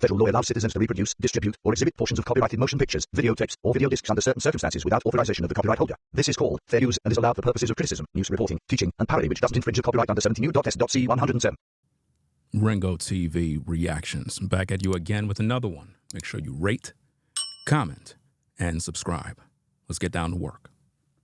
Federal law allows citizens to reproduce, distribute, or exhibit portions of copyrighted motion pictures, videotapes, or video discs under certain circumstances without authorization of the copyright holder. This is called fair use and is allowed for purposes of criticism, news reporting, teaching, and parody which doesn't infringe the copyright under 17 U.S.C. 107. Ringo TV Reactions. Back at you again with another one. Make sure you rate, comment, and subscribe. Let's get down to work.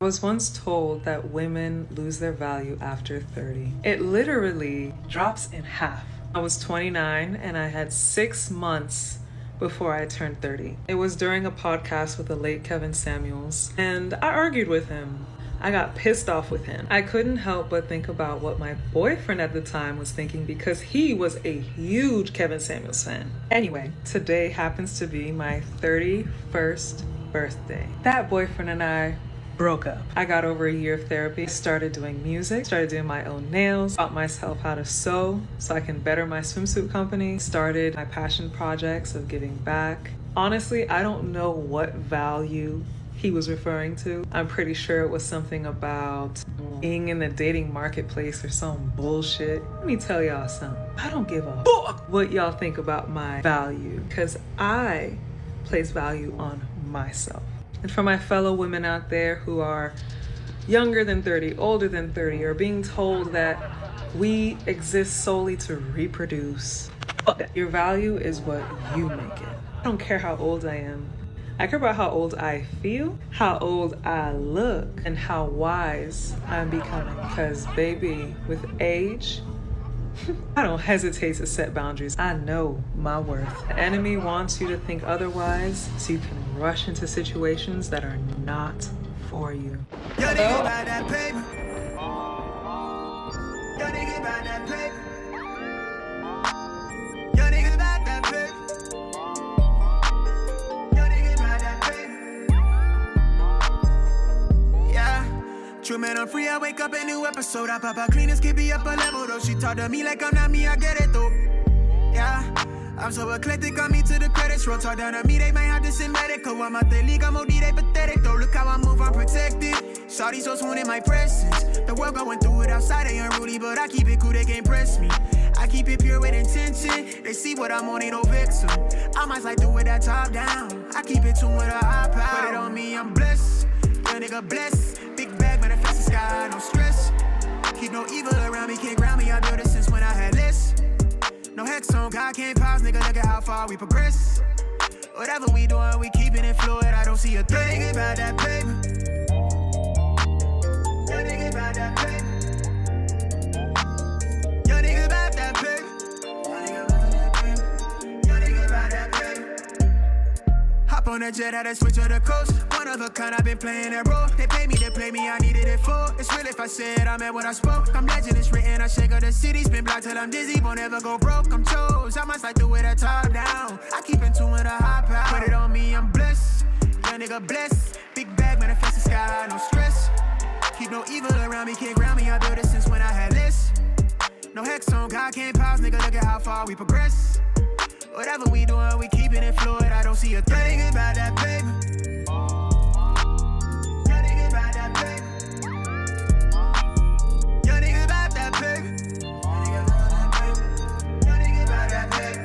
I was once told that women lose their value after 30. It literally drops in half. I was 29 and I had 6 months before I turned 30. It was during a podcast with the late Kevin Samuels, and I argued with him. I got pissed off with him. I couldn't help but think about what my boyfriend at the time was thinking because he was a huge Kevin Samuels fan. Anyway, today happens to be my 31st birthday. That boyfriend and I broke up. I got over a year of therapy, started doing music, started doing my own nails, taught myself how to sew so I can better my swimsuit company, started my passion projects of giving back. Honestly, I don't know what value he was referring to. I'm pretty sure it was something about being in the dating marketplace or some bullshit. Let me tell y'all something. I don't give a fuck what y'all think about my value, because I place value on myself. And for my fellow women out there who are younger than 30, older than 30, or being told that we exist solely to reproduce, fuck that. Your value is what you make it. I don't care how old I am. I care about how old I feel, how old I look, and how wise I'm becoming. Because baby, with age, I don't hesitate to set boundaries. I know my worth. The enemy wants you to think otherwise so you can rush into situations that are not for you. Yo, nigga, buy that paper. Yo, nigga, buy that paper. Yo, nigga, buy that paper. Yo, nigga, buy that paper. Yeah. True man, I'm free, I wake up a new episode. I pop out cleaners, keep me up a level though. She talk to me like I'm not me, I get it though. Yeah, I'm so eclectic, got me to the credits roll. Talk down to me, they might have to send medical. I'm out the league, I'm OD, they pathetic though. Look how I move, I'm protected. Shawty so swoon in my presence. The world going through it outside, they unruly, but I keep it cool, they can't press me. I keep it pure with intention. They see what I'm on, ain't no vixen. I might like do it that top down. I keep it tuned with a high power. Put it on me, I'm blessed. Young nigga blessed. Big bag, manifest the sky, no stress. Keep no evil around me, can't ground me. I built it since when I had less. No hex on, God can't pause, nigga. Look at how far we progress. Whatever we doing, we keeping it fluid. I don't see a thing. Nigga about that paper. Yo, nigga about that paper. Yo, nigga about that paper. Yo, nigga about that paper. Hop on the jet, had to switch to the coast. One of a kind, I've been playing that role. They pay me to play me, I needed it full. It's real if I said I meant what I spoke. I'm legend, it's written, I shake up the city. Spin block till I'm dizzy, won't ever go broke. I'm chose, I must like do it at top down. I keep in tune with a high power. Put it on me, I'm blessed. Young nigga blessed. Big bag, manifest the sky, no stress. Keep no evil around me, can't ground me. I built it since when I had less. No hex on, God can't pause, nigga. Look at how far we progress. Whatever we doing, we keeping it fluid. I don't see a thing about that paper. Yo, nigga about that paper. Yo, nigga about that paper. Yo, nigga about that paper.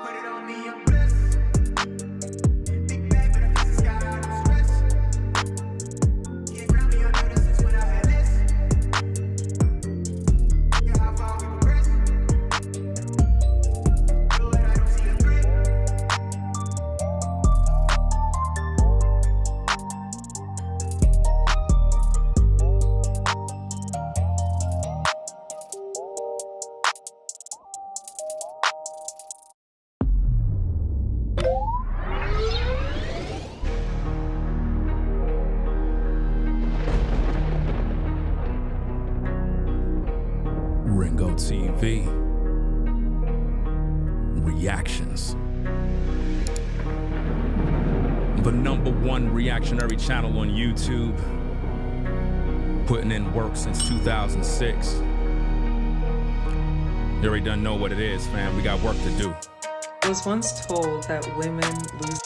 Put it on me, I'm blessed. Big bag, but I fix the sky, no stress. Can't ground me, I know this since when I had less. Look at how far we progress. Ringo TV Reactions. The #1 reactionary channel on YouTube. Putting in work since 2006. You already done know what it is, fam. We got work to do. I was once told that women lose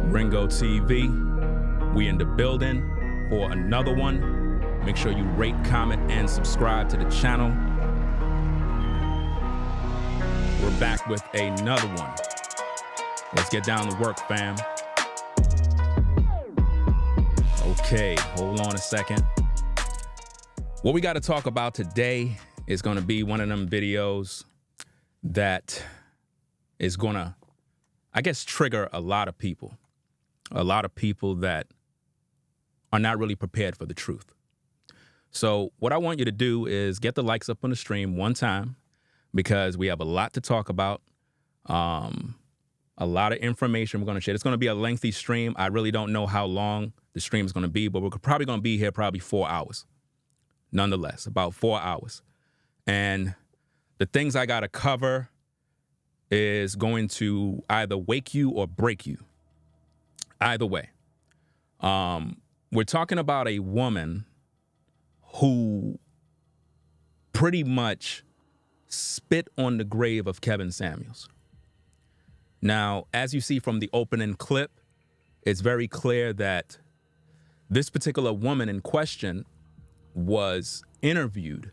Ringo TV. We in the building for another one. Make sure you rate, comment, and subscribe to the channel. We're back with another one. Let's get down to work, fam. Okay, hold on a second. What we got to talk about today is going to be one of them videos that is going to, I guess, trigger a lot of people that are not really prepared for the truth. So what I want you to do is get the likes up on the stream one time, because we have a lot to talk about, a lot of information we're going to share. It's going to be a lengthy stream. I really don't know how long the stream is going to be, but we're probably going to be here probably 4 hours. Nonetheless, about 4 hours. And the things I got to cover is going to either wake you or break you. Either way. We're talking about a woman who pretty much spit on the grave of Kevin Samuels. Now, as you see from the opening clip, it's very clear that this particular woman in question was interviewed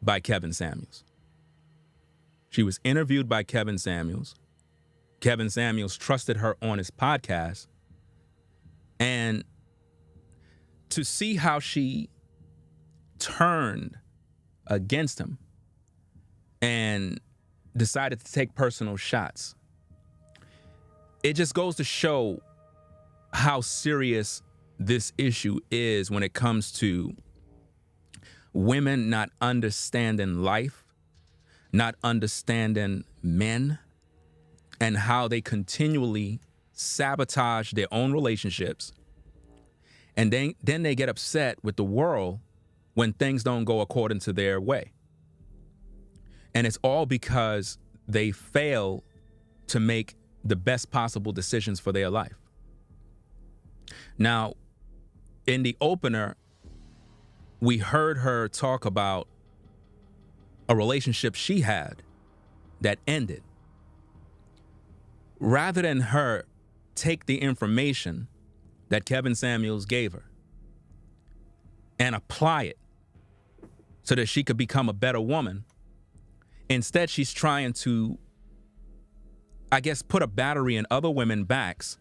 by Kevin Samuels. She was interviewed by Kevin Samuels. Kevin Samuels trusted her on his podcast. And to see how she turned against him and decided to take personal shots, it just goes to show how serious this issue is when it comes to women not understanding life, not understanding men, and how they continually sabotage their own relationships. And then they get upset with the world when things don't go according to their way. And it's all because they fail to make the best possible decisions for their life. Now, in the opener, we heard her talk about a relationship she had that ended. Rather than her take the information that Kevin Samuels gave her and apply it so that she could become a better woman, instead she's trying to, I guess, put a battery in other women's backs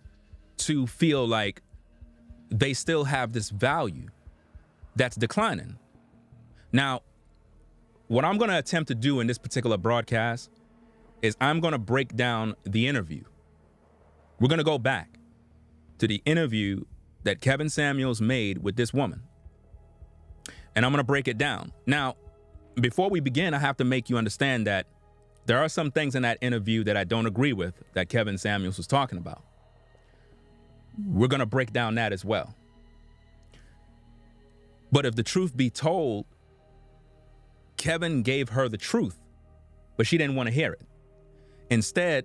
to feel like they still have this value that's declining. Now, what I'm going to attempt to do in this particular broadcast is I'm going to break down the interview. We're going to go back to the interview that Kevin Samuels made with this woman. And I'm going to break it down. Now, before we begin, I have to make you understand that there are some things in that interview that I don't agree with that Kevin Samuels was talking about. We're going to break down that as well. But if the truth be told, Kevin gave her the truth, but she didn't want to hear it. Instead,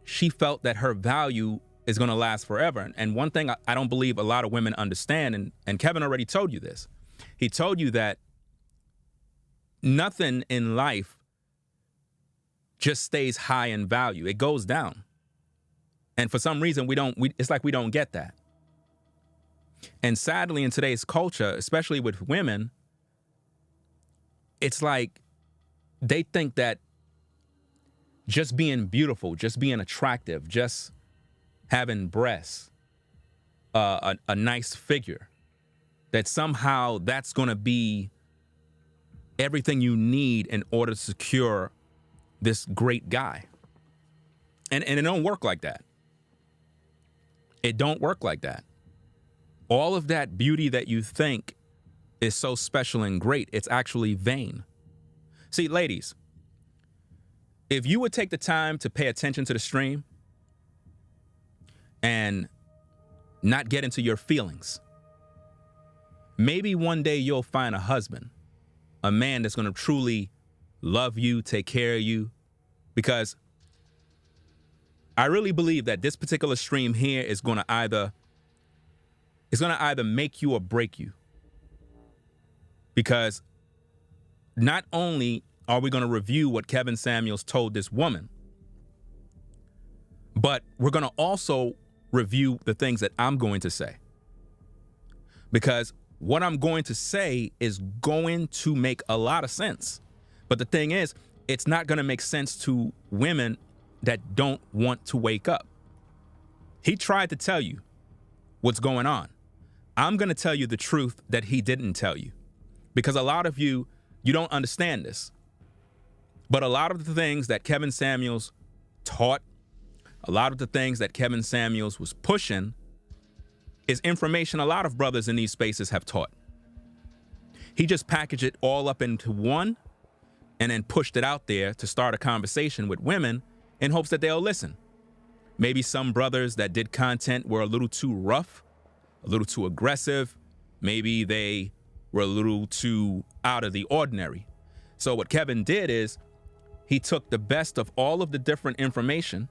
she felt that her value is going to last forever. And one thing I don't believe a lot of women understand, and Kevin already told you this. He told you that nothing in life just stays high in value. It goes down. And for some reason, it's like we don't get that. And sadly, in today's culture, especially with women, it's like they think that just being beautiful, just being attractive, just having breasts, a nice figure, that somehow that's going to be everything you need in order to secure this great guy. And it don't work like that. It don't work like that. All of that beauty that you think is so special and great, it's actually vain. See, ladies, if you would take the time to pay attention to the stream and not get into your feelings, maybe one day you'll find a husband, a man that's going to truly love you, take care of you, because I really believe that this particular stream here is going to either make you or break you. Because not only are we going to review what Kevin Samuels told this woman, but we're going to also review the things that I'm going to say. Because what I'm going to say is going to make a lot of sense. But the thing is, it's not going to make sense to women that don't want to wake up. He tried to tell you what's going on. I'm going to tell you the truth that he didn't tell you. Because a lot of you don't understand this. But a lot of the things that Kevin Samuels taught, a lot of the things that Kevin Samuels was pushing is information a lot of brothers in these spaces have taught. He just packaged it all up into one and then pushed it out there to start a conversation with women in hopes that they'll listen. Maybe some brothers that did content were a little too rough, a little too aggressive. Maybe they were a little too out of the ordinary. So what Kevin did is he took the best of all of the different information,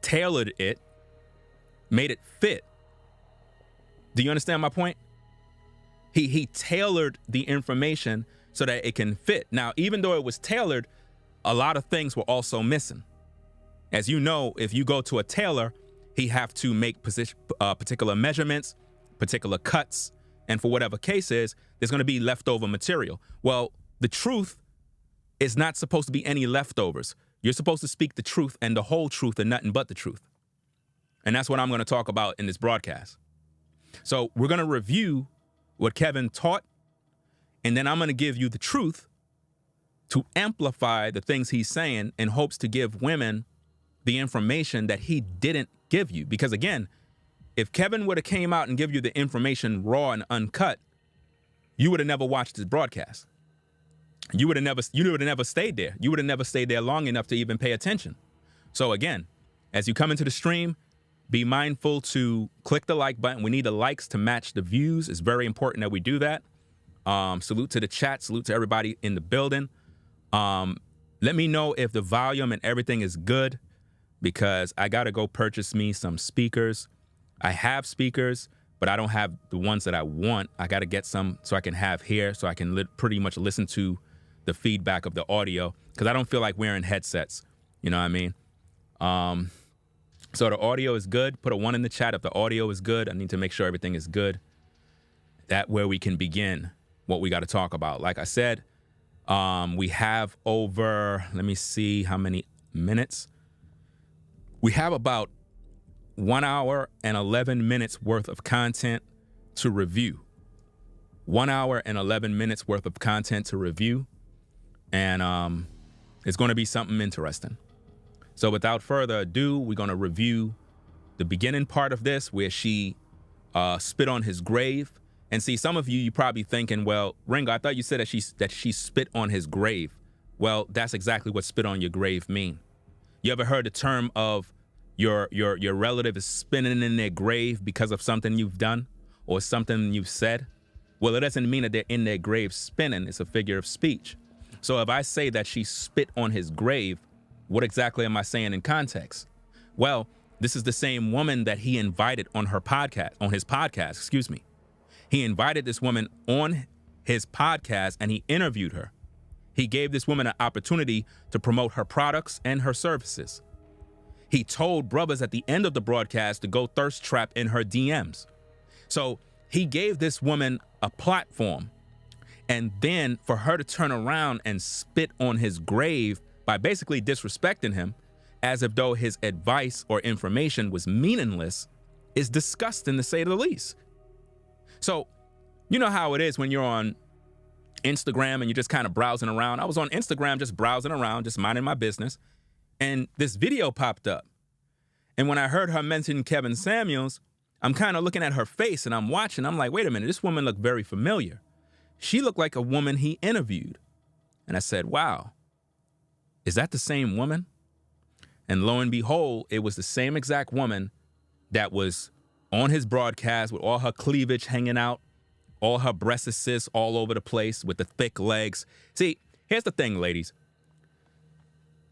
tailored it, made it fit. Do you understand my point? He tailored the information so that it can fit. Now, even though it was tailored, a lot of things were also missing. As you know, if you go to a tailor, he have to make particular measurements, particular cuts, and for whatever case is, there's going to be leftover material. Well, the truth is not supposed to be any leftovers. You're supposed to speak the truth and the whole truth and nothing but the truth. And that's what I'm going to talk about in this broadcast. So we're going to review what Kevin taught, and then I'm going to give you the truth to amplify the things he's saying in hopes to give women the information that he didn't give you. Because again, if Kevin would have came out and give you the information raw and uncut, you would have never watched his broadcast. You would have never stayed there. You would have never stayed there long enough to even pay attention. So again, as you come into the stream, be mindful to click the like button. We need the likes to match the views. It's very important that we do that. Salute to the chat. Salute to everybody in the building. Let me know if the volume and everything is good, because I got to go purchase me some speakers. I have speakers, but I don't have the ones that I want. I got to get some so I can have here, so I can pretty much listen to the feedback of the audio, because I don't feel like wearing headsets. You know what I mean? So the audio is good. Put a 1 in the chat if the audio is good. I need to make sure everything is good. That way we can begin what we got to talk about. Like I said, we have over, let me see how many minutes. We have about 1 hour and 11 minutes worth of content to review. 1 hour and 11 minutes worth of content to review. And it's going to be something interesting. So without further ado, we're going to review the beginning part of this where she spit on his grave. And see, some of you probably thinking, well, Ringo, I thought you said that she spit on his grave. Well, that's exactly what spit on your grave mean. You ever heard the term of your relative is spinning in their grave because of something you've done or something you've said? Well, it doesn't mean that they're in their grave spinning. It's a figure of speech. So if I say that she spit on his grave, what exactly am I saying in context? Well, this is the same woman that he invited on his podcast. He invited this woman on his podcast and he interviewed her. He gave this woman an opportunity to promote her products and her services. He told brothers at the end of the broadcast to go thirst trap in her DMs. So he gave this woman a platform, and then for her to turn around and spit on his grave by basically disrespecting him as if though his advice or information was meaningless is disgusting, to say the least. So you know how it is when you're on Instagram and you're just kind of browsing around. I was on Instagram just browsing around, just minding my business, and this video popped up. And when I heard her mention Kevin Samuels, I'm kind of looking at her face and I'm watching. I'm like, wait a minute, this woman looked very familiar. She looked like a woman he interviewed. And I said, wow, is that the same woman? And lo and behold, it was the same exact woman that was on his broadcast with all her cleavage hanging out, all her breasts all over the place with the thick legs. See, here's the thing, ladies.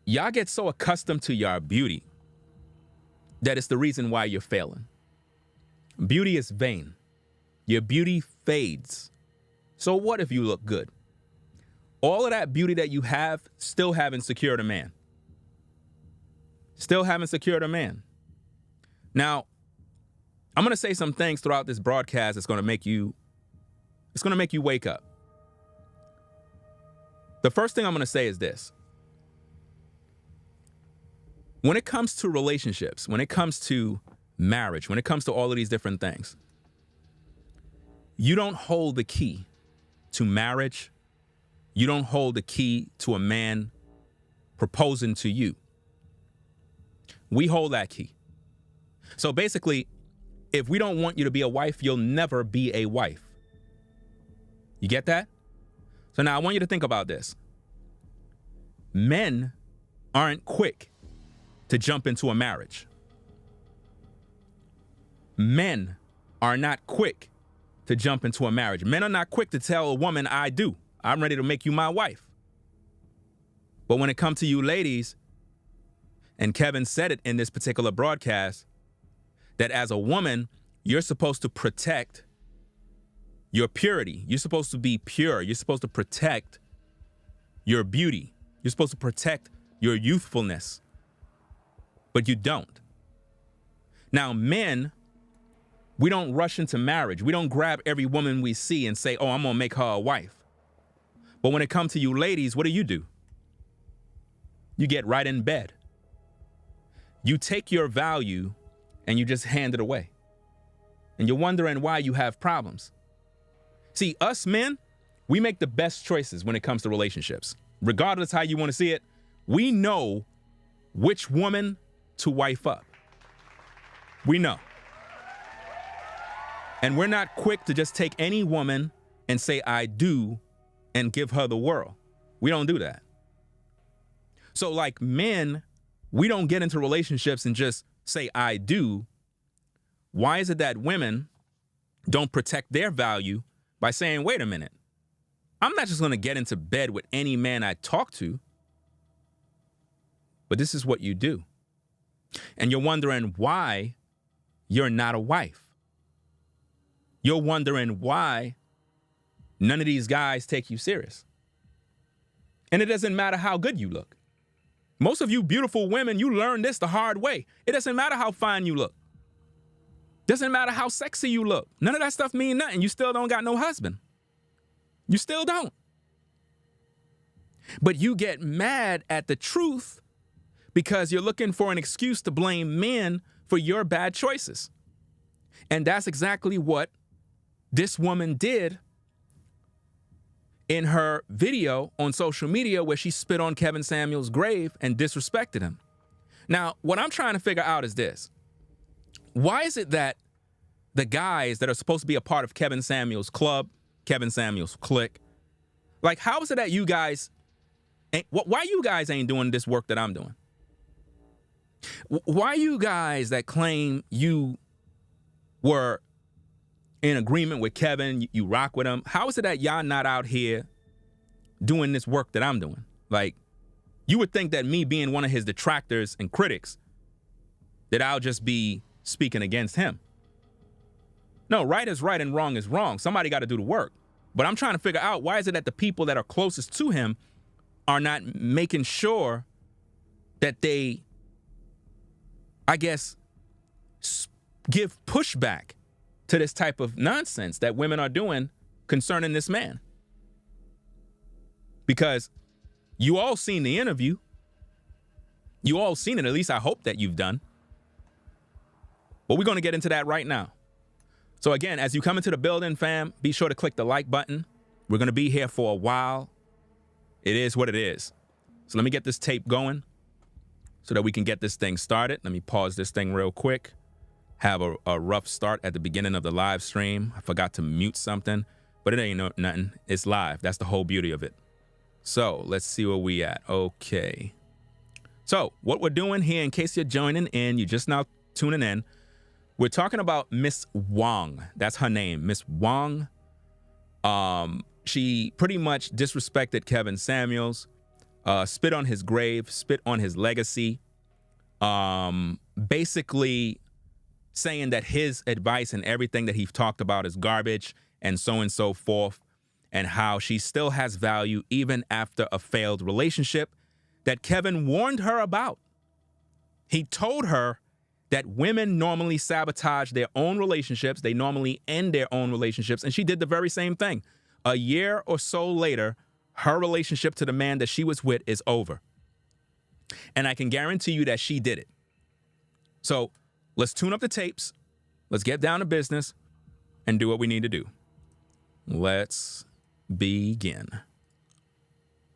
Y'all get so accustomed to your beauty that it's the reason why you're failing. Beauty is vain. Your beauty fades. So what if you look good? All of that beauty that you have still haven't secured a man. Still haven't secured a man. Now, I'm going to say some things throughout this broadcast that's going to make you wake up. The first thing I'm going to say is this. When it comes to relationships, when it comes to marriage, when it comes to all of these different things, you don't hold the key to marriage. You don't hold the key to a man proposing to you. We hold that key. So basically, if we don't want you to be a wife, you'll never be a wife. You get that? So now I want you to think about this. Men aren't quick to jump into a marriage. Men are not quick to jump into a marriage. Men are not quick to tell a woman, I do. I'm ready to make you my wife. But when it comes to you ladies, and Kevin said it in this particular broadcast, that as a woman, you're supposed to protect your purity. You're supposed to be pure. You're supposed to protect your beauty. You're supposed to protect your youthfulness. But you don't. Now, men, we don't rush into marriage. We don't grab every woman we see and say, oh, I'm going to make her a wife. But when it comes to you ladies, what do? You get right in bed. You take your value and you just hand it away. And you're wondering why you have problems. See, us men, we make the best choices when it comes to relationships. Regardless how you want to see it, we know which woman to wife up. We know. And we're not quick to just take any woman and say, I do, and give her the world. We don't do that. So like men, we don't get into relationships and just say, I do. Why is it that women don't protect their value by saying, wait a minute, I'm not just going to get into bed with any man I talk to, but this is what you do. And you're wondering why you're not a wife. You're wondering why none of these guys take you serious. And it doesn't matter how good you look. Most of you beautiful women, you learn this the hard way. It doesn't matter how fine you look. Doesn't matter how sexy you look. None of that stuff mean nothing. You still don't got no husband. You still don't. But you get mad at the truth because you're looking for an excuse to blame men for your bad choices. And that's exactly what this woman did in her video on social media where she spit on Kevin Samuels' grave and disrespected him. Now, what I'm trying to figure out is this. Why is it that the guys that are supposed to be a part of Kevin Samuels' club, Kevin Samuels' clique, like how is it that you guys, why you guys ain't doing this work that I'm doing? Why you guys that claim you were in agreement with Kevin, you rock with him, how is it that y'all not out here doing this work that I'm doing? Like, you would think that me being one of his detractors and critics, that I'll just be speaking against him. No, right is right and wrong is wrong. Somebody got to do the work. But I'm trying to figure out why is it that the people that are closest to him are not making sure that they, I guess, give pushback to this type of nonsense that women are doing concerning this man. Because you all seen the interview. You all seen it. At least I hope that you've done. But we're going to get into that right now. So again, as you come into the building, fam, be sure to click the like button. We're going to be here for a while. It is what it is. So let me get this tape going so that we can get this thing started. Let me pause this thing real quick. Have a rough start at the beginning of the live stream. I forgot to mute something, but it ain't nothing. It's live. That's the whole beauty of it. So let's see where we at. Okay. So what we're doing here, in case you're joining in, you're just now tuning in, we're talking about Miss Wong. That's her name, Miss Wong. She pretty much disrespected Kevin Samuels, spit on his grave, spit on his legacy, basically saying that his advice and everything that he talked about is garbage and so forth, and how she still has value even after a failed relationship that Kevin warned her about. He told her that women normally sabotage their own relationships. They normally end their own relationships. And she did the very same thing. A year or so later, her relationship to the man that she was with is over. And I can guarantee you that she did it. So let's tune up the tapes. Let's get down to business and do what we need to do. Let's begin.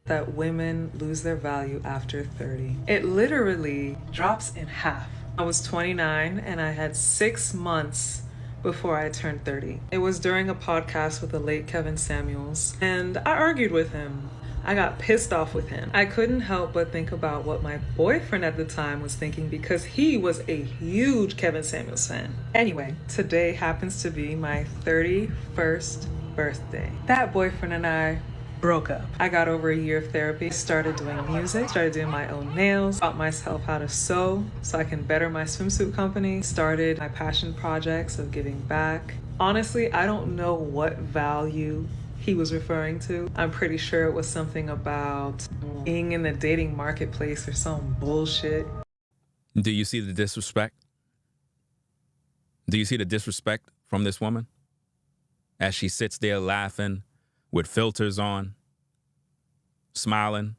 That women lose their value after 30. It literally drops in half. I was 29 and I had 6 months before I turned 30. It was during a podcast with the late Kevin Samuels, and I argued with him. I got pissed off with him. I couldn't help but think about what my boyfriend at the time was thinking because he was a huge Kevin Samuels fan. Anyway, today happens to be my 31st birthday. That boyfriend and I broke up. I got over a year of therapy, started doing music, started doing my own nails, taught myself how to sew so I can better my swimsuit company, started my passion projects of giving back. Honestly, I don't know what value he was referring to. I'm pretty sure it was something about being in the dating marketplace or some bullshit. Do you see the disrespect? Do you see the disrespect from this woman? As she sits there laughing with filters on, smiling.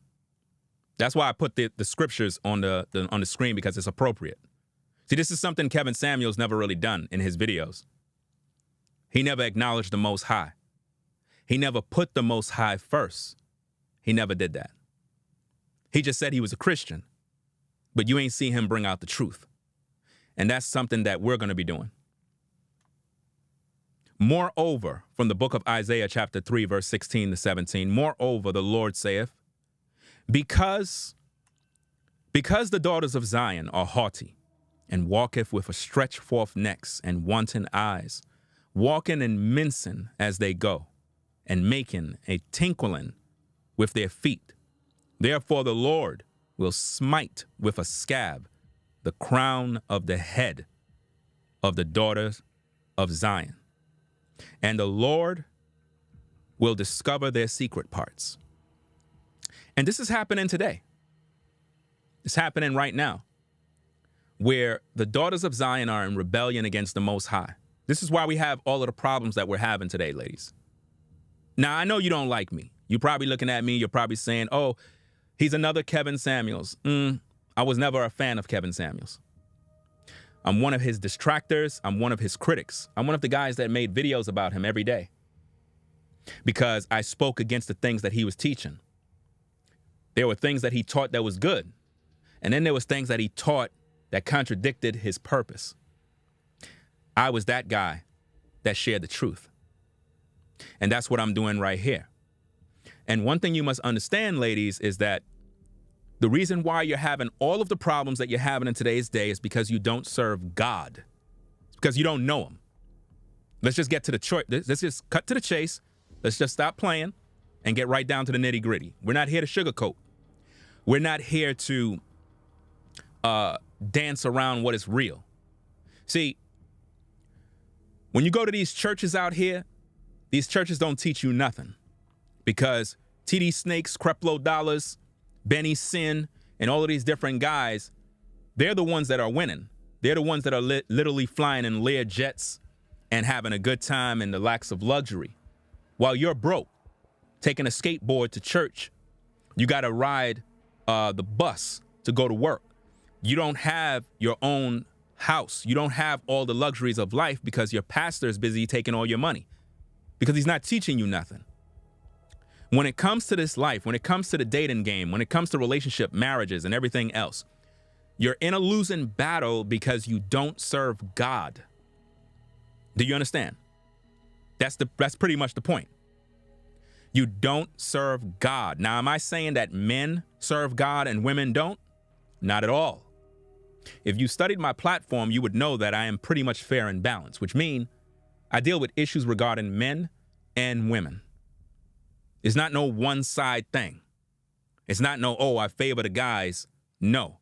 That's why I put the scriptures on the screen, because it's appropriate. See, this is something Kevin Samuels never really done in his videos. He never acknowledged the Most High. He never put the Most High first. He never did that. He just said he was a Christian, but you ain't see him bring out the truth. And that's something that we're going to be doing. Moreover, from the book of Isaiah chapter 3, verse 16 to 17, moreover, the Lord saith, because the daughters of Zion are haughty, and walketh with a stretched forth necks and wanton eyes, walking and mincing as they go, and making a tinkling with their feet. Therefore the Lord will smite with a scab the crown of the head of the daughters of Zion. And the Lord will discover their secret parts. And this is happening today. It's happening right now, where the daughters of Zion are in rebellion against the Most High. This is why we have all of the problems that we're having today, ladies. Now, I know you don't like me. You're probably looking at me. You're probably saying, oh, he's another Kevin Samuels. I was never a fan of Kevin Samuels. I'm one of his distractors. I'm one of his critics. I'm one of the guys that made videos about him every day because I spoke against the things that he was teaching. There were things that he taught that was good. And then there was things that he taught that contradicted his purpose. I was that guy that shared the truth. And that's what I'm doing right here. And one thing you must understand, ladies, is that the reason why you're having all of the problems that you're having in today's day is because you don't serve God. It's because you don't know him. Let's just get to the choice. Let's just cut to the chase. Let's just stop playing and get right down to the nitty gritty. We're not here to sugarcoat. We're not here to dance around what is real. See, when you go to these churches out here, these churches don't teach you nothing because TD Snakes, Creflo Dollars, Benny Sin, and all of these different guys, they're the ones that are winning. They're the ones that are literally flying in Lear jets and having a good time in the lacks of luxury. While you're broke, taking a skateboard to church, you got to ride the bus to go to work. You don't have your own house. You don't have all the luxuries of life because your pastor is busy taking all your money because he's not teaching you nothing. When it comes to this life, when it comes to the dating game, when it comes to relationship, marriages, and everything else, you're in a losing battle because you don't serve God. Do you understand? That's pretty much the point. You don't serve God. Now, am I saying that men serve God and women don't? Not at all. If you studied my platform, you would know that I am pretty much fair and balanced, which means I deal with issues regarding men and women. It's not no one-side thing. It's not no, oh, I favor the guys. No.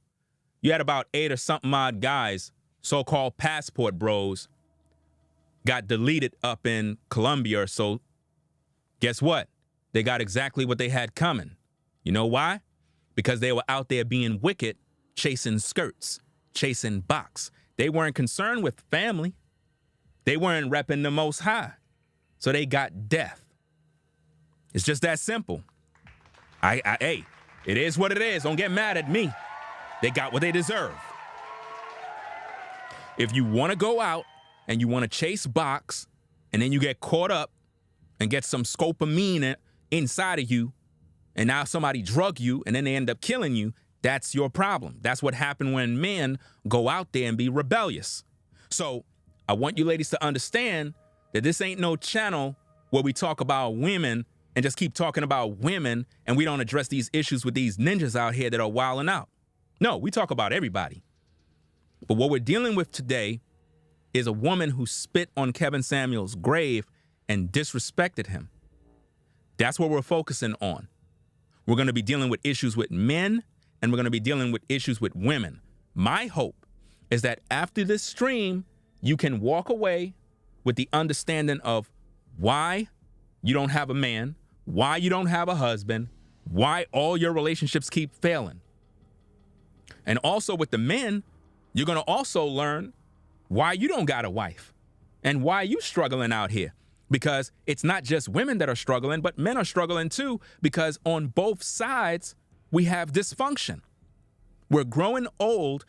You had about 8 or something odd guys, so-called passport bros, got deleted up in Colombia or so. Guess what? They got exactly what they had coming. You know why? Because they were out there being wicked, chasing skirts, chasing box, They weren't concerned with family. They weren't repping the Most High. So they got death. It's just that simple. Hey, it is what it is. Don't get mad at me. They got what they deserve. If you want to go out and you want to chase box and then you get caught up and get some scopamine inside of you and now somebody drug you and then they end up killing you, that's your problem. That's what happened when men go out there and be rebellious. So I want you ladies to understand that this ain't no channel where we talk about women and just keep talking about women and we don't address these issues with these ninjas out here that are wilding out. No, we talk about everybody. But what we're dealing with today is a woman who spit on Kevin Samuels' grave and disrespected him. That's what we're focusing on. We're going to be dealing with issues with men and we're going to be dealing with issues with women. My hope is that after this stream, you can walk away with the understanding of why you don't have a man, why you don't have a husband, why all your relationships keep failing. And also with the men, you're going to also learn why you don't got a wife and why you struggling out here. Because it's not just women that are struggling, but men are struggling too, because on both sides, we have dysfunction. We're growing old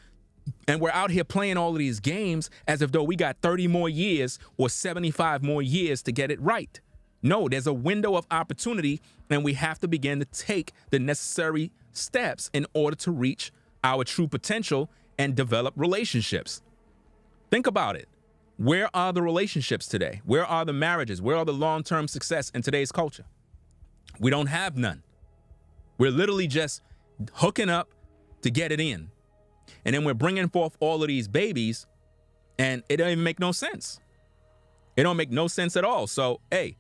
and we're out here playing all of these games as if though we got 30 more years or 75 more years to get it right. No, there's a window of opportunity and we have to begin to take the necessary steps in order to reach our true potential and develop relationships. Think about it. Where are the relationships today? Where are the marriages? Where are the long-term success in today's culture? We don't have none. We're literally just hooking up to get it in. And then we're bringing forth all of these babies and it don't even make no sense. It don't make no sense at all. So, hey,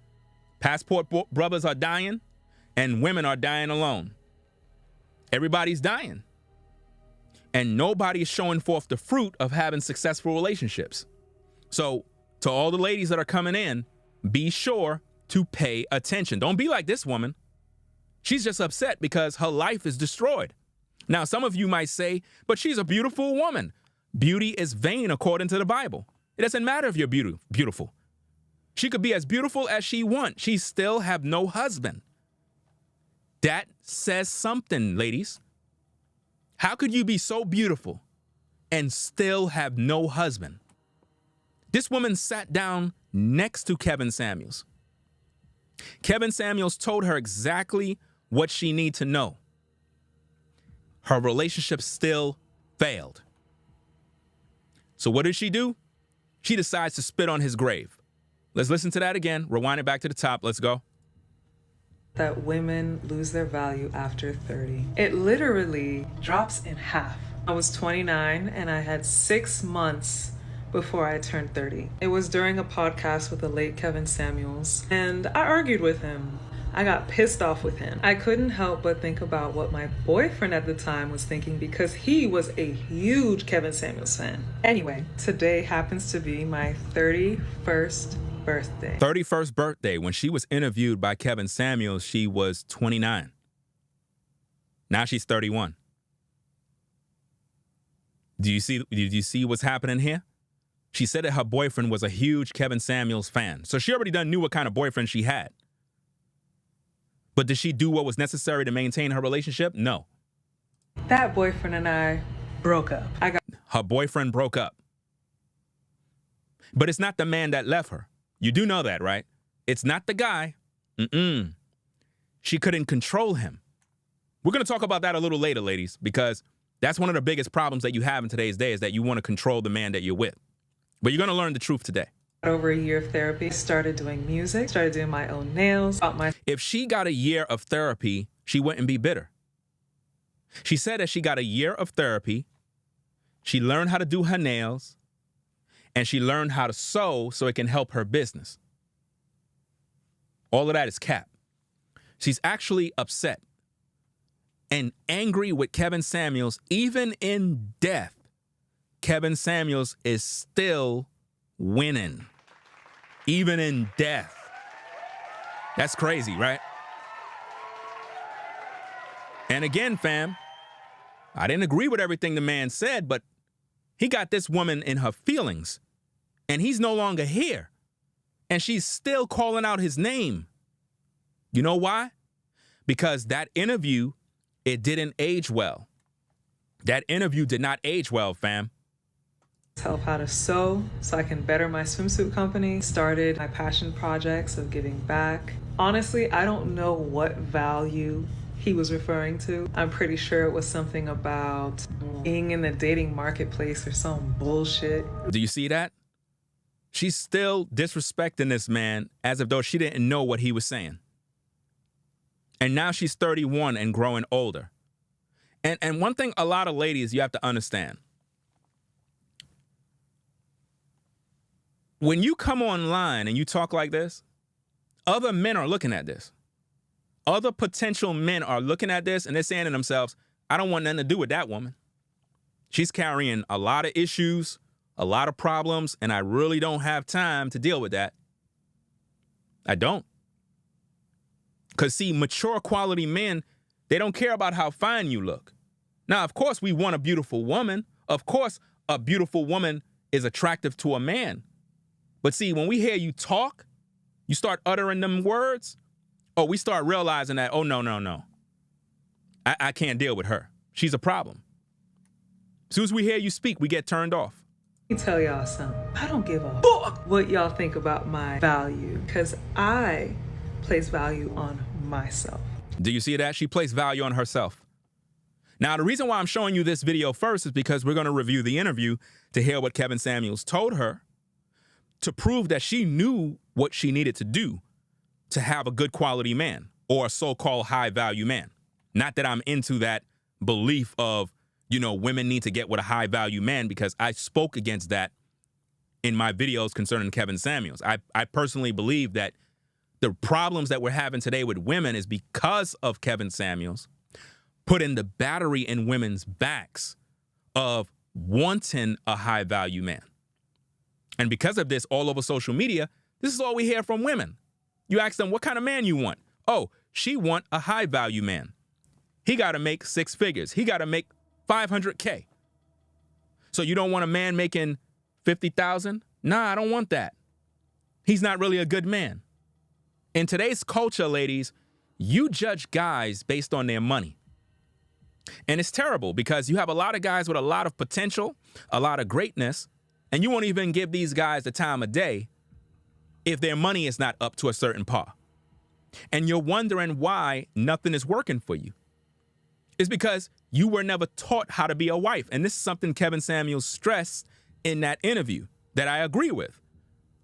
passport brothers are dying and women are dying alone. Everybody's dying. And nobody is showing forth the fruit of having successful relationships. So to all the ladies that are coming in, be sure to pay attention. Don't be like this woman. She's just upset because her life is destroyed. Now, some of you might say, but she's a beautiful woman. Beauty is vain according to the Bible. It doesn't matter if you're beautiful. She could be as beautiful as she wants. She still have no husband. That says something, ladies. How could you be so beautiful and still have no husband? This woman sat down next to Kevin Samuels. Kevin Samuels told her exactly what she needed to know. Her relationship still failed. So what did she do? She decides to spit on his grave. Let's listen to that again. Rewind it back to the top. Let's go. That women lose their value after 30. It literally drops in half. I was 29 and I had 6 months before I turned 30. It was during a podcast with the late Kevin Samuels, and I argued with him. I got pissed off with him. I couldn't help but think about what my boyfriend at the time was thinking because he was a huge Kevin Samuels fan. Anyway, today happens to be my 31st birthday. 31st birthday. When she was interviewed by Kevin Samuels, she was 29. Now she's 31. Do you see what's happening here? She said that her boyfriend was a huge Kevin Samuels fan. So she already knew what kind of boyfriend she had. But did she do what was necessary to maintain her relationship? No. That boyfriend and I broke up. Her boyfriend broke up. But it's not the man that left her. You do know that, right? It's not the guy. She couldn't control him. We're going to talk about that a little later, ladies, because that's one of the biggest problems that you have in today's day is that you want to control the man that you're with. But you're going to learn the truth today. Over a year of therapy, started doing music, started doing my own nails. If she got a year of therapy, she wouldn't be bitter. She said that she got a year of therapy, she learned how to do her nails, and she learned how to sew so it can help her business. All of that is cap. She's actually upset and angry with Kevin Samuels. Even in death, Kevin Samuels is still winning. Even in death. That's crazy, right? And again, fam, I didn't agree with everything the man said, but He got this woman in her feelings, and he's no longer here. And she's still calling out his name. You know why? Because that interview, it didn't age well. That interview did not age well, fam. Myself how to sew so I can better my swimsuit company. Started my passion projects of giving back. Honestly, I don't know what value he was referring to. I'm pretty sure it was something about being in the dating marketplace or some bullshit. Do you see that? She's still disrespecting this man as if though she didn't know what he was saying. And now she's 31 and growing older. And one thing a lot of ladies you have to understand. When you come online and you talk like this, other men are looking at this. Other potential men are looking at this and they're saying to themselves, I don't want nothing to do with that woman. She's carrying a lot of issues, a lot of problems, and I really don't have time to deal with that. I don't. Because, see, mature quality men, they don't care about how fine you look. Now, of course, we want a beautiful woman. Of course, a beautiful woman is attractive to a man. But see, when we hear you talk, you start uttering them words, or we start realizing that, oh, no. I can't deal with her. She's a problem. As soon as we hear you speak, we get turned off. Let me tell y'all something. I don't give a fuck what y'all think about my value, because I place value on myself. Do you see that? She placed value on herself. Now, the reason why I'm showing you this video first is because we're going to review the interview to hear what Kevin Samuels told her to prove that she knew what she needed to do to have a good quality man or a so-called high-value man. Not that I'm into that belief of, women need to get with a high-value man, because I spoke against that in my videos concerning Kevin Samuels. I personally believe that the problems that we're having today with women is because of Kevin Samuels putting the battery in women's backs of wanting a high-value man. And because of this, all over social media, this is all we hear from women. You ask them, what kind of man you want? Oh, she want a high-value man. He got to make 6 figures. He got to make $500K. So you don't want a man making $50,000? Nah, I don't want that. He's not really a good man. In today's culture, ladies, you judge guys based on their money. And it's terrible because you have a lot of guys with a lot of potential, a lot of greatness, and you won't even give these guys the time of day if their money is not up to a certain par. And you're wondering why nothing is working for you. It's because you were never taught how to be a wife. And this is something Kevin Samuels stressed in that interview that I agree with.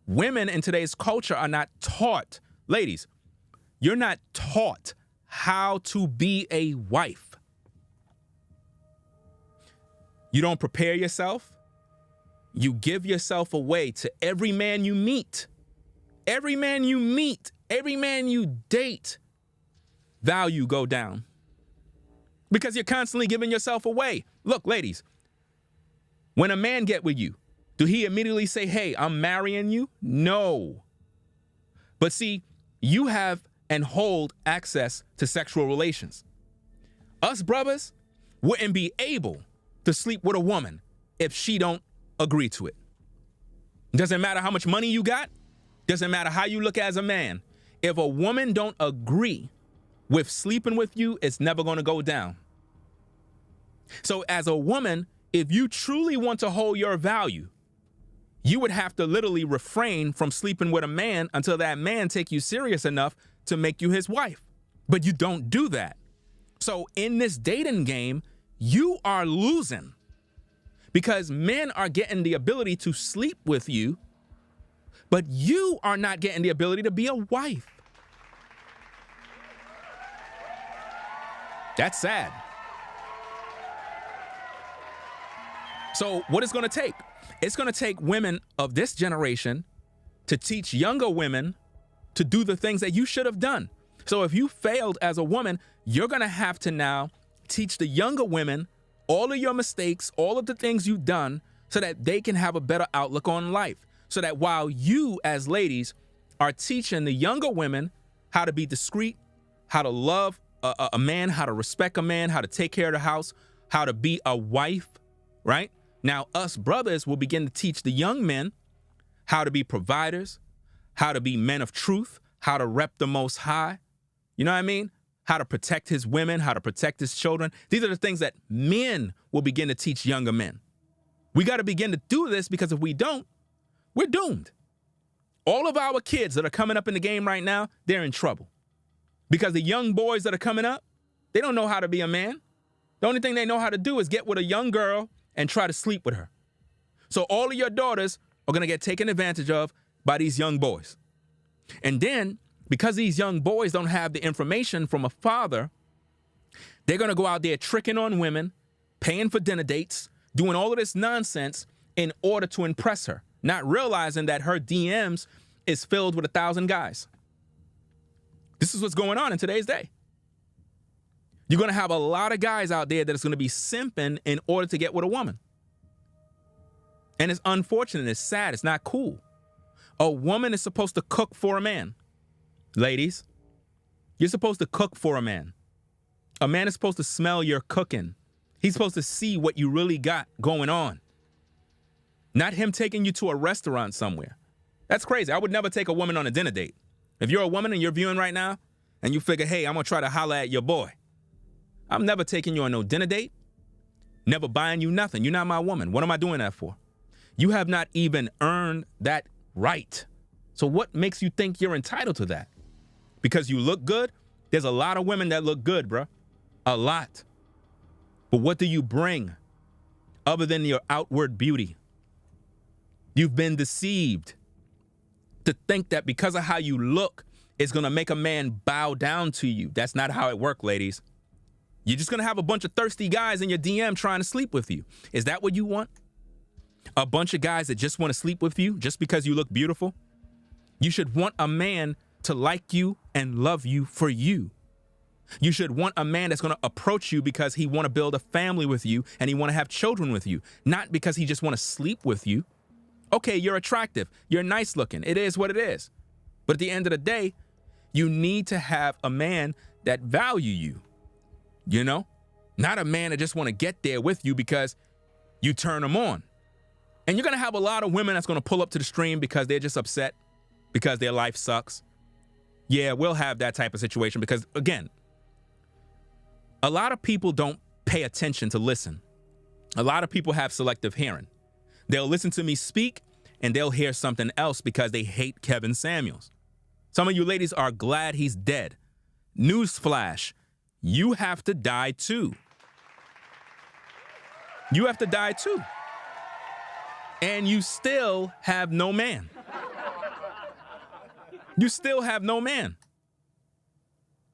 Women in today's culture are not taught. Ladies, you're not taught how to be a wife. You don't prepare yourself. You give yourself away to every man you meet. Every man you meet, every man you date, value go down. Because you're constantly giving yourself away. Look, ladies, when a man get with you, do he immediately say, hey, I'm marrying you? No. But see, you have and hold access to sexual relations. Us brothers wouldn't be able to sleep with a woman if she don't agree to it. Doesn't matter how much money you got. Doesn't matter how you look as a man. If a woman don't agree with sleeping with you, it's never going to go down. So as a woman, if you truly want to hold your value, you would have to literally refrain from sleeping with a man until that man take you serious enough to make you his wife. But you don't do that. So in this dating game, you are losing because men are getting the ability to sleep with you, but you are not getting the ability to be a wife. That's sad. So what it's going to take? It's going to take women of this generation to teach younger women to do the things that you should have done. So if you failed as a woman, you're going to have to now teach the younger women all of your mistakes, all of the things you've done, so that they can have a better outlook on life. So that while you as ladies are teaching the younger women how to be discreet, how to love a man, how to respect a man, how to take care of the house, how to be a wife, right? Now, us brothers will begin to teach the young men how to be providers, how to be men of truth, how to rep the Most High. You know what I mean? How to protect his women, how to protect his children. These are the things that men will begin to teach younger men. We got to begin to do this, because if we don't, we're doomed. All of our kids that are coming up in the game right now, they're in trouble. Because the young boys that are coming up, they don't know how to be a man. The only thing they know how to do is get with a young girl and try to sleep with her. So all of your daughters are going to get taken advantage of by these young boys. And then, because these young boys don't have the information from a father, they're going to go out there tricking on women, paying for dinner dates, doing all of this nonsense in order to impress her, not realizing that her DMs is filled with 1,000 guys. This is what's going on in today's day. You're going to have a lot of guys out there that is going to be simping in order to get with a woman. And it's unfortunate. It's sad. It's not cool. A woman is supposed to cook for a man. Ladies, you're supposed to cook for a man. A man is supposed to smell your cooking. He's supposed to see what you really got going on. Not him taking you to a restaurant somewhere. That's crazy. I would never take a woman on a dinner date. If you're a woman and you're viewing right now and you figure, hey, I'm going to try to holler at your boy, I'm never taking you on no dinner date, never buying you nothing. You're not my woman. What am I doing that for? You have not even earned that right. So what makes you think you're entitled to that? Because you look good? There's a lot of women that look good, bro. A lot. But what do you bring other than your outward beauty? You've been deceived to think that because of how you look, it's going to make a man bow down to you. That's not how it works, ladies. You're just going to have a bunch of thirsty guys in your DM trying to sleep with you. Is that what you want? A bunch of guys that just want to sleep with you just because you look beautiful? You should want a man to like you and love you for you. You should want a man that's going to approach you because he want to build a family with you and he want to have children with you, not because he just want to sleep with you. Okay, you're attractive. You're nice looking. It is what it is. But at the end of the day, you need to have a man that value you. You know, not a man that just want to get there with you because you turn them on. And you're going to have a lot of women that's going to pull up to the stream because they're just upset because their life sucks. Yeah, we'll have that type of situation because, again, a lot of people don't pay attention to listen. A lot of people have selective hearing. They'll listen to me speak and they'll hear something else because they hate Kevin Samuels. Some of you ladies are glad he's dead. Newsflash. You have to die too. You have to die too. And you still have no man. You still have no man.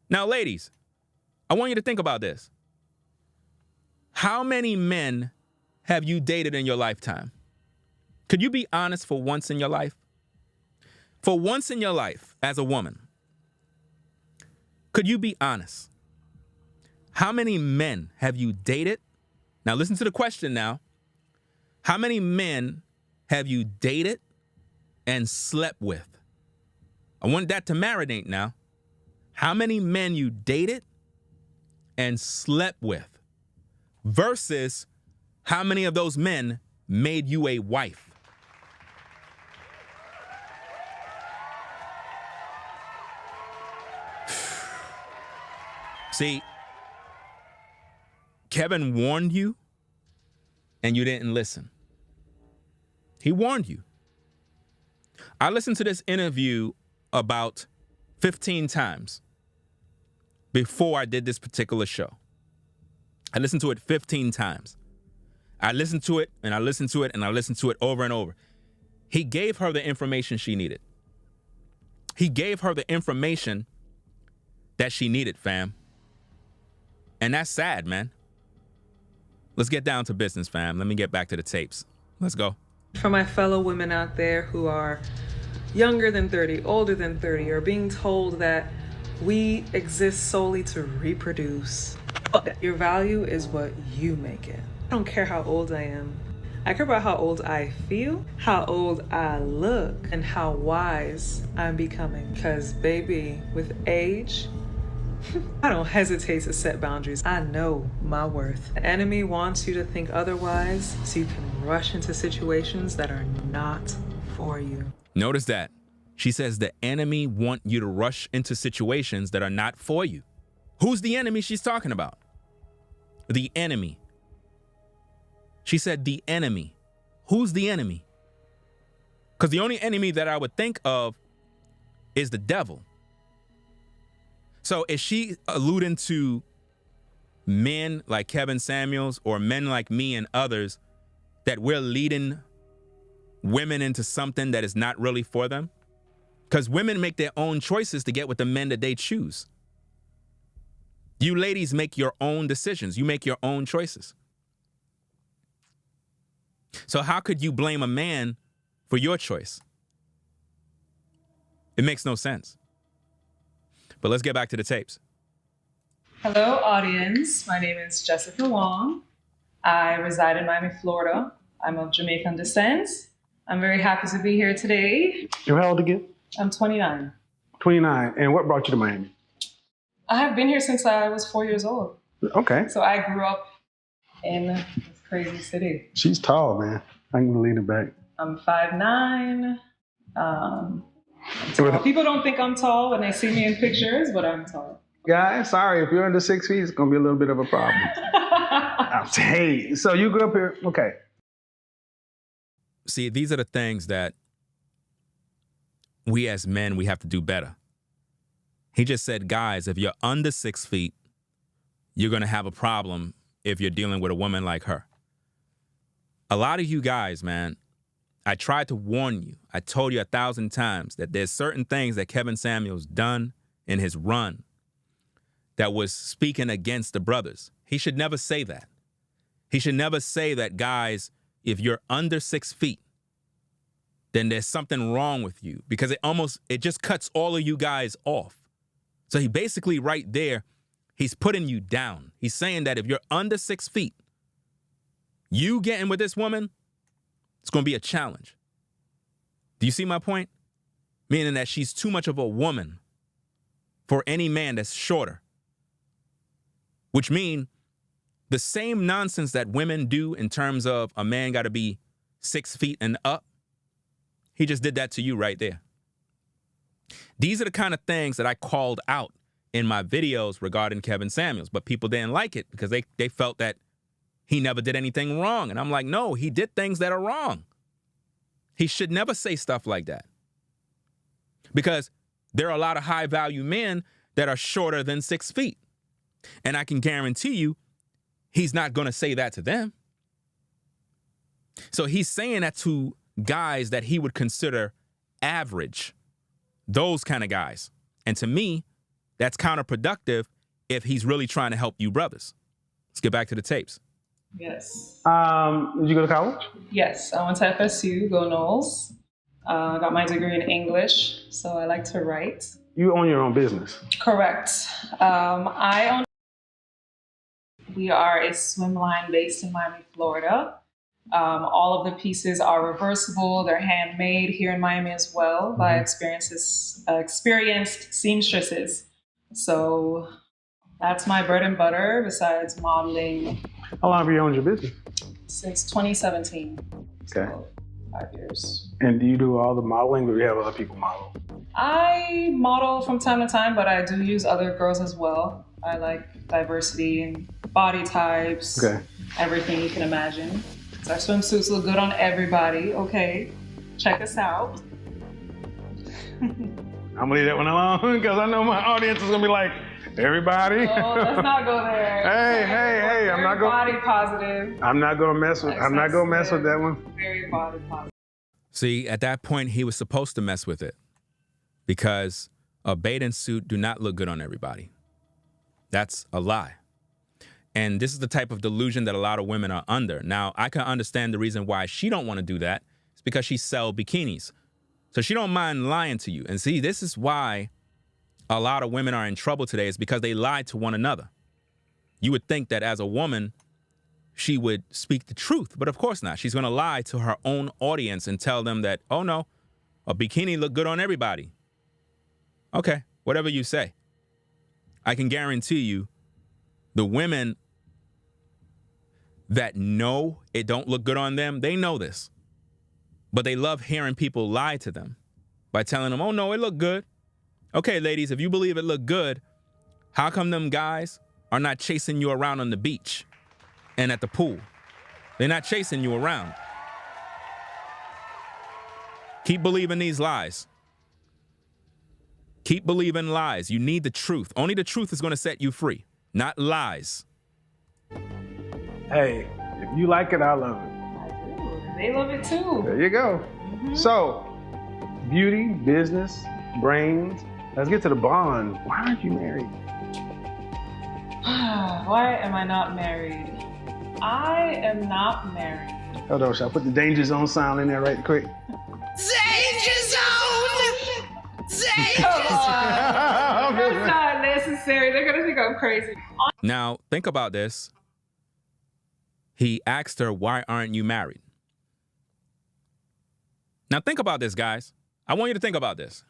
Now, ladies, I want you to think about this. How many men have you dated in your lifetime? Could you be honest for once in your life? For once in your life as a woman, could you be honest? How many men have you dated? Now listen to the question now. How many men have you dated and slept with? I want that to marinate now. How many men you dated and slept with versus how many of those men made you a wife? See, Kevin warned you and you didn't listen. He warned you. I listened to this interview about 15 times before I did this particular show. I listened to it 15 times. I listened to it and I listened to it and I listened to it over and over. He gave her the information she needed. He gave her the information that she needed, fam. And that's sad, man. Let's get down to business, fam. Let me get back to the tapes. Let's go. For my fellow women out there who are younger than 30, older than 30, or being told that we exist solely to reproduce. Your value is what you make it. I don't care how old I am. I care about how old I feel, how old I look, and how wise I'm becoming. Because, baby, with age, I don't hesitate to set boundaries. I know my worth. The enemy wants you to think otherwise so you can rush into situations that are not for you. Notice that. She says the enemy want you to rush into situations that are not for you. Who's the enemy she's talking about? The enemy. She said the enemy. Who's the enemy? Because the only enemy that I would think of is the devil. So is she alluding to men like Kevin Samuels or men like me and others that we're leading women into something that is not really for them? Because women make their own choices to get with the men that they choose. You ladies make your own decisions. You make your own choices. So how could you blame a man for your choice? It makes no sense. But let's get back to the tapes. Hello, audience. My name is Jessica Wong. I reside in Miami, Florida. I'm of Jamaican descent. I'm very happy to be here today. You're how old again? I'm 29. 29. And what brought you to Miami? I have been here since I was 4 years old. Okay. So I grew up in this crazy city. She's tall, man. I'm going to lean it back. I'm 5'9". People don't think I'm tall when they see me in pictures, but I'm tall. Guys, sorry, if you're under 6 feet, it's going to be a little bit of a problem. Hey, so you grew up here? Okay. See, these are the things that we as men, we have to do better. He just said, guys, if you're under 6 feet, you're going to have a problem if you're dealing with a woman like her. A lot of you guys, man, I tried to warn you. I told you 1,000 times that there's certain things that Kevin Samuels done in his run that was speaking against the brothers. He should never say that. He should never say that, guys, if you're under 6 feet, then there's something wrong with you, because it just cuts all of you guys off. So he basically right there, he's putting you down. He's saying that if you're under 6 feet, you getting with this woman, it's going to be a challenge. Do you see my point? Meaning that she's too much of a woman for any man that's shorter. Which means the same nonsense that women do in terms of a man got to be 6 feet and up, he just did that to you right there. These are the kind of things that I called out in my videos regarding Kevin Samuels, but people didn't like it because they felt that he never did anything wrong. And I'm like, no, he did things that are wrong. He should never say stuff like that. Because there are a lot of high-value men that are shorter than 6 feet. And I can guarantee you, he's not going to say that to them. So he's saying that to guys that he would consider average, those kind of guys. And to me, that's counterproductive if he's really trying to help you brothers. Let's get back to the tapes. Yes. Did you go to college? Yes, I went to FSU, go Knowles. I got my degree in English, so I like to write. You own your own business? Correct. We are a swim line based in Miami, Florida. All of the pieces are reversible. They're handmade here in Miami as well by experienced seamstresses. So that's my bread and butter besides modeling. How long have you owned your business? Since 2017. Okay. So 5 years. And do you do all the modeling, or do you have other people model? I model from time to time, but I do use other girls as well. I like diversity and body types, everything you can imagine. So our swimsuits look good on everybody. Okay, check us out. I'm gonna leave that one alone because I know my audience is gonna be like, everybody. Oh, let's not go there. hey, I'm not going. Body positive. I'm not gonna mess with. I'm not gonna mess with that one. Very body positive. See, at that point, he was supposed to mess with it because a bathing suit do not look good on everybody. That's a lie. And this is the type of delusion that a lot of women are under. Now, I can understand the reason why she don't want to do that. It's because she sells bikinis. So she don't mind lying to you. And see, this is why a lot of women are in trouble today, is because they lied to one another. You would think that as a woman, she would speak the truth, but of course not. She's going to lie to her own audience and tell them that, oh no, a bikini look good on everybody. Okay, whatever you say. I can guarantee you the women that know it don't look good on them, they know this. But they love hearing people lie to them by telling them, oh, no, it looked good. Okay, ladies, if you believe it looked good, how come them guys are not chasing you around on the beach and at the pool? They're not chasing you around. Keep believing these lies. Keep believing lies. You need the truth. Only the truth is going to set you free, not lies. Hey, if you like it, I love it. I do. They love it too. There you go. So, beauty, business, brains. Let's get to the bond. Why aren't you married? Why am I not married? I am not married. Hold on, shall I put the danger zone sound in there right quick? Danger zone! Come on. That's not necessary. They're going to think I'm crazy. Now, think about this. He asked her, why aren't you married? Now, think about this, guys. I want you to think about this.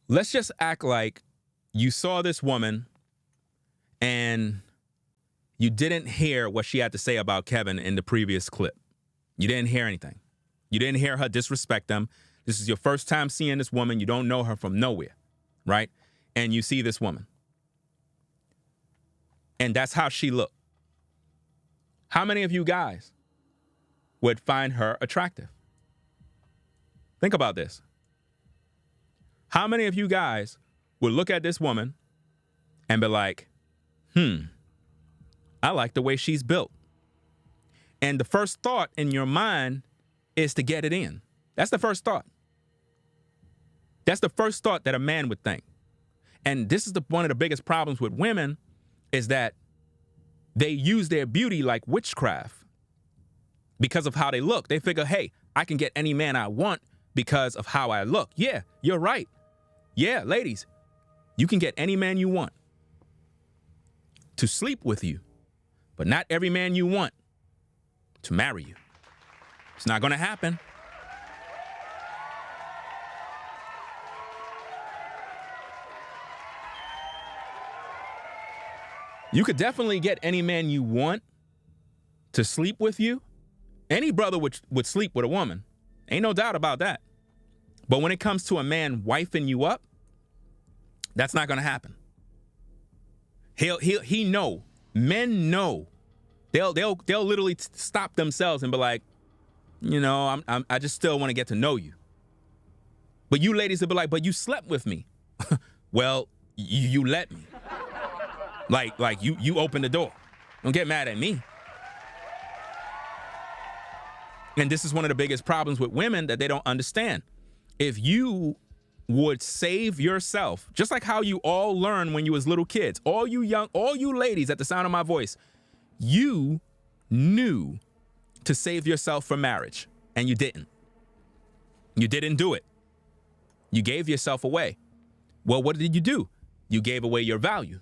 Let's just act like you saw this woman and you didn't hear what she had to say about Kevin in the previous clip. You didn't hear anything. You didn't hear her disrespect him. This is your first time seeing this woman. You don't know her from nowhere, right? And you see this woman. And that's how she looked. How many of you guys would find her attractive? Think about this. How many of you guys would look at this woman and be like, I like the way she's built. And the first thought in your mind is to get it in. That's the first thought. That's the first thought that a man would think. And this is one of the biggest problems with women is that they use their beauty like witchcraft because of how they look. They figure, hey, I can get any man I want because of how I look. Yeah, you're right. Yeah, ladies, you can get any man you want to sleep with you, but not every man you want to marry you. It's not going to happen. You could definitely get any man you want to sleep with you. Any brother would sleep with a woman. Ain't no doubt about that. But when it comes to a man wifing you up, that's not going to happen. He know. Men know. They'll literally stop themselves and be like, you know, I just still want to get to know you. But you ladies will be like, but you slept with me. Well, you let me. Like you opened the door. Don't get mad at me. And this is one of the biggest problems with women that they don't understand. If you would save yourself, just like how you all learned when you was little kids, all you ladies at the sound of my voice, you knew to save yourself for marriage, and you didn't. You didn't do it. You gave yourself away. Well, what did you do? You gave away your value.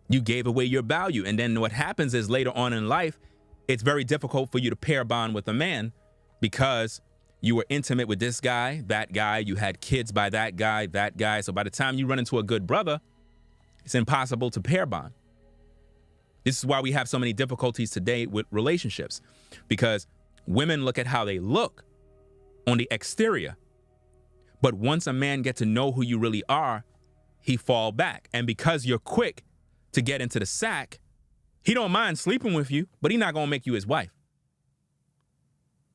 You gave away your value. And then what happens is later on in life, it's very difficult for you to pair bond with a man because you were intimate with this guy, that guy, you had kids by that guy, that guy. So by the time you run into a good brother, it's impossible to pair bond. This is why we have so many difficulties today with relationships, because women look at how they look on the exterior. But once a man gets to know who you really are, he fall back. And because you're quick to get into the sack, he don't mind sleeping with you, but he's not going to make you his wife.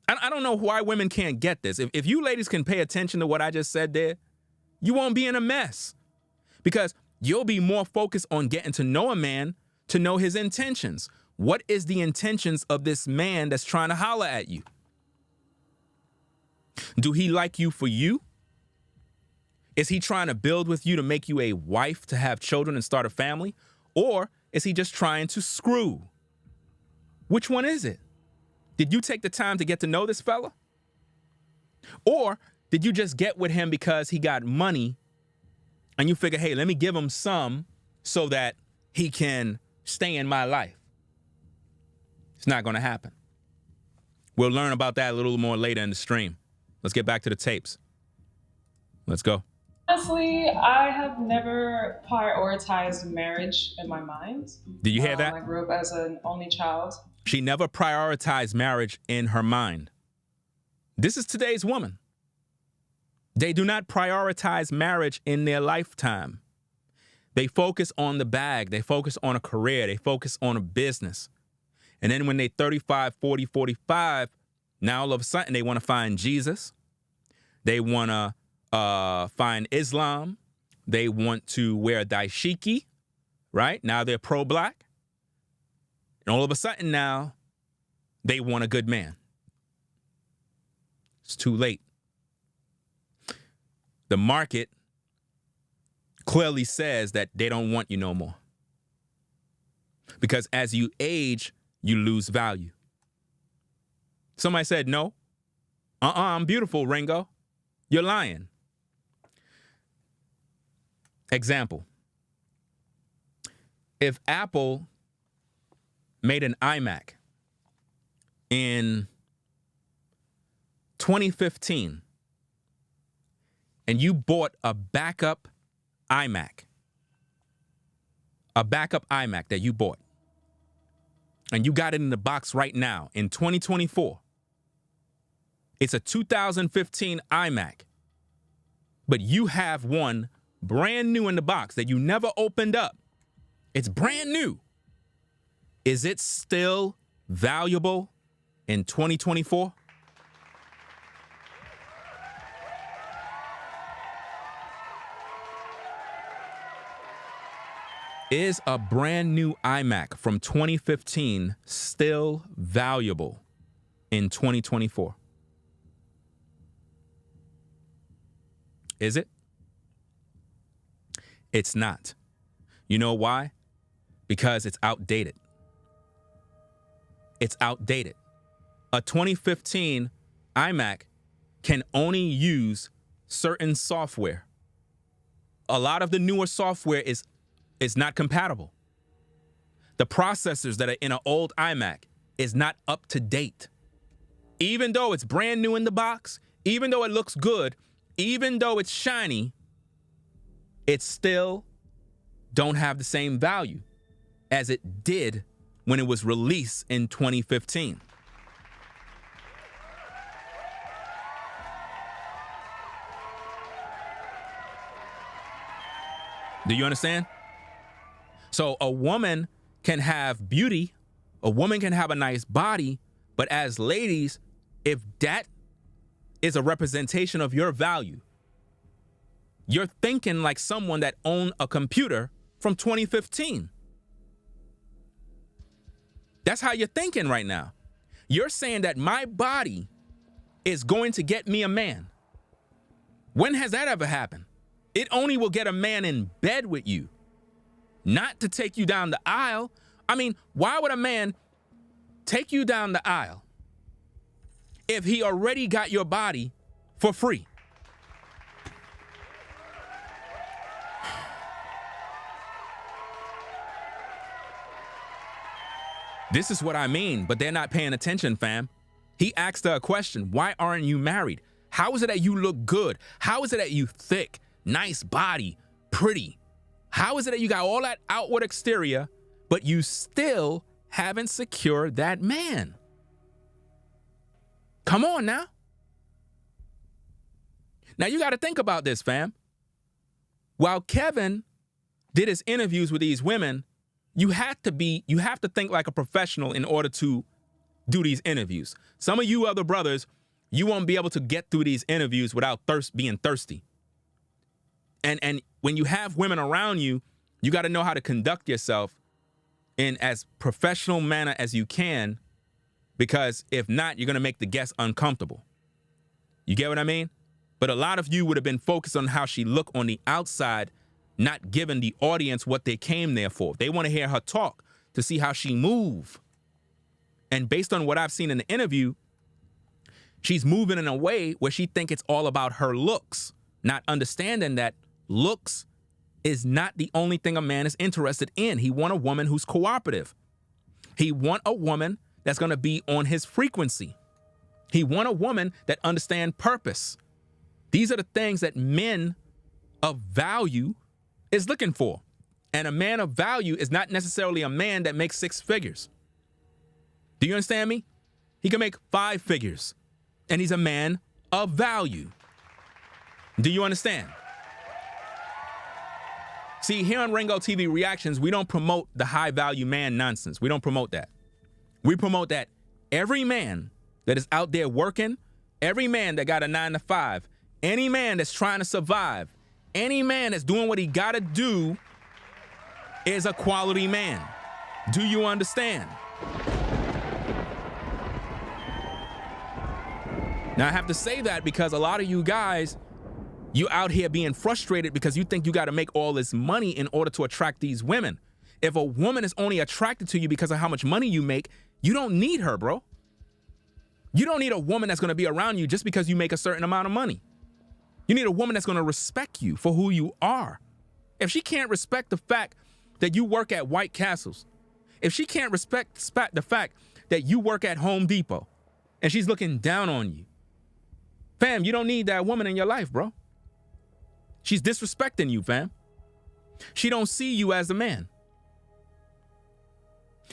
I don't know why women can't get this. If you ladies can pay attention to what I just said there, you won't be in a mess. Because you'll be more focused on getting to know a man, to know his intentions. What is the intentions of this man that's trying to holler at you? Do he like you for you? Is he trying to build with you to make you a wife, to have children and start a family? Or is he just trying to screw? Which one is it? Did you take the time to get to know this fella? Or did you just get with him because he got money and you figure, hey, let me give him some so that he can stay in my life? It's not going to happen. We'll learn about that a little more later in the stream. Let's get back to the tapes. Let's go. Honestly, I have never prioritized marriage in my mind. Did you hear that? I grew up as an only child. She never prioritized marriage in her mind. This is today's woman. They do not prioritize marriage in their lifetime. They focus on the bag. They focus on a career. They focus on a business. And then when they're 35, 40, 45, now all of a sudden they want to find Jesus. They want to find Islam. They want to wear a dashiki, right? Now they're pro-black. And all of a sudden now they want a good man. It's too late. The market clearly says that they don't want you no more. Because as you age, you lose value. Somebody said, no. I'm beautiful, Ringo. You're lying. Example. If Apple made an iMac in 2015 and you bought a backup iMac that you bought, and you got it in the box right now in 2024, it's a 2015 iMac, but you have one brand new in the box that you never opened up. It's brand new. Is it still valuable in 2024? Is a brand new iMac from 2015 still valuable in 2024? Is it? It's not. You know why? Because it's outdated. It's outdated. A 2015 iMac can only use certain software. A lot of the newer software is not compatible. The processors that are in an old iMac is not up to date. Even though it's brand new in the box, even though it looks good, even though it's shiny, it still don't have the same value as it did when it was released in 2015. Do you understand? So a woman can have beauty, a woman can have a nice body, but as ladies, if that is a representation of your value, you're thinking like someone that owned a computer from 2015. That's how you're thinking right now. You're saying that my body is going to get me a man. When has that ever happened? It only will get a man in bed with you, not to take you down the aisle. I mean, why would a man take you down the aisle if he already got your body for free? This is what I mean, but they're not paying attention, fam. He asked her a question. Why aren't you married? How is it that you look good? How is it that you thick, nice body, pretty? How is it that you got all that outward exterior, but you still haven't secured that man? Come on now. Now you got to think about this, fam. While Kevin did his interviews with these women, you have to think like a professional in order to do these interviews. Some of you other brothers, you won't be able to get through these interviews without being thirsty. And when you have women around you, you got to know how to conduct yourself in as professional manner as you can, because if not, you're going to make the guests uncomfortable. You get what I mean? But a lot of you would have been focused on how she looked on the outside, not giving the audience what they came there for. They want to hear her talk to see how she move. And based on what I've seen in the interview, she's moving in a way where she thinks it's all about her looks, not understanding that looks is not the only thing a man is interested in. He want a woman who's cooperative. He want a woman that's going to be on his frequency. He want a woman that understand purpose. These are the things that men of value is looking for. And a man of value is not necessarily a man that makes 6 figures. Do you understand me? He can make 5 figures, and he's a man of value. Do you understand? See, here on Ringo TV Reactions, we don't promote the high value man nonsense. We don't promote that. We promote that every man that is out there working, every man that got a 9 to 5, any man that's trying to survive, any man that's doing what he gotta do is a quality man. Do you understand? Now, I have to say that because a lot of you guys, you out here being frustrated because you think you got to make all this money in order to attract these women. If a woman is only attracted to you because of how much money you make, you don't need her, bro. You don't need a woman that's going to be around you just because you make a certain amount of money. You need a woman that's going to respect you for who you are. If she can't respect the fact that you work at White Castles, if she can't respect the fact that you work at Home Depot and she's looking down on you, fam, you don't need that woman in your life, bro. She's disrespecting you, fam. She don't see you as a man.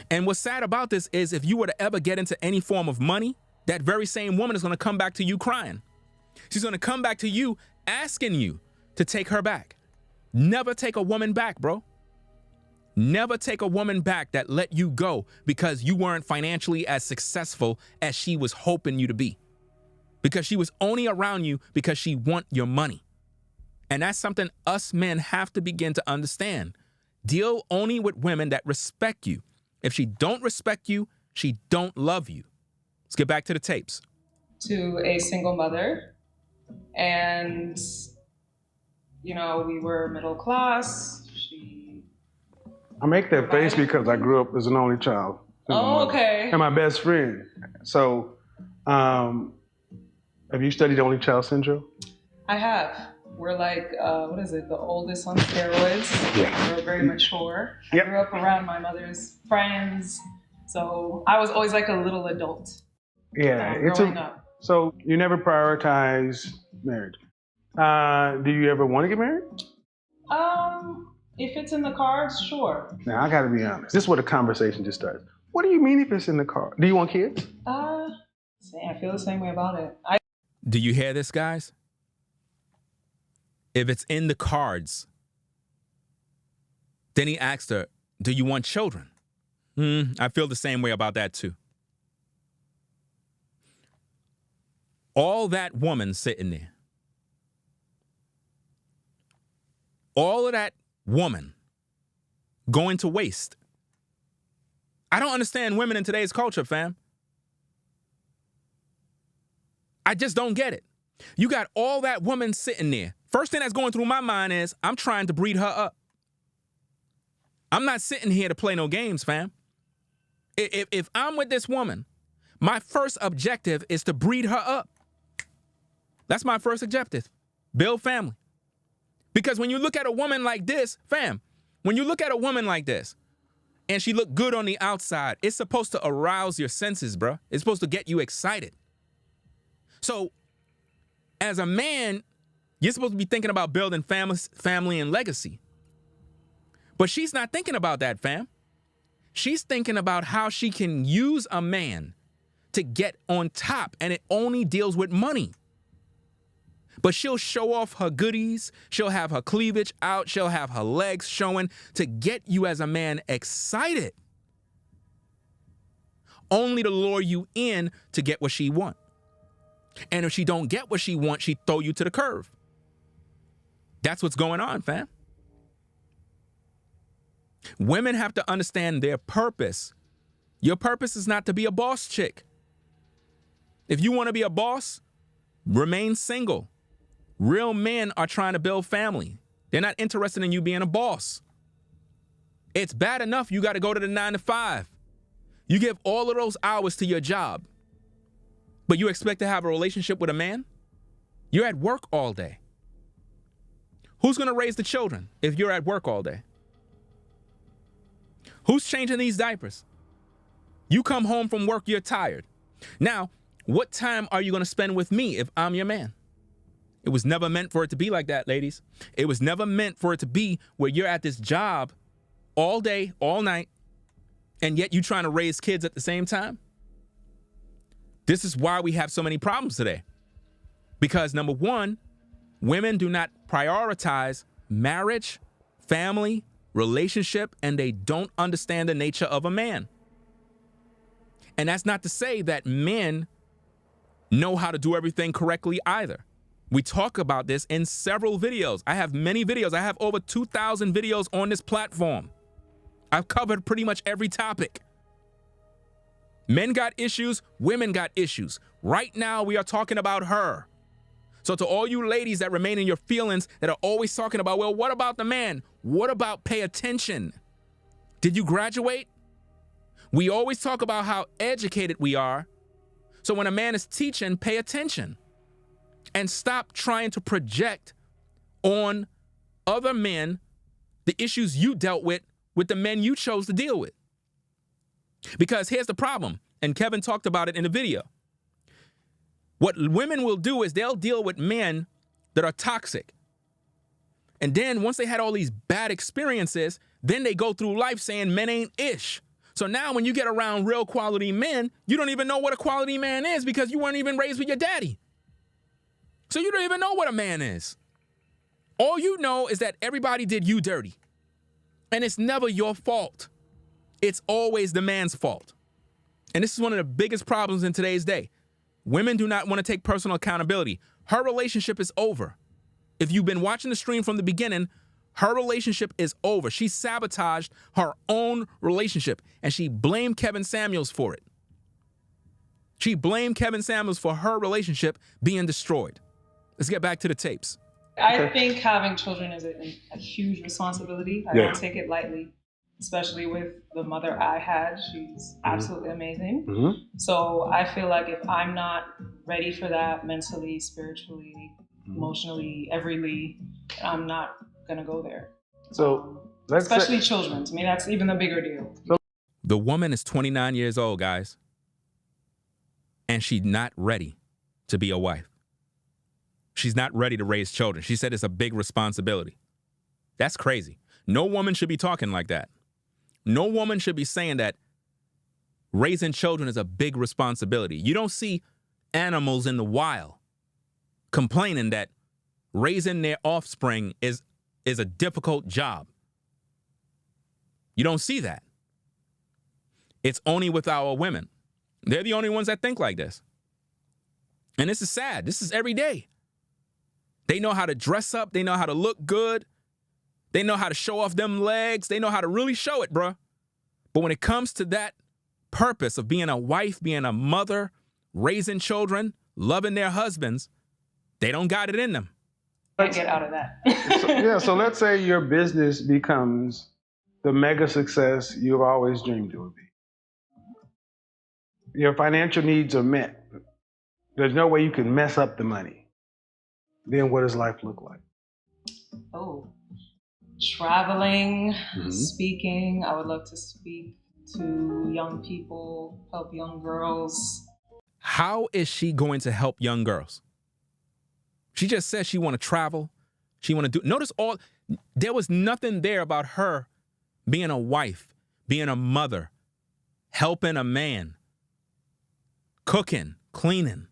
And what's sad about this is if you were to ever get into any form of money, that very same woman is going to come back to you crying. She's going to come back to you asking you to take her back. Never take a woman back, bro. Never take a woman back that let you go because you weren't financially as successful as she was hoping you to be. Because she was only around you because she want your money. And that's something us men have to begin to understand. Deal only with women that respect you. If she don't respect you, she don't love you. Let's get back to the tapes. To a single mother, and we were middle class. I make that face because I grew up as an only child. Oh, okay. And my best friend. So, have you studied only child syndrome? I have. We're like, what is it? The oldest on steroids. Yeah. We're very mature. Yep. I grew up around my mother's friends, so I was always like a little adult. Yeah, growing up. So you never prioritize marriage. Do you ever want to get married? If it's in the cards, sure. Now I got to be honest. This is where the conversation just starts. What do you mean if it's in the cards? Do you want kids? I feel the same way about it. Do you hear this, guys? If it's in the cards, then he asked her, do you want children? I feel the same way about that too. All that woman sitting there, all of that woman going to waste. I don't understand women in today's culture, fam. I just don't get it. You got all that woman sitting there. First thing that's going through my mind is I'm trying to breed her up. I'm not sitting here to play no games, fam. If I'm with this woman, my first objective is to breed her up. That's my first objective. Build family. Because when you look at a woman like this, fam, when you look at a woman like this and she look good on the outside, it's supposed to arouse your senses, bro. It's supposed to get you excited. So as a man, you're supposed to be thinking about building family and legacy. But she's not thinking about that, fam. She's thinking about how she can use a man to get on top, and it only deals with money. But she'll show off her goodies. She'll have her cleavage out. She'll have her legs showing to get you as a man excited. Only to lure you in to get what she wants. And if she don't get what she wants, she throw you to the curve. That's what's going on, fam. Women have to understand their purpose. Your purpose is not to be a boss chick. If you want to be a boss, remain single. Real men are trying to build family. They're not interested in you being a boss. It's bad enough you got to go to the 9 to 5. You give all of those hours to your job, but you expect to have a relationship with a man? You're at work all day. Who's going to raise the children if you're at work all day? Who's changing these diapers? You come home from work, you're tired. Now, what time are you going to spend with me if I'm your man? It was never meant for it to be like that, ladies. It was never meant for it to be where you're at this job all day, all night, and yet you're trying to raise kids at the same time. This is why we have so many problems today. Because number one, women do not prioritize marriage, family, relationship, and they don't understand the nature of a man. And that's not to say that men know how to do everything correctly either. We talk about this in several videos. I have many videos. I have over 2,000 videos on this platform. I've covered pretty much every topic. Men got issues, women got issues. Right now, we are talking about her. So to all you ladies that remain in your feelings that are always talking about, well, what about the man? What about pay attention? Did you graduate? We always talk about how educated we are. So when a man is teaching, pay attention and stop trying to project on other men the issues you dealt with the men you chose to deal with. Because here's the problem, and Kevin talked about it in the video. What women will do is they'll deal with men that are toxic. And then once they had all these bad experiences, then they go through life saying men ain't ish. So now when you get around real quality men, you don't even know what a quality man is because you weren't even raised with your daddy. So you don't even know what a man is. All you know is that everybody did you dirty. And it's never your fault. It's always the man's fault. And this is one of the biggest problems in today's day. Women do not want to take personal accountability. Her relationship is over. If you've been watching the stream from the beginning, her relationship is over. She sabotaged her own relationship, and she blamed Kevin Samuels for it. She blamed Kevin Samuels for her relationship being destroyed. Let's get back to the tapes. I think having children is a huge responsibility. I don't take it lightly, especially with the mother I had. She's absolutely amazing. Mm-hmm. So I feel like if I'm not ready for that mentally, spiritually, emotionally, everyly, I'm not going to go there. So especially children. To me, that's even the bigger deal. The woman is 29 years old, guys, and she's not ready to be a wife. She's not ready to raise children. She said it's a big responsibility. That's crazy. No woman should be talking like that. No woman should be saying that raising children is a big responsibility. You don't see animals in the wild complaining that raising their offspring is a difficult job. You don't see that. It's only with our women. They're the only ones that think like this. And this is sad. This is every day. They know how to dress up. They know how to look good. They know how to show off them legs. They know how to really show it, bruh. But when it comes to that purpose of being a wife, being a mother, raising children, loving their husbands, they don't got it in them. Get out of that. So let's say your business becomes the mega success you've always dreamed it would be. Your financial needs are met. There's no way you can mess up the money. Then what does life look like? Oh, traveling, speaking. I would love to speak to young people, help young girls. How is she going to help young girls? She just said she want to travel. She want to do. Notice there was nothing there about her being a wife, being a mother, helping a man, cooking, cleaning.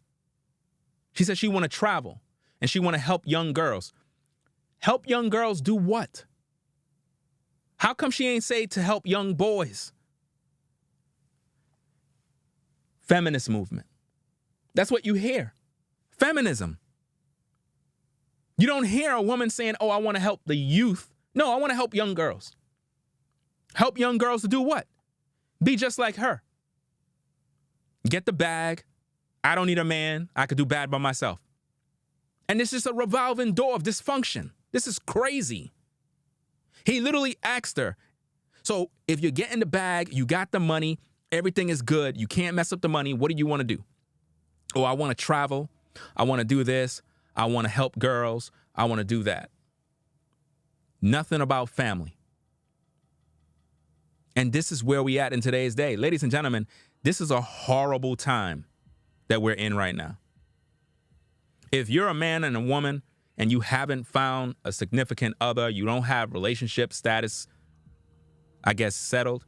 She said she want to travel. And she want to help young girls. Help young girls do what? How come she ain't say to help young boys? Feminist movement. That's what you hear. Feminism. You don't hear a woman saying, oh, I want to help the youth. No, I want to help young girls. Help young girls to do what? Be just like her. Get the bag. I don't need a man. I could do bad by myself. And this is a revolving door of dysfunction. This is crazy. He literally asked her, so if you're getting the bag, you got the money, everything is good, you can't mess up the money, what do you want to do? Oh, I want to travel. I want to do this. I want to help girls. I want to do that. Nothing about family. And this is where we at in today's day. Ladies and gentlemen, this is a horrible time that we're in right now. If you're a man and a woman and you haven't found a significant other, you don't have relationship status, I guess, settled,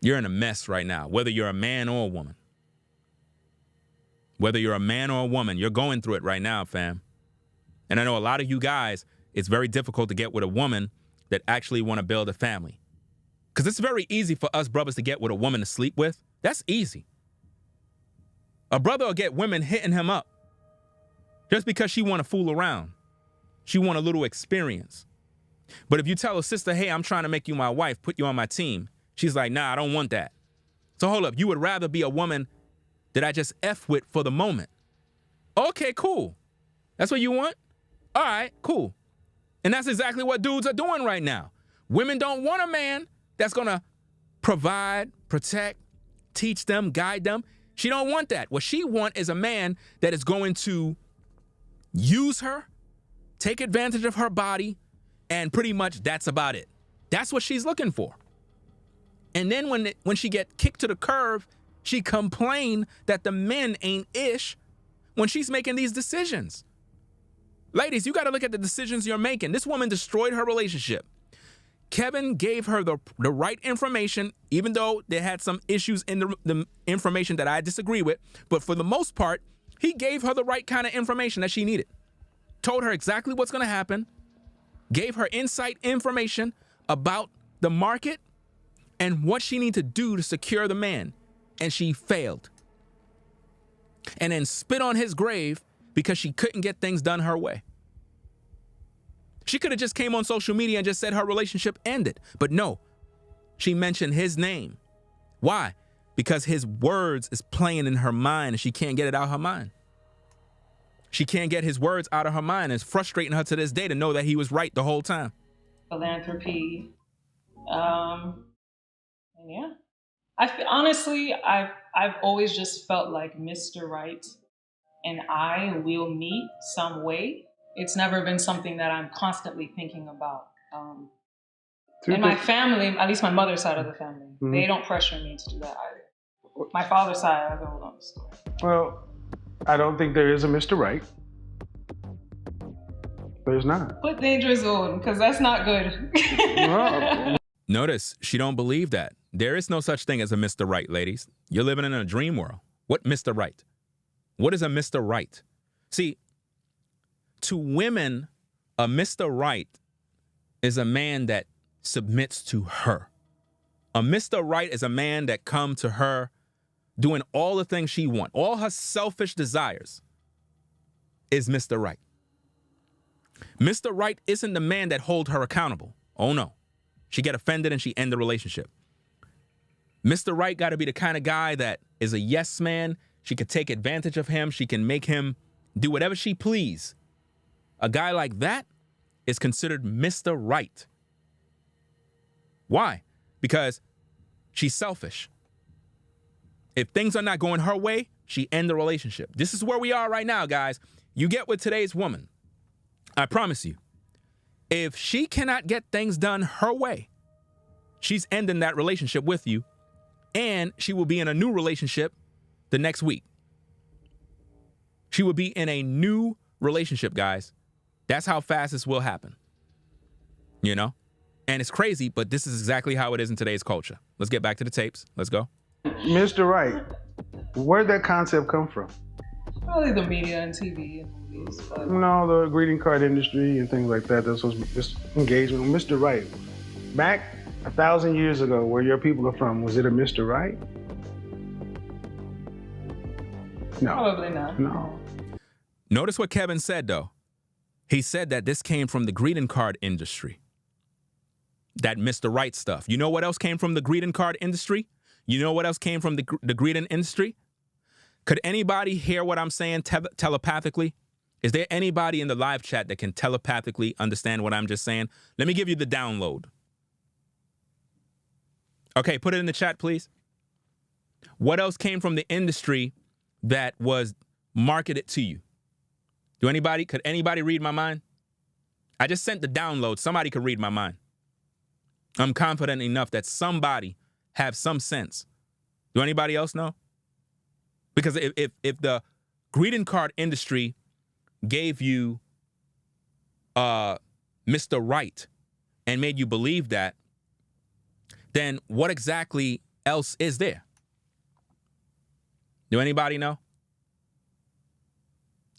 you're in a mess right now, whether you're a man or a woman. Whether you're a man or a woman, you're going through it right now, fam. And I know a lot of you guys, it's very difficult to get with a woman that actually want to build a family. Because it's very easy for us brothers to get with a woman to sleep with. That's easy. A brother will get women hitting him up just because she want to fool around. She want a little experience. But if you tell a sister, hey, I'm trying to make you my wife, put you on my team, she's like, nah, I don't want that. So hold up, you would rather be a woman that I just F with for the moment. Okay, cool. That's what you want? All right, cool. And that's exactly what dudes are doing right now. Women don't want a man that's going to provide, protect, teach them, guide them. She don't want that. What she want is a man that is going to use her, take advantage of her body, and pretty much that's about it. That's what she's looking for. And then when she get kicked to the curb, she complain that the men ain't ish when she's making these decisions. Ladies, you got to look at the decisions you're making. This woman destroyed her relationship. Kevin gave her the right information, even though they had some issues in the information that I disagree with. But for the most part, he gave her the right kind of information that she needed. Told her exactly what's going to happen. Gave her insight information about the market and what she needed to do to secure the man. And she failed. And then spit on his grave because she couldn't get things done her way. She could have just came on social media and just said her relationship ended. But no, she mentioned his name. Why? Because his words is playing in her mind and she can't get it out of her mind. She can't get his words out of her mind. It's frustrating her to this day to know that he was right the whole time. Philanthropy. And yeah. Honestly, I've always just felt like Mr. Right and I will meet some way. It's never been something that I'm constantly thinking about. And my family, at least my mother's side of the family, they don't pressure me to do that either. My father's side, I don't know the story. Well, I don't think there is a Mr. Right. There's not. Put danger zone, because that's not good. Well, Notice, she don't believe that. There is no such thing as a Mr. Right, ladies. You're living in a dream world. What Mr. Right? What is a Mr. Right? See, to women, a Mr. Right is a man that submits to her. A Mr. Right is a man that come to her doing all the things she wants. All her selfish desires is Mr. Right. Mr. Right isn't the man that hold her accountable. Oh no. She get offended and she end the relationship. Mr. Right got to be the kind of guy that is a yes man. She could take advantage of him. She can make him do whatever she please. A guy like that is considered Mr. Right. Why? Because she's selfish. If things are not going her way, she end the relationship. This is where we are right now, guys. You get with today's woman. I promise you. If she cannot get things done her way, she's ending that relationship with you, and she will be in a new relationship the next week. She will be in a new relationship, guys. That's how fast this will happen. You know? And it's crazy, but this is exactly how it is in today's culture. Let's get back to the tapes. Let's go. Mr. Right, where'd that concept come from? Probably the media and TV and movies. But... No, the greeting card industry and things like that. That's what's this engagement. Mr. Right, back 1,000 years ago, where your people are from, was it a Mr. Right? No. Probably not. No. Notice what Kevin said, though. He said that this came from the greeting card industry. That Mr. Right stuff. You know what else came from the greeting card industry? You know what else came from the greeting industry? Could anybody hear what I'm saying telepathically? Is there anybody in the live chat that can telepathically understand what I'm just saying? Let me give you the download. Okay, put it in the chat, please. What else came from the industry that was marketed to you? Could anybody read my mind? I just sent the download. Somebody could read my mind. I'm confident enough that somebody have some sense. Do anybody else know? Because if the greeting card industry gave you Mr. Right and made you believe that, then what exactly else is there? Do anybody know?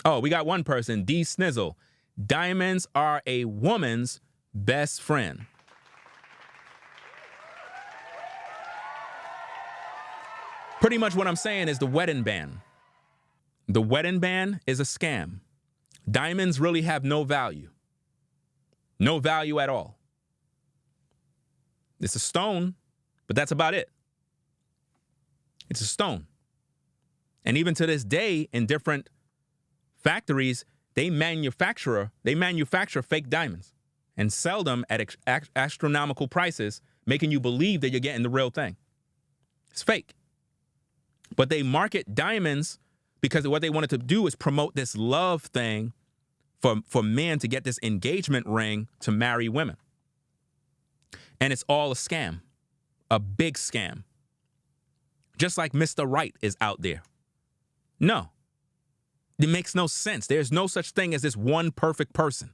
Oh, we got one person, D Snizzle. Diamonds are a woman's best friend. Pretty much what I'm saying is the wedding band. The wedding band is a scam. Diamonds really have no value. No value at all. It's a stone, but that's about it. It's a stone. And even to this day, in different factories, they manufacture fake diamonds and sell them at astronomical prices, making you believe that you're getting the real thing. It's fake. But they market diamonds because what they wanted to do is promote this love thing for men to get this engagement ring to marry women. And it's all a scam, a big scam. Just like Mr. Right is out there. No, it makes no sense. There's no such thing as this one perfect person.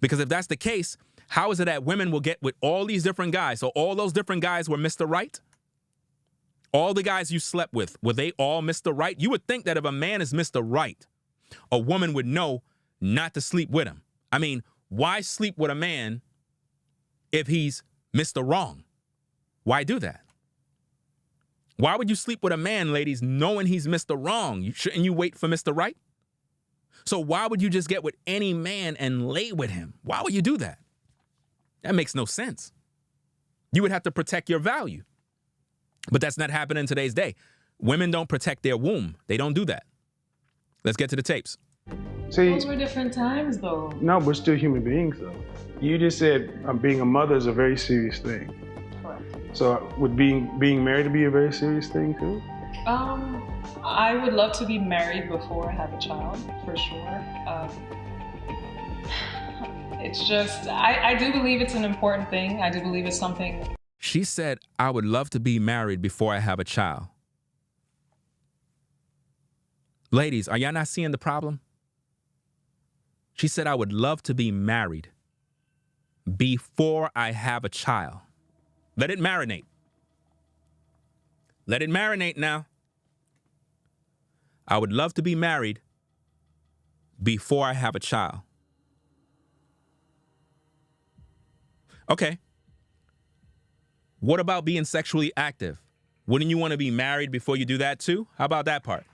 Because if that's the case, how is it that women will get with all these different guys? So all those different guys were Mr. Right? All the guys you slept with, were they all Mr. Right? You would think that if a man is Mr. Right, a woman would know not to sleep with him. I mean, why sleep with a man if he's Mr. Wrong? Why do that? Why would you sleep with a man, ladies, knowing he's Mr. Wrong? Shouldn't you wait for Mr. Right? So why would you just get with any man and lay with him? Why would you do that? That makes no sense. You would have to protect your value. But that's not happening in today's day. Women don't protect their womb. They don't do that. Let's get to the tapes. See, Those were different times, though. no, we're still human beings, though. You just said being a mother is a very serious thing. Correct. So would being married to be a very serious thing, too? I would love to be married before I have a child, for sure. It's just, I do believe it's an important thing. I do believe it's something. She said, I would love to be married before I have a child. Ladies, are y'all not seeing the problem? She said, I would love to be married before I have a child. Let it marinate. Let it marinate now. I would love to be married before I have a child. Okay. What about being sexually active? Wouldn't you want to be married before you do that too? How about that part?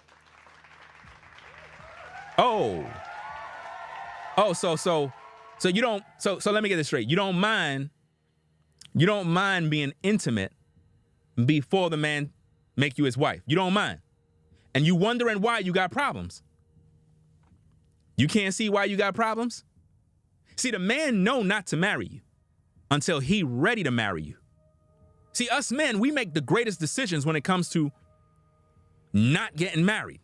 Oh, so you don't, so let me get this straight. You don't mind being intimate before the man make you his wife. You don't mind. And you wondering why you got problems. You can't see why you got problems? See, the man know not to marry you until he ready to marry you. See, us men, we make the greatest decisions when it comes to not getting married.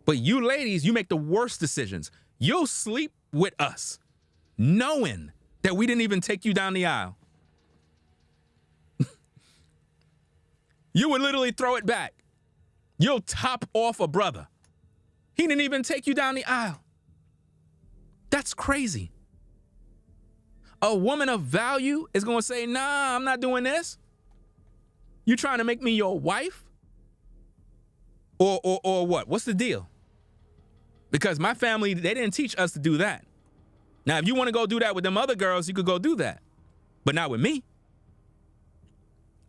But you ladies, you make the worst decisions. You'll sleep with us knowing that we didn't even take you down the aisle. You would literally throw it back. You'll top off a brother. He didn't even take you down the aisle. That's crazy. A woman of value is going to say, nah, I'm not doing this. You trying to make me your wife? Or what? What's the deal? Because my family, they didn't teach us to do that. Now, if you want to go do that with them other girls, you could go do that. But not with me.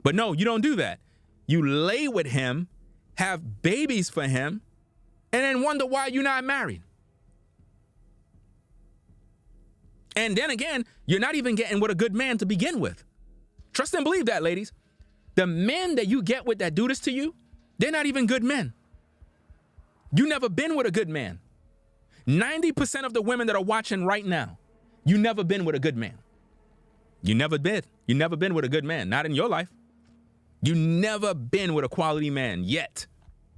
But no, you don't do that. You lay with him, have babies for him, and then wonder why you're not married. And then again, you're not even getting with a good man to begin with. Trust and believe that, ladies. The men that you get with that do this to you, they're not even good men. You never been with a good man. 90% of the women that are watching right now, you never been with a good man. You never been. You never been with a good man. Not in your life. You never been with a quality man yet.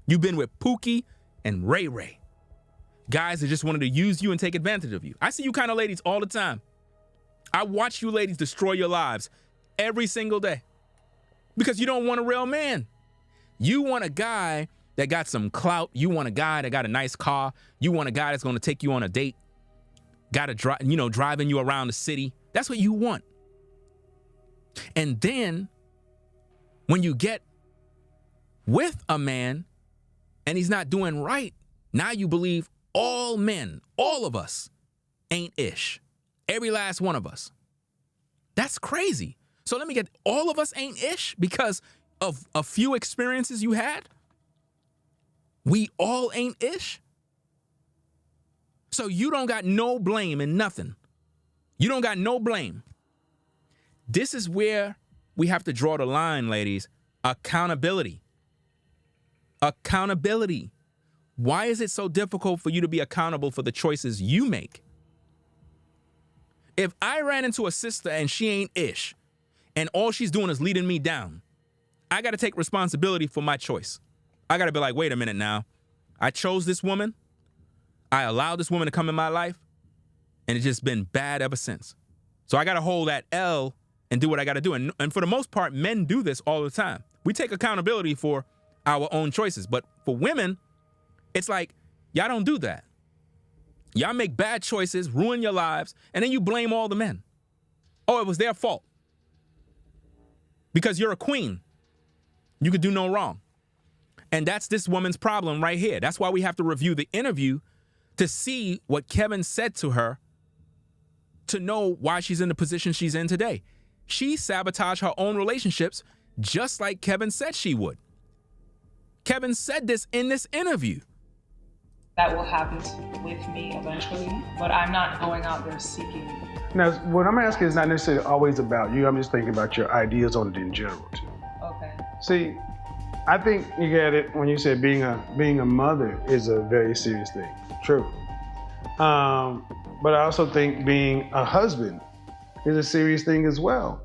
You've been with Pookie and Ray Ray. Guys that just wanted to use you and take advantage of you. I see you kind of ladies all the time. I watch you ladies destroy your lives every single day because you don't want a real man. You want a guy that got some clout. You want a guy that got a nice car. You want a guy that's going to take you on a date. Got to drive, driving you around the city. That's what you want. And then when you get with a man and he's not doing right, now you believe all men, all of us, ain't ish. Every last one of us. That's crazy. So let me get, all of us ain't ish because of a few experiences you had? We all ain't ish? So you don't got no blame in nothing. You don't got no blame. This is where we have to draw the line, ladies. Accountability. Accountability. Why is it so difficult for you to be accountable for the choices you make? If I ran into a sister and she ain't ish, and all she's doing is leading me down, I got to take responsibility for my choice. I got to be like, wait a minute now. I chose this woman. I allowed this woman to come in my life, and it's just been bad ever since. So I got to hold that L and do what I got to do. And for the most part, men do this all the time. We take accountability for our own choices. But for women, it's like, y'all don't do that. Y'all make bad choices, ruin your lives, and then you blame all the men. Oh, it was their fault. Because you're a queen. You could do no wrong. And that's this woman's problem right here. That's why we have to review the interview to see what Kevin said to her to know why she's in the position she's in today. She sabotaged her own relationships just like Kevin said she would. Kevin said this in this interview. That will happen with me eventually, but I'm not going out there seeking. Now, what I'm asking is not necessarily always about you. I'm just thinking about your ideas on it in general, too. Okay. See, I think you get it when you said being a mother is a very serious thing. True. But I also think being a husband is a serious thing as well.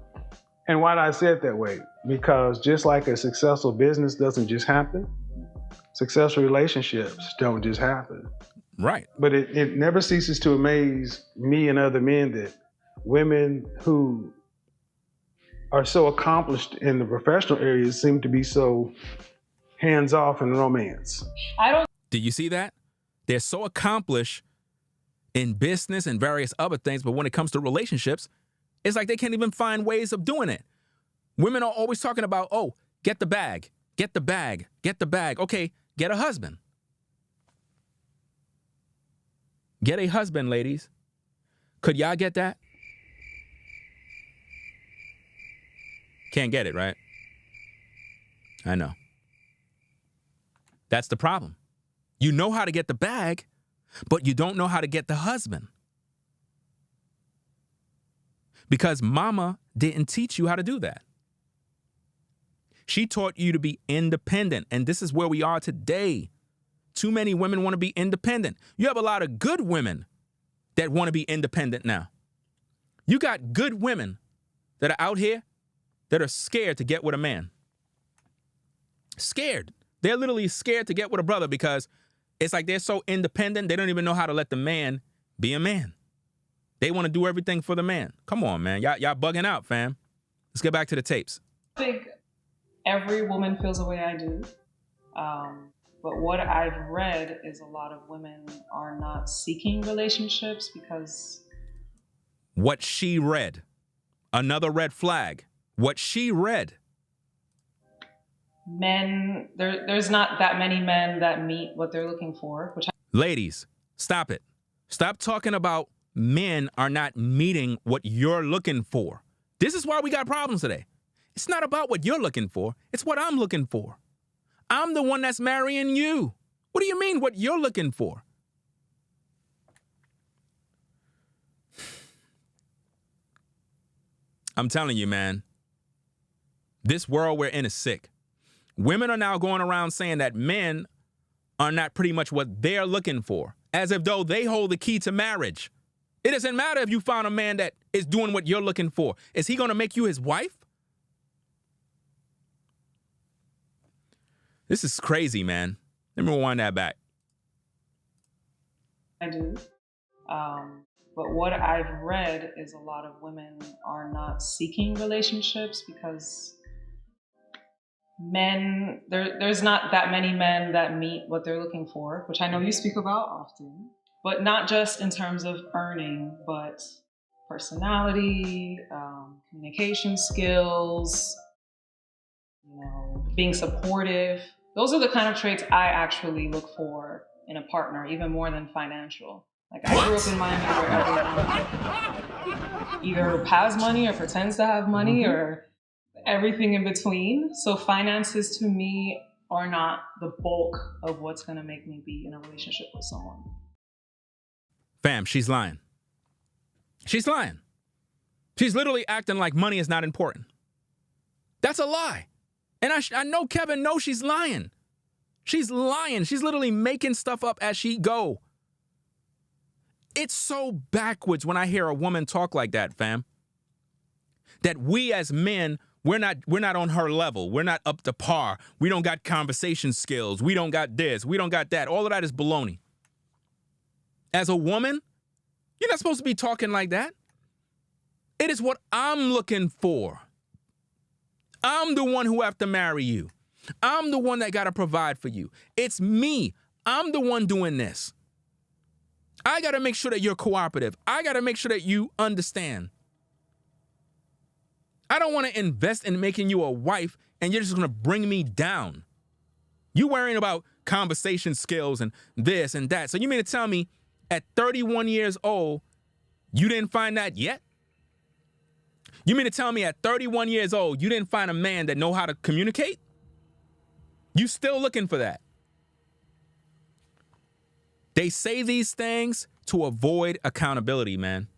And why do I say it that way? Because just like a successful business doesn't just happen, successful relationships don't just happen. Right. But it never ceases to amaze me and other men that women who are so accomplished in the professional areas seem to be so hands-off in romance. Do you see that? They're so accomplished in business and various other things, but when it comes to relationships, it's like they can't even find ways of doing it. Women are always talking about, oh, get the bag, get the bag, get the bag. Okay, get a husband. Get a husband, ladies. Could y'all get that? Can't get it, right? I know. That's the problem. You know how to get the bag, but you don't know how to get the husband. Because mama didn't teach you how to do that. She taught you to be independent, and this is where we are today. Too many women want to be independent. You have a lot of good women that want to be independent now. You got good women that are out here that are scared to get with a man. Scared. They're literally scared to get with a brother because it's like they're so independent, they don't even know how to let the man be a man. They want to do everything for the man. Come on, man. Y'all bugging out, fam. Let's get back to the tapes. I think every woman feels the way I do. But what I've read is a lot of women are not seeking relationships because... What she read. Another red flag. What she read. Men, there's not that many men that meet what they're looking for. Ladies, stop it. Stop talking about men are not meeting what you're looking for. This is why we got problems today. It's not about what you're looking for. It's what I'm looking for. I'm the one that's marrying you. What do you mean what you're looking for? I'm telling you, man, this world we're in is sick. Women are now going around saying that men are not pretty much what they're looking for, as if though they hold the key to marriage. It doesn't matter if you found a man that is doing what you're looking for. Is he going to make you his wife? This is crazy, man. Let me rewind that back. I do. But what I've read is a lot of women are not seeking relationships because men, there's not that many men that meet what they're looking for, which I know you speak about often, but not just in terms of earning, but personality, communication skills, being supportive. Those are the kind of traits I actually look for in a partner, even more than financial. Like, I grew up in Miami where everyone either has money or pretends to have money or everything in between. So finances to me are not the bulk of what's going to make me be in a relationship with someone. Fam, she's lying. She's lying. She's literally acting like money is not important. That's a lie. And I know Kevin knows she's lying. She's lying. She's literally making stuff up as she go. It's so backwards when I hear a woman talk like that, fam. That we as men, we're not on her level. We're not up to par. We don't got conversation skills. We don't got this. We don't got that. All of that is baloney. As a woman, you're not supposed to be talking like that. It is what I'm looking for. I'm the one who have to marry you. I'm the one that got to provide for you. It's me. I'm the one doing this. I got to make sure that you're cooperative. I got to make sure that you understand. I don't want to invest in making you a wife and you're just going to bring me down. You worrying about conversation skills and this and that. So you mean to tell me at 31 years old, you didn't find that yet? You mean to tell me at 31 years old, you didn't find a man that know how to communicate? You still looking for that? They say these things to avoid accountability, man.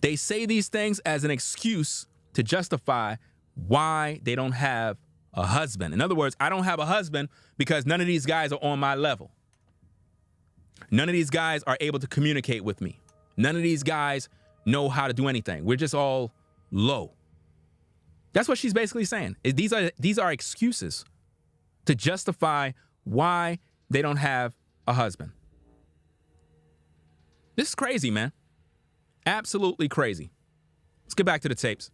They say these things as an excuse to justify why they don't have a husband. In other words, I don't have a husband because none of these guys are on my level. None of these guys are able to communicate with me. None of these guys know how to do anything. We're just all low. That's what she's basically saying. These are excuses to justify why they don't have a husband. This is crazy, man. Absolutely crazy. Let's get back to the tapes.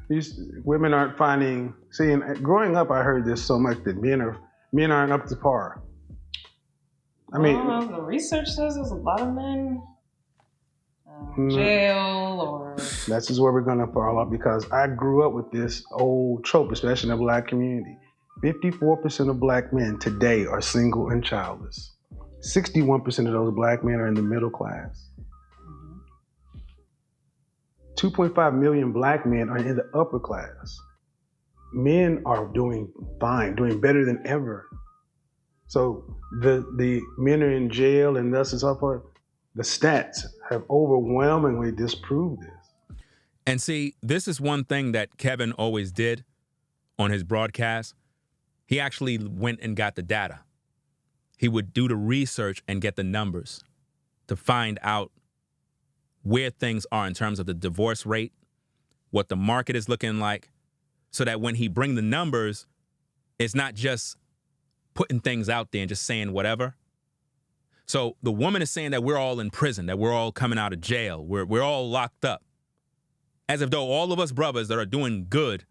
These women aren't finding. See, growing up, I heard this so much that men aren't up to par. I mean, the research says there's a lot of men jail or. That's just where we're gonna fall off because I grew up with this old trope, especially in the black community. 54% of black men today are single and childless. 61% of those black men are in the middle class. 2.5 million black men are in the upper class. Men are doing fine, doing better than ever. So the men are in jail and thus and so forth. The stats have overwhelmingly disproved this. And see, this is one thing that Kevin always did on his broadcast. He actually went and got the data. He would do the research and get the numbers to find out where things are in terms of the divorce rate, what the market is looking like, so that when he bring the numbers, it's not just putting things out there and just saying whatever. So the woman is saying that we're all in prison, that we're all coming out of jail, we're all locked up, as if though all of us brothers that are doing good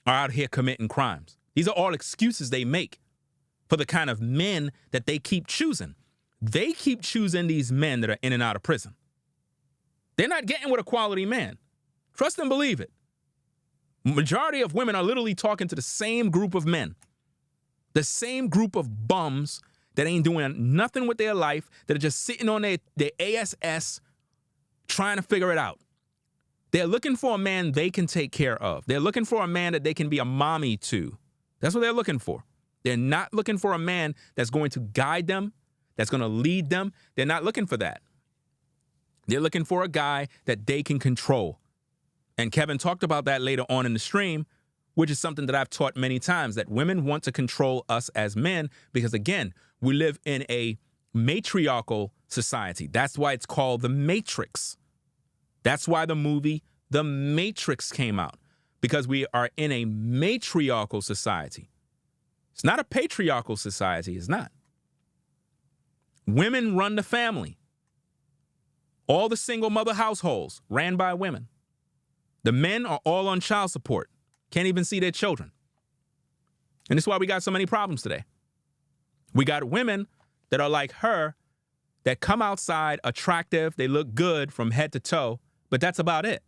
are out here committing crimes. These are all excuses they make for the kind of men that they keep choosing. They keep choosing these men that are in and out of prison. They're not getting with a quality man. Trust and believe it. Majority of women are literally talking to the same group of men. The same group of bums that ain't doing nothing with their life, that are just sitting on their ASS trying to figure it out. They're looking for a man they can take care of. They're looking for a man that they can be a mommy to. That's what they're looking for. They're not looking for a man that's going to guide them, that's going to lead them. They're not looking for that. They're looking for a guy that they can control. And Kevin talked about that later on in the stream, which is something that I've taught many times, that women want to control us as men because, again, we live in a matriarchal society. That's why it's called The Matrix. That's why the movie The Matrix came out, because we are in a matriarchal society. It's not a patriarchal society. It's not. Women run the family. All the single mother households ran by women. The men are all on child support. can't even see their children. And this is why we got so many problems today. We got women that are like her that come outside attractive, they look good from head to toe, but that's about it.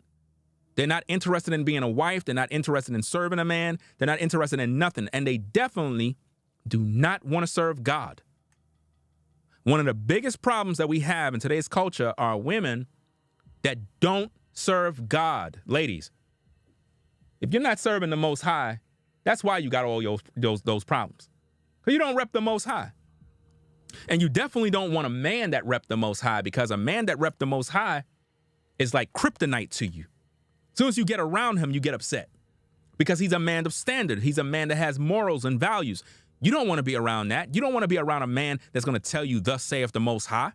They're not interested in being a wife. They're not interested in serving a man. They're not interested in nothing. And they definitely do not want to serve God. One of the biggest problems that we have in today's culture are women that don't serve God. Ladies, if you're not serving the Most High, that's why you got all those problems. Because you don't rep the Most High. And you definitely don't want a man that rep the Most High, because a man that rep the Most High is like kryptonite to you. As soon as you get around him, you get upset because he's a man of standard. He's a man that has morals and values. You don't want to be around that. You don't want to be around a man that's going to tell you, thus saith the Most High.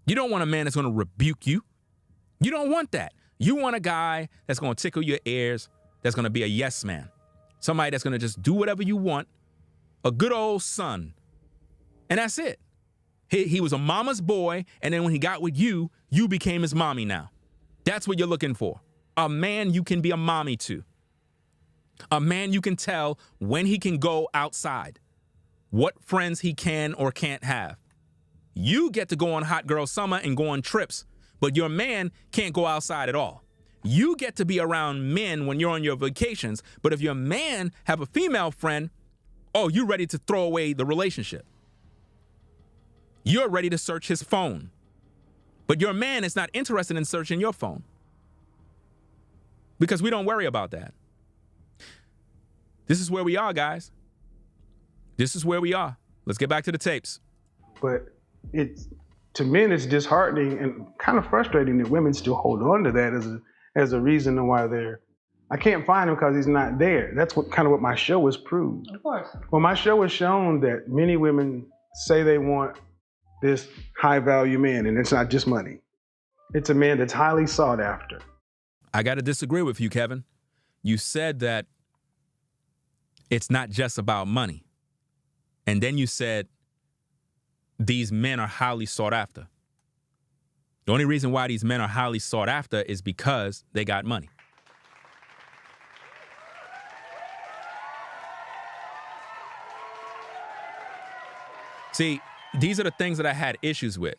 You don't want a man that's going to rebuke you. You don't want that. You want a guy that's going to tickle your ears, that's going to be a yes man. Somebody that's going to just do whatever you want. A good old son. And that's it. He was a mama's boy, and then when he got with you, you became his mommy now. That's what you're looking for. A man you can be a mommy to. A man you can tell when he can go outside, what friends he can or can't have. You get to go on hot girl summer and go on trips, but your man can't go outside at all. You get to be around men when you're on your vacations, but if your man have a female friend, oh, you're ready to throw away the relationship. You're ready to search his phone, but your man is not interested in searching your phone because we don't worry about that. This is where we are, guys. This is where we are. Let's get back to the tapes. But to men, it's disheartening and kind of frustrating that women still hold on to that as a reason why I can't find him because he's not there. That's what my show has proved. Of course. Well, my show has shown that many women say they want this high value man, and it's not just money. It's a man that's highly sought after. I got to disagree with you, Kevin. You said that it's not just about money. And then you said these men are highly sought after. The only reason why these men are highly sought after is because they got money. See, these are the things that I had issues with.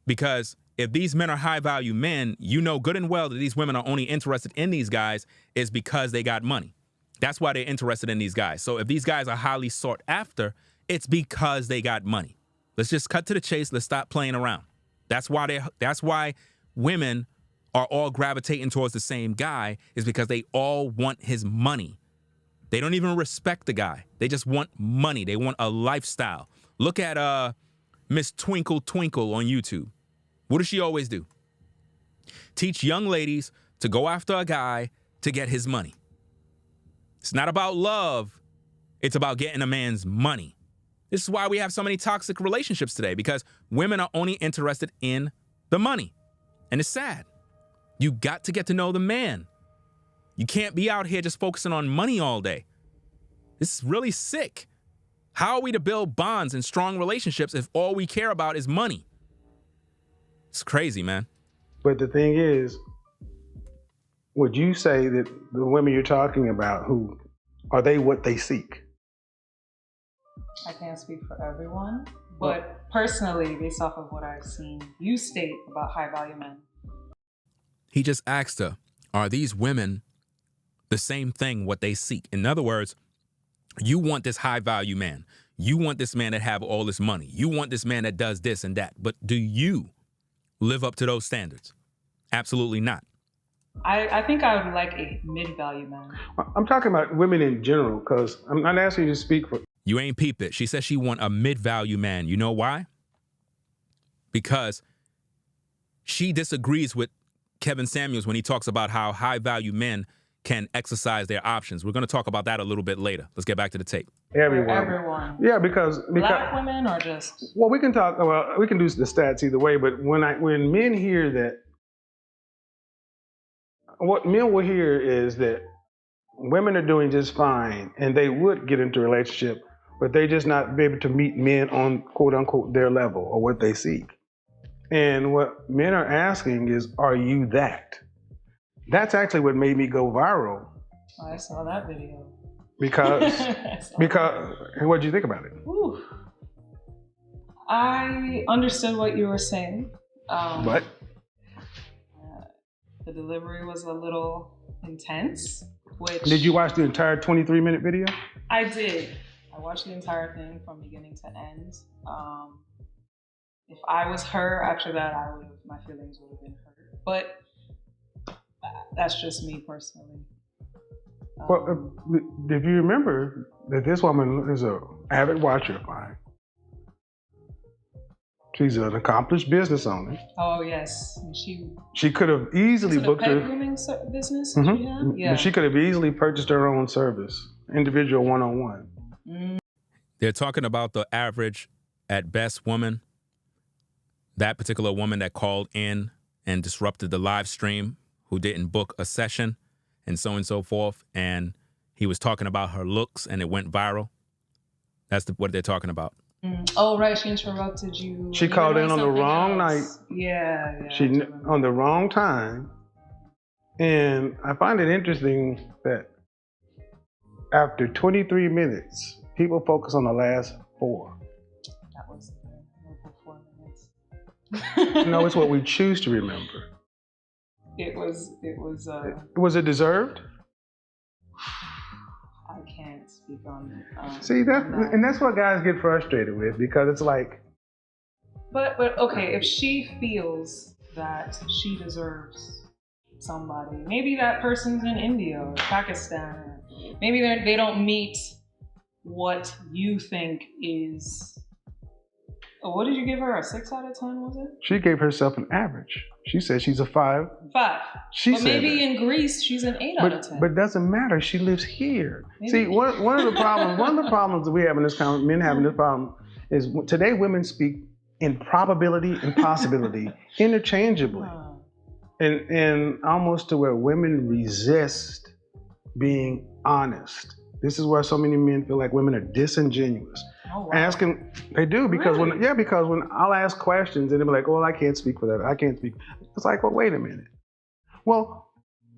Because if these men are high value men, you know good and well that these women are only interested in these guys is because they got money. That's why they're interested in these guys. So if these guys are highly sought after, it's because they got money. Let's just cut to the chase. Let's stop playing around. That's why women are all gravitating towards the same guy, is because they all want his money. They don't even respect the guy. They just want money. They want a lifestyle. Look at Miss Twinkle Twinkle on YouTube. What does she always do? Teach young ladies to go after a guy to get his money. It's not about love. It's about getting a man's money. This is why we have so many toxic relationships today, because women are only interested in the money. And it's sad. You got to get to know the man. You can't be out here just focusing on money all day. This is really sick. How are we to build bonds and strong relationships if all we care about is money? It's crazy, man. But the thing is, would you say that the women you're talking about, are they what they seek? I can't speak for everyone, but personally, based off of what I've seen you state about high value men. He just asked her, are these women the same thing, what they seek? In other words, you want this high value man. You want this man that have all this money. You want this man that does this and that. But do you live up to those standards? Absolutely not. I think I would like a mid-value man. I'm talking about women in general, because I'm not asking you to speak for... You ain't peep it. She says she want a mid-value man. You know why? Because she disagrees with Kevin Samuels when he talks about how high-value men can exercise their options. We're going to talk about that a little bit later. Let's get back to the tape. Everyone. Yeah, because Black women or just... Well, we can do the stats either way, but when men hear that, what men will hear is that women are doing just fine and they would get into a relationship, but they just not be able to meet men on quote unquote their level or what they seek. And what men are asking is, are you that? That's actually what made me go viral I saw that video. Because what did you think about it? Ooh. I understood what you were saying. But the delivery was a little intense. Which did you watch the entire 23-minute video? I did. I watched the entire thing from beginning to end. If I was her after that, my feelings would have been hurt. But that's just me personally. Well, if you remember that this woman is an avid watcher of mine. She's an accomplished business owner. Oh yes, she could have easily booked her grooming business. Mm-hmm. Yeah, but she could have easily purchased her own service, individual one-on-one. They're talking about the average, at best, woman. That particular woman that called in and disrupted the live stream, who didn't book a session, and so forth. And he was talking about her looks, and it went viral. That's what they're talking about. Oh, right. She interrupted you. She called in on the wrong night. Yeah. She on the wrong time. And I find it interesting that after 23 minutes, people focus on the last 4. That was the 4 minutes. No, it's what we choose to remember. It was. Was it deserved? I can't speak on. See and that's what guys get frustrated with, because it's like. But okay, if she feels that she deserves somebody, maybe that person's in India or Pakistan, or maybe they don't meet what you think is. What did you give her? A 6 out of 10, was it? She gave herself an average. She said she's a 5. 5. She but said maybe that. in Greece she's an 8 out of 10. But it doesn't matter. She lives here. Maybe. See, one of the problems that we have in this country, men having this problem, is today women speak in probability and possibility interchangeably, and almost to where women resist being honest. This is where so many men feel like women are disingenuous. Oh, wow. Asking, they do, because really? because when I'll ask questions and they'll be like, "Oh, I can't speak for that. I can't speak." It's like, well, wait a minute. Well,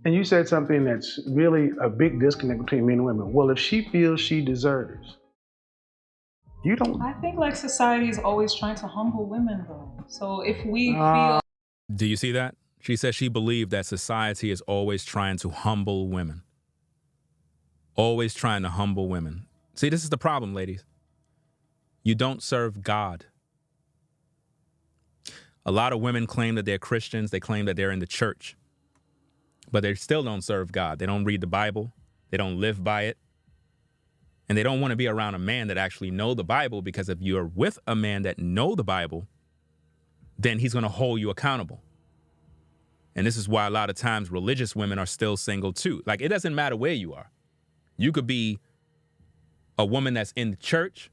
and you said something that's really a big disconnect between men and women. Well, if she feels she deserves, you don't. I think like society is always trying to humble women, though. So if we feel. Do you see that? She says she believed that society is always trying to humble women. Always trying to humble women. See, this is the problem, ladies. You don't serve God. A lot of women claim that they're Christians. They claim that they're in the church. But they still don't serve God. They don't read the Bible. They don't live by it. And they don't want to be around a man that actually know the Bible, because if you're with a man that know the Bible, then he's going to hold you accountable. And this is why a lot of times religious women are still single too. Like, it doesn't matter where you are. You could be a woman that's in the church.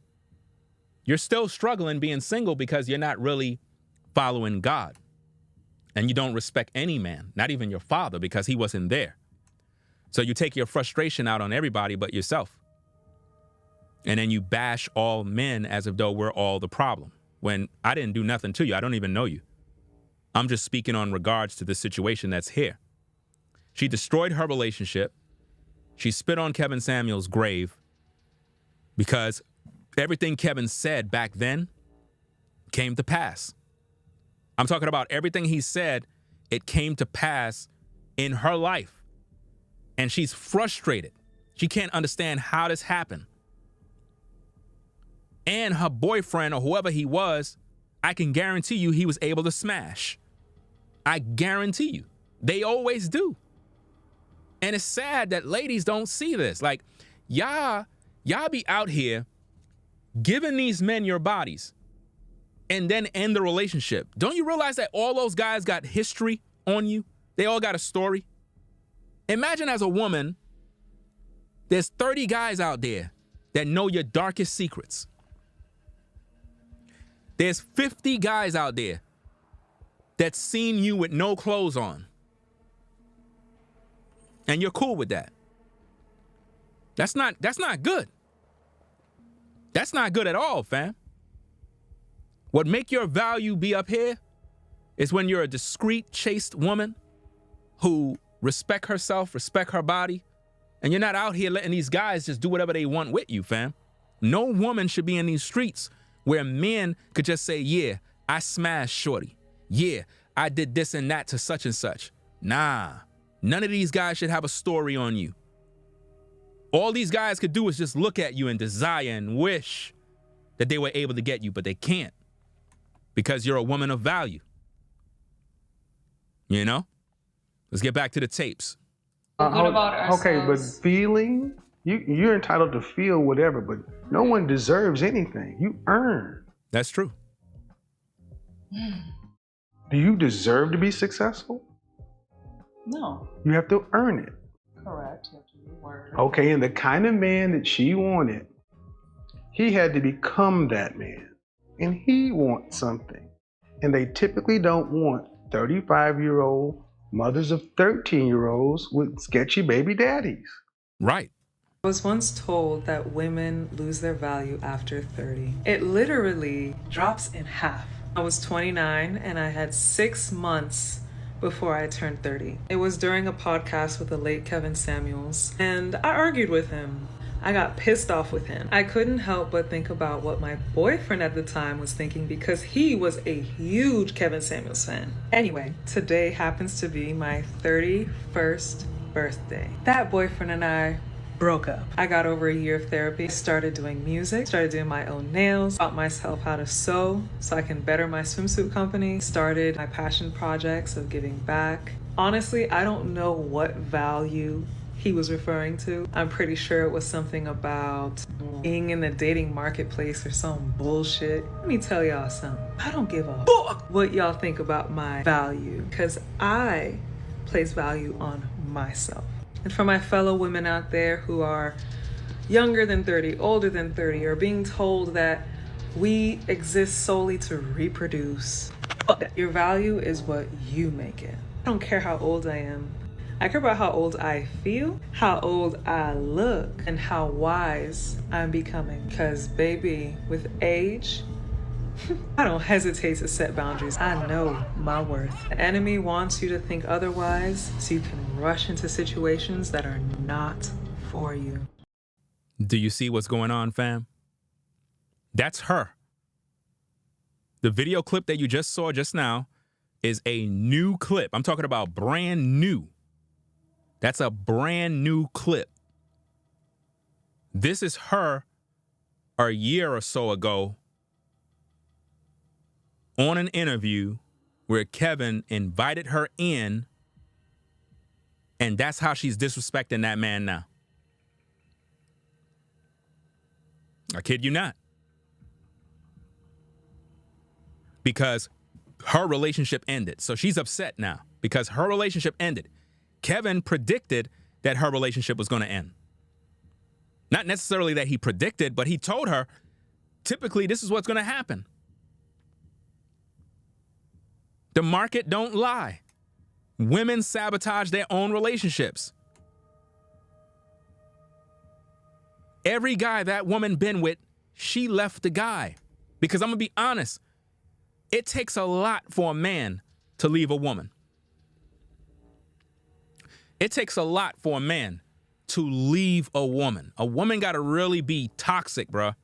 You're still struggling being single because you're not really following God. And you don't respect any man, not even your father, because he wasn't there. So you take your frustration out on everybody but yourself. And then you bash all men as if though we're all the problem, when I didn't do nothing to you. I don't even know you. I'm just speaking on regards to the situation that's here. She destroyed her relationship. She spit on Kevin Samuels' grave because everything Kevin said back then came to pass. I'm talking about everything he said, it came to pass in her life. And she's frustrated. She can't understand how this happened. And her boyfriend, or whoever he was, I can guarantee you he was able to smash. I guarantee you. They always do. And it's sad that ladies don't see this. Like, y'all be out here giving these men your bodies and then end the relationship. Don't you realize that all those guys got history on you? They all got a story. Imagine as a woman, there's 30 guys out there that know your darkest secrets. There's 50 guys out there that's seen you with no clothes on. And you're cool with that. That's not good. That's not good at all, fam. What make your value be up here is when you're a discreet, chaste woman who respect herself, respect her body, And you're not out here letting these guys just do whatever they want with you, fam. No woman should be in these streets where men could just say, yeah, I smashed shorty. Yeah, I did this and that to such and such. Nah, none of these guys should have a story on you. All these guys could do is just look at you and desire and wish that they were able to get you, but they can't because you're a woman of value. You know? Let's get back to the tapes. What about ourselves? Okay, but feeling, you're entitled to feel whatever, but no one deserves anything. You earn. That's true. Do you deserve to be successful? No. You have to earn it. Correct. You have to be worthy. Okay, and the kind of man that she wanted, he had to become that man. And he wants something. And they typically don't want 35-year-old mothers of 13-year-olds with sketchy baby daddies. Right. I was once told that women lose their value after 30. It literally drops in half. I was 29 and I had 6 months before I turned 30. It was during a podcast with the late Kevin Samuels, and I argued with him. I got pissed off with him. I couldn't help but think about what my boyfriend at the time was thinking because he was a huge Kevin Samuels fan. Anyway, today happens to be my 31st birthday. That boyfriend and I broke up. I got over a year of therapy, started doing music, started doing my own nails, taught myself how to sew so I can better my swimsuit company, started my passion projects of giving back. Honestly, I don't know what value he was referring to. I'm pretty sure it was something about being in the dating marketplace or some bullshit. Let me tell y'all something. I don't give a fuck what y'all think about my value because I place value on myself. And for my fellow women out there who are younger than 30, older than 30, or being told that we exist solely to reproduce, fuck that. Your value is what you make it. I don't care how old I am. I care about how old I feel, how old I look, and how wise I'm becoming. Because baby, with age, I don't hesitate to set boundaries. I know my worth. The enemy wants you to think otherwise so you can rush into situations that are not for you. Do you see what's going on, fam? That's her. The video clip that you just saw just now is a new clip. I'm talking about brand new. That's a brand new clip. This is her a year or so ago on an interview where Kevin invited her in, and that's how she's disrespecting that man now. I kid you not. Because her relationship ended. So she's upset now because her relationship ended. Kevin predicted that her relationship was going to end. Not necessarily that he predicted, but he told her, typically this is what's going to happen. The market don't lie. Women sabotage their own relationships. Every guy that woman been with, she left the guy. Because I'm going to be honest, it takes a lot for a man to leave a woman. It takes a lot for a man to leave a woman. A woman got to really be toxic, bruh,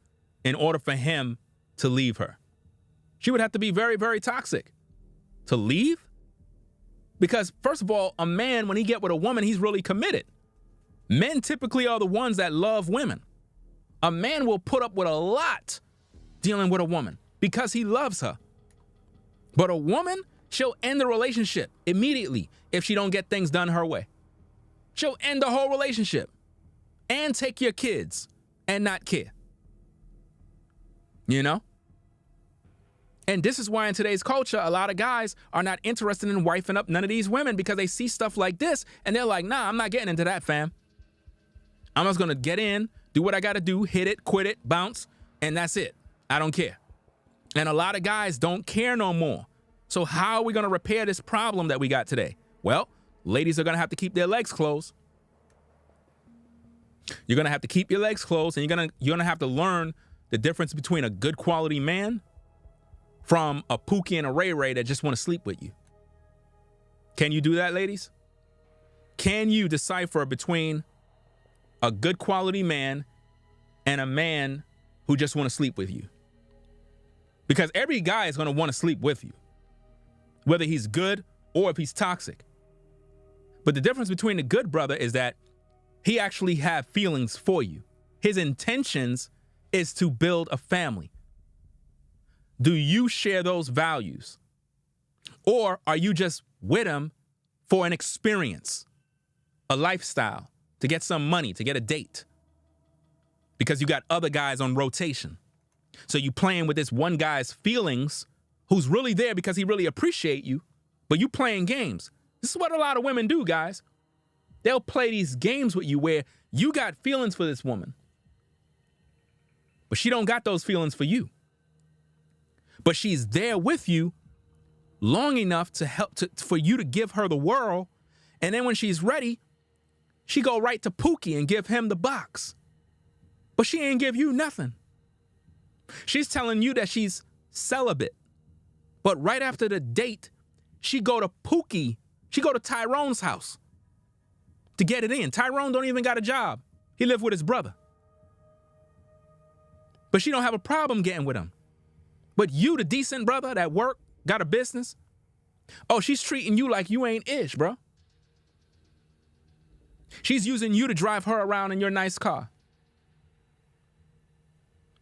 in order for him to leave her. She would have to be very, very toxic to leave. Because first of all, a man, when he get with a woman, he's really committed. Men typically are the ones that love women. A man will put up with a lot dealing with a woman because he loves her. But a woman, she'll end the relationship immediately if she don't get things done her way. She'll end the whole relationship and take your kids and not care. You know? And this is why in today's culture, a lot of guys are not interested in wifing up none of these women because they see stuff like this and they're like, nah, I'm not getting into that, fam. I'm just going to get in, do what I got to do, hit it, quit it, bounce, and that's it. I don't care. And a lot of guys don't care no more. So how are we going to repair this problem that we got today? Well, ladies are going to have to keep their legs closed. You're going to have to keep your legs closed, and you're going to have to learn the difference between a good quality man from a Pookie and a Ray Ray that just want to sleep with you. Can you do that, ladies? Can you decipher between a good quality man and a man who just want to sleep with you. Because every guy is going to want to sleep with you, whether he's good or if he's toxic. But the difference between the good brother is that he actually have feelings for you. His intentions is to build a family. Do you share those values? Or are you just with him for an experience, a lifestyle, to get some money, to get a date? Because you got other guys on rotation. So you playing with this one guy's feelings who's really there because he really appreciate you, but you playing games. This is what a lot of women do, guys. They'll play these games with you where you got feelings for this woman, but she don't got those feelings for you. But she's there with you long enough to help for you to give her the world, and then when she's ready, she go right to Pookie and give him the box. But she ain't give you nothing. She's telling you that she's celibate. But right after the date, she go to Pookie. She go to Tyrone's house to get it in. Tyrone don't even got a job. He live with his brother. But she don't have a problem getting with him. But you, the decent brother that work, got a business, oh, she's treating you like you ain't ish, bro. She's using you to drive her around in your nice car.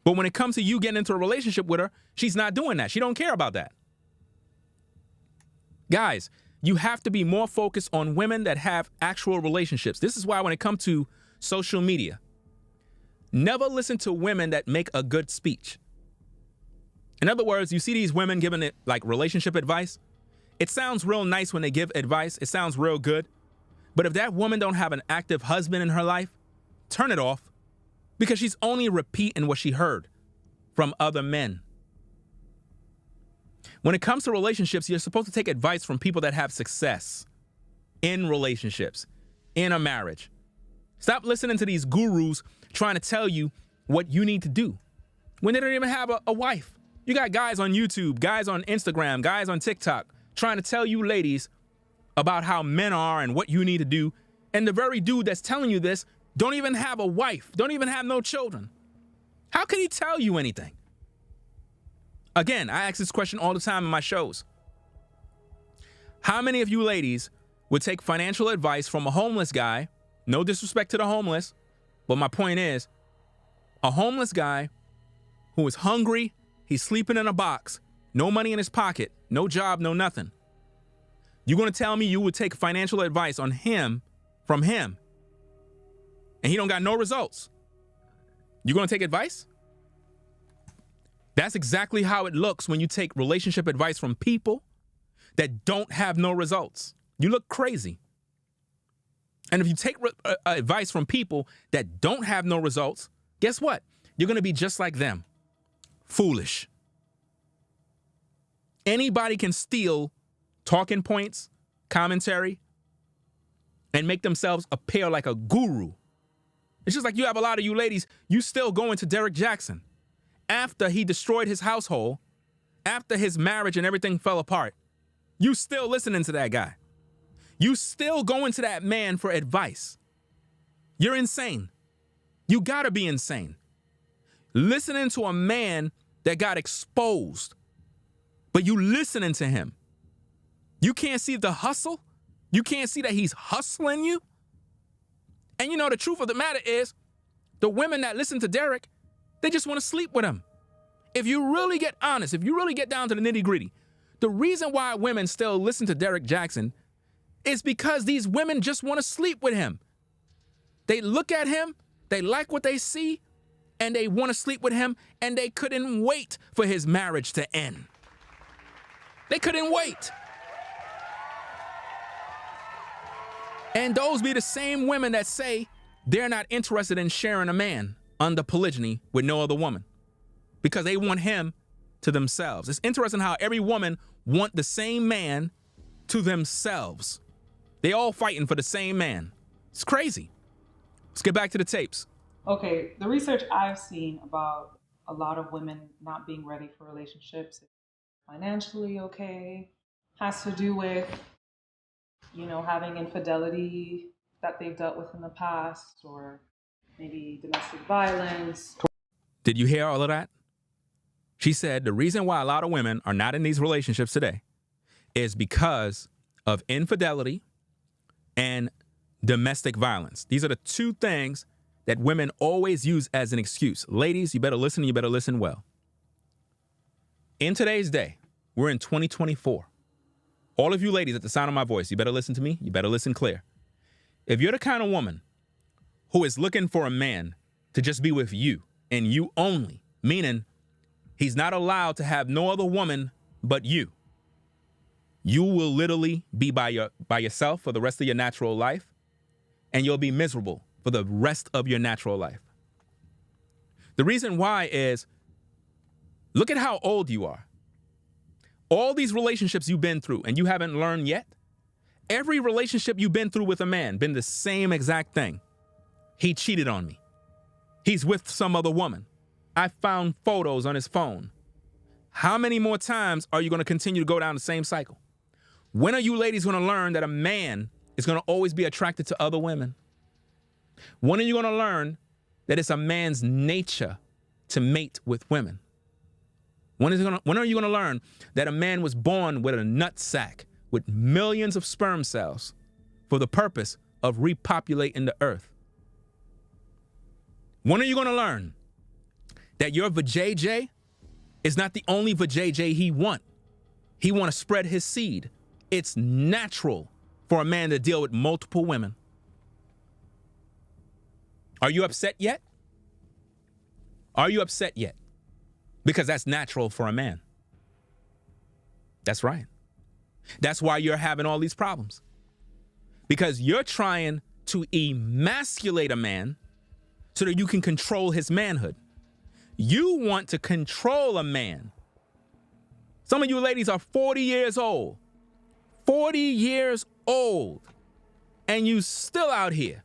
But when it comes to you getting into a relationship with her, she's not doing that. She don't care about that. Guys, you have to be more focused on women that have actual relationships. This is why when it comes to social media, never listen to women that make a good speech. In other words, you see these women giving it like relationship advice. It sounds real nice when they give advice. It sounds real good. But if that woman don't have an active husband in her life, turn it off. Because she's only repeating what she heard from other men. When it comes to relationships, you're supposed to take advice from people that have success in relationships, in a marriage. Stop listening to these gurus trying to tell you what you need to do when they don't even have a wife. You got guys on YouTube, guys on Instagram, guys on TikTok trying to tell you ladies about how men are and what you need to do. And the very dude that's telling you this don't even have a wife, don't even have no children. How can he tell you anything? Again, I ask this question all the time in my shows. How many of you ladies would take financial advice from a homeless guy? No disrespect to the homeless, but my point is, a homeless guy who is hungry, he's sleeping in a box, no money in his pocket, no job, no nothing. You're going to tell me you would take financial advice on him, from him, and he don't got no results? You going to take advice? That's exactly how it looks when you take relationship advice from people that don't have no results. You look crazy. And if you take advice from people that don't have no results, guess what? You're going to be just like them. Foolish. Anybody can steal talking points, commentary, and make themselves appear like a guru. It's just like you have a lot of you ladies, you still going to Derek Jackson after he destroyed his household, after his marriage and everything fell apart. You still listening to that guy. You still going to that man for advice. You're insane. You gotta be insane. Listening to a man that got exposed, but you listening to him. You can't see the hustle. You can't see that he's hustling you. And you know, the truth of the matter is, the women that listen to Derek, they just want to sleep with him. If you really get honest, if you really get down to the nitty gritty, the reason why women still listen to Derek Jackson is because these women just want to sleep with him. They look at him, they like what they see, and they want to sleep with him, and they couldn't wait for his marriage to end. They couldn't wait. And those be the same women that say they're not interested in sharing a man under polygyny with no other woman because they want him to themselves. It's interesting how every woman want the same man to themselves. They all fighting for the same man. It's crazy. Let's get back to the tapes. Okay, the research I've seen about a lot of women not being ready for relationships, financially okay, has to do with, you know, having infidelity that they've dealt with in the past, or maybe domestic violence. Did you hear all of that? She said the reason why a lot of women are not in these relationships today is because of infidelity and domestic violence. These are the two things that women always use as an excuse. Ladies, you better listen, you better listen well. In today's day, we're in 2024. All of you ladies at the sound of my voice, you better listen to me, you better listen clear. If you're the kind of woman who is looking for a man to just be with you and you only, meaning he's not allowed to have no other woman but you, you will literally be by yourself for the rest of your natural life, and you'll be miserable for the rest of your natural life. The reason why is, look at how old you are. All these relationships you've been through and you haven't learned yet. Every relationship you've been through with a man been the same exact thing. He cheated on me. He's with some other woman. I found photos on his phone. How many more times are you going to continue to go down the same cycle? When are you ladies going to learn that a man is going to always be attracted to other women? When are you going to learn that it's a man's nature to mate with women? When are you going to learn that a man was born with a nut sack with millions of sperm cells for the purpose of repopulating the earth? When are you going to learn that your vajayjay is not the only vajayjay he want? He want to spread his seed. It's natural for a man to deal with multiple women. Are you upset yet? Are you upset yet? Because that's natural for a man. That's right. That's why you're having all these problems. Because you're trying to emasculate a man so that you can control his manhood. You want to control a man. Some of you ladies are 40 years old. 40 years old. And you still out here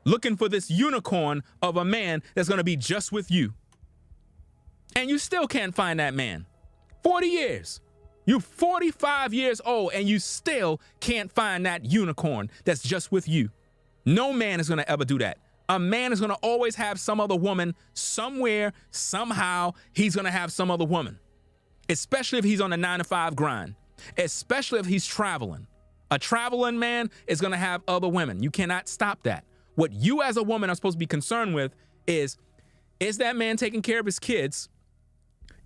looking for this unicorn of a man that's going to be just with you. And you still can't find that man. 40 years. You're 45 years old and you still can't find that unicorn that's just with you. No man is going to ever do that. A man is going to always have some other woman somewhere, somehow. He's going to have some other woman, especially if he's on a 9-to-5 grind, especially if he's traveling. A traveling man is going to have other women. You cannot stop that. What you as a woman are supposed to be concerned with is that man taking care of his kids?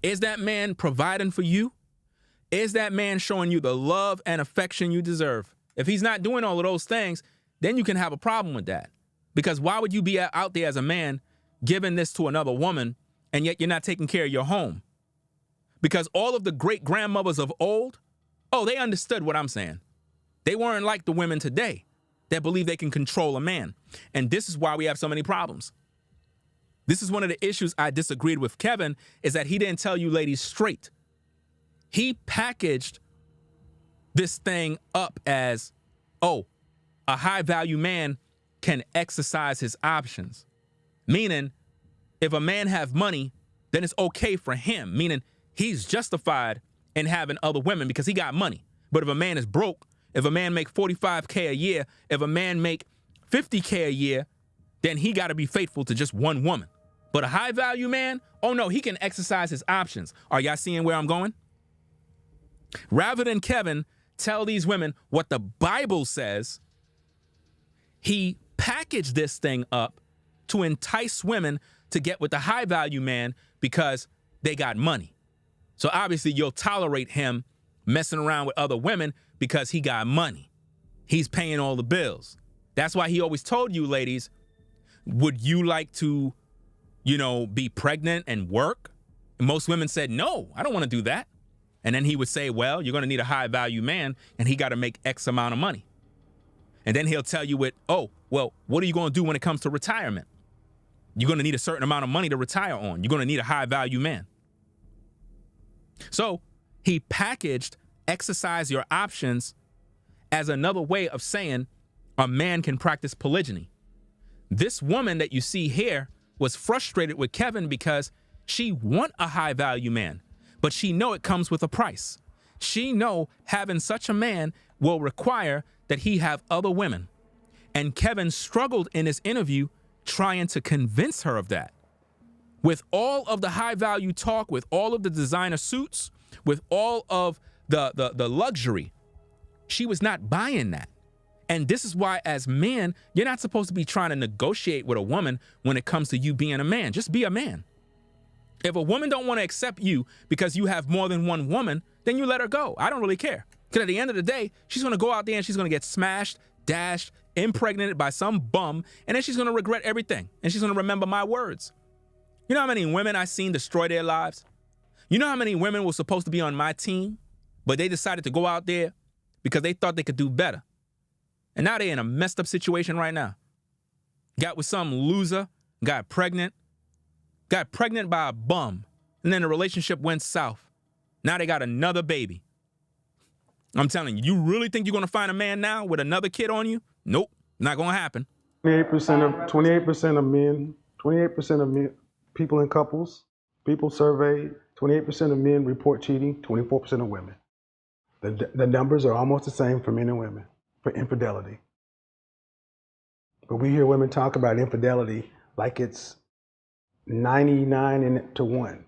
Is that man providing for you? Is that man showing you the love and affection you deserve? If he's not doing all of those things, then you can have a problem with that. Because why would you be out there as a man giving this to another woman and yet you're not taking care of your home? Because all of the great grandmothers of old, they understood what I'm saying. They weren't like the women today that believe they can control a man. And this is why we have so many problems. This is one of the issues I disagreed with Kevin, is that he didn't tell you ladies straight. He packaged this thing up as, a high value man can exercise his options. Meaning, if a man have money, then it's okay for him. Meaning, he's justified in having other women because he got money. But if a man is broke, if a man make $45K a year, if a man make $50K a year, then he got to be faithful to just one woman. But a high value man, no, he can exercise his options. Are y'all seeing where I'm going? Rather than Kevin tell these women what the Bible says, he packaged this thing up to entice women to get with the high value man because they got money. So obviously you'll tolerate him messing around with other women because he got money. He's paying all the bills. That's why he always told you, ladies, would you like to, be pregnant and work? And most women said, no, I don't want to do that. And then he would say, well, you're going to need a high value man and he got to make X amount of money. And then he'll tell you what are you going to do when it comes to retirement? You're going to need a certain amount of money to retire on. You're going to need a high value man. So he packaged exercise your options as another way of saying a man can practice polygyny. This woman that you see here was frustrated with Kevin because she want a high value man, but she know it comes with a price. She know having such a man will require that he have other women. And Kevin struggled in his interview trying to convince her of that. With all of the high value talk, with all of the designer suits, with all of the luxury, she was not buying that. And this is why, as men, you're not supposed to be trying to negotiate with a woman when it comes to you being a man. Just be a man. If a woman don't want to accept you because you have more than one woman, then you let her go. I don't really care. Because at the end of the day, she's going to go out there and she's going to get smashed, dashed, impregnated by some bum, and then she's going to regret everything. And she's going to remember my words. You know how many women I've seen destroy their lives? You know how many women were supposed to be on my team, but they decided to go out there because they thought they could do better. And now they're in a messed up situation right now. Got with some loser, got pregnant by a bum, and then the relationship went south. Now they got another baby. I'm telling you, you really think you're going to find a man now with another kid on you? Nope, not going to happen. 28% of men, people in couples, people surveyed, 28% of men report cheating, 24% of women. The numbers are almost the same for men and women for infidelity. But we hear women talk about infidelity like it's 99 to 1.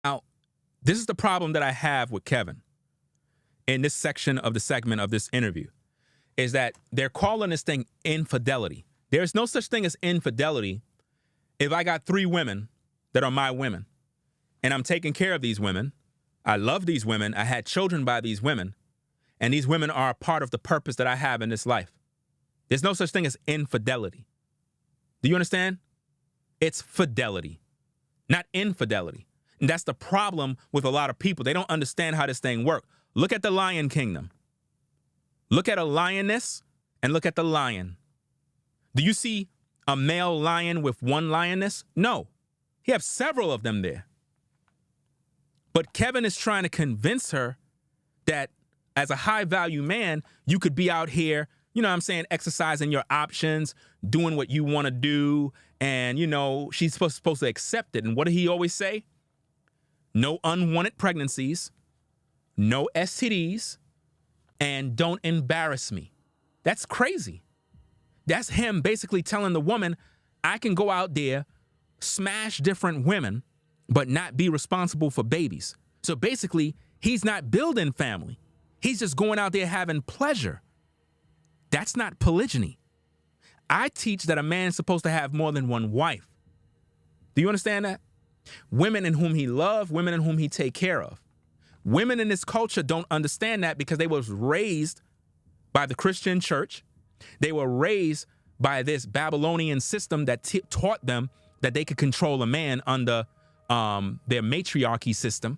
Now, this is the problem that I have with Kevin in this section of the segment of this interview, is that they're calling this thing infidelity. There's no such thing as infidelity if I got 3 women that are my women, and I'm taking care of these women. I love these women. I had children by these women, and these women are a part of the purpose that I have in this life. There's no such thing as infidelity. Do you understand? It's fidelity, not infidelity. And that's the problem with a lot of people. They don't understand how this thing works. Look at the Lion Kingdom. Look at a lioness and look at the lion. Do you see a male lion with one lioness? No. He has several of them there. But Kevin is trying to convince her that as a high value man, you could be out here, you know what I'm saying, exercising your options, doing what you want to do. And, you know, she's supposed to accept it. And what did he always say? No unwanted pregnancies, no STDs, and don't embarrass me. That's crazy. That's him basically telling the woman, I can go out there, smash different women, but not be responsible for babies. So basically, he's not building family. He's just going out there having pleasure. That's not polygyny. I teach that a man is supposed to have more than one wife. Do you understand that? Women in whom he loves, women in whom he take care of. Women in this culture don't understand that because they was raised by the Christian church. They were raised by this Babylonian system that taught them that they could control a man under their matriarchy system.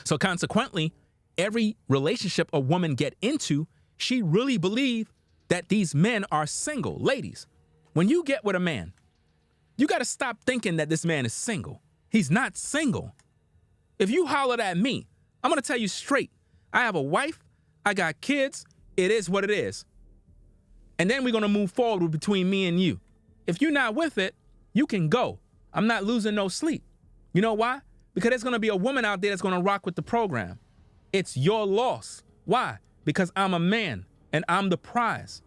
So consequently, every relationship a woman get into, she really believe that these men are single. Ladies, when you get with a man, you got to stop thinking that this man is single. He's not single. If you hollered at me, I'm going to tell you straight. I have a wife. I got kids. It is what it is. And then we're going to move forward between me and you. If you're not with it, you can go. I'm not losing no sleep. You know why? Because there's going to be a woman out there that's going to rock with the program. It's your loss. Why? Because I'm a man and I'm the prize.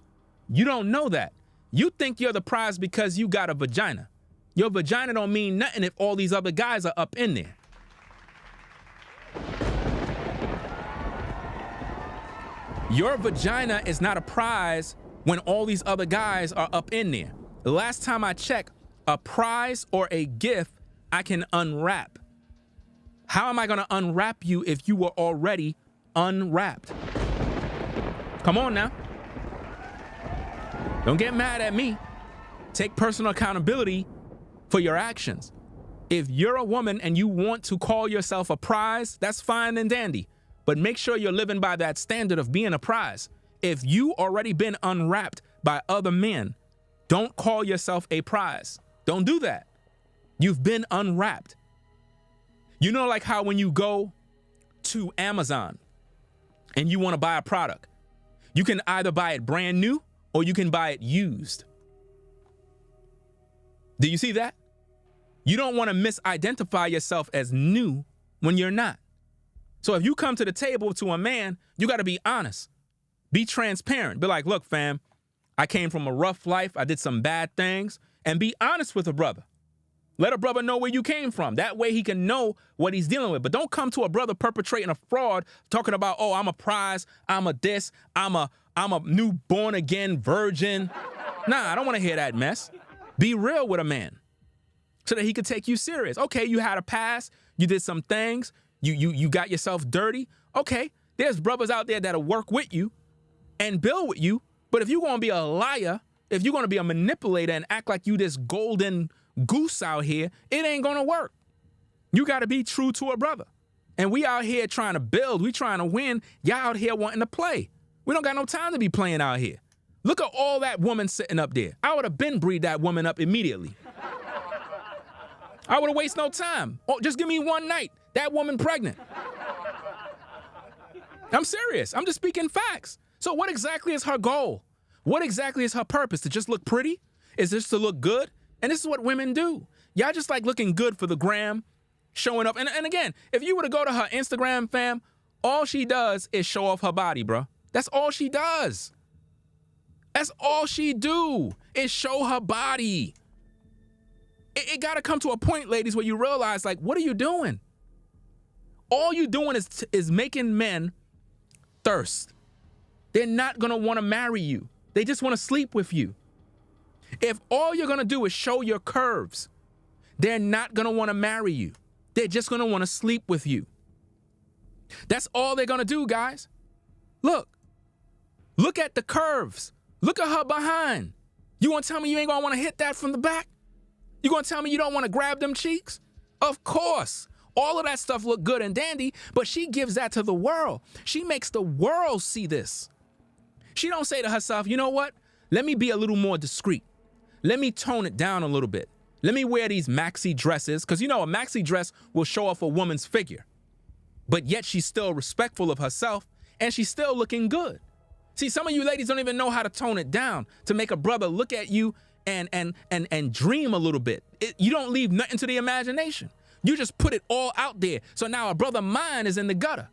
You don't know that. You think you're the prize because you got a vagina. Your vagina don't mean nothing if all these other guys are up in there. Your vagina is not a prize when all these other guys are up in there. The last time I checked, a prize or a gift I can unwrap. How am I going to unwrap you if you were already unwrapped? Come on now. Don't get mad at me. Take personal accountability for your actions. If you're a woman and you want to call yourself a prize, that's fine and dandy. But make sure you're living by that standard of being a prize. If you already been unwrapped by other men, don't call yourself a prize. Don't do that. You've been unwrapped. You know, like how when you go to Amazon and you want to buy a product, you can either buy it brand new or you can buy it used. Do you see that? You don't want to misidentify yourself as new when you're not. So if you come to the table to a man, you got to be honest. Be transparent. Be like, look, fam, I came from a rough life. I did some bad things. and be honest with a brother. Let a brother know where you came from. That way he can know what he's dealing with. But don't come to a brother perpetrating a fraud, talking about, oh, I'm a prize, I'm a this, I'm a new born again virgin. Nah, I don't want to hear that mess. Be real with a man so that he could take you serious. Okay, you had a past, you did some things, you got yourself dirty. Okay, there's brothers out there that'll work with you and build with you. But if you're going to be a liar, if you're going to be a manipulator and act like you this golden goose out here, it ain't gonna work. You gotta be true to a brother. And we out here trying to build, we trying to win. Y'all out here wanting to play. We don't got no time to be playing out here. Look at all that woman sitting up there. I would have been breed that woman up immediately. I would have wasted no time. Oh, just give me one night. That woman pregnant. I'm serious. I'm just speaking facts. So what exactly is her goal? What exactly is her purpose? To just look pretty? Is this to look good? And this is what women do. Y'all just like looking good for the gram, showing up. And again, if you were to go to her Instagram, fam, all she does is show off her body, bro. That's all she does. That's all she do is show her body. It got to come to a point, ladies, where you realize, like, what are you doing? All you doing is making men thirst. They're not going to want to marry you. They just want to sleep with you. If all you're going to do is show your curves, they're not going to want to marry you. They're just going to want to sleep with you. That's all they're going to do, guys. Look at the curves. Look at her behind. You want to tell me you ain't going to want to hit that from the back? You going to tell me you don't want to grab them cheeks? Of course. All of that stuff look good and dandy, but she gives that to the world. She makes the world see this. She don't say to herself, you know what? Let me be a little more discreet. Let me tone it down a little bit. Let me wear these maxi dresses, because you know a maxi dress will show off a woman's figure. But yet she's still respectful of herself, and she's still looking good. See, some of you ladies don't even know how to tone it down to make a brother look at you and dream a little bit. You don't leave nothing to the imagination. You just put it all out there. So now a brother mind is in the gutter.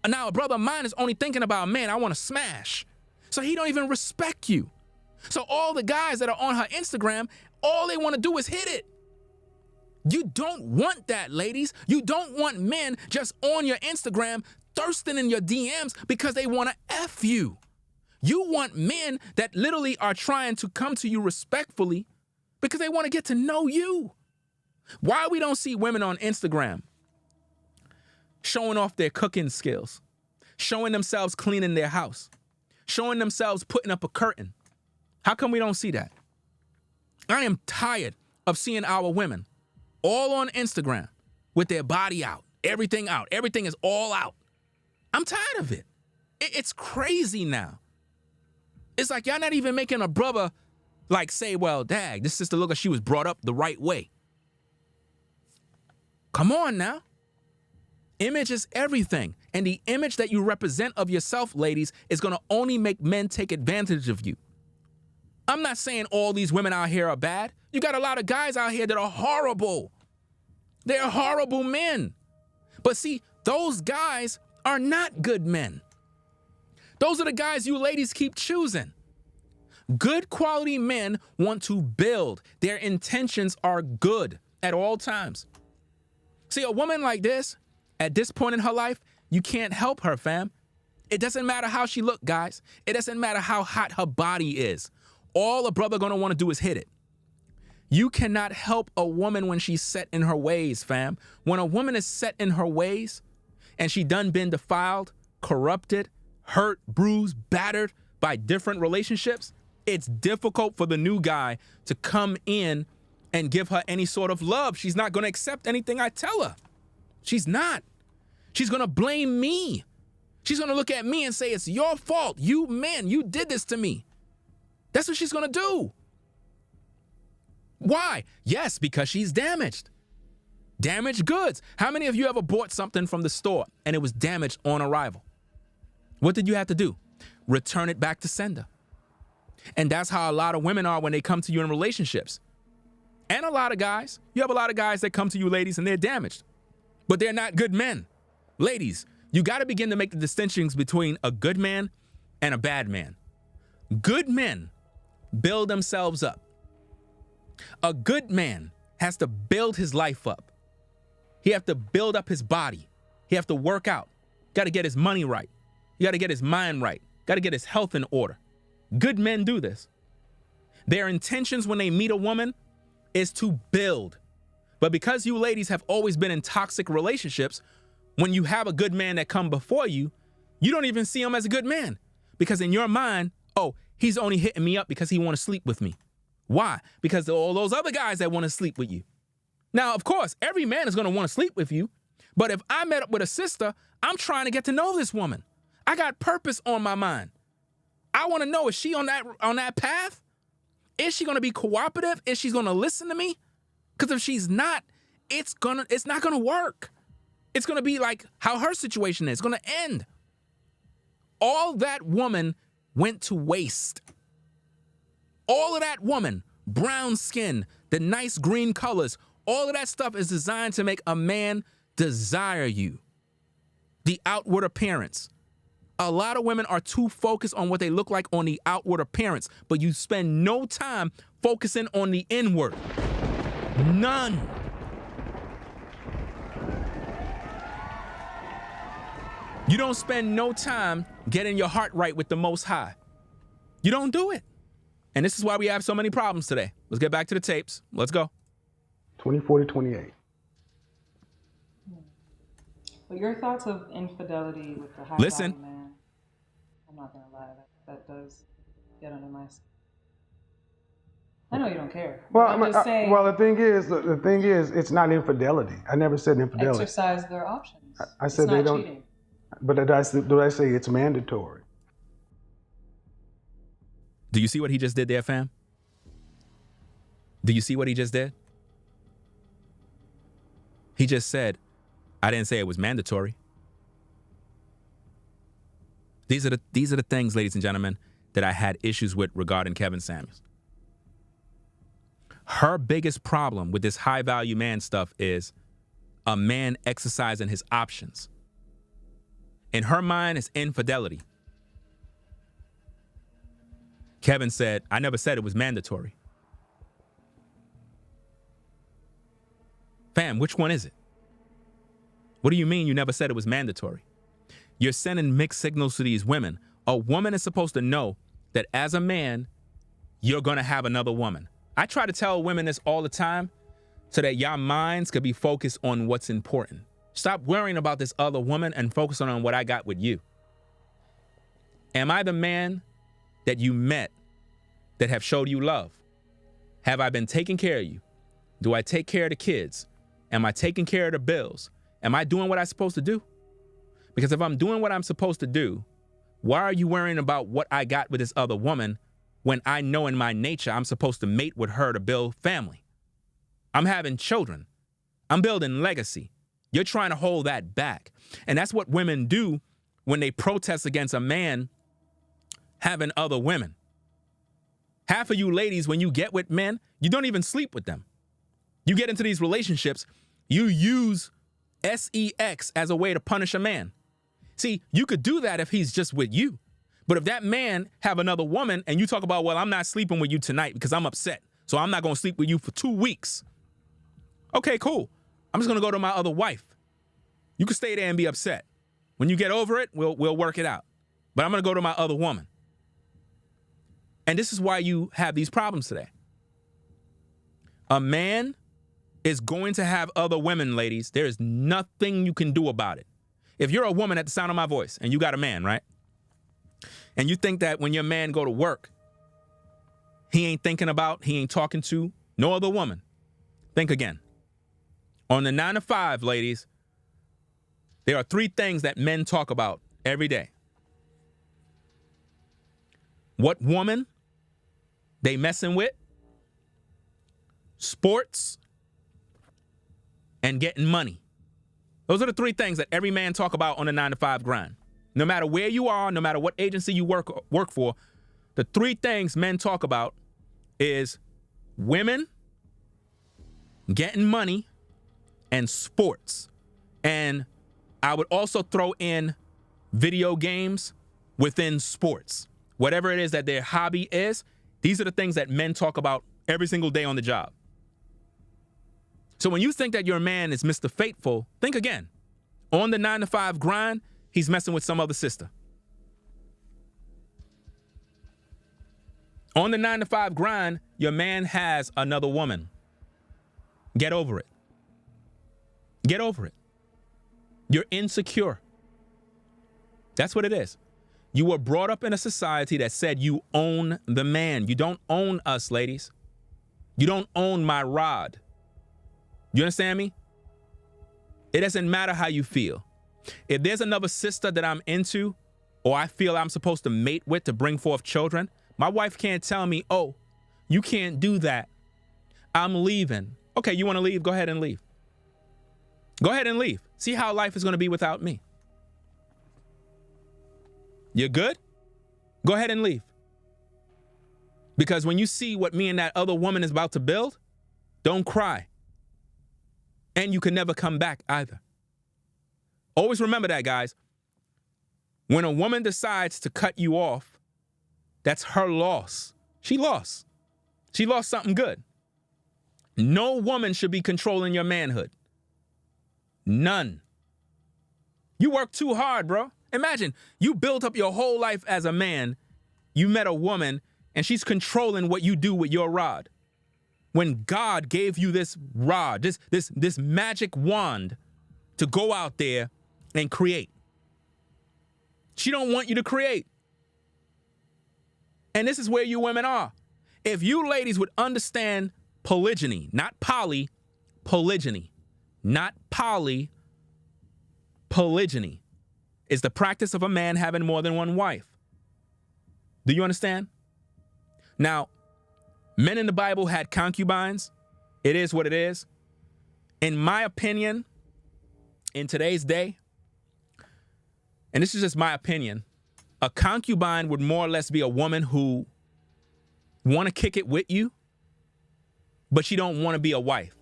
And now a brother mind is only thinking about, man, I want to smash. So he don't even respect you. So all the guys that are on her Instagram, all they want to do is hit it. You don't want that, ladies. You don't want men just on your Instagram thirsting in your DMs because they want to F you. You want men that literally are trying to come to you respectfully because they want to get to know you. Why we don't see women on Instagram showing off their cooking skills, showing themselves cleaning their house, showing themselves putting up a curtain? How come we don't see that? I am tired of seeing our women all on Instagram with their body out. Everything is all out. I'm tired of it. It's crazy now. It's like y'all not even making a brother like say, well, dag, this sister look like she was brought up the right way. Come on now. Image is everything. And the image that you represent of yourself, ladies, is going to only make men take advantage of you. I'm not saying all these women out here are bad. You got a lot of guys out here that are horrible. They're horrible men. But see, those guys are not good men. Those are the guys you ladies keep choosing. Good quality men want to build. Their intentions are good at all times. See, a woman like this, at this point in her life, you can't help her, fam. It doesn't matter how she look, guys. It doesn't matter how hot her body is. All a brother gonna want to do is hit it. You cannot help a woman when she's set in her ways, fam. When a woman is set in her ways and she done been defiled, corrupted, hurt, bruised, battered by different relationships, it's difficult for the new guy to come in and give her any sort of love. She's not gonna accept anything I tell her. She's not. She's gonna blame me. She's gonna look at me and say, it's your fault. You man, you did this to me. That's what she's gonna do. Why? Yes, because she's damaged. Damaged goods. How many of you ever bought something from the store and it was damaged on arrival? What did you have to do? Return it back to sender. And that's how a lot of women are when they come to you in relationships. And a lot of guys. You have a lot of guys that come to you, ladies, and they're damaged. But they're not good men. Ladies, you got to begin to make the distinctions between a good man and a bad man. Good men build themselves up. A good man has to build his life up. He have to build up his body. He have to work out. Got to get his money right. You got to get his mind right. Got to get his health in order. Good men do this. Their intentions when they meet a woman is to build. But because you ladies have always been in toxic relationships, when you have a good man that come before you, you don't even see him as a good man. Because in your mind, oh, he's only hitting me up because he want to sleep with me. Why? Because there are all those other guys that want to sleep with you. Now, of course, every man is going to want to sleep with you. But if I met up with a sister, I'm trying to get to know this woman. I got purpose on my mind. I want to know, is she on that path? Is she going to be cooperative? Is she going to listen to me? Because if she's not, it's not going to work. It's going to be like how her situation is. It's going to end. All that woman went to waste. All of that woman, brown skin, the nice green colors, all of that stuff is designed to make a man desire you. The outward appearance. A lot of women are too focused on what they look like on the outward appearance, but you spend no time focusing on the inward. None. You don't spend no time getting your heart right with the Most High. You don't do it. And this is why we have so many problems today. Let's get back to the tapes. Let's go. 24 to 28. But your thoughts of infidelity with the high Listen. value man, I'm not gonna lie, that does get under my skin. I know you don't care. Well, I'm just saying. Well, the thing is, it's not infidelity. I never said infidelity. Exercise their options. I said it's they not don't. Cheating. But did I say it's mandatory? Do you see what he just did there, fam? Do you see what he just did? He just said, I didn't say it was mandatory. These are the things, ladies and gentlemen, that I had issues with regarding Kevin Samuels. Her biggest problem with this high value man stuff is a man exercising his options. In her mind, it's infidelity. Kevin said, I never said it was mandatory. Fam, which one is it? What do you mean you never said it was mandatory? You're sending mixed signals to these women. A woman is supposed to know that as a man, you're going to have another woman. I try to tell women this all the time so that your minds could be focused on what's important. Stop worrying about this other woman and focusing on what I got with you. Am I the man that you met that have showed you love? Have I been taking care of you? Do I take care of the kids? Am I taking care of the bills? Am I doing what I'm supposed to do? Because if I'm doing what I'm supposed to do, why are you worrying about what I got with this other woman when I know in my nature I'm supposed to mate with her to build family? I'm having children. I'm building legacy. You're trying to hold that back. And that's what women do when they protest against a man having other women. Half of you ladies, when you get with men, you don't even sleep with them. You get into these relationships, you use sex as a way to punish a man. See, you could do that if he's just with you. But if that man have another woman and you talk about, well, I'm not sleeping with you tonight because I'm upset, so I'm not going to sleep with you for 2 weeks. Okay, cool. I'm just going to go to my other wife. You can stay there and be upset. When you get over it, we'll work it out. But I'm going to go to my other woman. And this is why you have these problems today. A man is going to have other women, ladies. There is nothing you can do about it. If you're a woman at the sound of my voice and you got a man, right? And you think that when your man go to work, he ain't talking to no other woman. Think again. On the 9 to 5, ladies, there are 3 things that men talk about every day. What woman they messing with, sports, and getting money. Those are the 3 things that every man talk about on the 9 to 5 grind. No matter where you are, no matter what agency you work for, the 3 things men talk about is women, getting money, and sports. And I would also throw in video games within sports. Whatever it is that their hobby is, these are the things that men talk about every single day on the job. So when you think that your man is Mr. Faithful, think again. On the 9-to-5 grind, he's messing with some other sister. On the 9-to-5 grind, your man has another woman. Get over it. Get over it. You're insecure. That's what it is. You were brought up in a society that said you own the man. You don't own us, ladies. You don't own my rod. You understand me? It doesn't matter how you feel. If there's another sister that I'm into, or I feel I'm supposed to mate with to bring forth children, my wife can't tell me, oh, you can't do that. I'm leaving. Okay, you want to leave? Go ahead and leave. Go ahead and leave. See how life is going to be without me. You're good? Go ahead and leave. Because when you see what me and that other woman is about to build, don't cry. And you can never come back either. Always remember that, guys. When a woman decides to cut you off, that's her loss. She lost. She lost something good. No woman should be controlling your manhood. None. You work too hard, bro. Imagine you built up your whole life as a man. You met a woman and she's controlling what you do with your rod. When God gave you this rod, this magic wand to go out there and create. She don't want you to create. And this is where you women are. If you ladies would understand polygyny, not poly, polygyny, not poly, polygyny is the practice of a man having more than one wife. Do you understand? Now, men in the Bible had concubines. It is what it is. In my opinion, in today's day, and this is just my opinion, a concubine would more or less be a woman who want to kick it with you, but she don't want to be a wife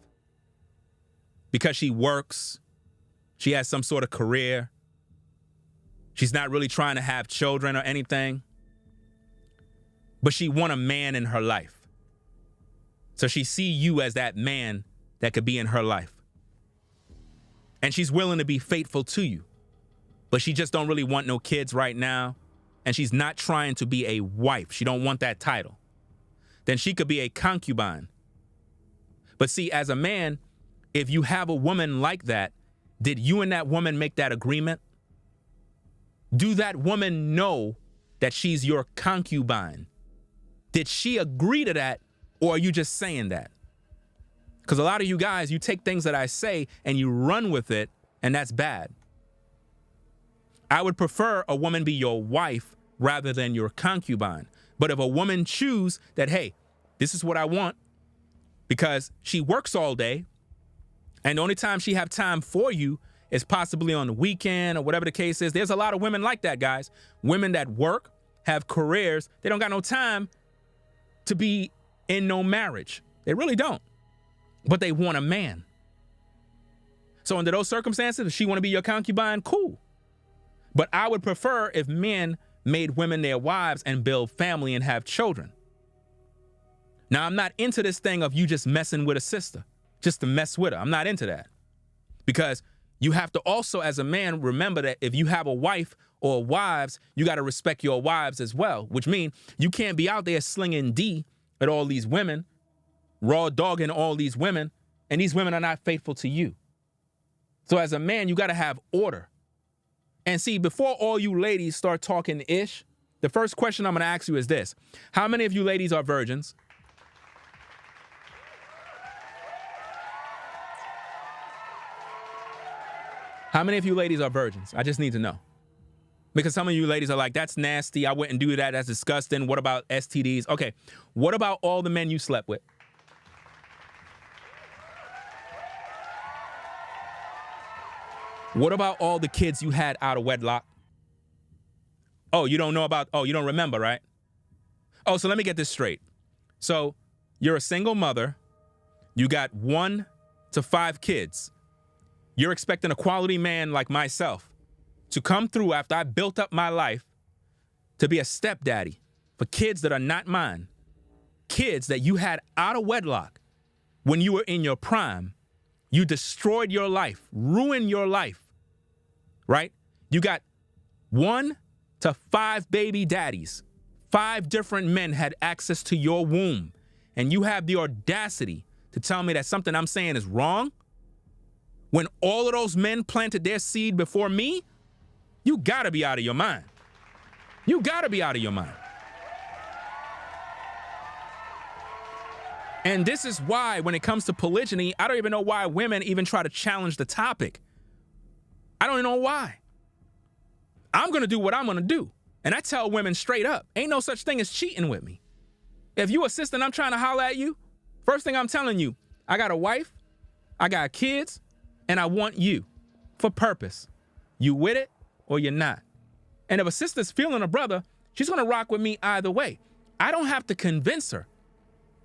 because she works, she has some sort of career, she's not really trying to have children or anything, but she want a man in her life. So she see you as that man that could be in her life. And she's willing to be faithful to you, but she just don't really want no kids right now. And she's not trying to be a wife. She don't want that title. Then she could be a concubine. But see, as a man, if you have a woman like that, did you and that woman make that agreement? Do that woman know that she's your concubine? Did she agree to that, or are you just saying that? Because a lot of you guys, you take things that I say and you run with it, and that's bad. I would prefer a woman be your wife rather than your concubine. But if a woman choose that, hey, this is what I want, because she works all day, and the only time she have time for you is possibly on the weekend or whatever the case is. There's a lot of women like that, guys. Women that work, have careers, they don't got no time to be in no marriage. They really don't. But they want a man. So under those circumstances, if she want to be your concubine, cool. But I would prefer if men made women their wives and build family and have children. Now, I'm not into this thing of you just messing with a sister, just to mess with her. I'm not into that. Because you have to also, as a man, remember that if you have a wife or wives, you got to respect your wives as well, which means you can't be out there slinging D at all these women, raw dogging all these women, and these women are not faithful to you. So as a man, you got to have order. And see, before all you ladies start talking ish, the first question I'm going to ask you is this. How many of you ladies are virgins? How many of you ladies are virgins? I just need to know. Because some of you ladies are like, that's nasty. I wouldn't do that. That's disgusting. What about STDs? Okay. What about all the men you slept with? What about all the kids you had out of wedlock? Oh, you don't know about, oh, you don't remember, right? Oh, so let me get this straight. So you're a single mother. You got 1 to 5 kids. You're expecting a quality man like myself to come through after I built up my life to be a stepdaddy for kids that are not mine. kids that you had out of wedlock when you were in your prime. You destroyed your life, ruined your life, right? You got 1 to 5 baby daddies. 5 different men had access to your womb. And you have the audacity to tell me that something I'm saying is wrong? When all of those men planted their seed before me? You gotta be out of your mind. You gotta be out of your mind. And this is why, when it comes to polygyny, I don't even know why women even try to challenge the topic. I don't even know why. I'm gonna do what I'm gonna do. And I tell women straight up, ain't no such thing as cheating with me. If you a sister and I'm trying to holler at you, first thing I'm telling you, I got a wife, I got kids, and I want you for purpose. You with it or you're not. And if a sister's feeling a brother, she's gonna rock with me either way. I don't have to convince her.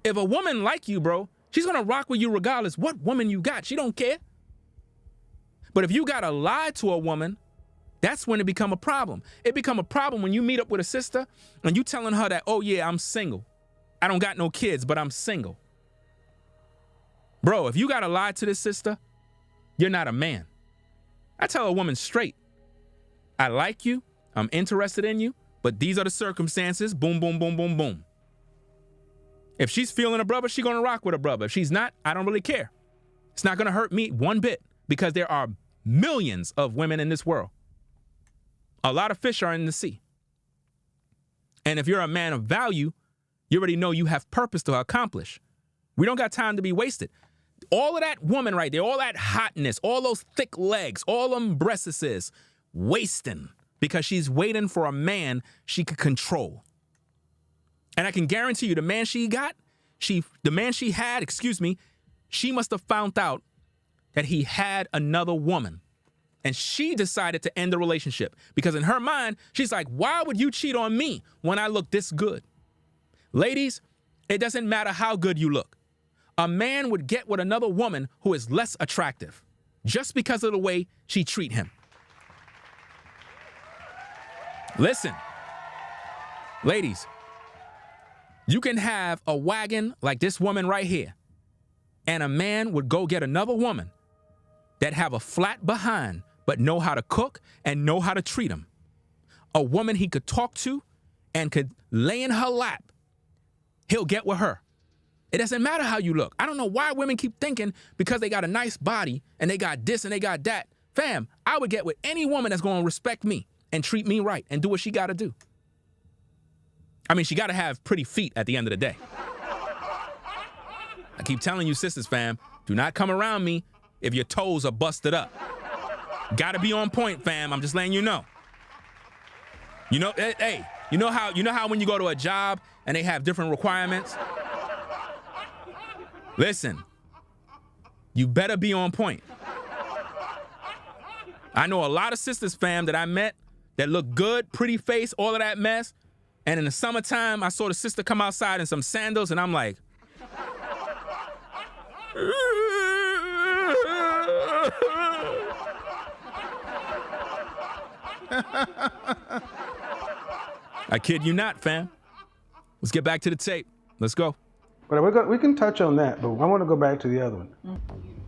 If a woman like you, bro, she's gonna rock with you regardless what woman you got. She don't care. But if you gotta lie to a woman, that's when it become a problem. It become a problem when you meet up with a sister and you telling her that, oh yeah, I'm single. I don't got no kids, but I'm single. Bro, if you gotta lie to this sister, you're not a man. I tell a woman straight, I like you, I'm interested in you, but these are the circumstances, boom, boom, boom, boom, boom. If she's feeling a brother, she's gonna rock with a brother. If she's not, I don't really care. It's not gonna hurt me one bit because there are millions of women in this world. A lot of fish are in the sea. And if you're a man of value, you already know you have purpose to accomplish. We don't got time to be wasted. All of that woman right there, all that hotness, all those thick legs, all them breasts, wasting because she's waiting for a man she could control. And I can guarantee you the man she had, she must have found out that he had another woman. And she decided to end the relationship because in her mind, she's like, why would you cheat on me when I look this good? Ladies, it doesn't matter how good you look. A man would get with another woman who is less attractive just because of the way she treat him. Listen, ladies, you can have a wagon like this woman right here, and a man would go get another woman that have a flat behind, but know how to cook and know how to treat him. A woman he could talk to and could lay in her lap. He'll get with her. It doesn't matter how you look. I don't know why women keep thinking because they got a nice body and they got this and they got that. Fam, I would get with any woman that's going to respect me and treat me right and do what she got to do. I mean, she got to have pretty feet at the end of the day. I keep telling you, sisters, fam, do not come around me if your toes are busted up. Got to be on point, fam. I'm just letting you know. You know, hey, you know how when you go to a job and they have different requirements? Listen, you better be on point. I know a lot of sisters, fam, that I met that look good, pretty face, all of that mess. And in the summertime, I saw the sister come outside in some sandals, and I'm like, I kid you not, fam. Let's get back to the tape. Let's go. But we can touch on that, but I want to go back to the other one.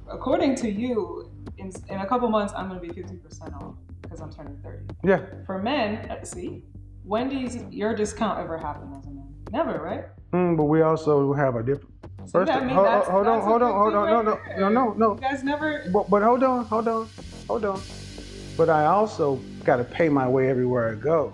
According to you, in a couple months, I'm going to be 50% off because I'm turning 30. Yeah. For men, see, when does your discount ever happen as a man? Never, right? But we also have a different. First, hold on. No. You guys never. But hold on. But I also got to pay my way everywhere I go.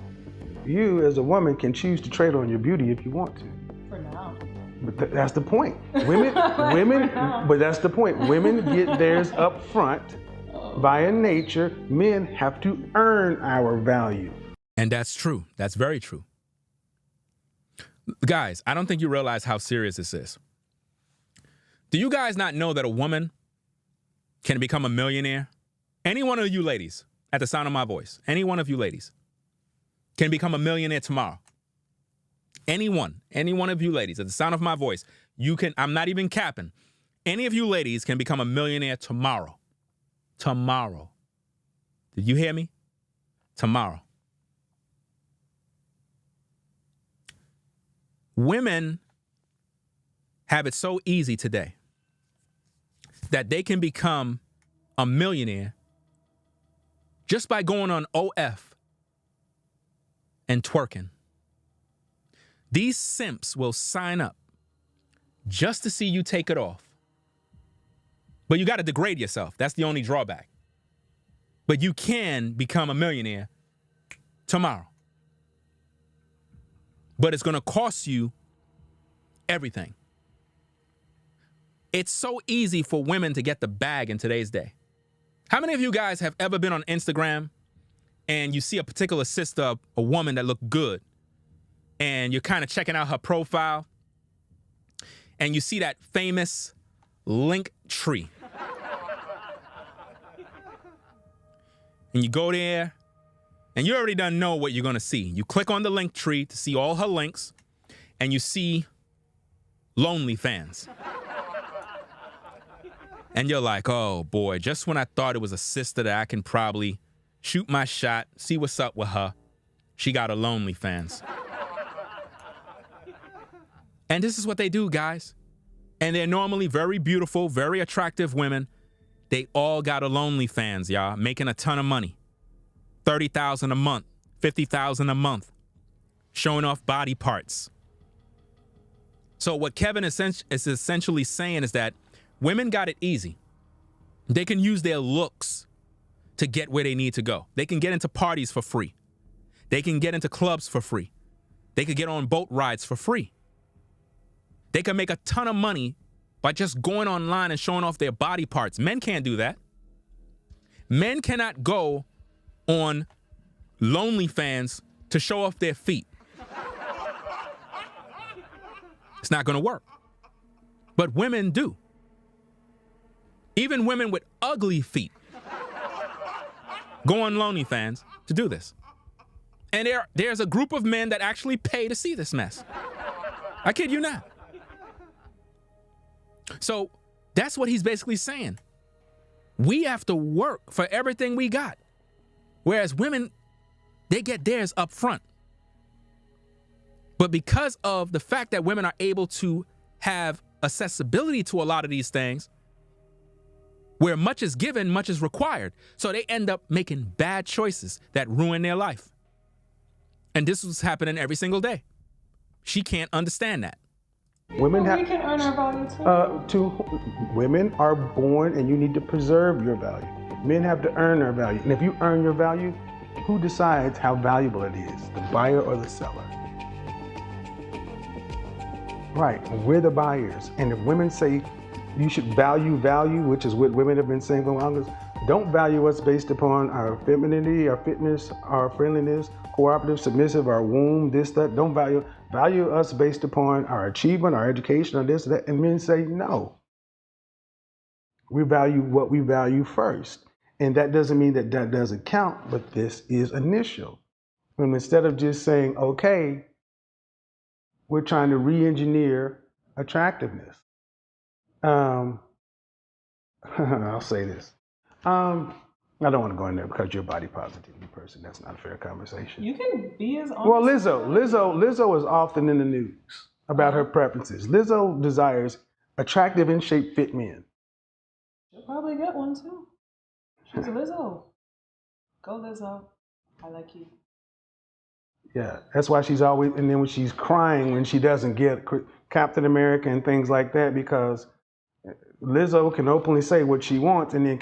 You, as a woman, can choose to trade on your beauty if you want to. For now. But that's the point. Women. But that's the point. Women get theirs up front. Via nature, men have to earn our value. And that's true. That's very true. Guys, I don't think you realize how serious this is. Do you guys not know that a woman can become a millionaire? Any one of you ladies, at the sound of my voice, any one of you ladies can become a millionaire tomorrow. Any one of you ladies, at the sound of my voice, you can, I'm not even capping. Any of you ladies can become a millionaire tomorrow. Tomorrow. Did you hear me? Tomorrow. Women have it so easy today that they can become a millionaire just by going on OF and twerking. These simps will sign up just to see you take it off. But you got to degrade yourself. That's the only drawback. But you can become a millionaire tomorrow. But it's going to cost you everything. It's so easy for women to get the bag in today's day. How many of you guys have ever been on Instagram and you see a particular sister, a woman that looked good, and you're kind of checking out her profile, and you see that famous link tree? And you go there, and you already done know what you're going to see. You click on the link tree to see all her links, and you see lonely fans. And you're like, oh boy, just when I thought it was a sister that I can probably shoot my shot, see what's up with her, she got a lonely fans. And this is what they do, guys. And they're normally very beautiful, very attractive women. They all got a lonely fans, y'all, making a ton of money. $30,000 a month, $50,000 a month, showing off body parts. So what Kevin is essentially saying is that women got it easy. They can use their looks to get where they need to go. They can get into parties for free. They can get into clubs for free. They could get on boat rides for free. They can make a ton of money by just going online and showing off their body parts. Men can't do that. Men cannot go on OnlyFans to show off their feet. It's not going to work. But women do. Even women with ugly feet go on OnlyFans to do this. And there's a group of men that actually pay to see this mess. I kid you not. So that's what he's basically saying. We have to work for everything we got. Whereas women, they get theirs up front. But because of the fact that women are able to have accessibility to a lot of these things, where much is given, much is required. So they end up making bad choices that ruin their life. And this was happening every single day. She can't understand that. Women we can earn our value too. Women are born, and you need to preserve your value. Men have to earn their value. And if you earn your value, who decides how valuable it is, the buyer or the seller? Right, we're the buyers. And if women say you should value, which is what women have been saying for the longest, don't value us based upon our femininity, our fitness, our friendliness, cooperative, submissive, our womb, this, that. Don't value us based upon our achievement, our education, or this, that. And men say no. We value what we value first. And that doesn't mean that that doesn't count, but this is initial. And instead of just saying, okay, we're trying to re-engineer attractiveness. I'll say this. I don't want to go in there because you're a body positivity person. That's not a fair conversation. You can be as honest. Well, Lizzo is often in the news about her preferences. Lizzo desires attractive and shape fit men. She'll probably get one too. She's a Lizzo. Go Lizzo. I like you. Yeah, that's why she's always, and then when she's crying when she doesn't get Captain America and things like that, because Lizzo can openly say what she wants, and then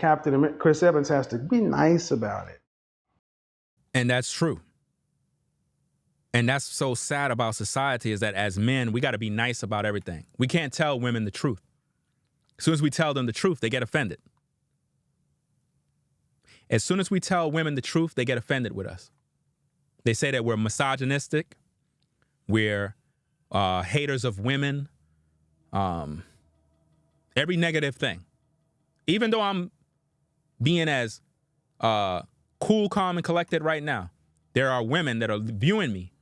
Chris Evans has to be nice about it. And that's true. And that's so sad about society, is that as men, we got to be nice about everything. We can't tell women the truth. As soon as we tell them the truth, they get offended. As soon as we tell women the truth, they get offended with us. They say that we're misogynistic, we're haters of women, every negative thing. Even though I'm being as cool, calm, and collected right now, there are women that are viewing me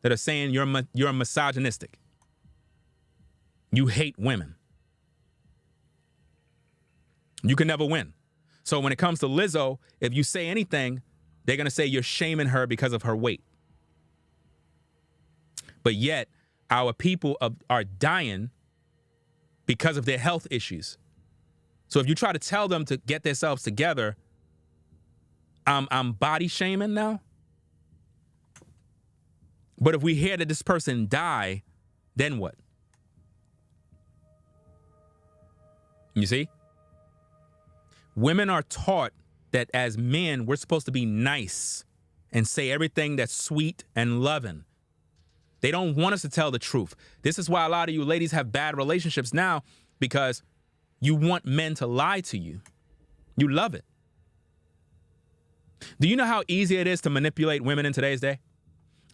that are saying you're misogynistic. You hate women. You can never win. So when it comes to Lizzo, if you say anything, they're going to say you're shaming her because of her weight. But yet, our people are dying because of their health issues. So if you try to tell them to get themselves together, I'm body shaming now. But if we hear that this person die, then what? You see? Women are taught that as men, we're supposed to be nice and say everything that's sweet and loving. They don't want us to tell the truth. This is why a lot of you ladies have bad relationships now, because you want men to lie to you. You love it. Do you know how easy it is to manipulate women in today's day?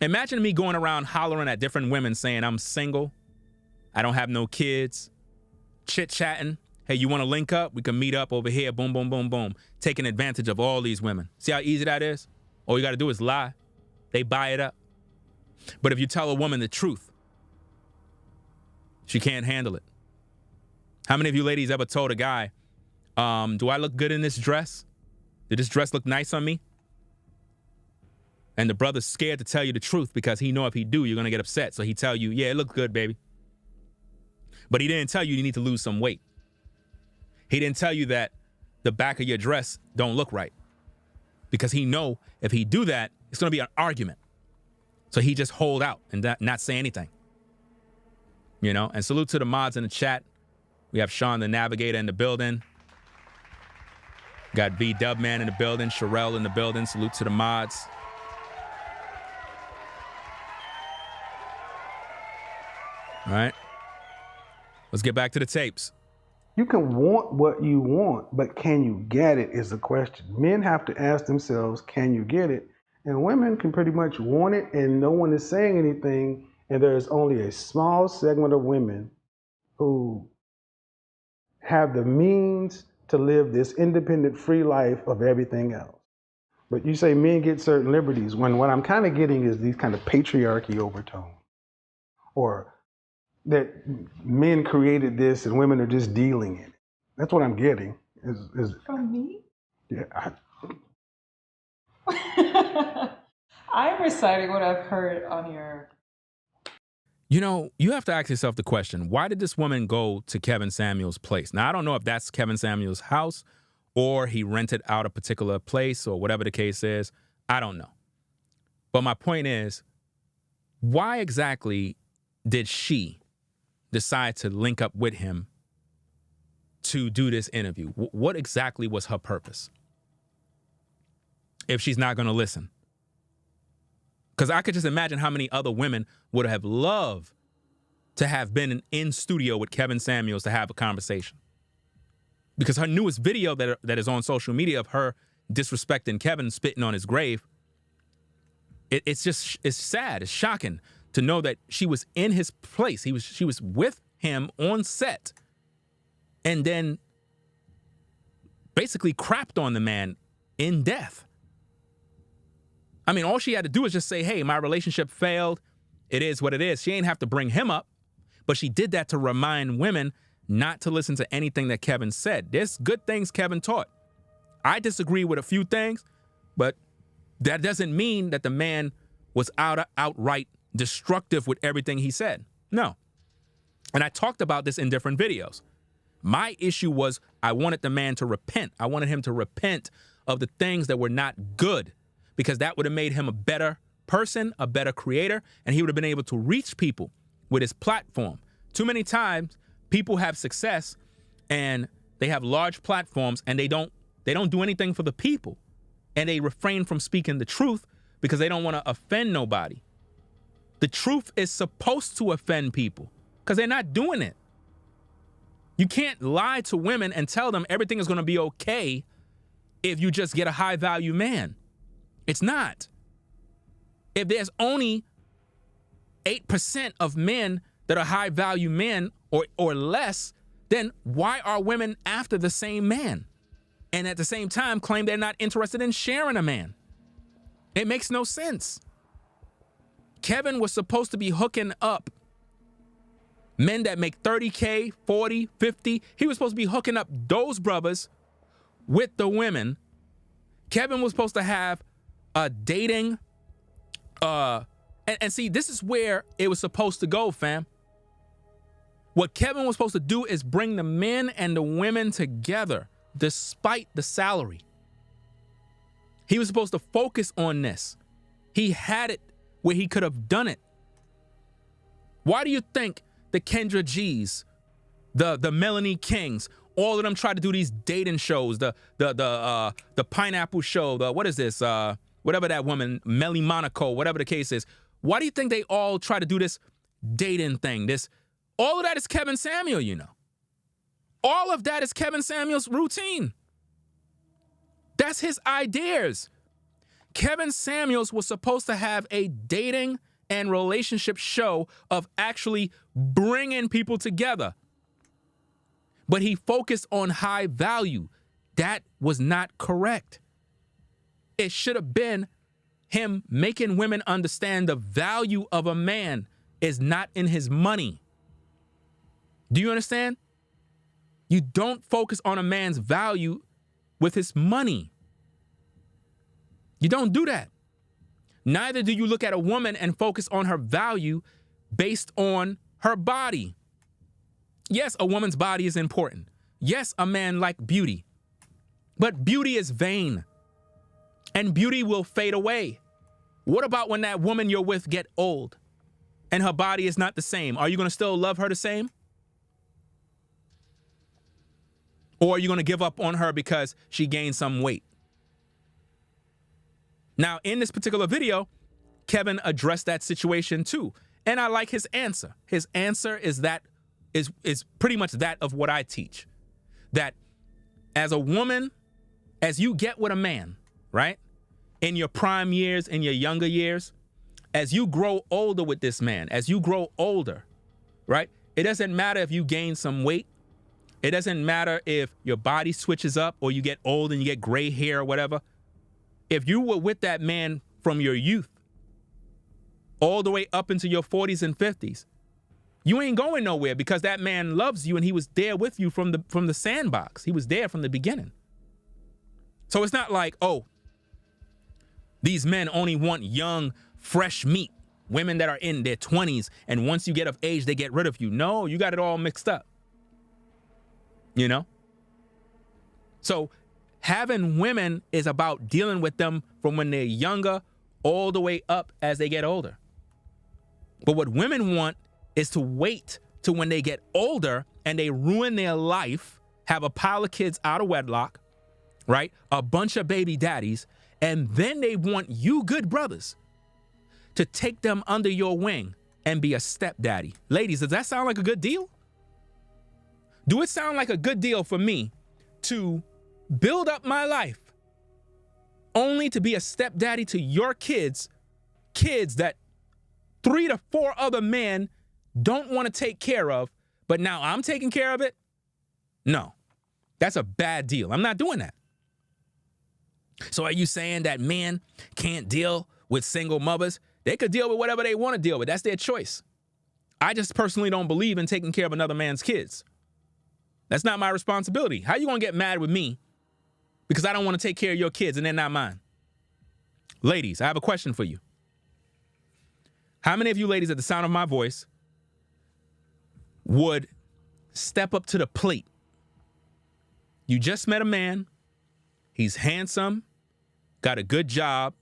Imagine me going around hollering at different women saying I'm single, I don't have no kids, chit-chatting. Hey, you want to link up? We can meet up over here, boom, boom, boom, boom. Taking advantage of all these women. See how easy that is? All you got to do is lie. They buy it up. But if you tell a woman the truth, she can't handle it. How many of you ladies ever told a guy, do I look good in this dress? Did this dress look nice on me? And the brother's scared to tell you the truth because he know if he do, you're going to get upset. So he tell you, yeah, it looks good, baby. But he didn't tell you you need to lose some weight. He didn't tell you that the back of your dress don't look right. Because he know if he do that, it's going to be an argument. So he just hold out and not say anything. You know, and salute to the mods in the chat. We have Sean the Navigator in the building. Got V Dubman in the building, Sherelle in the building. Salute to the mods. All right. Let's get back to the tapes. You can want what you want, but can you get it is the question. Men have to ask themselves, can you get it? And women can pretty much want it and no one is saying anything. And there's only a small segment of women who have the means to live this independent, free life of everything else. But you say men get certain liberties, when what I'm kind of getting is these kind of patriarchy overtones. Or that men created this and women are just dealing in it. That's what I'm getting. Is From me? Yeah. I'm reciting what I've heard on your... You know, you have to ask yourself the question, why did this woman go to Kevin Samuels' place? Now, I don't know if that's Kevin Samuels' house or he rented out a particular place or whatever the case is. I don't know. But my point is, why exactly did she decide to link up with him to do this interview? What exactly was her purpose? If she's not going to listen. Because I could just imagine how many other women would have loved to have been in studio with Kevin Samuels to have a conversation. Because her newest video that is on social media of her disrespecting Kevin, spitting on his grave, it's sad, it's shocking to know that she was in his place. She was with him on set and then basically crapped on the man in death. I mean, all she had to do is just say, hey, my relationship failed. It is what it is. She ain't have to bring him up, but she did that to remind women not to listen to anything that Kevin said. There's good things Kevin taught. I disagree with a few things, but that doesn't mean that the man was outright destructive with everything he said. No. And I talked about this in different videos. My issue was I wanted the man to repent. I wanted him to repent of the things that were not good, because that would have made him a better person, a better creator, and he would have been able to reach people with his platform. Too many times, people have success and they have large platforms and they don't do anything for the people. And they refrain from speaking the truth because they don't want to offend nobody. The truth is supposed to offend people because they're not doing it. You can't lie to women and tell them everything is going to be okay if you just get a high value man. It's not. If there's only 8% of men that are high value men or less, then why are women after the same man? And at the same time claim they're not interested in sharing a man. It makes no sense. Kevin was supposed to be hooking up men that make 30K, 40, 50. He was supposed to be hooking up those brothers with the women. Kevin was supposed to have dating, and see, this is where it was supposed to go, fam. What Kevin was supposed to do is bring the men and the women together despite the salary. He was supposed to focus on this. He had it where he could have done it. Why do you think the Kendra G's, the Melanie Kings, all of them try to do these dating shows, the Pineapple Show, what is this, whatever that woman, Melly Monaco, whatever the case is. Why do you think they all try to do this dating thing? All of that is Kevin Samuel, you know. All of that is Kevin Samuel's routine. That's his ideas. Kevin Samuels was supposed to have a dating and relationship show of actually bringing people together. But he focused on high value. That was not correct. It should have been him making women understand the value of a man is not in his money. Do you understand? You don't focus on a man's value with his money. You don't do that. Neither do you look at a woman and focus on her value based on her body. Yes, a woman's body is important. Yes, a man likes beauty. But beauty is vain. And beauty will fade away. What about when that woman you're with get old and her body is not the same? Are you going to still love her the same? Or are you going to give up on her because she gained some weight? Now, in this particular video, Kevin addressed that situation too. And I like his answer. His answer is pretty much that of what I teach. That as a woman, as you get with a man, right? In your prime years, in your younger years, as you grow older with this man, as you grow older, right? It doesn't matter if you gain some weight. It doesn't matter if your body switches up or you get old and you get gray hair or whatever. If you were with that man from your youth all the way up into your 40s and 50s, you ain't going nowhere because that man loves you and he was there with you from the sandbox. He was there from the beginning. So it's not like, oh, these men only want young, fresh meat, women that are in their 20s, and once you get of age, they get rid of you. No, you got it all mixed up. You know? So having women is about dealing with them from when they're younger all the way up as they get older. But what women want is to wait to when they get older and they ruin their life, have a pile of kids out of wedlock, right? A bunch of baby daddies, and then they want you good brothers to take them under your wing and be a stepdaddy. Ladies, does that sound like a good deal? Do it sound like a good deal for me to build up my life only to be a stepdaddy to your kids that 3 to 4 other men don't want to take care of, but now I'm taking care of it? No, that's a bad deal. I'm not doing that. So are you saying that men can't deal with single mothers? They could deal with whatever they want to deal with. That's their choice. I just personally don't believe in taking care of another man's kids. That's not my responsibility. How you gonna get mad with me because I don't want to take care of your kids and they're not mine? Ladies, I have a question for you. How many of you ladies at the sound of my voice would step up to the plate? You just met a man. He's handsome, got a good job,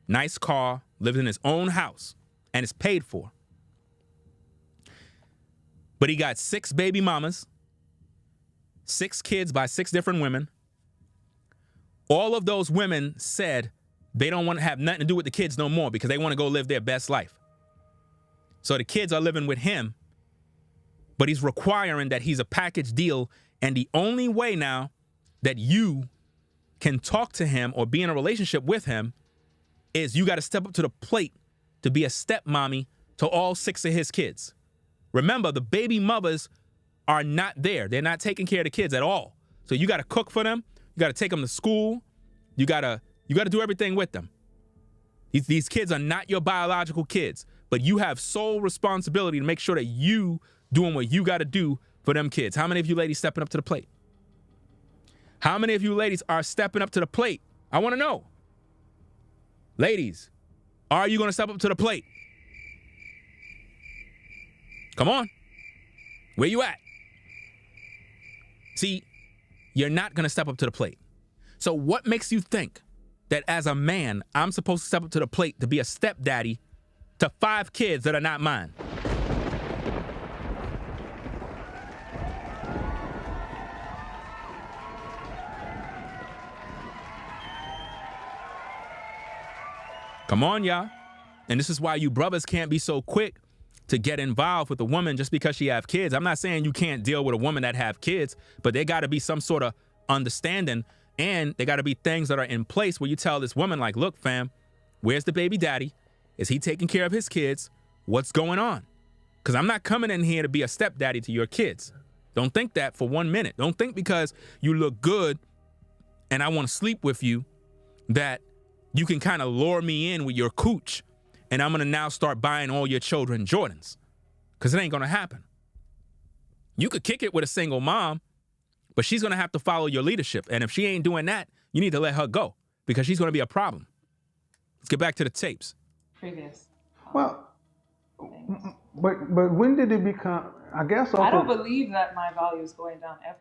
nice car, lives in his own house, and is paid for. But he got 6 baby mamas, 6 kids by 6 different women. All of those women said they don't want to have nothing to do with the kids no more because they want to go live their best life. So the kids are living with him, but he's requiring that he's a package deal. And the only way now that you can talk to him or be in a relationship with him is you got to step up to the plate to be a stepmommy to all 6 of his kids. Remember, the baby mothers are not there. They're not taking care of the kids at all. So you got to cook for them. You got to take them to school. You got to do everything with them. These kids are not your biological kids, but you have sole responsibility to make sure that you doing what you got to do for them kids. How many of you ladies stepping up to the plate? How many of you ladies are stepping up to the plate? I want to know. Ladies, are you going to step up to the plate? Come on. Where you at? See, you're not going to step up to the plate. So what makes you think that as a man, I'm supposed to step up to the plate to be a stepdaddy to 5 kids that are not mine? Come on, y'all. And this is why you brothers can't be so quick to get involved with a woman just because she have kids. I'm not saying you can't deal with a woman that have kids, but there got to be some sort of understanding, and there got to be things that are in place where you tell this woman, like, look, fam, where's the baby daddy? Is he taking care of his kids? What's going on? Because I'm not coming in here to be a stepdaddy to your kids. Don't think that for 1 minute. Don't think because you look good and I want to sleep with you that you can kind of lure me in with your cooch and I'm going to now start buying all your children Jordans, because it ain't going to happen. You could kick it with a single mom, but she's going to have to follow your leadership. And if she ain't doing that, you need to let her go, because she's going to be a problem. Let's get back to the tapes. Previous. Well, things. but when did it become, I guess... I don't believe that my value is going down ever.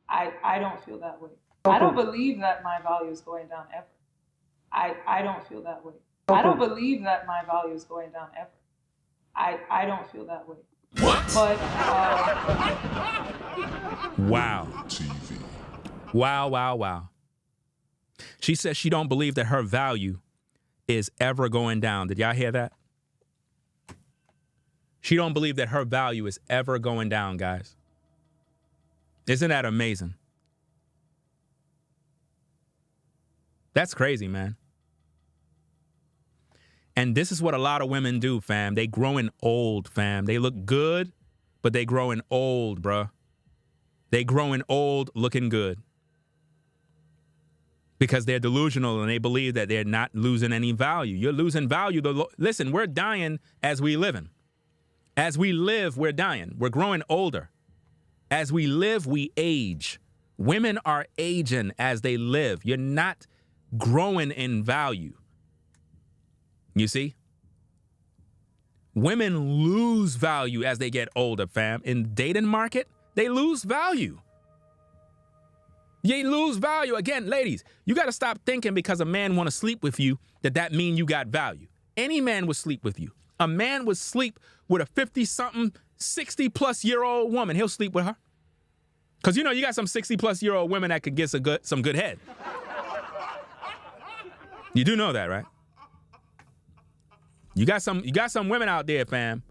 I don't feel that way. I don't believe that my value is going down ever. I don't feel that way. I don't believe that my value is going down ever. I don't feel that way. What? But Wow. Wow. She says she don't believe that her value is ever going down. Did y'all hear that? She don't believe that her value is ever going down, guys. Isn't that amazing? That's crazy, man. And this is what a lot of women do, fam. They growing old, fam. They look good, but they growing old, bruh. They growing old looking good. Because they're delusional and they believe that they're not losing any value. You're losing value. Listen, we're dying as we living. As we live, we're dying. We're growing older. As we live, we age. Women are aging as they live. You're not growing in value. You see? Women lose value as they get older, fam. In the dating market, they lose value. You lose value. Again, ladies, you got to stop thinking because a man want to sleep with you that mean you got value. Any man would sleep with you. A man would sleep with a 50-something, 60-plus-year-old woman. He'll sleep with her. Because, you know, you got some 60-plus-year-old women that could get some good head. You do know that, right? You got some women out there, fam,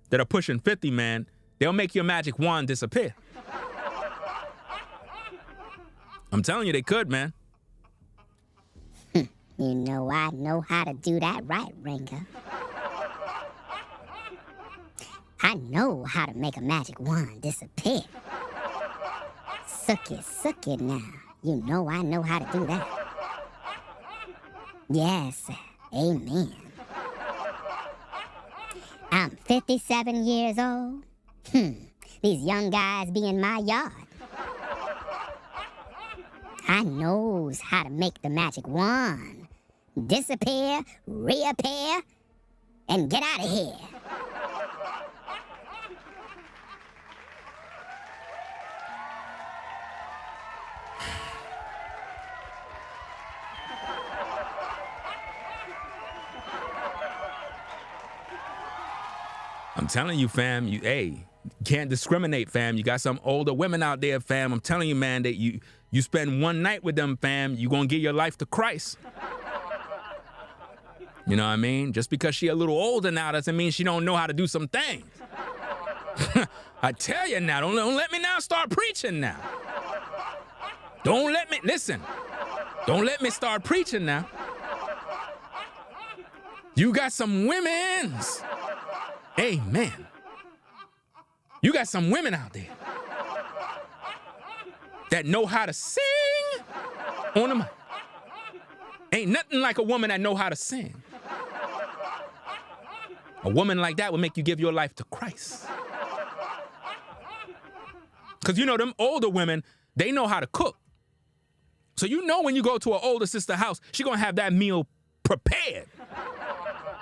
that are pushing 50, man. They'll make your magic wand disappear. I'm telling you, they could, man. You know I know how to do that right, Ringer. I know how to make a magic wand disappear. Suck it now. You know I know how to do that. Yes, amen. I'm 57 years old. These young guys be in my yard. I knows how to make the magic wand disappear, reappear, and get out of here. I'm telling you, fam, you can't discriminate, fam. You got some older women out there, fam. I'm telling you, man, that you spend one night with them, fam, you gonna give your life to Christ. You know what I mean? Just because she a little older now doesn't mean she don't know how to do some things. I tell you now, don't let me now start preaching now. Don't let me start preaching now. You got some women's. Amen. You got some women out there that know how to sing on the mic. Ain't nothing like a woman that know how to sing. A woman like that will make you give your life to Christ. Because you know, them older women, they know how to cook. So you know when you go to an older sister house, she gonna have that meal prepared.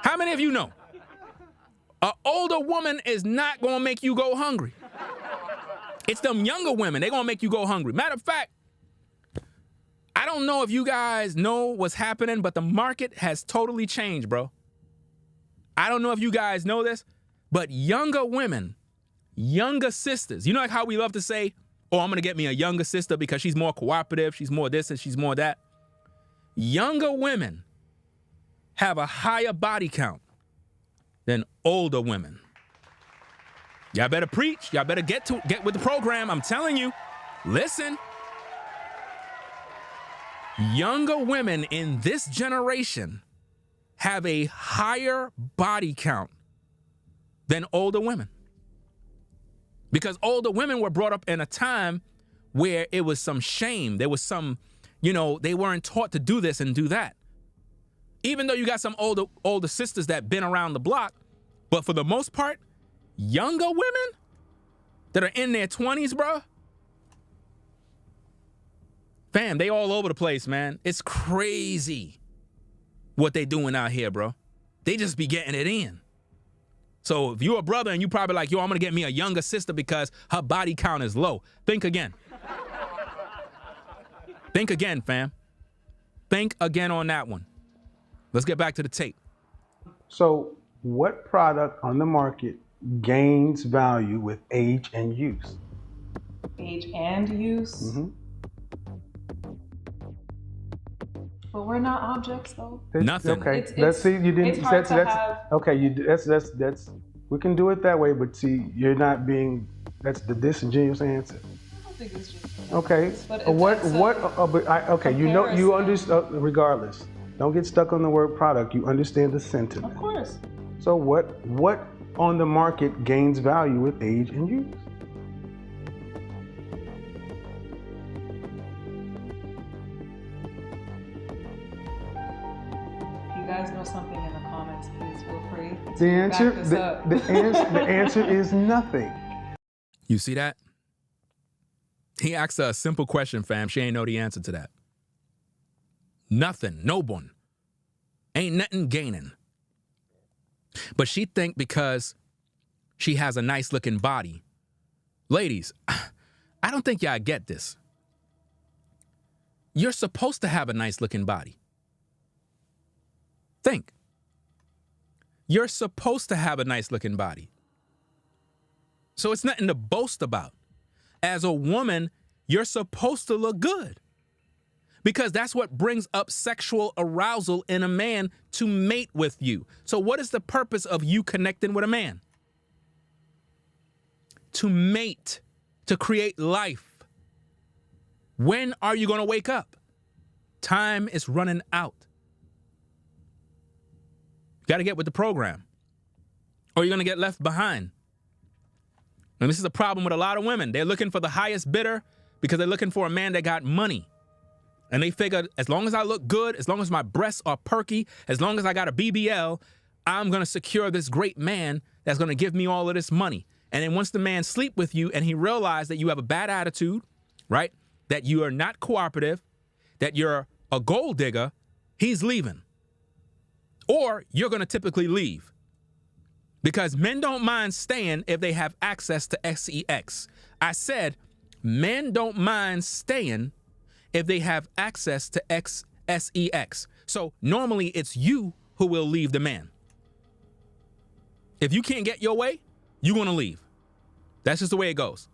How many of you know? An older woman is not gonna make you go hungry. It's them younger women. They're going to make you go hungry. Matter of fact, I don't know if you guys know what's happening, but the market has totally changed, bro. I don't know if you guys know this, but younger women, younger sisters, you know like how we love to say, oh, I'm going to get me a younger sister because she's more cooperative, she's more this and she's more that. Younger women have a higher body count than older women. Y'all better preach. Y'all better get with the program. I'm telling you. Listen. Younger women in this generation have a higher body count than older women. Because older women were brought up in a time where it was some shame. There was some, they weren't taught to do this and do that. Even though you got some older sisters that been around the block, but for the most part, younger women that are in their 20s, bro, fam, they all over the place, man. It's crazy what they doing out here, bro. They just be getting it in. So if you're a brother and you probably like, yo, I'm going to get me a younger sister because her body count is low. Think again. Think again, fam. Think again on that one. Let's get back to the tape. So what product on the market gains value with age and use? Age and use? Mm-hmm. But we're not objects, though. Nothing. Okay. Let's see. You didn't. It's hard to have. Okay. That's. We can do it that way, but see, you're not being. That's the disingenuous answer. I don't think it's just. Okay. But okay. You understand. Regardless, don't get stuck on the word product. You understand the sentiment. Of course. So what on the market gains value with age and use? If you guys know something in the comments, please feel free to The answer. back this up. The answer is nothing. You see that? He asked her a simple question, fam. She ain't know the answer to that. Nothing. No one. Ain't nothing gaining. But she think because she has a nice looking body. Ladies, I don't think y'all get this. You're supposed to have a nice looking body. Think. You're supposed to have a nice looking body. So it's nothing to boast about. As a woman, you're supposed to look good. Because that's what brings up sexual arousal in a man to mate with you. So what is the purpose of you connecting with a man? To mate, to create life. When are you going to wake up? Time is running out. Got to get with the program, or you're going to get left behind. And this is a problem with a lot of women. They're looking for the highest bidder because they're looking for a man that got money. And they figure, as long as I look good, as long as my breasts are perky, as long as I got a BBL, I'm going to secure this great man that's going to give me all of this money. And then once the man sleep with you and he realizes that you have a bad attitude, right, that you are not cooperative, that you're a gold digger, he's leaving. Or you're going to typically leave. Because men don't mind staying if they have access to sex. I said, men don't mind staying if they have access to sex. So normally it's you who will leave the man. If you can't get your way, you're going to leave. That's just the way it goes.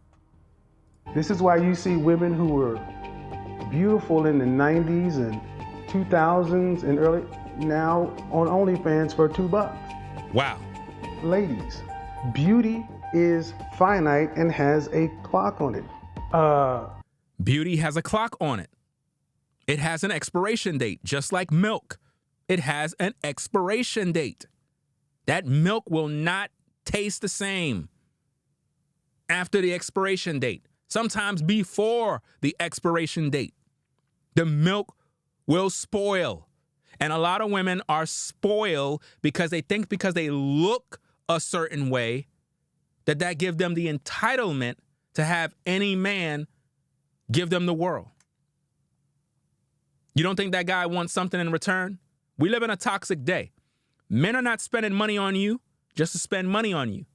This is why you see women who were beautiful in the 90s and 2000s and early, now on OnlyFans for $2. Wow. Ladies, beauty is finite and has a clock on it. Beauty has a clock on it. It has an expiration date, just like milk. It has an expiration date. That milk will not taste the same after the expiration date. Sometimes before the expiration date. The milk will spoil. And a lot of women are spoiled because they think because they look a certain way that gives them the entitlement to have any man give them the world. You don't think that guy wants something in return? We live in a toxic day. Men are not spending money on you just to spend money on you.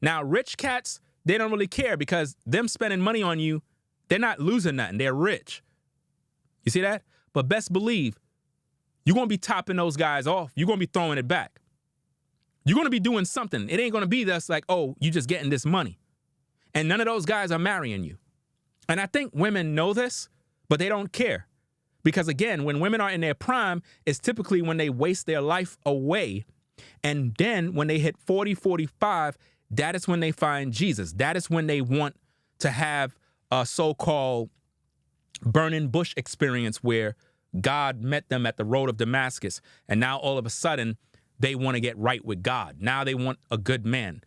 Now, rich cats they don't really care because them spending money on you, they're not losing nothing. They're rich. You see that? But best believe you're going to be topping those guys off. You're going to be throwing it back. You're going to be doing something. It ain't going to be just like, oh, you just getting this money. And none of those guys are marrying you. And I think women know this, but they don't care. Because again, when women are in their prime, it's typically when they waste their life away. And then when they hit 40, 45, that is when they find Jesus. That is when they want to have a so-called burning bush experience where God met them at the road of Damascus. And now all of a sudden, they want to get right with God. Now they want a good man.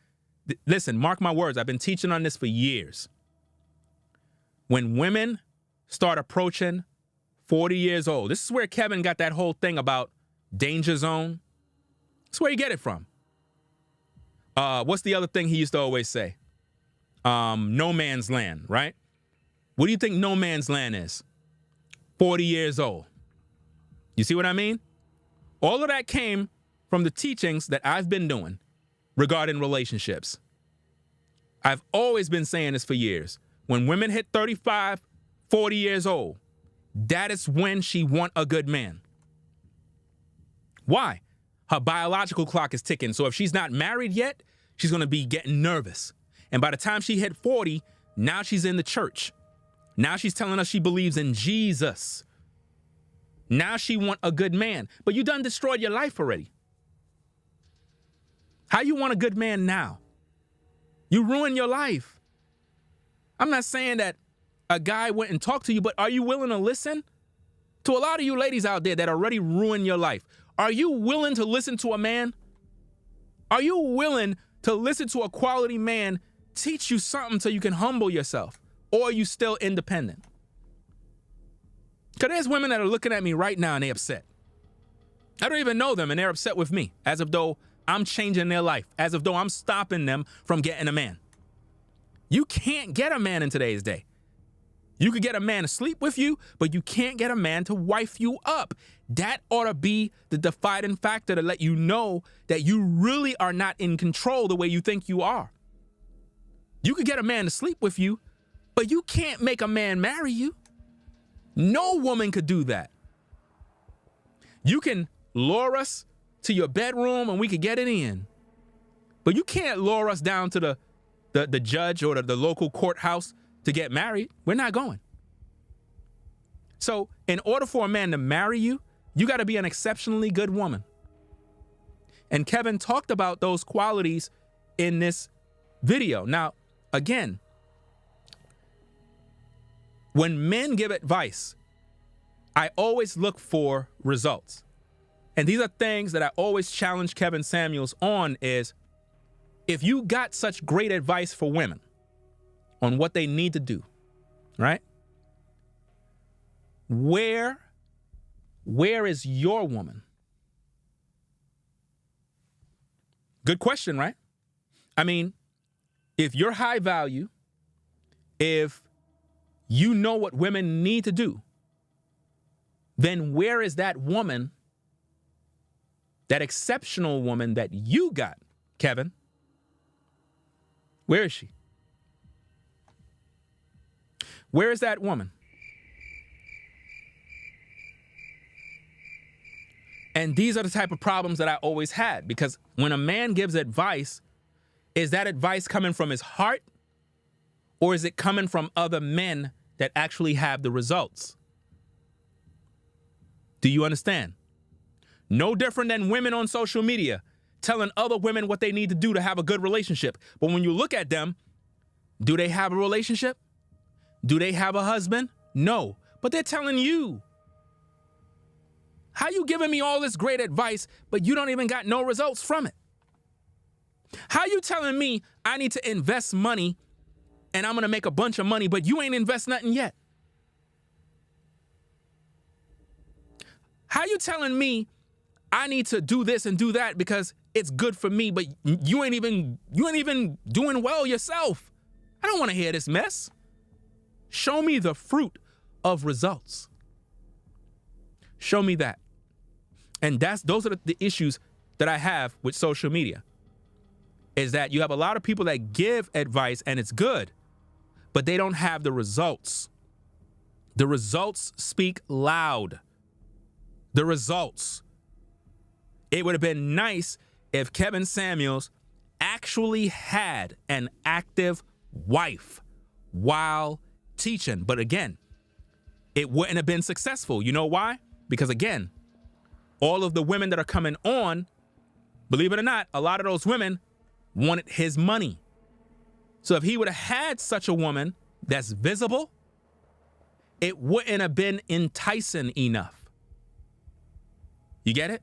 Listen, mark my words. I've been teaching on this for years. When women start approaching 40 years old, this is where Kevin got that whole thing about danger zone. That's where you get it from. What's the other thing he used to always say? No man's land, right? What do you think no man's land is? 40 years old. You see what I mean? All of that came from the teachings that I've been doing regarding relationships. I've always been saying this for years. When women hit 35, 40 years old, that is when she want a good man. Why? Her biological clock is ticking. So if she's not married yet, she's going to be getting nervous. And by the time she hit 40, now she's in the church. Now she's telling us she believes in Jesus. Now she want a good man. But you done destroyed your life already. How you want a good man now? You ruined your life. I'm not saying that a guy went and talked to you, but are you willing to listen? To a lot of you ladies out there that already ruined your life, are you willing to listen to a man? Are you willing to listen to a quality man teach you something so you can humble yourself? Or are you still independent? Because there's women that are looking at me right now and they're upset. I don't even know them and they're upset with me, as if though I'm changing their life, as if though I'm stopping them from getting a man. You can't get a man in today's day. You could get a man to sleep with you, but you can't get a man to wife you up. That ought to be the deciding factor to let you know that you really are not in control the way you think you are. You could get a man to sleep with you, but you can't make a man marry you. No woman could do that. You can lure us to your bedroom and we could get it in, but you can't lure us down to the judge or the local courthouse to get married. We're not going. So in order for a man to marry you, you got to be an exceptionally good woman. And Kevin talked about those qualities in this video. Now, again, when men give advice, I always look for results. And these are things that I always challenge Kevin Samuels on is, if you got such great advice for women on what they need to do, right? Where is your woman? Good question, right? I mean, if you're high value, if you know what women need to do, then where is that woman, that exceptional woman that you got, Kevin? Where is she? Where is that woman? And these are the type of problems that I always had, because when a man gives advice, is that advice coming from his heart, or is it coming from other men that actually have the results? Do you understand? No different than women on social media telling other women what they need to do to have a good relationship. But when you look at them, do they have a relationship? Do they have a husband? No, but they're telling you. How you giving me all this great advice, but you don't even got no results from it? How you telling me I need to invest money and I'm going to make a bunch of money, but you ain't invest nothing yet? How you telling me I need to do this and do that because it's good for me, but you ain't even doing well yourself? I don't want to hear this mess. Show me the fruit of results. Show me that. And those are the issues that I have with social media. is that you have a lot of people that give advice and it's good, but they don't have the results. The results speak loud. The results. It would have been nice if Kevin Samuels actually had an active wife while teaching. But again, it wouldn't have been successful. You know why? Because again, all of the women that are coming on, believe it or not, a lot of those women wanted his money. So if he would have had such a woman that's visible, it wouldn't have been enticing enough. You get it?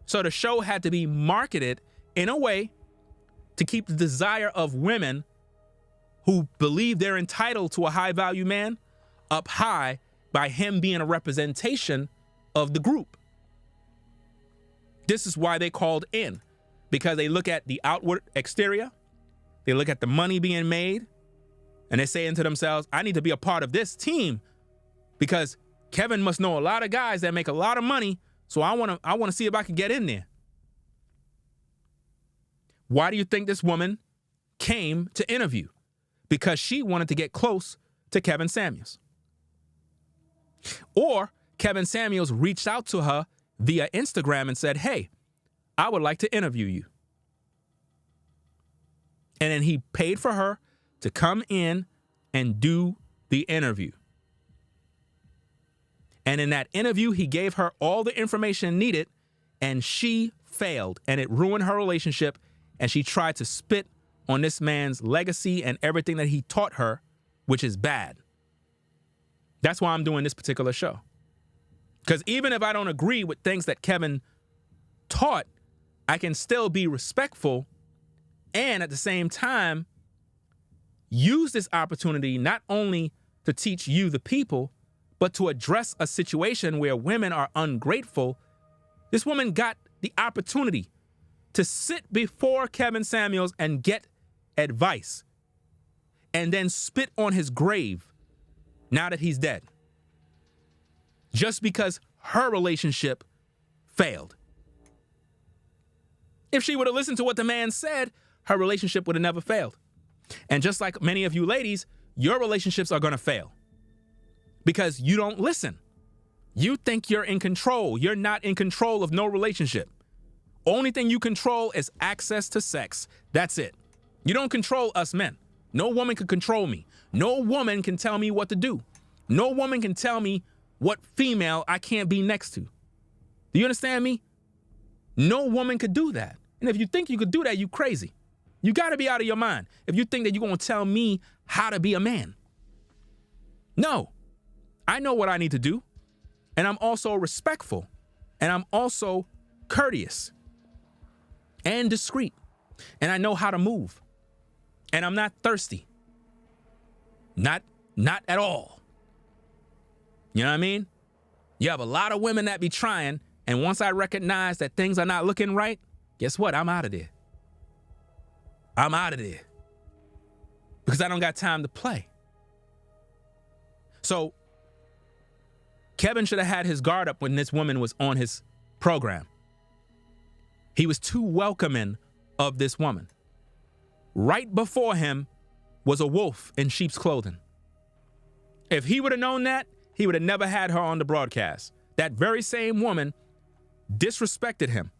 So the show had to be marketed in a way to keep the desire of women who believe they're entitled to a high-value man up high by him being a representation of the group. This is why they called in, because they look at the outward exterior, they look at the money being made, and they're saying to themselves, I need to be a part of this team because Kevin must know a lot of guys that make a lot of money, so I want to see if I can get in there. Why do you think this woman came to interview? Because she wanted to get close to Kevin Samuels. Or Kevin Samuels reached out to her via Instagram and said, hey, I would like to interview you. And then he paid for her to come in and do the interview. And in that interview, he gave her all the information needed, and she failed, and it ruined her relationship, and she tried to spit on this man's legacy and everything that he taught her, which is bad. That's why I'm doing this particular show. Because even if I don't agree with things that Kevin taught, I can still be respectful and at the same time use this opportunity not only to teach you, the people, but to address a situation where women are ungrateful. This woman got the opportunity to sit before Kevin Samuels and get advice and then spit on his grave now that he's dead, just because her relationship failed. If she would have listened to what the man said, her relationship would have never failed. And just like many of you ladies, your relationships are going to fail because you don't listen. You think you're in control. You're not in control of no relationship. Only thing you control is access to sex. That's it. You don't control us men. No woman can control me. No woman can tell me what to do. No woman can tell me what female I can't be next to. Do you understand me? No woman could do that. And if you think you could do that, you crazy. You got to be out of your mind if you think that you're going to tell me how to be a man. No. I know what I need to do. And I'm also respectful. And I'm also courteous and discreet. And I know how to move. And I'm not thirsty. Not at all. You know what I mean? You have a lot of women that be trying, and once I recognize that things are not looking right, guess what? I'm out of there. I'm out of there. Because I don't got time to play. So, Kevin should have had his guard up when this woman was on his program. He was too welcoming of this woman. Right before him was a wolf in sheep's clothing. If he would have known that, he would have never had her on the broadcast. That very same woman disrespected him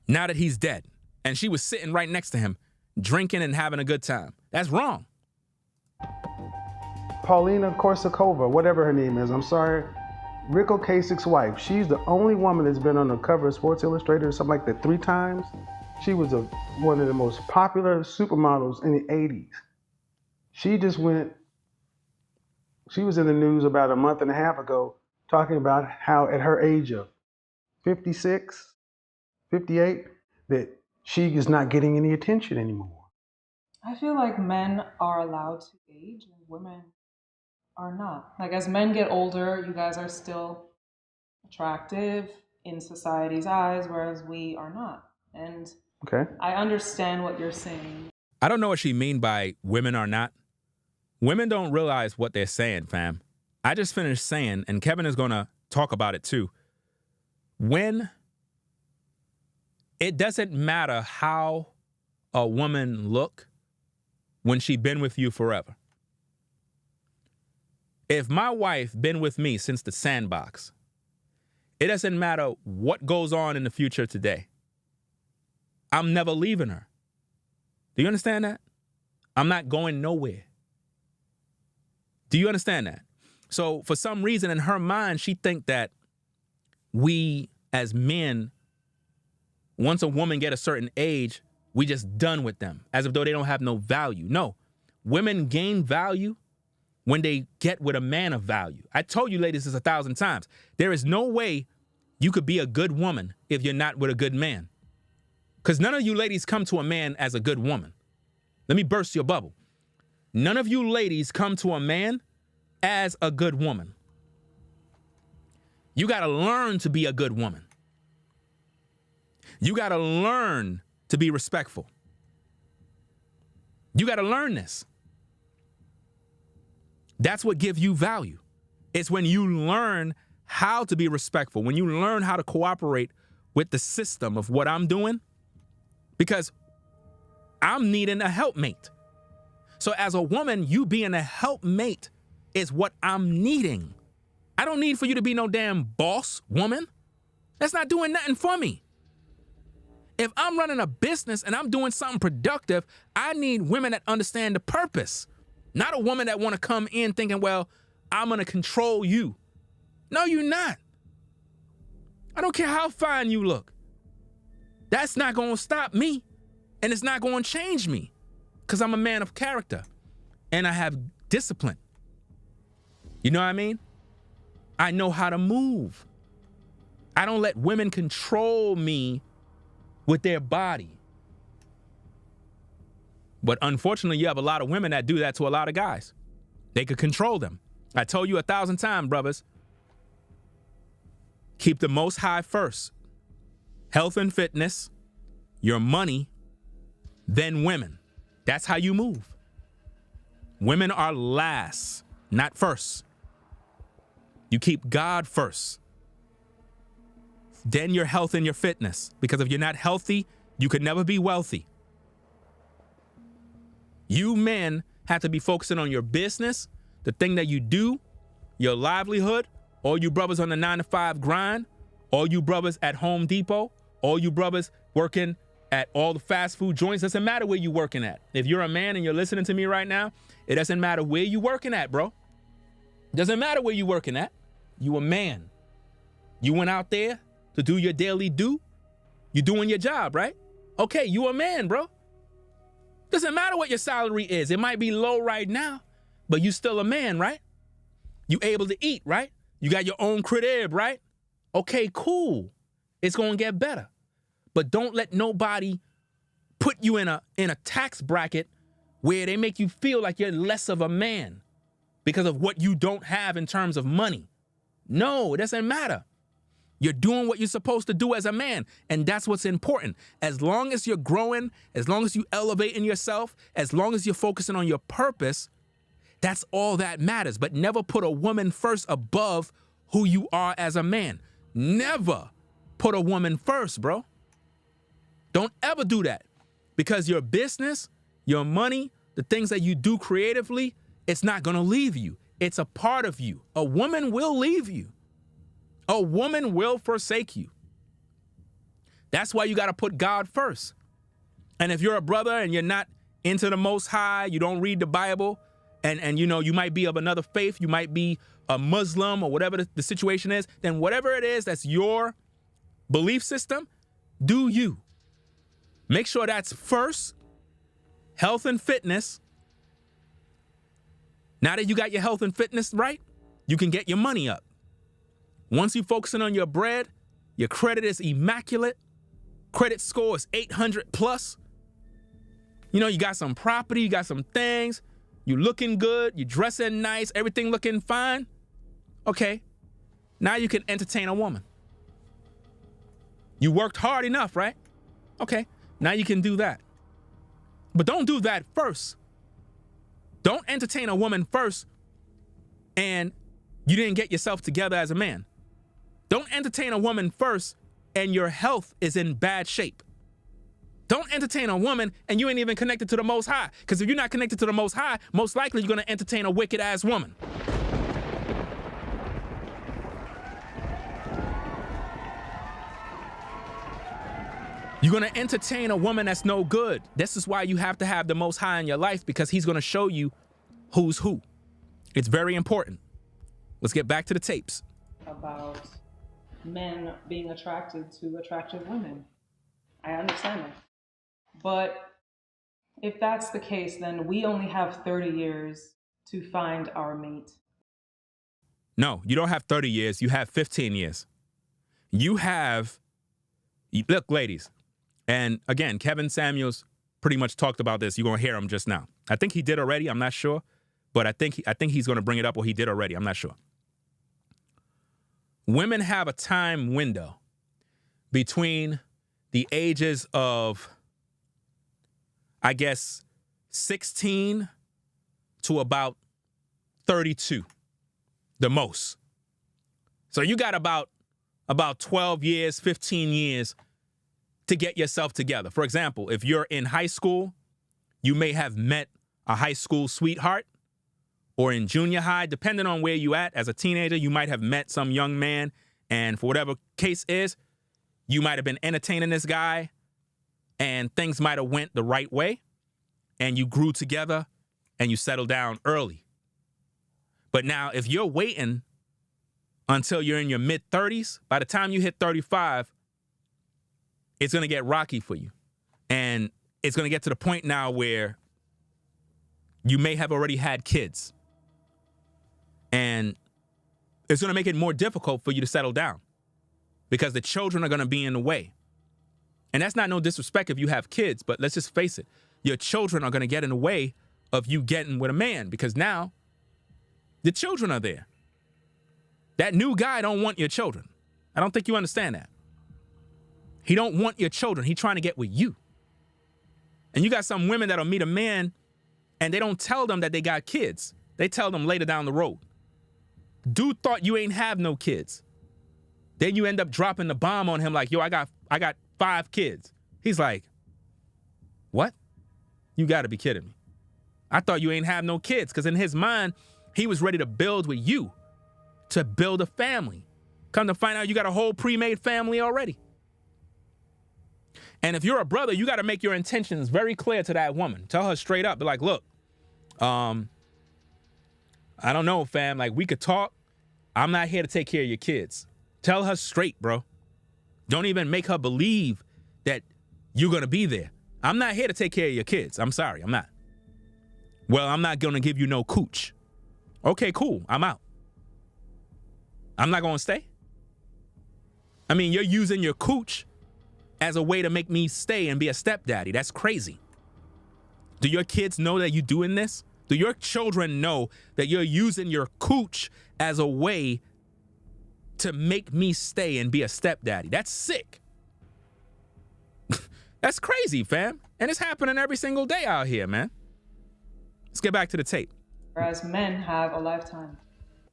now that he's dead. And she was sitting right next to him, drinking and having a good time. That's wrong. Paulina Korsakova, whatever her name is, I'm sorry, Rick Ocasek's wife, she's the only woman that's been on the cover of Sports Illustrated or something like that 3 times. She was one of the most popular supermodels in the 80s. She was in the news about a month and a half ago talking about how at her age of 56, 58, that she is not getting any attention anymore. I feel like men are allowed to age and women are not. Like, as men get older, you guys are still attractive in society's eyes, whereas we are not. And okay, I understand what you're saying. I don't know what she mean by women are not. Women don't realize what they're saying, fam. I just finished saying, and Kevin is going to talk about it too, when it doesn't matter how a woman look when she been with you forever? If my wife been with me since the sandbox, it doesn't matter what goes on in the future today. I'm never leaving her. Do you understand that? I'm not going nowhere. Do you understand that? So for some reason in her mind, she think that we as men, once a woman get a certain age, we just done with them, as if though they don't have no value. No, women gain value when they get with a man of value. I told you ladies this 1,000 times. There is no way you could be a good woman if you're not with a good man. Because none of you ladies come to a man as a good woman. Let me burst your bubble. None of you ladies come to a man as a good woman. You got to learn to be a good woman. You got to learn to be respectful. You got to learn this. That's what gives you value. It's when you learn how to be respectful, when you learn how to cooperate with the system of what I'm doing, because I'm needing a helpmate. So as a woman, you being a helpmate is what I'm needing. I don't need for you to be no damn boss woman. That's not doing nothing for me. If I'm running a business and I'm doing something productive, I need women that understand the purpose. Not a woman that want to come in thinking, well, I'm going to control you. No, you're not. I don't care how fine you look. That's not going to stop me. And it's not going to change me. Because I'm a man of character. And I have discipline. You know what I mean? I know how to move. I don't let women control me with their body. But unfortunately, you have a lot of women that do that to a lot of guys. They could control them. I told you 1,000 times, brothers. Keep the Most High first. Health and fitness, your money, then women. That's how you move. Women are last, not first. You keep God first. Then your health and your fitness. Because if you're not healthy, you could never be wealthy. You men have to be focusing on your business, the thing that you do, your livelihood, all you brothers on the 9-to-5 grind, all you brothers at Home Depot, all you brothers working at all the fast food joints. Doesn't matter where you're working at. If you're a man and you're listening to me right now, it doesn't matter where you're working at, bro. Doesn't matter where you're working at. You a man. You went out there to do your daily due. You're doing your job, right? Okay, you a man, bro. Doesn't matter what your salary is. It might be low right now, but you still a man, right? You able to eat, right? You got your own crib, right? Okay, cool. It's gonna get better. But don't let nobody put you in a tax bracket where they make you feel like you're less of a man because of what you don't have in terms of money. No, it doesn't matter. You're doing what you're supposed to do as a man, and that's what's important. As long as you're growing, as long as you elevating yourself, as long as you're focusing on your purpose, that's all that matters. But never put a woman first above who you are as a man. Never put a woman first, bro. Don't ever do that, because your business, your money, the things that you do creatively, it's not gonna leave you. It's a part of you. A woman will leave you. A woman will forsake you. That's why you got to put God first. And if you're a brother and you're not into the Most High, you don't read the Bible, and you know, you might be of another faith, you might be a Muslim or whatever the situation is, then whatever it is that's your belief system, do you. Make sure that's first. Health and fitness. Now that you got your health and fitness right, you can get your money up. Once you're focusing on your bread, your credit is immaculate. Credit score is 800 plus. You know, you got some property, you got some things. You looking good, you dressing nice, everything looking fine. Okay, now you can entertain a woman. You worked hard enough, right? Okay, now you can do that. But don't do that first. Don't entertain a woman first and you didn't get yourself together as a man. Don't entertain a woman first and your health is in bad shape. Don't entertain a woman and you ain't even connected to the Most High. Because if you're not connected to the Most High, most likely you're going to entertain a wicked-ass woman. You're going to entertain a woman that's no good. This is why you have to have the Most High in your life, because he's going to show you who's who. It's very important. Let's get back to the tapes. About men being attracted to attractive women. I understand that. But if that's the case, then we only have 30 years to find our mate. No, you don't have 30 years. You have 15 years. Look, ladies, and again, Kevin Samuels pretty much talked about this. You're going to hear him just now. I think he did already. I'm not sure. But I think he's going to bring it up, or he did already. I'm not sure. Women have a time window between the ages of, I guess, 16 to about 32, the most. So you got about 12 years, 15 years to get yourself together. For example, if you're in high school, you may have met a high school sweetheart, or in junior high, depending on where you at. As a teenager, you might have met some young man, and for whatever case is, you might have been entertaining this guy, and things might have went the right way, and you grew together, and you settled down early. But now, if you're waiting until you're in your mid-30s, by the time you hit 35, it's going to get rocky for you. And it's going to get to the point now where you may have already had kids. And it's going to make it more difficult for you to settle down because the children are going to be in the way. And that's not no disrespect if you have kids, but let's just face it. Your children are going to get in the way of you getting with a man because now the children are there. That new guy don't want your children. I don't think you understand that. He don't want your children. He trying to get with you. And you got some women that'll meet a man and they don't tell them that they got kids. They tell them later down the road. Dude thought you ain't have no kids. Then you end up dropping the bomb on him like, yo, I got 5 kids. He's like, what? You gotta be kidding me. I thought you ain't have no kids. Because in his mind, he was ready to build with you, to build a family. Come to find out you got a whole pre-made family already. And if you're a brother, you got to make your intentions very clear to that woman. Tell her straight up. Be like, look, I don't know, fam. Like, we could talk. I'm not here to take care of your kids. Tell her straight, bro. Don't even make her believe that you're going to be there. I'm not here to take care of your kids. I'm sorry, I'm not. Well, I'm not going to give you no cooch. Okay, cool. I'm out. I'm not going to stay. I mean, you're using your cooch as a way to make me stay and be a stepdaddy. That's crazy. Do your kids know that you're doing this? Do your children know that you're using your cooch as a way to make me stay and be a stepdaddy? That's sick. That's crazy, fam. And it's happening every single day out here, man. Let's get back to the tape. Whereas men have a lifetime.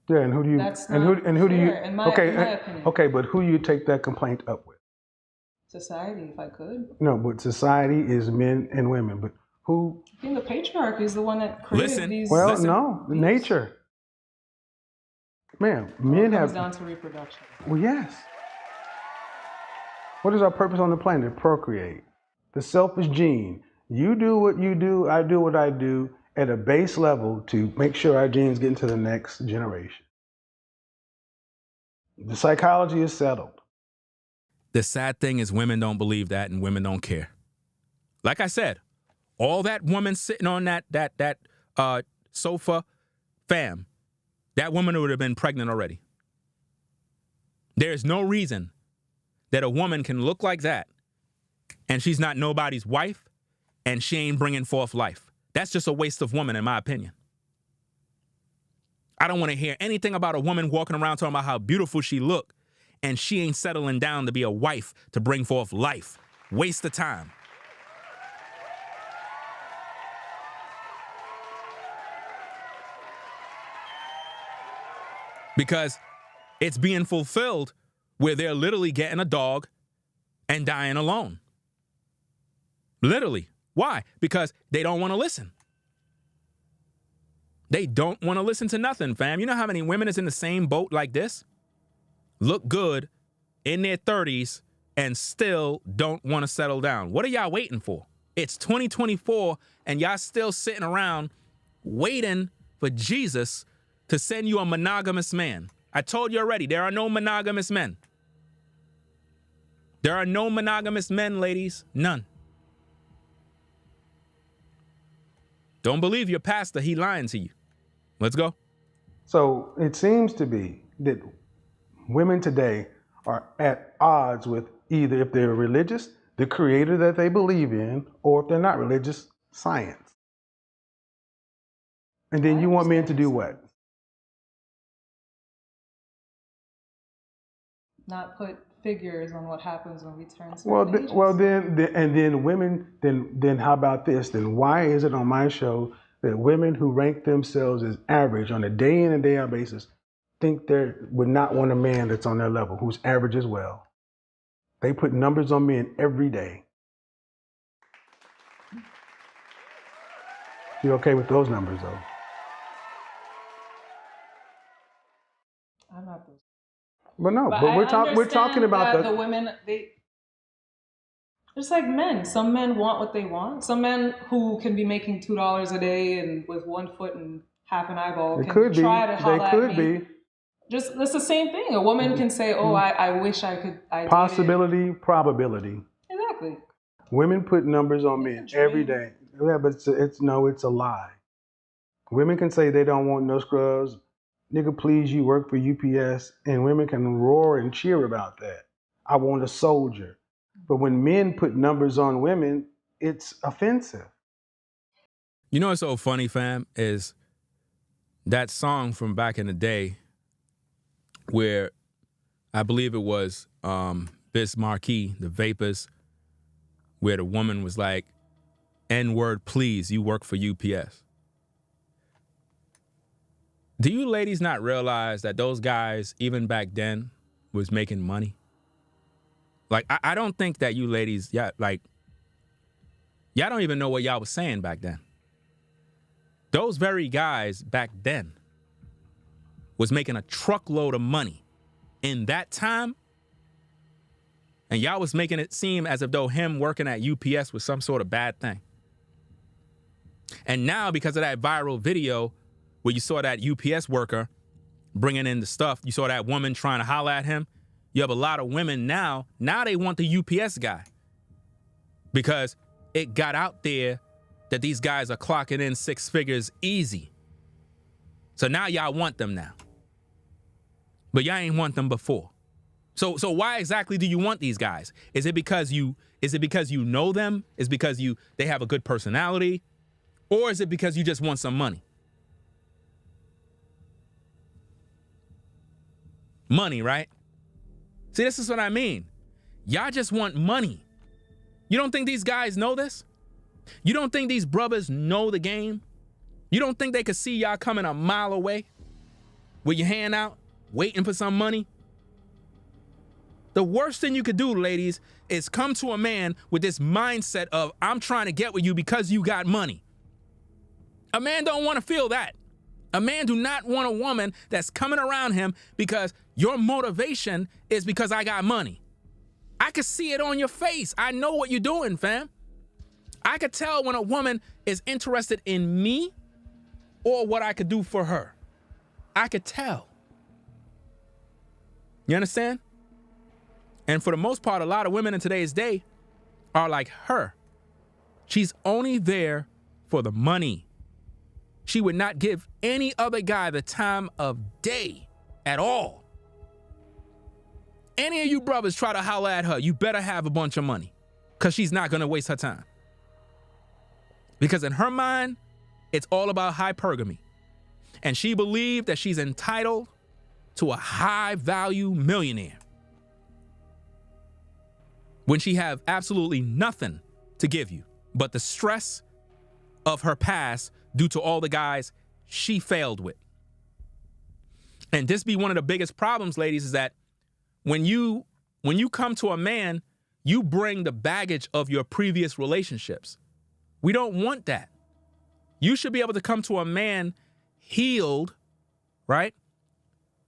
Yeah, and who do you That's and not who do you fair, in my opinion. Okay, but who you take that complaint up with? Society, if I could. No, but society is men and women. But who? I think the patriarchy is the one that created these. Well, no, nature. Man, men comes have. down to reproduction. Well, yes. What is our purpose on the planet? Procreate. The selfish gene. You do what you do, I do what I do at a base level to make sure our genes get into the next generation. The psychology is settled. The sad thing is women don't believe that and women don't care. Like I said, all that woman sitting on that sofa, fam, that woman would have been pregnant already. There's no reason that a woman can look like that and she's not nobody's wife and she ain't bringing forth life. That's just a waste of woman, in my opinion. I don't want to hear anything about a woman walking around talking about how beautiful she look and she ain't settling down to be a wife to bring forth life. Waste of time. Because it's being fulfilled where they're literally getting a dog and dying alone. Literally. Why? Because they don't want to listen. They don't want to listen to nothing, fam. You know how many women is in the same boat like this? Look good in their 30s and still don't want to settle down. What are y'all waiting for? It's 2024 and y'all still sitting around waiting for Jesus to send you a monogamous man. I told you already, there are no monogamous men. There are no monogamous men, ladies. None. Don't believe your pastor. He lying to you. Let's go. So it seems to be that women today are at odds with either, if they're religious, the creator that they believe in, or if they're not religious, science. And then you want men to do what? Not put figures on what happens when we turn Well, certain ages. then women, then how about this? Then why is it on my show that women who rank themselves as average on a day in and day out basis think they would not want a man that's on their level, who's average as well? They put numbers on men every day. You okay with those numbers, though? I'm not those. But no, But but we're understand talking about that the women, just like men. Some men want what they want. Some men who can be making $2 a day and with 1 foot and half an eyeball can try to holler at me. They could be. Just that's the same thing. A woman can say, "Oh, I wish I could." Possibility, probability. Exactly. Women put numbers on men every day. Yeah, but it's a lie. Women can say they don't want no scrubs. Nigga, please, you work for UPS, and women can roar and cheer about that. I want a soldier. But when men put numbers on women, it's offensive. You know what's so funny, fam, is that song from back in the day where I believe it was Biz Markie, The Vapors, where the woman was like, N-word, please, you work for UPS. Do you ladies not realize that those guys, even back then, was making money? Like, I don't think that you ladies, y'all don't even know what y'all was saying back then. Those very guys back then was making a truckload of money in that time, and y'all was making it seem as if though him working at UPS was some sort of bad thing. And now, because of that viral video where you saw that UPS worker bringing in the stuff, you saw that woman trying to holler at him, you have a lot of women now they want the UPS guy because it got out there that these guys are clocking in 6 figures easy. So now y'all want them now. But y'all ain't want them before. So why exactly do you want these guys? Is it because you know them? Is it because they have a good personality? Or is it because you just want some money? Money, right? See, this is what I mean. Y'all just want money. You don't think these guys know this? You don't think these brothers know the game? You don't think they could see y'all coming a mile away with your hand out, waiting for some money? The worst thing you could do, ladies, is come to a man with this mindset of, I'm trying to get with you because you got money. A man don't want to feel that. A man do not want a woman that's coming around him because your motivation is because I got money. I could see it on your face. I know what you're doing, fam. I could tell when a woman is interested in me or what I could do for her. I could tell. You understand? And for the most part, a lot of women in today's day are like her. She's only there for the money. She would not give any other guy the time of day at all. Any of you brothers try to holler at her, you better have a bunch of money because she's not going to waste her time. Because in her mind, it's all about hypergamy. And she believed that she's entitled to a high-value millionaire when she have absolutely nothing to give you but the stress of her past due to all the guys she failed with. And this be one of the biggest problems, ladies, is that when you come to a man, You bring the baggage of your previous relationships. We don't want that. You should be able to come to a man healed, right?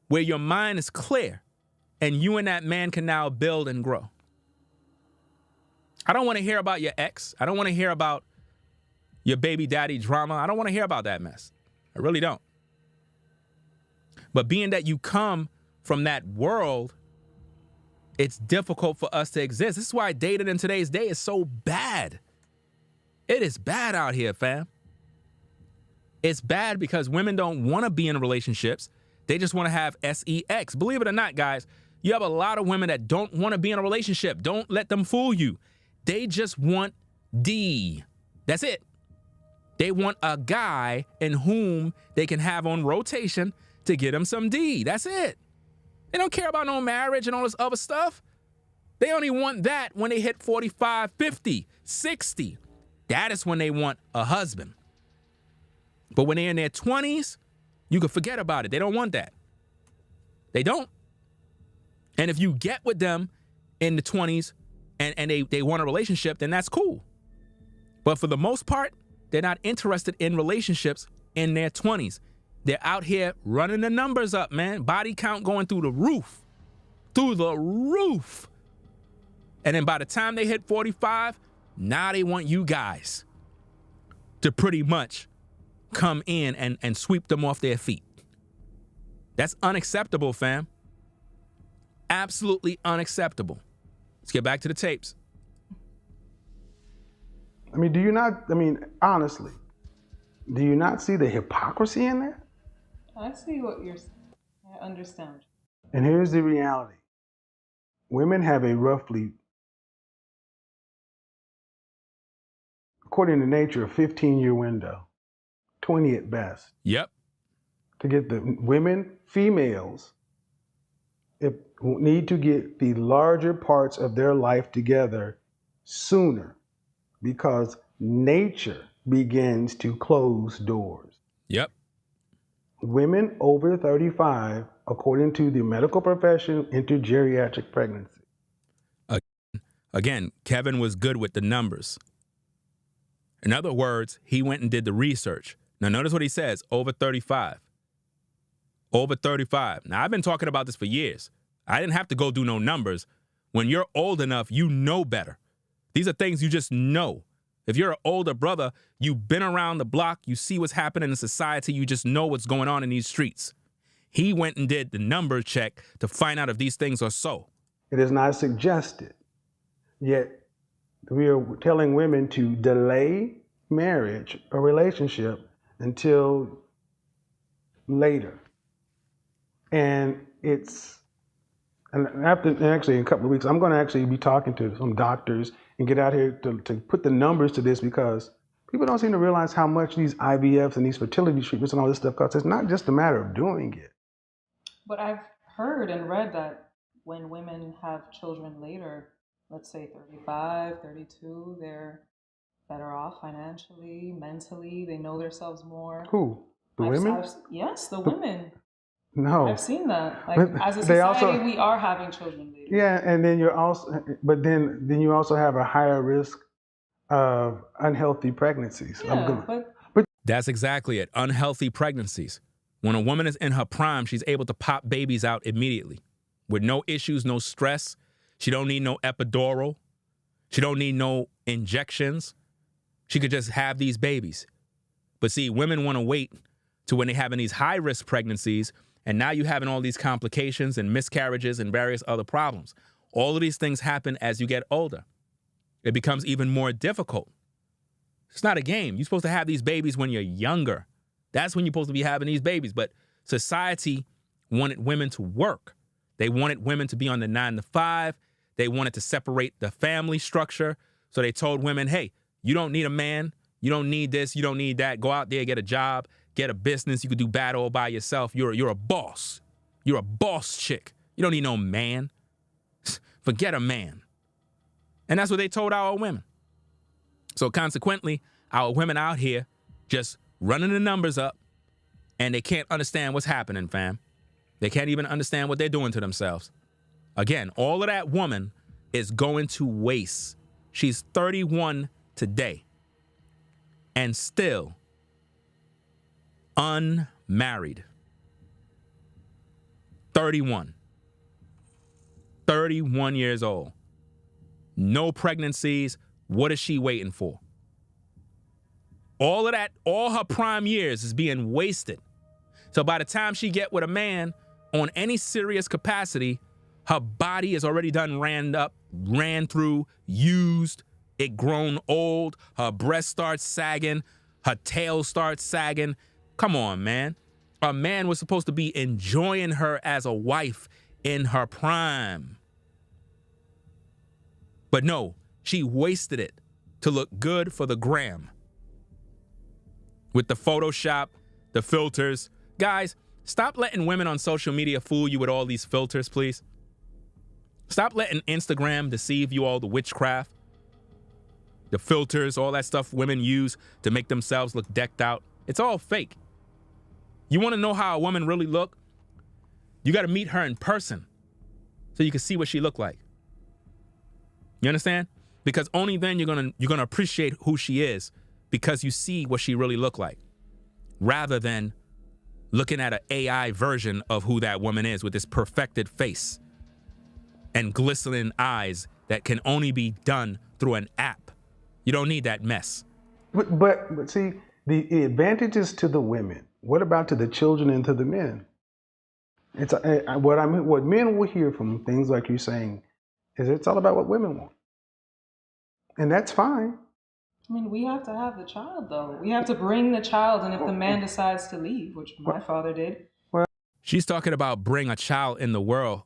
Where your mind is clear and you and that man can now build and grow. I don't want to hear about your ex. I don't want to hear about your baby daddy drama. I don't want to hear about that mess. I really don't. But being that you come from that world, it's difficult for us to exist. This is why dating in today's day is so bad. It is bad out here, fam. It's bad because women don't want to be in relationships. They just want to have sex. Believe it or not, guys, you have a lot of women that don't want to be in a relationship. Don't let them fool you. They just want D. That's it. They want a guy in whom they can have on rotation to get them some D. That's it. They don't care about no marriage and all this other stuff. They only want that when they hit 45, 50, 60. That is when they want a husband. But when they're in their 20s, you can forget about it. They don't want that. They don't. And if you get with them in the 20s and they want a relationship, then that's cool. But for the most part, they're not interested in relationships in their 20s. They're out here running the numbers up, man. Body count going through the roof. Through the roof. And then by the time they hit 45, now they want you guys to pretty much come in and sweep them off their feet. That's unacceptable, fam. Absolutely unacceptable. Let's get back to the tapes. I mean, honestly, do you not see the hypocrisy in there? I see what you're saying. I understand. And here's the reality. Women have a roughly, according to nature, a 15-year window, 20 at best. Yep. To get the women, females, need to get the larger parts of their life together sooner because nature begins to close doors. Yep. Women over 35, according to the medical profession, enter geriatric pregnancy. Again, Kevin was good with the numbers. In other words, he went and did the research. Now, notice what he says, over 35. Over 35. Now, I've been talking about this for years. I didn't have to go do no numbers. When you're old enough, you know better. These are things you just know. If you're an older brother, you've been around the block, you see what's happening in society, you just know what's going on in these streets. He went and did the number check to find out if these things are so. It is not suggested, yet we are telling women to delay marriage or relationship until later. And actually in a couple of weeks, I'm going to actually be talking to some doctors and get out here to put the numbers to this because people don't seem to realize how much these IVFs and these fertility treatments and all this stuff costs. It's not just a matter of doing it. But I've heard and read that when women have children later, let's say 35, 32, they're better off financially, mentally, they know themselves more. Who? The women? Yes, the women. No. I've seen that. Like, as a society, we are having children later. Yeah, and then then you also have a higher risk of unhealthy pregnancies. Yeah, but that's exactly it. Unhealthy pregnancies. When a woman is in her prime, she's able to pop babies out immediately with no issues, no stress. She don't need no epidural. She don't need no injections. She could just have these babies. But see, women want to wait to when they're having these high-risk pregnancies, and now you're having all these complications and miscarriages and various other problems. All of these things happen as you get older. It becomes even more difficult. It's not a game. You're supposed to have these babies when you're younger. That's when you're supposed to be having these babies. But society wanted women to work. They wanted women to be on the 9 to 5. They wanted to separate the family structure. So they told women, hey, you don't need a man. You don't need this. You don't need that. Go out there, get a job, get a business. You could do bad all by yourself. You're a boss. You're a boss chick. You don't need no man. Forget a man. And that's what they told our women. So consequently, our women out here just running the numbers up, and they can't understand what's happening, fam. They can't even understand what they're doing to themselves. Again, all of that woman is going to waste. She's 31 today and still unmarried. 31. 31 years old. No pregnancies. What is she waiting for? All of that, all her prime years is being wasted. So by the time she get with a man on any serious capacity, her body is already done ran through, used, it grown old, her breast starts sagging, her tail starts sagging. Come on, man. A man was supposed to be enjoying her as a wife in her prime. But no, she wasted it to look good for the gram. With the Photoshop, the filters. Guys, stop letting women on social media fool you with all these filters, please. Stop letting Instagram deceive you, all the witchcraft, the filters, all that stuff women use to make themselves look decked out. It's all fake. You want to know how a woman really look? You got to meet her in person so you can see what she look like. You understand? Because only then you're gonna appreciate who she is, because you see what she really look like, rather than looking at an AI version of who that woman is with this perfected face and glistening eyes that can only be done through an app. You don't need that mess. But see, the advantages to the women. What about to the children and to the men? It's what men will hear from things like you're saying is it's all about what women want, and that's fine. I mean, we have to have the child, though. We have to bring the child, and if the man decides to leave, which my father did. She's talking about bring a child in the world.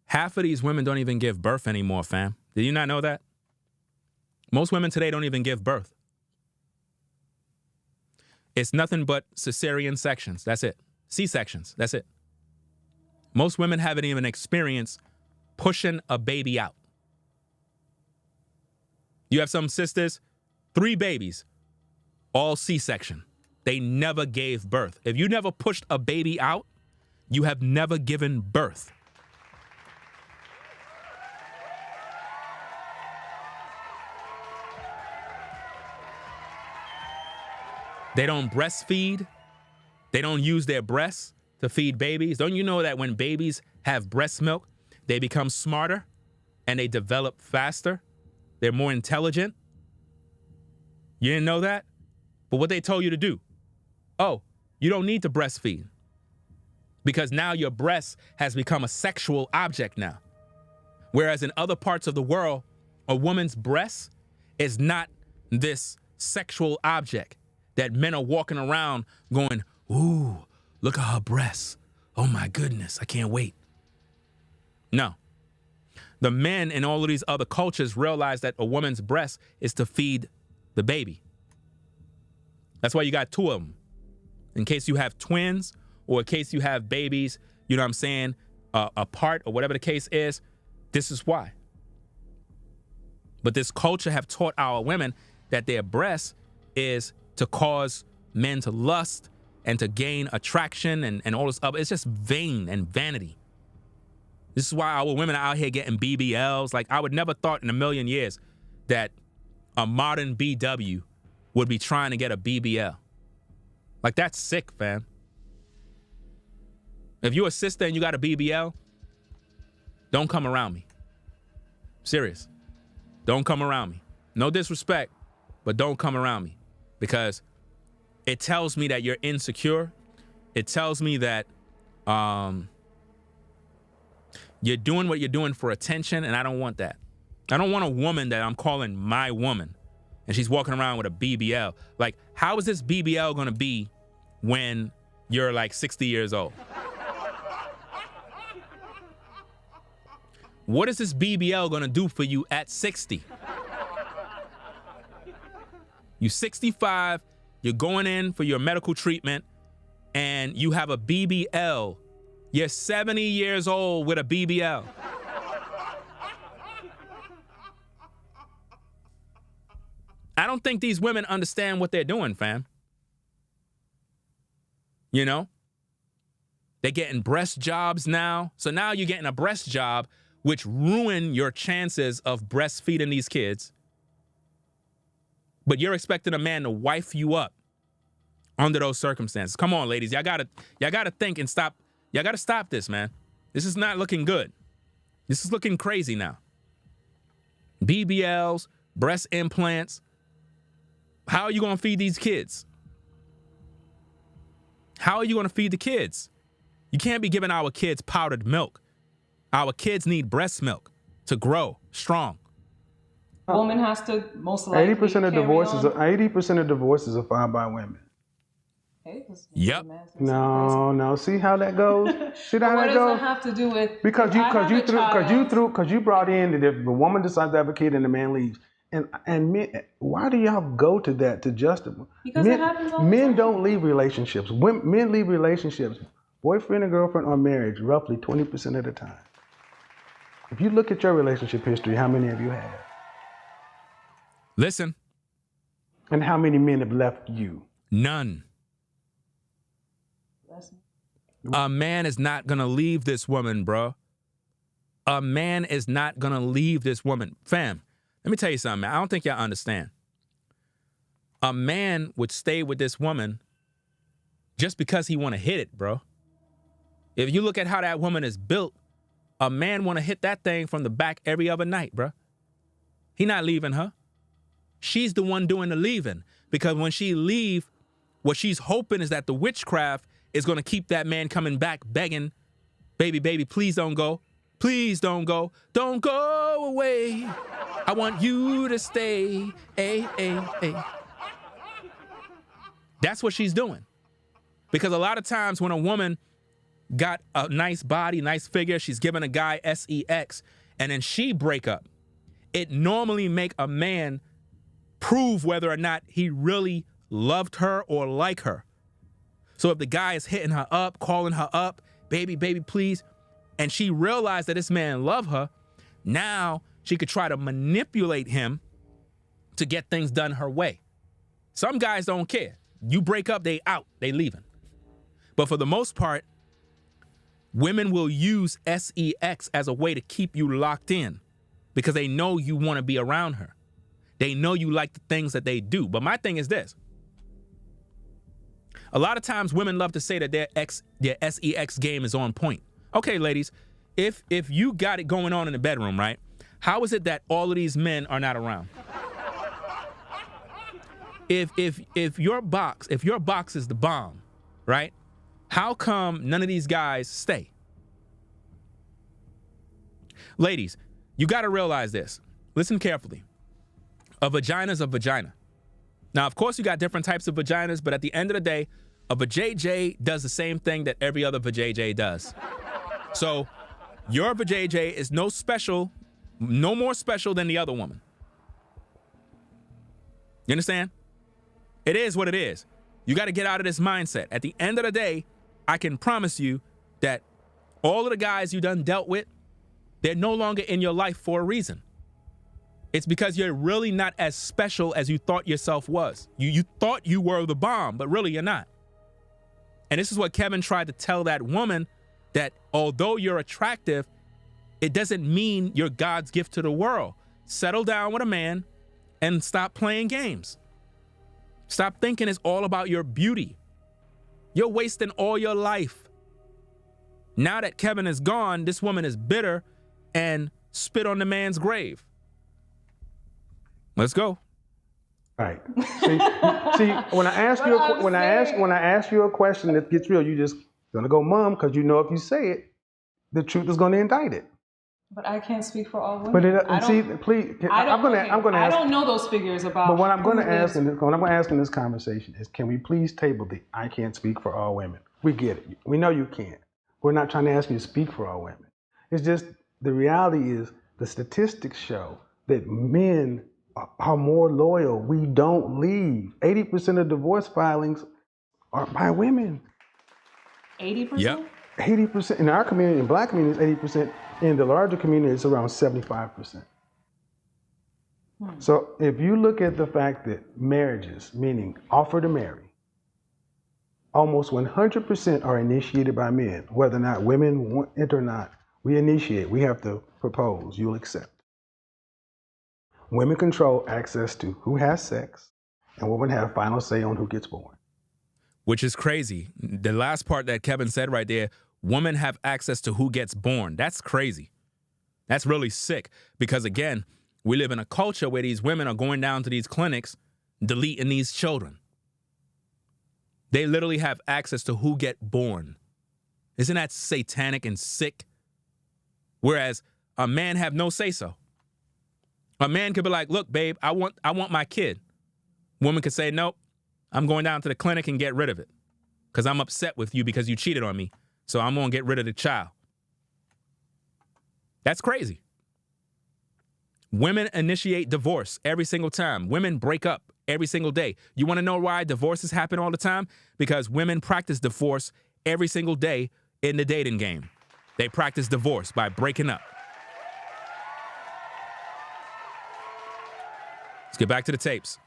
Half of these women don't even give birth anymore, fam. Did you not know that? Most women today don't even give birth. It's nothing but cesarean sections. That's it. C-sections. That's it. Most women haven't even experienced pushing a baby out. You have some sisters, 3 babies, all C-section. They never gave birth. If you never pushed a baby out, you have never given birth. They don't breastfeed. They don't use their breasts to feed babies. Don't you know that when babies have breast milk, they become smarter and they develop faster? They're more intelligent. You didn't know that? But what they told you to do? Oh, you don't need to breastfeed, because now your breast has become a sexual object now. Whereas in other parts of the world, a woman's breast is not this sexual object that men are walking around going, ooh, look at her breasts. Oh my goodness, I can't wait. No. The men in all of these other cultures realize that a woman's breast is to feed the baby. That's why you got 2 of them. In case you have twins, or in case you have babies, you know what I'm saying, apart, or whatever the case is, this is why. But this culture have taught our women that their breast is to cause men to lust and to gain attraction and all this other. It's just vain and vanity. This is why our women are out here getting BBLs. Like, I would never thought in a million years that a modern BW would be trying to get a BBL. Like, that's sick, fam. If you're a sister and you got a BBL, don't come around me. Serious. Don't come around me. No disrespect, but don't come around me. Because it tells me that you're insecure. It tells me that you're doing what you're doing for attention, and I don't want that. I don't want a woman that I'm calling my woman, and she's walking around with a BBL. Like, how is this BBL gonna be when you're like 60 years old? What is this BBL gonna do for you at 60? You 65, you're going in for your medical treatment, and you have a BBL. You're 70 years old with a BBL. I don't think these women understand what they're doing, fam. You know? They're getting breast jobs now. So now you're getting a breast job which ruin your chances of breastfeeding these kids. But you're expecting a man to wife you up under those circumstances. Come on, ladies. Y'all gotta think and stop. Y'all gotta stop this, man. This is not looking good. This is looking crazy now. BBLs, breast implants. How are you gonna feed these kids? How are you gonna feed the kids? You can't be giving our kids powdered milk. Our kids need breast milk to grow strong. A woman has to most likely 80% of divorces. 80% of divorces are filed by women. Yep. No. See how that goes? See how that goes? What does that have to do with? Because you brought in that if the woman decides to advocate and the man leaves, and men, why do y'all go to that to justify? Because it happens all the men time. don't leave relationships. Men leave relationships, boyfriend and girlfriend or marriage, roughly 20% of the time. If you look at your relationship history, how many have you had? Listen. And how many men have left you? None. A man is not going to leave this woman, bro. A man is not going to leave this woman. Fam, let me tell you something, man. I don't think y'all understand. A man would stay with this woman just because he want to hit it, bro. If you look at how that woman is built, a man want to hit that thing from the back every other night, bro. He not leaving her. She's the one doing the leaving, because when she leave, what she's hoping is that the witchcraft is going to keep that man coming back begging, baby, please don't go. Please don't go. Don't go away. I want you to stay. Ay. That's what she's doing. Because a lot of times when a woman got a nice body, nice figure, she's giving a guy sex, and then she break up, it normally make a man prove whether or not he really loved her or like her. So if the guy is hitting her up, calling her up, baby, please, and she realized that this man loved her, now she could try to manipulate him to get things done her way. Some guys don't care. You break up, they out, they leaving. But for the most part, women will use sex as a way to keep you locked in because they know you want to be around her. They know you like the things that they do. But my thing is this. A lot of times women love to say that their sex game is on point. Okay, ladies, if you got it going on in the bedroom, right? How is it that all of these men are not around? If your box is the bomb, right? How come none of these guys stay? Ladies, you got to realize this. Listen carefully. A vagina is a vagina. Now, of course, you got different types of vaginas, but at the end of the day, a vajayjay does the same thing that every other vajayjay does. So your vajayjay is no more special than the other woman. You understand? It is what it is. You got to get out of this mindset. At the end of the day, I can promise you that all of the guys you done dealt with, they're no longer in your life for a reason. It's because you're really not as special as you thought yourself was. You thought you were the bomb, but really you're not. And this is what Kevin tried to tell that woman, that although you're attractive, it doesn't mean you're God's gift to the world. Settle down with a man and stop playing games. Stop thinking it's all about your beauty. You're wasting all your life. Now that Kevin is gone, this woman is bitter and spit on the man's grave. Let's go. Right. See, when I ask you a question that gets real, you just gonna go mum, because you know if you say it, the truth is gonna indict it. But I can't speak for all women. But I don't know those figures about. But what I'm going to ask in this conversation is, can we please table the I can't speak for all women? We get it. We know you can't. We're not trying to ask you to speak for all women. It's just the reality is the statistics show that men are more loyal. We don't leave. 80% of divorce filings are by women. 80%? Yep. 80% in our community, in black communities, 80%. In the larger community, it's around 75%. So if you look at the fact that marriages, meaning offer to marry, almost 100% are initiated by men, whether or not women want it or not. We initiate. We have to propose. You'll accept. Women control access to who has sex, and women have final say on who gets born. Which is crazy. The last part that Kevin said right there, women have access to who gets born. That's crazy. That's really sick because, again, we live in a culture where these women are going down to these clinics, deleting these children. They literally have access to who get born. Isn't that satanic and sick? Whereas a man have no say-so. A man could be like, look, babe, I want my kid. Woman could say, nope, I'm going down to the clinic and get rid of it because I'm upset with you because you cheated on me. So I'm going to get rid of the child. That's crazy. Women initiate divorce every single time. Women break up every single day. You want to know why divorces happen all the time? Because women practice divorce every single day in the dating game. They practice divorce by breaking up. Let's get back to the tapes.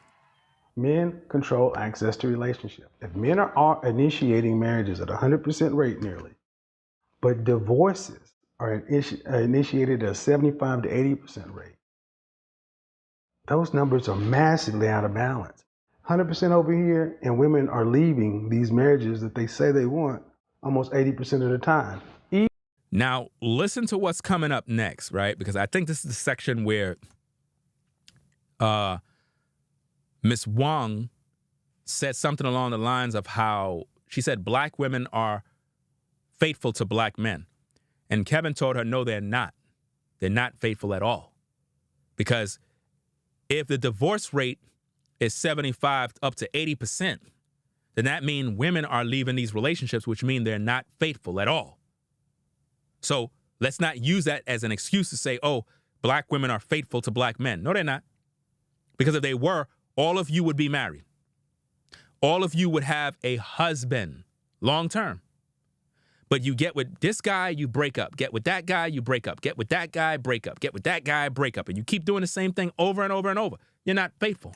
Men control access to relationships. If men are initiating marriages at 100% rate nearly, but divorces are initiated at a 75 to 80% rate, those numbers are massively out of balance. 100% over here, and women are leaving these marriages that they say they want almost 80% of the time. Now, listen to what's coming up next, right? Because I think this is the section where Ms. Wong said something along the lines of how she said black women are faithful to black men. And Kevin told her, no, they're not. They're not faithful at all. Because if the divorce rate is 75 up to 80%, then that means women are leaving these relationships, which mean they're not faithful at all. So let's not use that as an excuse to say, oh, black women are faithful to black men. No, they're not. Because if they were, all of you would be married. All of you would have a husband long term. But you get with this guy, you break up. Get with that guy, you break up. Get with that guy, break up. Get with that guy, break up. And you keep doing the same thing over and over and over. You're not faithful.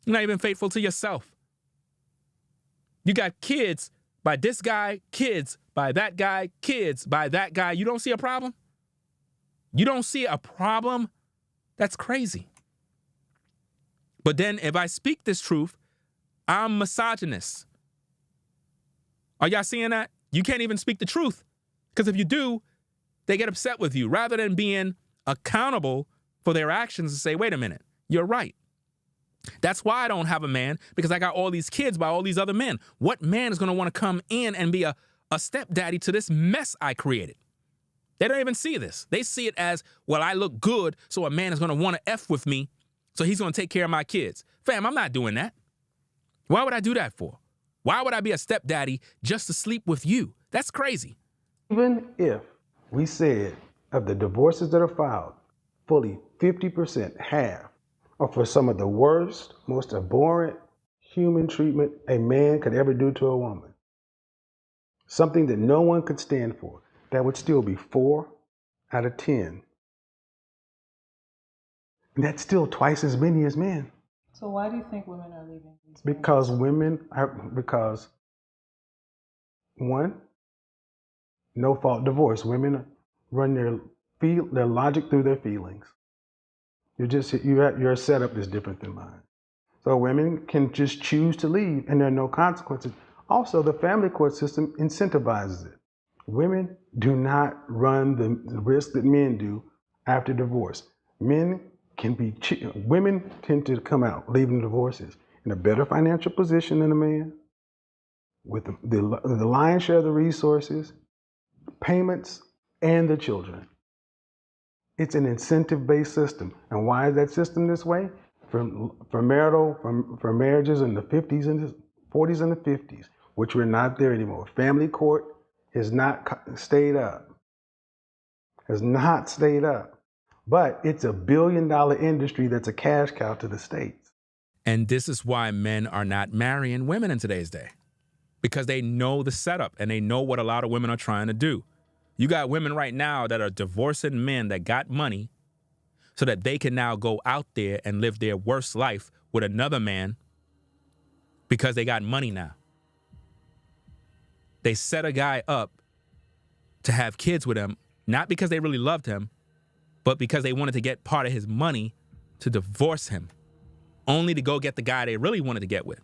You're not even faithful to yourself. You got kids by this guy, kids by that guy, kids by that guy. You don't see a problem? You don't see a problem? That's crazy. But then if I speak this truth, I'm misogynist. Are y'all seeing that? You can't even speak the truth. Because if you do, they get upset with you rather than being accountable for their actions and say, wait a minute, you're right. That's why I don't have a man, because I got all these kids by all these other men. What man is going to want to come in and be a stepdaddy to this mess I created? They don't even see this. They see it as, well, I look good, so a man is going to want to F with me, so he's going to take care of my kids. Fam, I'm not doing that. Why would I do that for? Why would I be a stepdaddy just to sleep with you? That's crazy. Even if we said of the divorces that are filed, fully 50%, half, are for some of the worst, most abhorrent human treatment a man could ever do to a woman. Something that no one could stand for. That would still be 4 out of 10. And that's still twice as many as men. So why do you think women are leaving these Because one, no fault divorce. Women run their logic through their feelings. Your setup is different than mine. So women can just choose to leave and there are no consequences. Also, the family court system incentivizes it. Women do not run the risk that men do after divorce. Women tend to come out leaving divorces in a better financial position than a man, with the lion's share of the resources, payments, and the children. It's an incentive-based system. And why is that system this way? For marriages in the 50s and the 40s and the 50s, which we're not there anymore. Family court has not stayed up. But it's a $1 billion industry that's a cash cow to the states. And this is why men are not marrying women in today's day. Because they know the setup and they know what a lot of women are trying to do. You got women right now that are divorcing men that got money so that they can now go out there and live their worst life with another man because they got money now. They set a guy up to have kids with him not because they really loved him, but because they wanted to get part of his money to divorce him, only to go get the guy they really wanted to get with.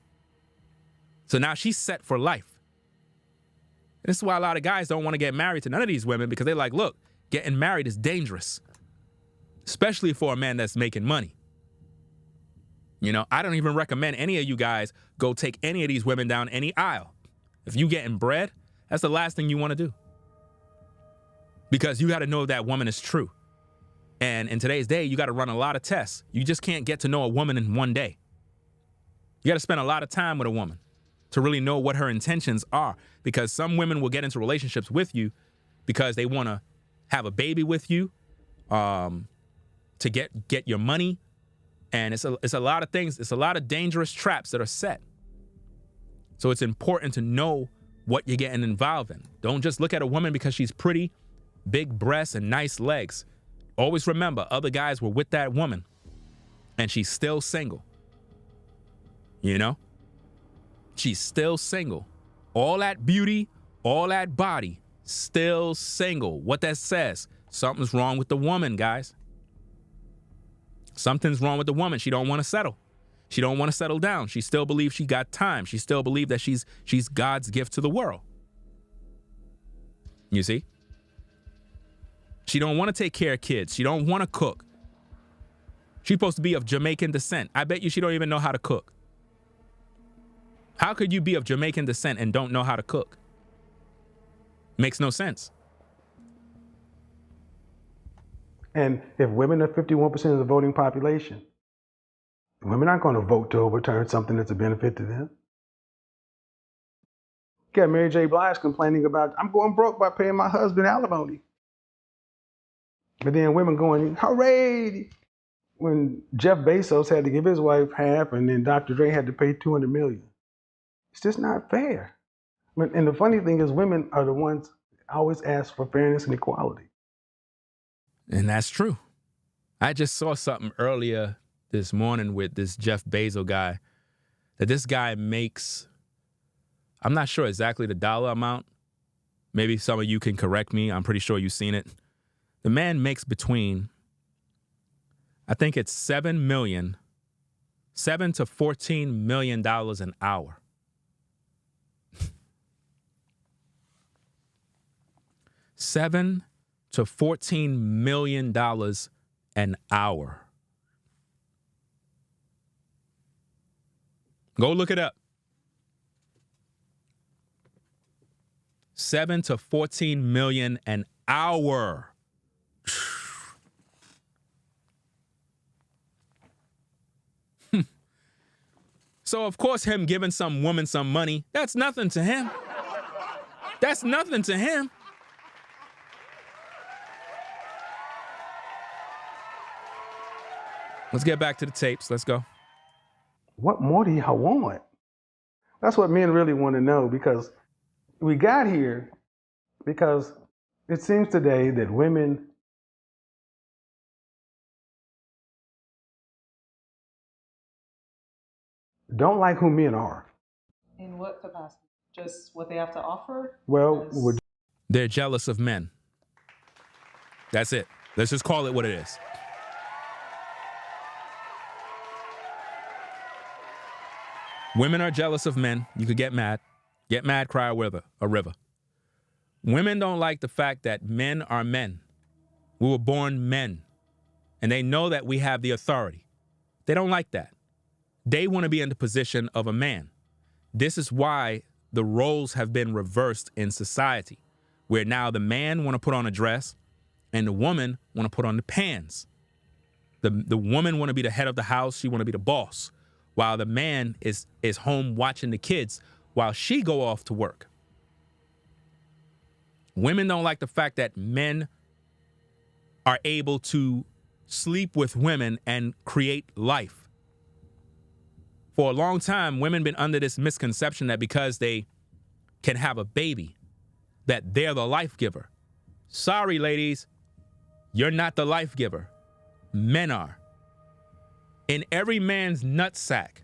So now she's set for life. And this is why a lot of guys don't want to get married to none of these women, because they're like, look, getting married is dangerous, especially for a man that's making money. You know, I don't even recommend any of you guys go take any of these women down any aisle. If you getting bread, that's the last thing you want to do. Because you got to know that woman is true. And in today's day, you got to run a lot of tests. You just can't get to know a woman in one day. You got to spend a lot of time with a woman to really know what her intentions are. Because some women will get into relationships with you because they want to have a baby with you, to get your money. And it's a lot of things. It's a lot of dangerous traps that are set. So it's important to know what you're getting involved in. Don't just look at a woman because she's pretty, big breasts, and nice legs. Always remember, other guys were with that woman, and she's still single. You know? She's still single. All that beauty, all that body, still single. What that says, something's wrong with the woman, guys. Something's wrong with the woman. She don't want to settle. She don't want to settle down. She still believes she got time. She still believes that she's God's gift to the world. You see? She don't want to take care of kids. She don't want to cook. She's supposed to be of Jamaican descent. I bet you she don't even know how to cook. How could you be of Jamaican descent and don't know how to cook? Makes no sense. And if women are 51% of the voting population, women aren't going to vote to overturn something that's a benefit to them. Got Mary J. Blige complaining about, I'm going broke by paying my husband alimony. But then women going, hooray, when Jeff Bezos had to give his wife half and then Dr. Dre had to pay $200 million. It's just not fair. And the funny thing is women are the ones always ask for fairness and equality. And that's true. I just saw something earlier this morning with this Jeff Bezos guy, that this guy makes, I'm not sure exactly the dollar amount. Maybe some of you can correct me. I'm pretty sure you've seen it. The man makes between, I think it's $7 to $14 million an hour. $7 to $14 million an hour. Go look it up. 7 to 14 million an hour. So of course him giving some woman some money, that's nothing to him. That's nothing to him. Let's get back to the tapes. Let's go. What more do y'all want? That's what men really want to know, because we got here because it seems today that women don't like who men are. In what capacity? Just what they have to offer? Well, they're jealous of men. That's it. Let's just call it what it is. Women are jealous of men. You could get mad, cry a river. Women don't like the fact that men are men. We were born men, and they know that we have the authority. They don't like that. They want to be in the position of a man. This is why the roles have been reversed in society, where now the man want to put on a dress and the woman want to put on the pants. The woman want to be the head of the house. She want to be the boss, while the man is home watching the kids while she go off to work. Women don't like the fact that men are able to sleep with women and create life. For a long time, women been under this misconception that because they can have a baby, that they're the life giver. Sorry, ladies, you're not the life giver. Men are. In every man's nutsack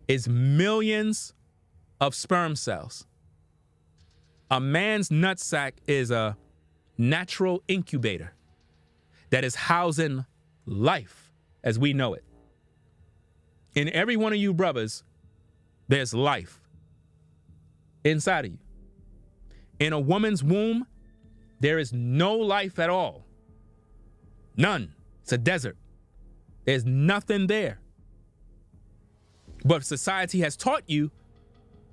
is millions of sperm cells. A man's nutsack is a natural incubator that is housing life as we know it. In every one of you brothers, there's life inside of you. In a woman's womb, there is no life at all. None. It's a desert. There's nothing there. But society has taught you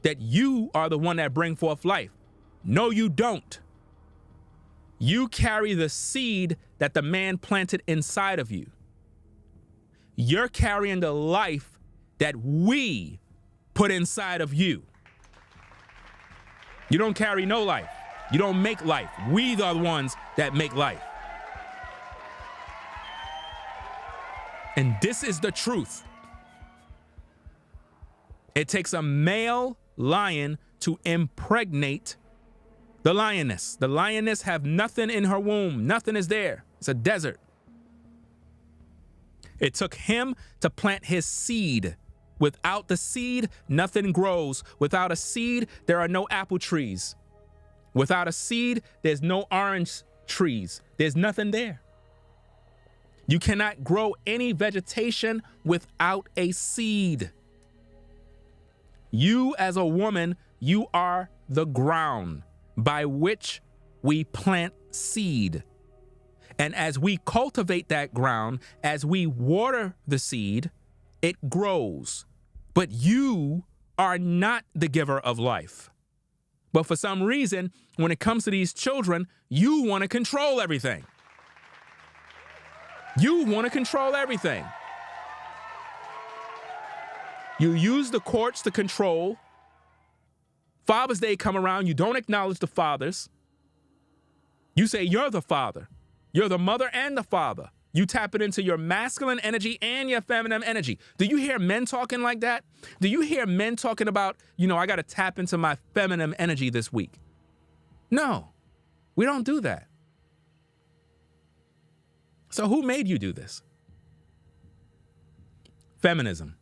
that you are the one that bring forth life. No, you don't. You carry the seed that the man planted inside of you. You're carrying the life that we put inside of you. You don't carry no life. You don't make life. We are the ones that make life. And this is the truth. It takes a male lion to impregnate the lioness. The lioness have nothing in her womb. Nothing is there. It's a desert. It took him to plant his seed. Without the seed, nothing grows. Without a seed, there are no apple trees. Without a seed, there's no orange trees. There's nothing there. You cannot grow any vegetation without a seed. You as a woman, you are the ground by which we plant seed. And as we cultivate that ground, as we water the seed, it grows. But you are not the giver of life. But for some reason, when it comes to these children, you want to control everything. You want to control everything. You use the courts to control. Father's Day come around, you don't acknowledge the fathers. You say you're the father. You're the mother and the father. You tap it into your masculine energy and your feminine energy. Do you hear men talking like that? Do you hear men talking about, I got to tap into my feminine energy this week? No, we don't do that. So who made you do this? Feminism.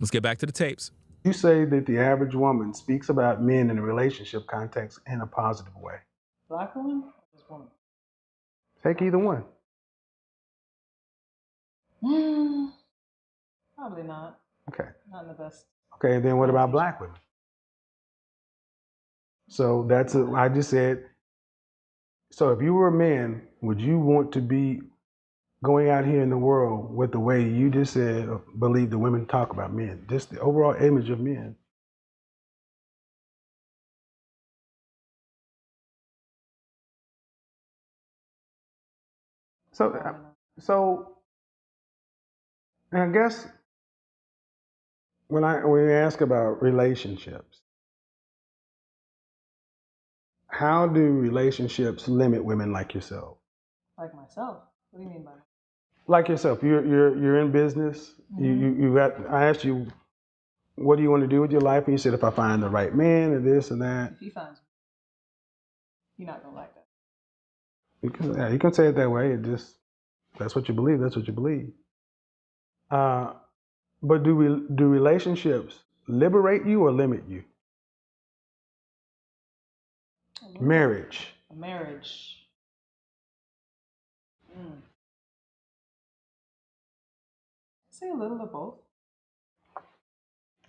Let's get back to the tapes. You say that the average woman speaks about men in a relationship context in a positive way. Black woman or this woman? Take either one. Probably not. Okay. Not in the best. Okay, then what about black women? So I just said, so if you were a man, would you want to be going out here in the world with the way you just said, believe the women talk about men, just the overall image of men? So I guess when we ask about relationships, how do relationships limit women like yourself? Like myself? What do you mean by that? Like yourself, you're in business. Mm-hmm. I asked you, what do you want to do with your life? And you said, if I find the right man and this and that. If he finds me, you're not gonna like that. You can say it that way. That's what you believe. That's what you believe. But do relationships liberate you or limit you? Marriage. A marriage. Say a little of both.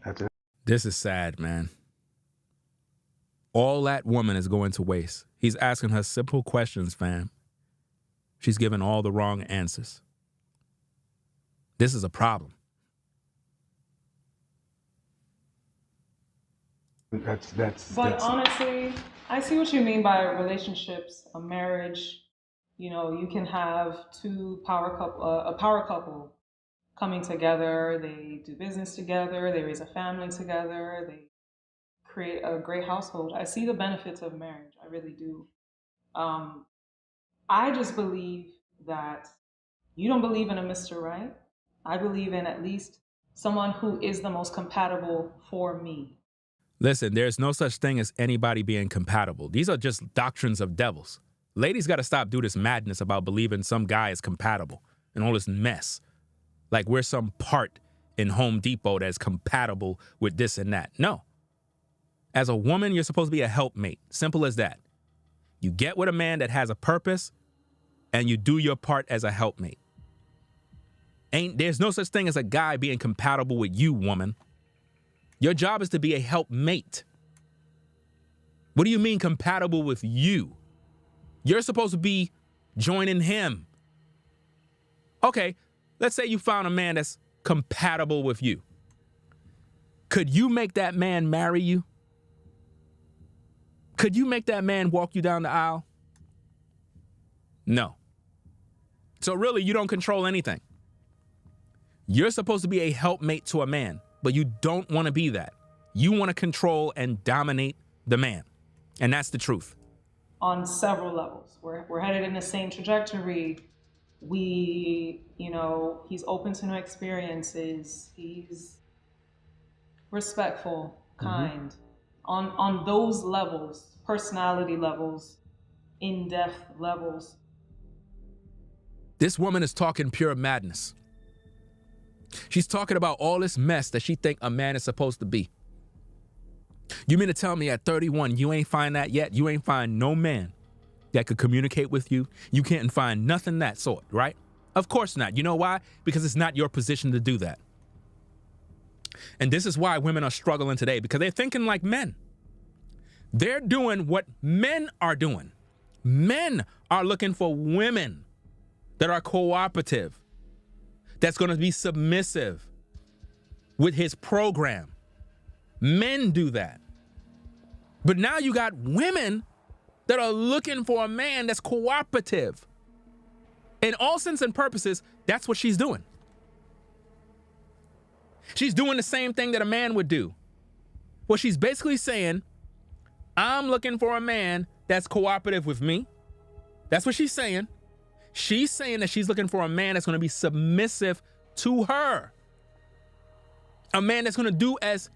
That's it. This is sad, man. All that woman is going to waste. He's asking her simple questions, fam. She's giving all the wrong answers. This is a problem. But honestly, I see what you mean by relationships, a marriage. You can have a power couple coming together. They do business together. They raise a family together. They create a great household. I see the benefits of marriage. I really do. I just believe that you don't believe in a Mr. Right. I believe in at least someone who is the most compatible for me. Listen, there's no such thing as anybody being compatible. These are just doctrines of devils. Ladies got to stop doing this madness about believing some guy is compatible and all this mess. Like we're some part in Home Depot that's compatible with this and that. No. As a woman, you're supposed to be a helpmate. Simple as that. You get with a man that has a purpose, and you do your part as a helpmate. There's no such thing as a guy being compatible with you, woman. Your job is to be a helpmate. What do you mean compatible with you? You're supposed to be joining him. Okay, let's say you found a man that's compatible with you. Could you make that man marry you? Could you make that man walk you down the aisle? No. So really, you don't control anything. You're supposed to be a helpmate to a man, but you don't want to be that. You want to control and dominate the man. And that's the truth. On several levels. We're headed in the same trajectory. He's open to new experiences. He's respectful, kind. On those levels, personality levels, in-depth levels. This woman is talking pure madness. She's talking about all this mess that she think a man is supposed to be. You mean to tell me at 31, you ain't find that yet? You ain't find no man that could communicate with you? You can't find nothing that sort, right? Of course not. You know why? Because it's not your position to do that. And this is why women are struggling today, because they're thinking like men. They're doing what men are doing. Men are looking for women that are cooperative, that's going to be submissive with his program. Men do that. But now you got women that are looking for a man that's cooperative. In all sense and purposes, that's what she's doing. She's doing the same thing that a man would do. Well, she's basically saying, I'm looking for a man that's cooperative with me. That's what she's saying. She's saying that she's looking for a man that's going to be submissive to her. A man that's going to do as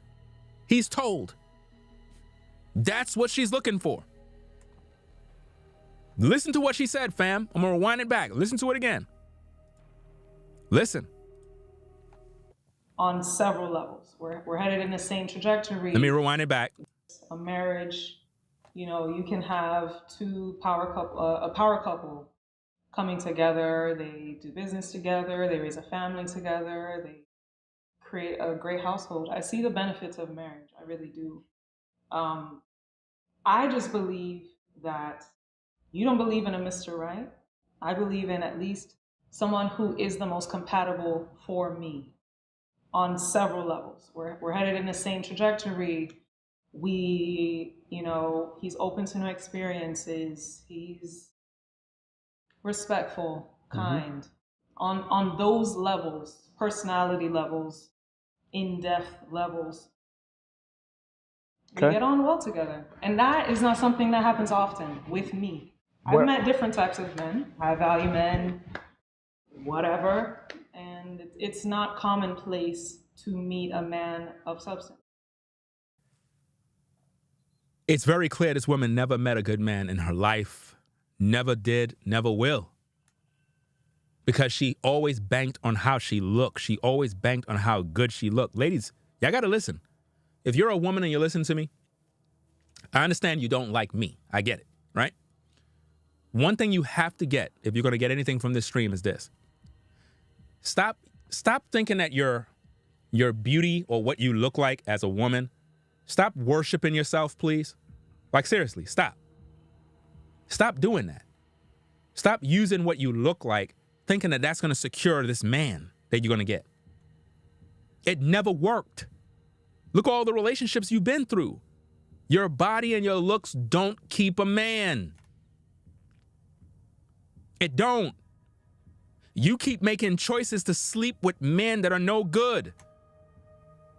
he's told. That's what she's looking for. Listen to what she said, fam. I'm going to rewind it back. Listen to it again. Listen. On several levels. We're headed in the same trajectory. Let me rewind it back. A marriage, you can have a power couple coming together. They do business together. They raise a family together. They create a great household. I see the benefits of marriage. I really do. I just believe that you don't believe in a Mr. Right. I believe in at least someone who is the most compatible for me on several levels. We're headed in the same trajectory. He's open to new experiences. He's respectful, kind. On those levels, personality levels, in-depth levels, we get on well together. And that is not something that happens often with me. I've met different types of men, high value men, whatever, and it's not commonplace to meet a man of substance. It's very clear this woman never met a good man in her life. Never did, never will. Because she always banked on how she looked. She always banked on how good she looked. Ladies, y'all got to listen. If you're a woman and you listen to me, I understand you don't like me. I get it, right? One thing you have to get, if you're going to get anything from this stream, is this. Stop thinking that your beauty or what you look like as a woman, stop worshiping yourself, please. Like, seriously, stop. Stop doing that. Stop using what you look like, thinking that that's going to secure this man that you're going to get. It never worked. Look at all the relationships you've been through. Your body and your looks don't keep a man. It don't. You keep making choices to sleep with men that are no good.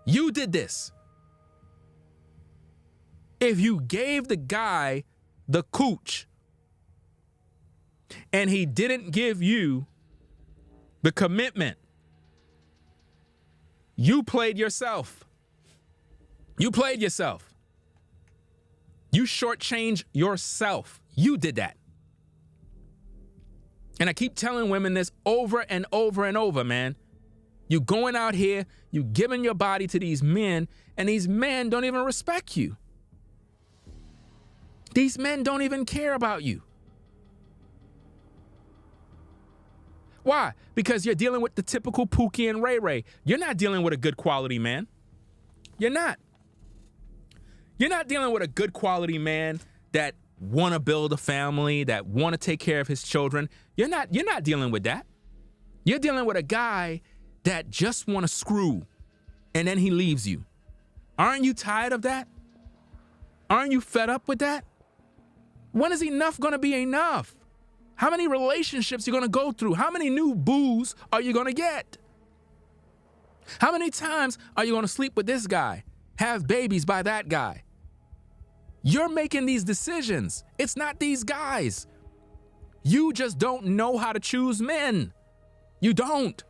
You did this. If you gave the guy the cooch and he didn't give you the commitment, you played yourself. You played yourself. You shortchanged yourself. You did that. And I keep telling women this over and over and over, man. You going out here, you giving your body to these men, and these men don't even respect you. These men don't even care about you. Why? Because you're dealing with the typical Pookie and Ray Ray. You're not dealing with a good quality man. You're not. You're not dealing with a good quality man that want to build a family, that want to take care of his children. You're not dealing with that. You're dealing with a guy that just want to screw and then he leaves you. Aren't you tired of that? Aren't you fed up with that? When is enough going to be enough? How many relationships you're going to go through? How many new boos are you going to get? How many times are you going to sleep with this guy, have babies by that guy? You're making these decisions. It's not these guys. You just don't know how to choose men. You don't.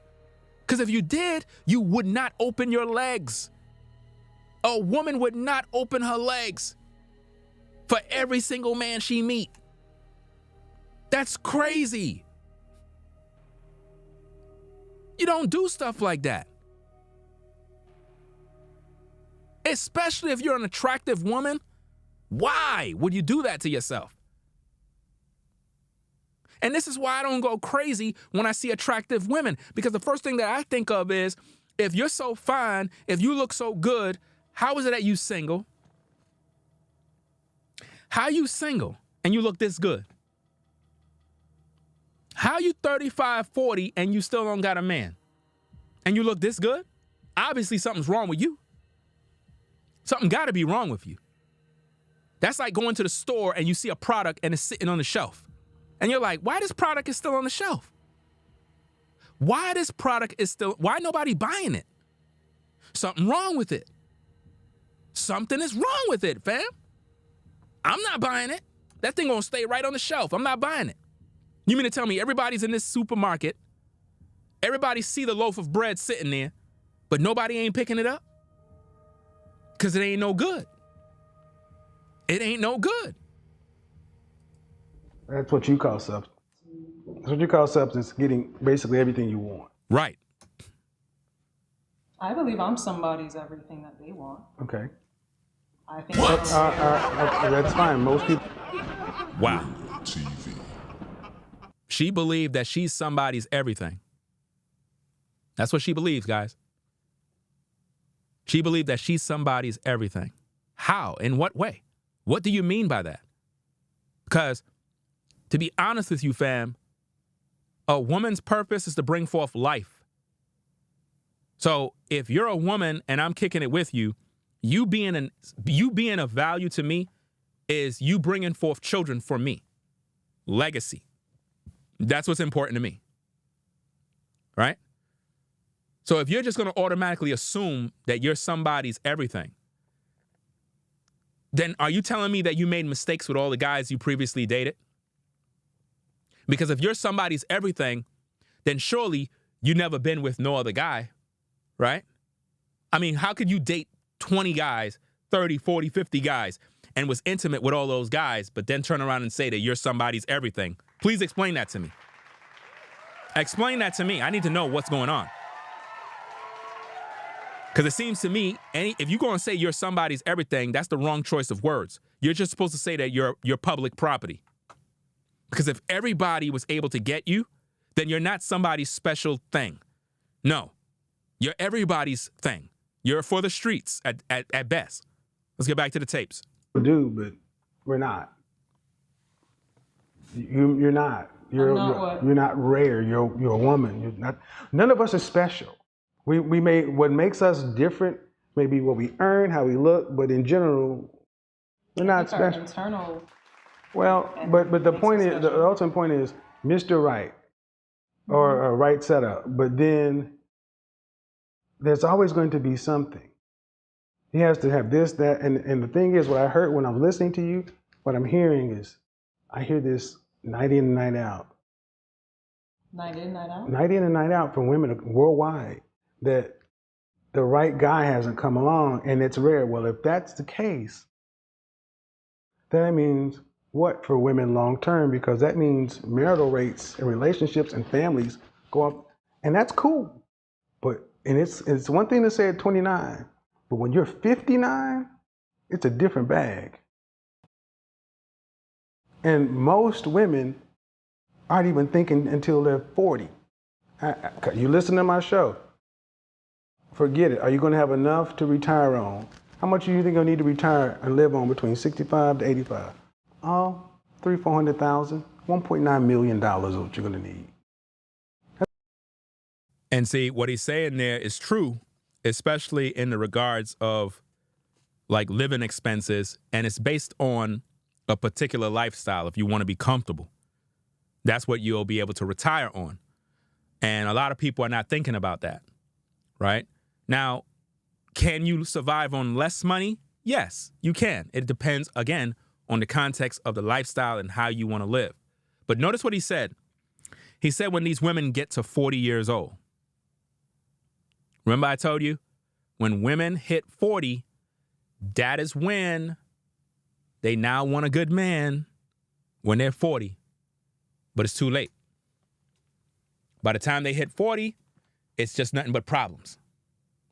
Because if you did, you would not open your legs. A woman would not open her legs for every single man she meet. That's crazy. You don't do stuff like that. Especially if you're an attractive woman. Why would you do that to yourself? And this is why I don't go crazy when I see attractive women, because the first thing that I think of is, if you're so fine, if you look so good, how is it that you single? How you single and you look this good? How you 35, 40 and you still don't got a man? And you look this good? Obviously something's wrong with you. Something got to be wrong with you. That's like going to the store and you see a product and it's sitting on the shelf. And you're like, why this product is still on the shelf? Why nobody buying it? Something wrong with it. Something is wrong with it, fam. I'm not buying it. That thing gonna stay right on the shelf. I'm not buying it. You mean to tell me everybody's in this supermarket, everybody see the loaf of bread sitting there, but nobody ain't picking it up? Because it ain't no good. It ain't no good. That's what you call substance. That's what you call substance, getting basically everything you want. Right. I believe I'm somebody's everything that they want. Okay. I think that's fine. Most people. Wow. She believed that she's somebody's everything. That's what she believes, guys. She believed that she's somebody's everything. How? In what way? What do you mean by that? Because, to be honest with you, fam, a woman's purpose is to bring forth life. So if you're a woman and I'm kicking it with you, you being of value to me is you bringing forth children for me. Legacy. That's what's important to me. Right? So if you're just going to automatically assume that you're somebody's everything, then are you telling me that you made mistakes with all the guys you previously dated? Because if you're somebody's everything, then surely you never been with no other guy, right? I mean, how could you date 20 guys, 30, 40, 50 guys, and was intimate with all those guys, but then turn around and say that you're somebody's everything? Please explain that to me. Explain that to me. I need to know what's going on. Because it seems to me, if you're going to say you're somebody's everything, that's the wrong choice of words. You're just supposed to say that you're public property. Because if everybody was able to get you, then you're not somebody's special thing. No, you're everybody's thing. You're for the streets at best. Let's get back to the tapes. We do, but we're not. You're not. You're not rare. You're a woman. You're not. None of us are special. What makes us different may be what we earn, how we look, but in general, we're not special. Internal. Well, but the point is, the ultimate point is Mr. Right or a right setup. But then there's always going to be something. He has to have this, that, and the thing is, what I heard when I'm listening to you, what I'm hearing is, I hear this night in and night out. Night in, night out? Night in and night out from women worldwide, that the right guy hasn't come along, and it's rare. Well, if that's the case, then that means what for women long term? Because that means marital rates and relationships and families go up, and that's cool. And it's one thing to say at 29, but when you're 59, it's a different bag. And most women aren't even thinking until they're 40. You listen to my show. Forget it. Are you going to have enough to retire on? How much do you think you'll need to retire and live on between 65 to 85? Oh, $300,000, $1.9 million is what you're going to need. And see, what he's saying there is true, especially in the regards of like living expenses, and it's based on a particular lifestyle. If you want to be comfortable, that's what you'll be able to retire on. And a lot of people are not thinking about that, right? Now, can you survive on less money? Yes, you can. It depends, again, on the context of the lifestyle and how you want to live. But notice what he said. He said when these women get to 40 years old. Remember I told you, when women hit 40, that is when they now want a good man, when they're 40. But it's too late. By the time they hit 40, it's just nothing but problems.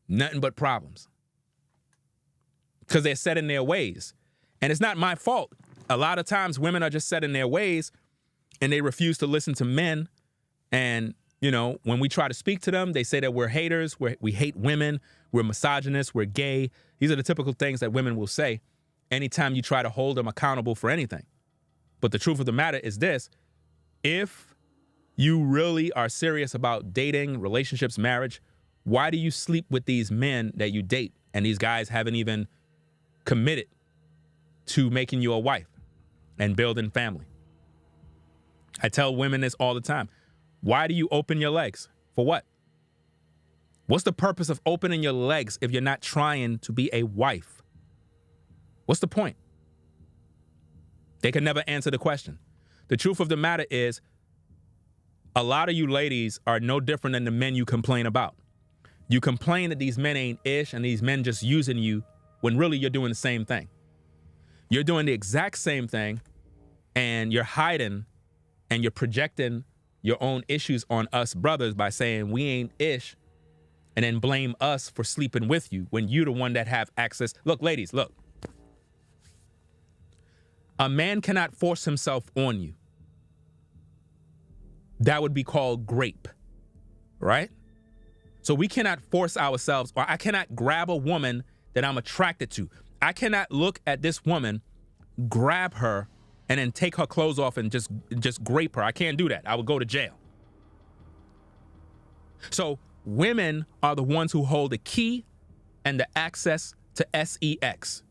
Nothing but problems. Because they're set in their ways. And it's not my fault. A lot of times women are just set in their ways and they refuse to listen to men. And, you know, when we try to speak to them, they say that we're haters, we hate women, we're misogynists, we're gay. These are the typical things that women will say anytime you try to hold them accountable for anything. But the truth of the matter is this: if you really are serious about dating, relationships, marriage, why do you sleep with these men that you date and these guys haven't even committed to making you a wife and building family? I tell women this all the time. Why do you open your legs? For what? What's the purpose of opening your legs if you're not trying to be a wife? What's the point? They can never answer the question. The truth of the matter is, a lot of you ladies are no different than the men you complain about. You complain that these men ain't ish and these men just using you when really you're doing the same thing. You're doing the exact same thing and you're hiding and you're projecting your own issues on us brothers by saying we ain't ish and then blame us for sleeping with you when you're the one that have access. Look, ladies, look. A man cannot force himself on you. That would be called grape, right? So we cannot force ourselves, or I cannot grab a woman that I'm attracted to. I cannot look at this woman, grab her, and then take her clothes off and just grape her. I can't do that. I would go to jail. So women are the ones who hold the key and the access to sex.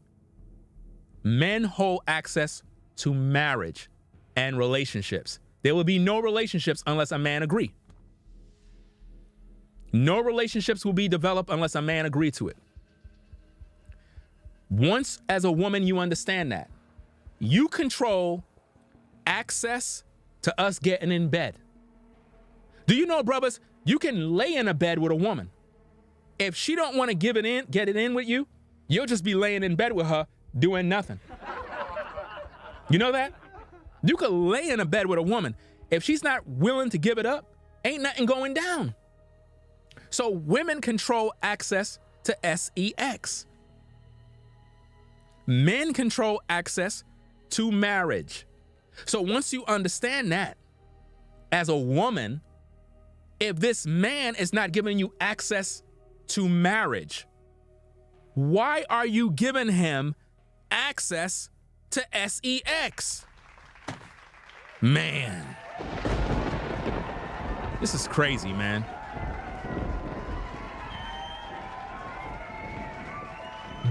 Men hold access to marriage and relationships. There will be no relationships unless a man agree. No relationships will be developed unless a man agree to it. Once as a woman you understand that, you control access to us getting in bed. Do you know, brothers, you can lay in a bed with a woman. If she don't want to get it in with you, you'll just be laying in bed with her doing nothing. You know that? You could lay in a bed with a woman. If she's not willing to give it up, ain't nothing going down. So women control access to sex. Men control access to marriage. So once you understand that, as a woman, if this man is not giving you access to marriage, why are you giving him access to sex? Man, this is crazy, man.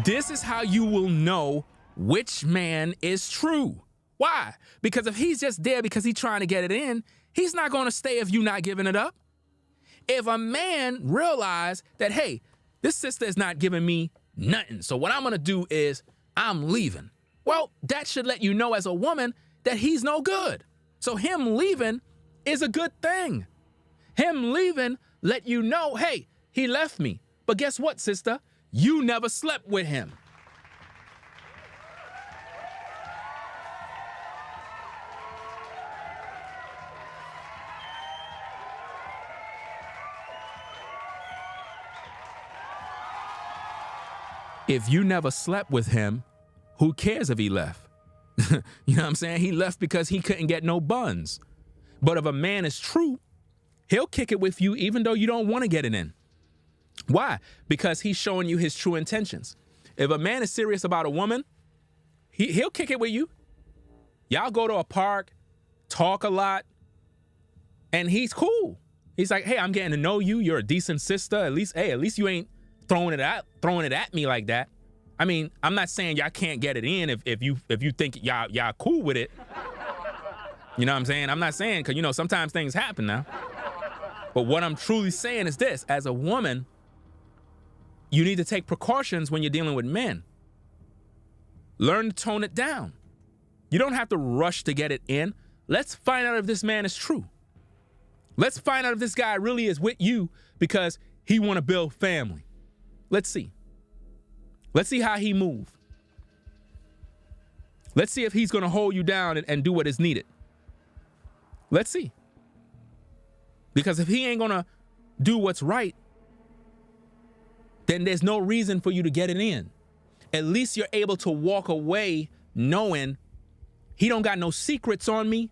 This is how you will know which man is true. Why? Because if he's just there because he's trying to get it in, he's not going to stay if you're not giving it up. If a man realize that, hey, this sister is not giving me nothing, so what I'm going to do is I'm leaving. Well, that should let you know as a woman that he's no good. So him leaving is a good thing. Him leaving let you know, hey, he left me. But guess what, sister? You never slept with him. If you never slept with him, who cares if he left? You know what I'm saying? He left because he couldn't get no buns. But if a man is true, he'll kick it with you even though you don't want to get it in. Why? Because he's showing you his true intentions. If a man is serious about a woman, he'll kick it with you. Y'all go to a park, talk a lot, and he's cool. He's like, hey, I'm getting to know you. You're a decent sister. At least you ain't throwing it at me like that. I mean, I'm not saying y'all can't get it in if you think y'all cool with it. You know what I'm saying? I'm not saying, because, sometimes things happen now. But what I'm truly saying is this. As a woman, you need to take precautions when you're dealing with men. Learn to tone it down. You don't have to rush to get it in. Let's find out if this man is true. Let's find out if this guy really is with you because he want to build family. Let's see. Let's see how he move. Let's see if he's going to hold you down and do what is needed. Let's see. Because if he ain't going to do what's right, then there's no reason for you to get it in. At least you're able to walk away knowing he don't got no secrets on me.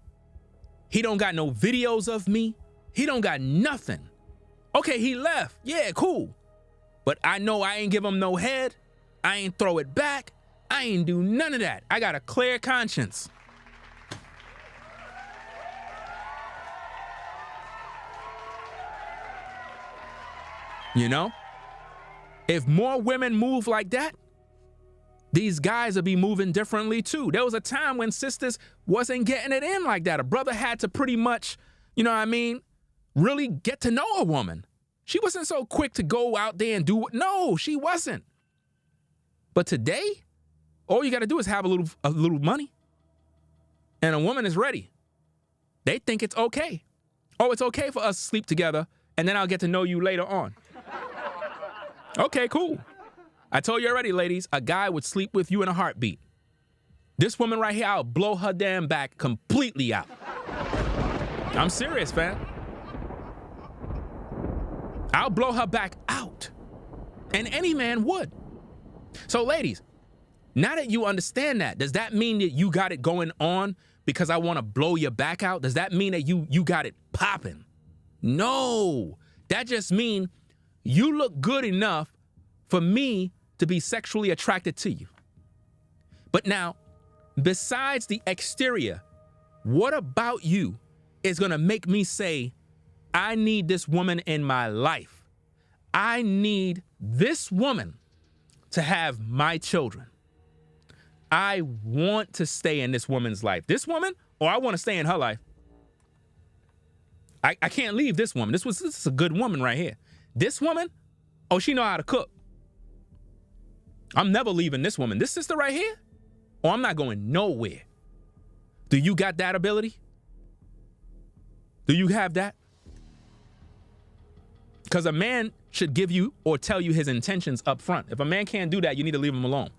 He don't got no videos of me. He don't got nothing. Okay, he left. Yeah, cool. But I know I ain't give him no head. I ain't throw it back. I ain't do none of that. I got a clear conscience. If more women move like that, these guys will be moving differently too. There was a time when sisters wasn't getting it in like that. A brother had to pretty much, really get to know a woman. She wasn't so quick to go out there and do it. No, she wasn't. But today, all you got to do is have a little money, and a woman is ready. They think it's okay. Oh, it's okay for us to sleep together, and then I'll get to know you later on. Okay, cool. I told you already, ladies, a guy would sleep with you in a heartbeat. This woman right here, I'll blow her damn back completely out. I'm serious, fam. I'll blow her back out. And any man would. So, ladies, now that you understand that, does that mean that you got it going on because I want to blow your back out? Does that mean that you got it popping? No. That just means you look good enough for me to be sexually attracted to you. But now, besides the exterior, what about you is going to make me say, I need this woman in my life. I need this woman to have my children. I want to stay in this woman's life. This woman, or I want to stay in her life. I can't leave this woman. This is a good woman right here. This woman, oh, she know how to cook. I'm never leaving this woman. This sister right here, oh, I'm not going nowhere. Do you got that ability? Do you have that? Because a man should give you or tell you his intentions up front. If a man can't do that, you need to leave him alone.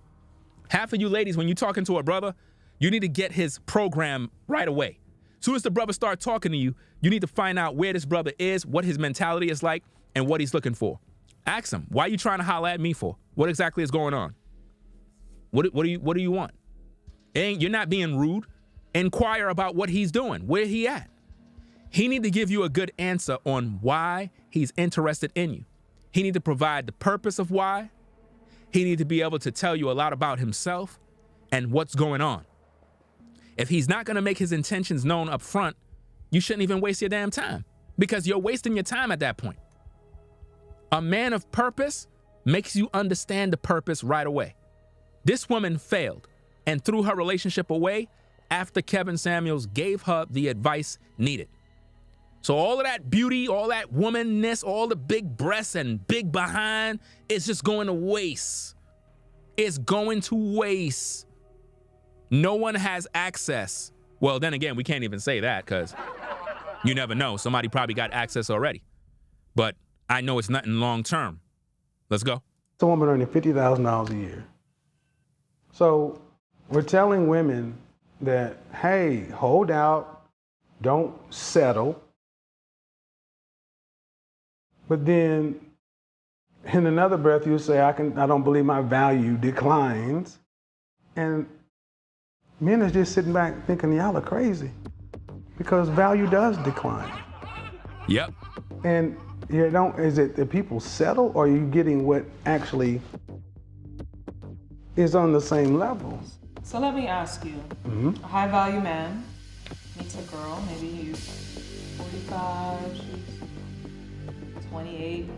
Half of you ladies, when you're talking to a brother, you need to get his program right away. As soon as the brother starts talking to you, you need to find out where this brother is, what his mentality is like, and what he's looking for. Ask him, why are you trying to holler at me for? What exactly is going on? What do you want? You're not being rude. Inquire about what he's doing, where he at. He need to give you a good answer on why he's interested in you. He need to provide the purpose of why. He need to be able to tell you a lot about himself and what's going on. If he's not going to make his intentions known up front, you shouldn't even waste your damn time, because you're wasting your time at that point. A man of purpose makes you understand the purpose right away. This woman failed and threw her relationship away after Kevin Samuels gave her the advice needed. So all of that beauty, all that womanness, all the big breasts and big behind is just going to waste. It's going to waste. No one has access. Well, then again, we can't even say that because you never know. Somebody probably got access already. But I know it's nothing long term. Let's go. It's a woman earning $50,000 a year. So we're telling women that, hey, hold out, don't settle. But then in another breath, you say, I don't believe my value declines. And Men are just sitting back thinking y'all are crazy because value does decline. Yep. And you don't, is it that people settle, or are you getting what actually is on the same level? So let me ask you, a high value man meets a girl, maybe he's 45, she's 28,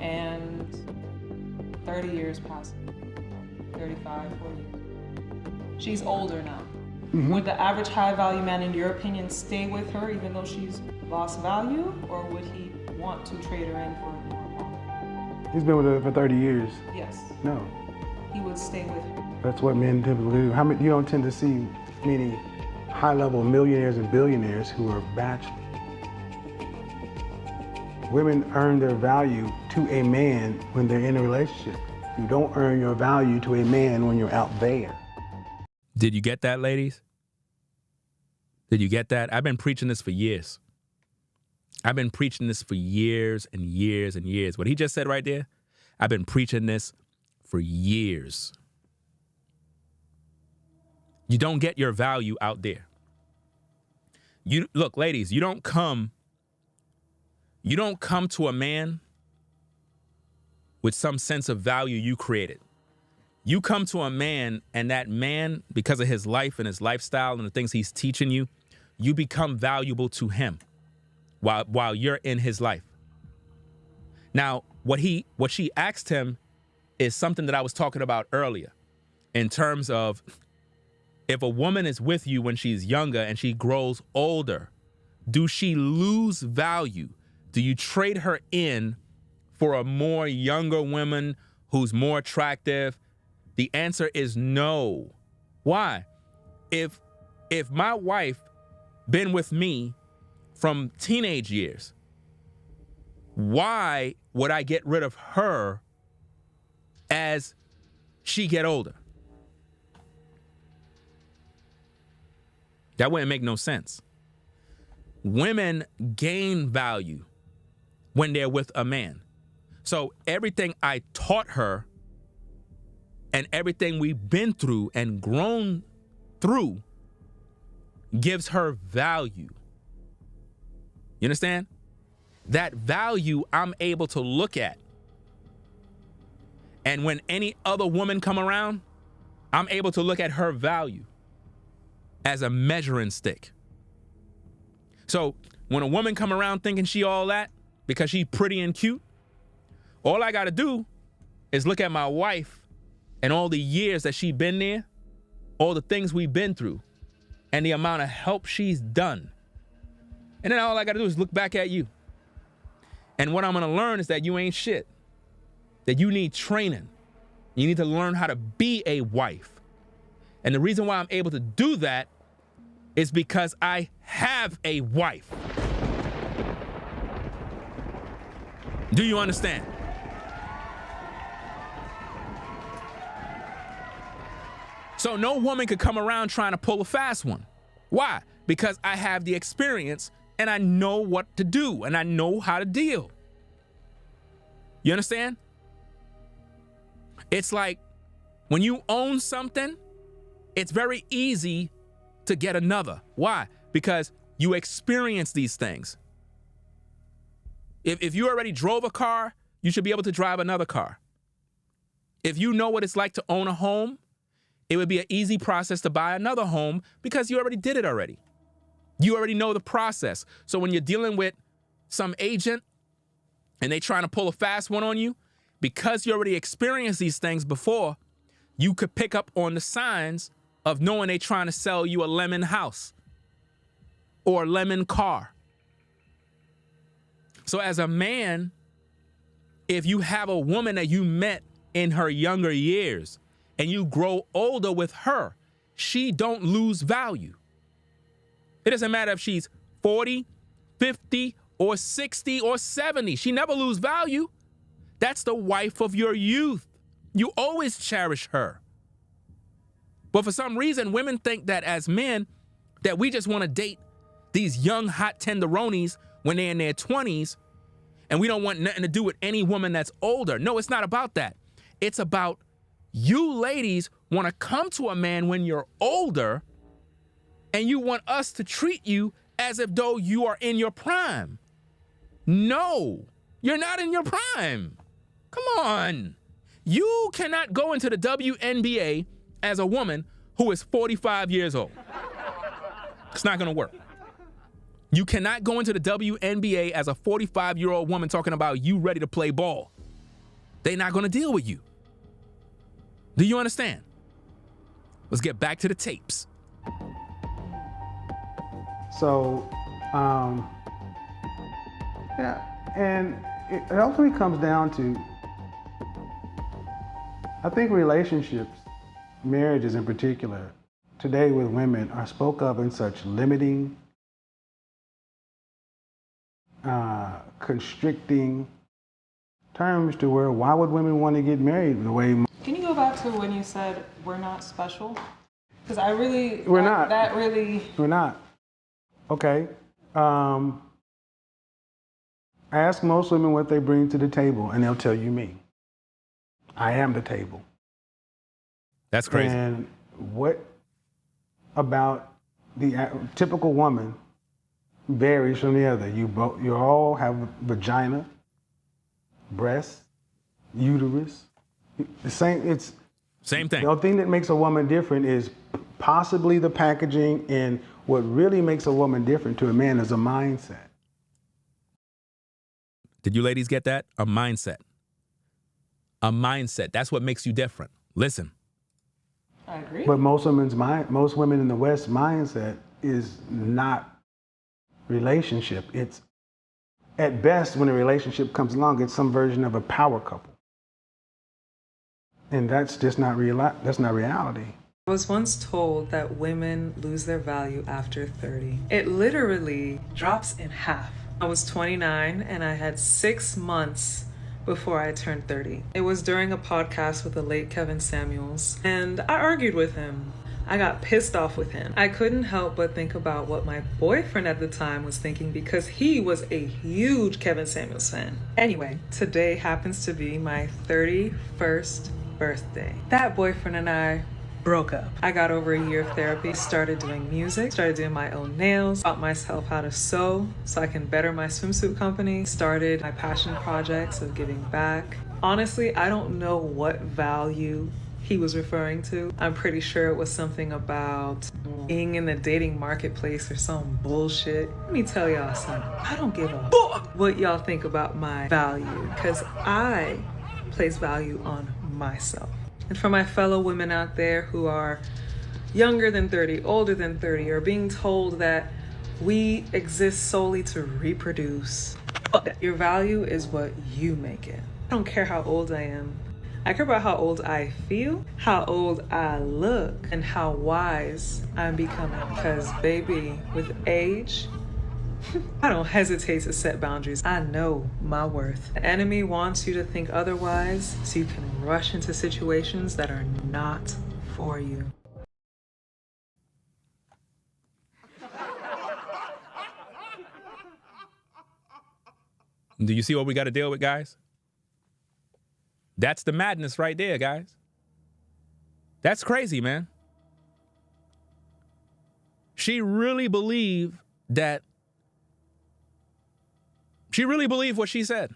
and 30 years pass, 35, 40 years. She's older now. Would the average high value man, in your opinion, stay with her even though she's lost value, or would he want to trade her in for more? He's been with her for 30 years. Yes. No. He would stay with her. That's what men typically do. You don't tend to see many high-level millionaires and billionaires who are bachelors. Women earn their value to a man when they're in a relationship. You don't earn your value to a man when you're out there. Did you get that, ladies? Did you get that? I've been preaching this for years. I've been preaching this for years and years and years. What he just said right there, I've been preaching this for years. You don't get your value out there. Look, ladies, you don't come to a man with some sense of value you created. You come to a man, and that man, because of his life and his lifestyle and the things he's teaching you, you become valuable to him while you're in his life. Now, what she asked him is something that I was talking about earlier in terms of if a woman is with you when she's younger and she grows older, do she lose value? Do you trade her in for a more younger woman who's more attractive? The answer is no. Why? If my wife been with me from teenage years, why would I get rid of her as she get older? That wouldn't make no sense. Women gain value when they're with a man. So everything I taught her and everything we've been through and grown through gives her value. You understand? That value I'm able to look at. And when any other woman come around, I'm able to look at her value as a measuring stick. So when a woman come around thinking she all that because she's pretty and cute, all I gotta do is look at my wife and all the years that she's been there, all the things we've been through, and the amount of help she's done. And then all I gotta do is look back at you. And what I'm gonna learn is that you ain't shit, that you need training. You need to learn how to be a wife. And the reason why I'm able to do that is because I have a wife. Do you understand? So no woman could come around trying to pull a fast one. Why? Because I have the experience and I know what to do and I know how to deal. You understand? It's like when you own something, it's very easy to get another. Why? Because you experience these things. If you already drove a car, you should be able to drive another car. If you know what it's like to own a home, it would be an easy process to buy another home because you already did it already. You already know the process. So when you're dealing with some agent and they trying to pull a fast one on you, because you already experienced these things before, you could pick up on the signs of knowing they trying to sell you a lemon house or a lemon car. So as a man, if you have a woman that you met in her younger years and you grow older with her, she don't lose value. It doesn't matter if she's 40, 50, or 60, or 70. She never lose value. That's the wife of your youth. You always cherish her. But for some reason, women think that as men, that we just want to date these young, hot tenderonis when they're in their 20s, and we don't want nothing to do with any woman that's older. No, it's not about that. It's about You ladies want to come to a man when you're older, and you want us to treat you as if though you are in your prime. No, you're not in your prime. Come on. You cannot go into the WNBA as a woman who is 45 years old. It's not going to work. You cannot go into the WNBA as a 45-year-old woman talking about you ready to play ball. They're not going to deal with you. Do you understand? Let's get back to the tapes. So, yeah, and it ultimately comes down to, I think relationships, marriages in particular, today with women are spoke of in such limiting, constricting terms to where why would women want to get married the way? Can you go back to when you said we're not special? Because I really, we're not. That really. We're not. Okay. Ask most women what they bring to the table, and they'll tell you me. I am the table. That's crazy. And what about the typical woman varies from the other? You all have vagina, breasts, uterus. The same. It's same thing. The only thing that makes a woman different is possibly the packaging, and what really makes a woman different to a man is a mindset. Did you ladies get that? A mindset. A mindset. That's what makes you different. Listen. I agree. But most women in the West mindset is not relationship. It's at best when a relationship comes along, it's some version of a power couple. And that's just not that's not reality. I was once told that women lose their value after 30. It literally drops in half. I was 29 and I had 6 months before I turned 30. It was during a podcast with the late Kevin Samuels, and I argued with him. I got pissed off with him. I couldn't help but think about what my boyfriend at the time was thinking because he was a huge Kevin Samuels fan. Anyway, today happens to be my 31st birthday. That boyfriend and I broke up. I got over a year of therapy, started doing music, started doing my own nails, taught myself how to sew so I can better my swimsuit company, started my passion projects of giving back. Honestly, I don't know what value he was referring to. I'm pretty sure it was something about being in the dating marketplace or some bullshit. Let me tell y'all something. I don't give a fuck what y'all think about my value, because I place value on myself. And for my fellow women out there who are younger than 30, older than 30, or being told that we exist solely to reproduce, fuck that. Your value is what you make it. I don't care how old I am. I care about how old I feel, how old I look, and how wise I'm becoming. Because baby, with age, I don't hesitate to set boundaries. I know my worth. The enemy wants you to think otherwise so you can rush into situations that are not for you. Do you see what we got to deal with, guys? That's the madness right there, guys. That's crazy, man. She really believed what she said.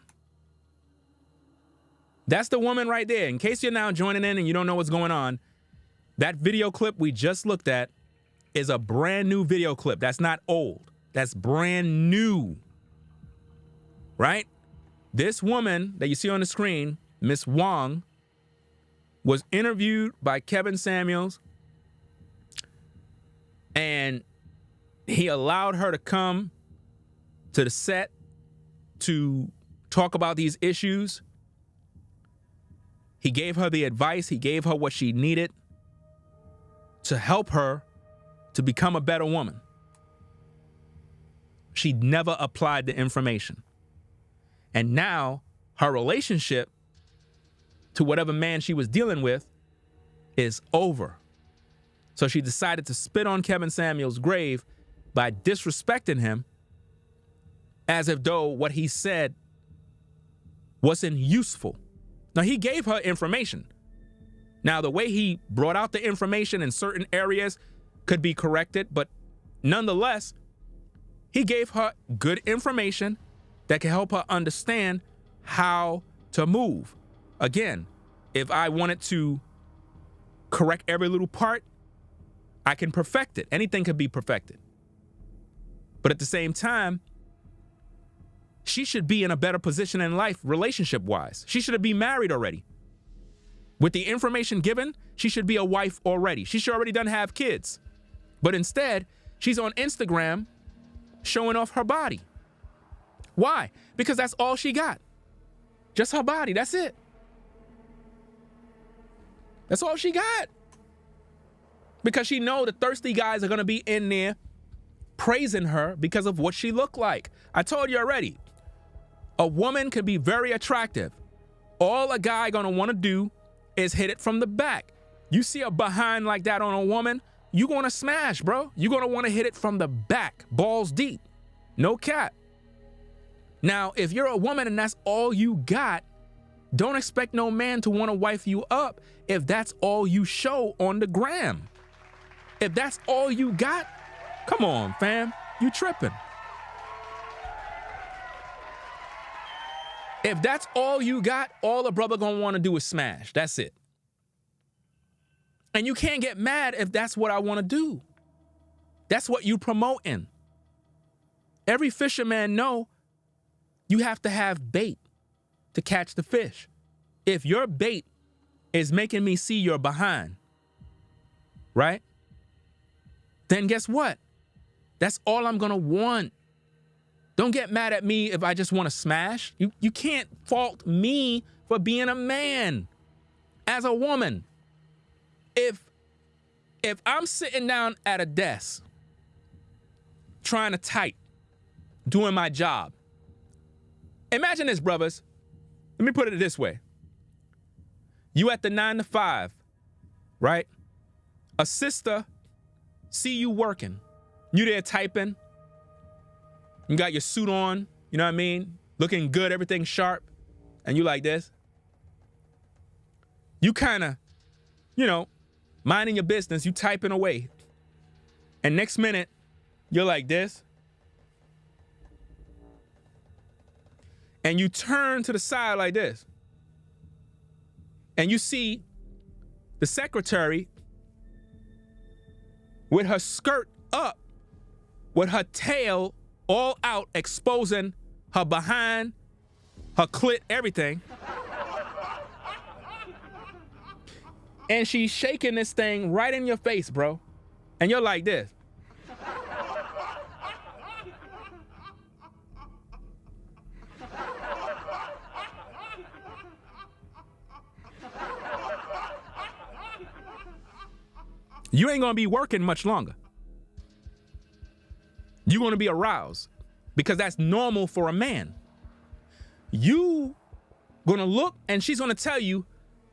That's the woman right there. In case you're now joining in and you don't know what's going on, that video clip we just looked at is a brand new video clip. That's not old. That's brand new. Right? This woman that you see on the screen, Miss Wong, was interviewed by Kevin Samuels, and he allowed her to come to the set to talk about these issues. He gave her the advice. He gave her what she needed to help her to become a better woman. She never applied the information. And now her relationship to whatever man she was dealing with is over. So she decided to spit on Kevin Samuels' grave by disrespecting him as if though what he said wasn't useful. Now, he gave her information. Now, the way he brought out the information in certain areas could be corrected, but nonetheless, he gave her good information that can help her understand how to move. Again, if I wanted to correct every little part, I can perfect it. Anything could be perfected. But at the same time, she should be in a better position in life, relationship-wise. She should be married already. With the information given, she should be a wife already. She should already done have kids. But instead, she's on Instagram showing off her body. Why? Because that's all she got. Just her body, that's it. That's all she got. Because she know the thirsty guys are gonna be in there praising her because of what she looked like. I told you already, a woman could be very attractive. All a guy gonna wanna do is hit it from the back. You see a behind like that on a woman, you gonna smash, bro. You gonna wanna hit it from the back, balls deep, no cap. Now, if you're a woman and that's all you got, don't expect no man to wanna wife you up if that's all you show on the gram. If that's all you got, come on, fam, you tripping. If that's all you got, all a brother gonna wanna do is smash, that's it. And you can't get mad if that's what I wanna do. That's what you promoting. Every fisherman know you have to have bait to catch the fish. If your bait is making me see your behind, right? Then guess what? That's all I'm gonna want. Don't get mad at me if I just wanna smash. You can't fault me for being a man. As a woman, if I'm sitting down at a desk trying to type, doing my job, imagine this, brothers. Let me put it this way. You at the 9 to 5, right? A sister see you working. You there typing. You got your suit on, you know what I mean? Looking good, everything sharp. And you like this. You kind of, minding your business, you typing away. And next minute, you're like this. And you turn to the side like this. And you see the secretary with her skirt up, with her tail all out, exposing her behind, her clit, everything. And she's shaking this thing right in your face, bro. And you're like this. You ain't gonna be working much longer. You're gonna be aroused because that's normal for a man. You gonna look and she's gonna tell you,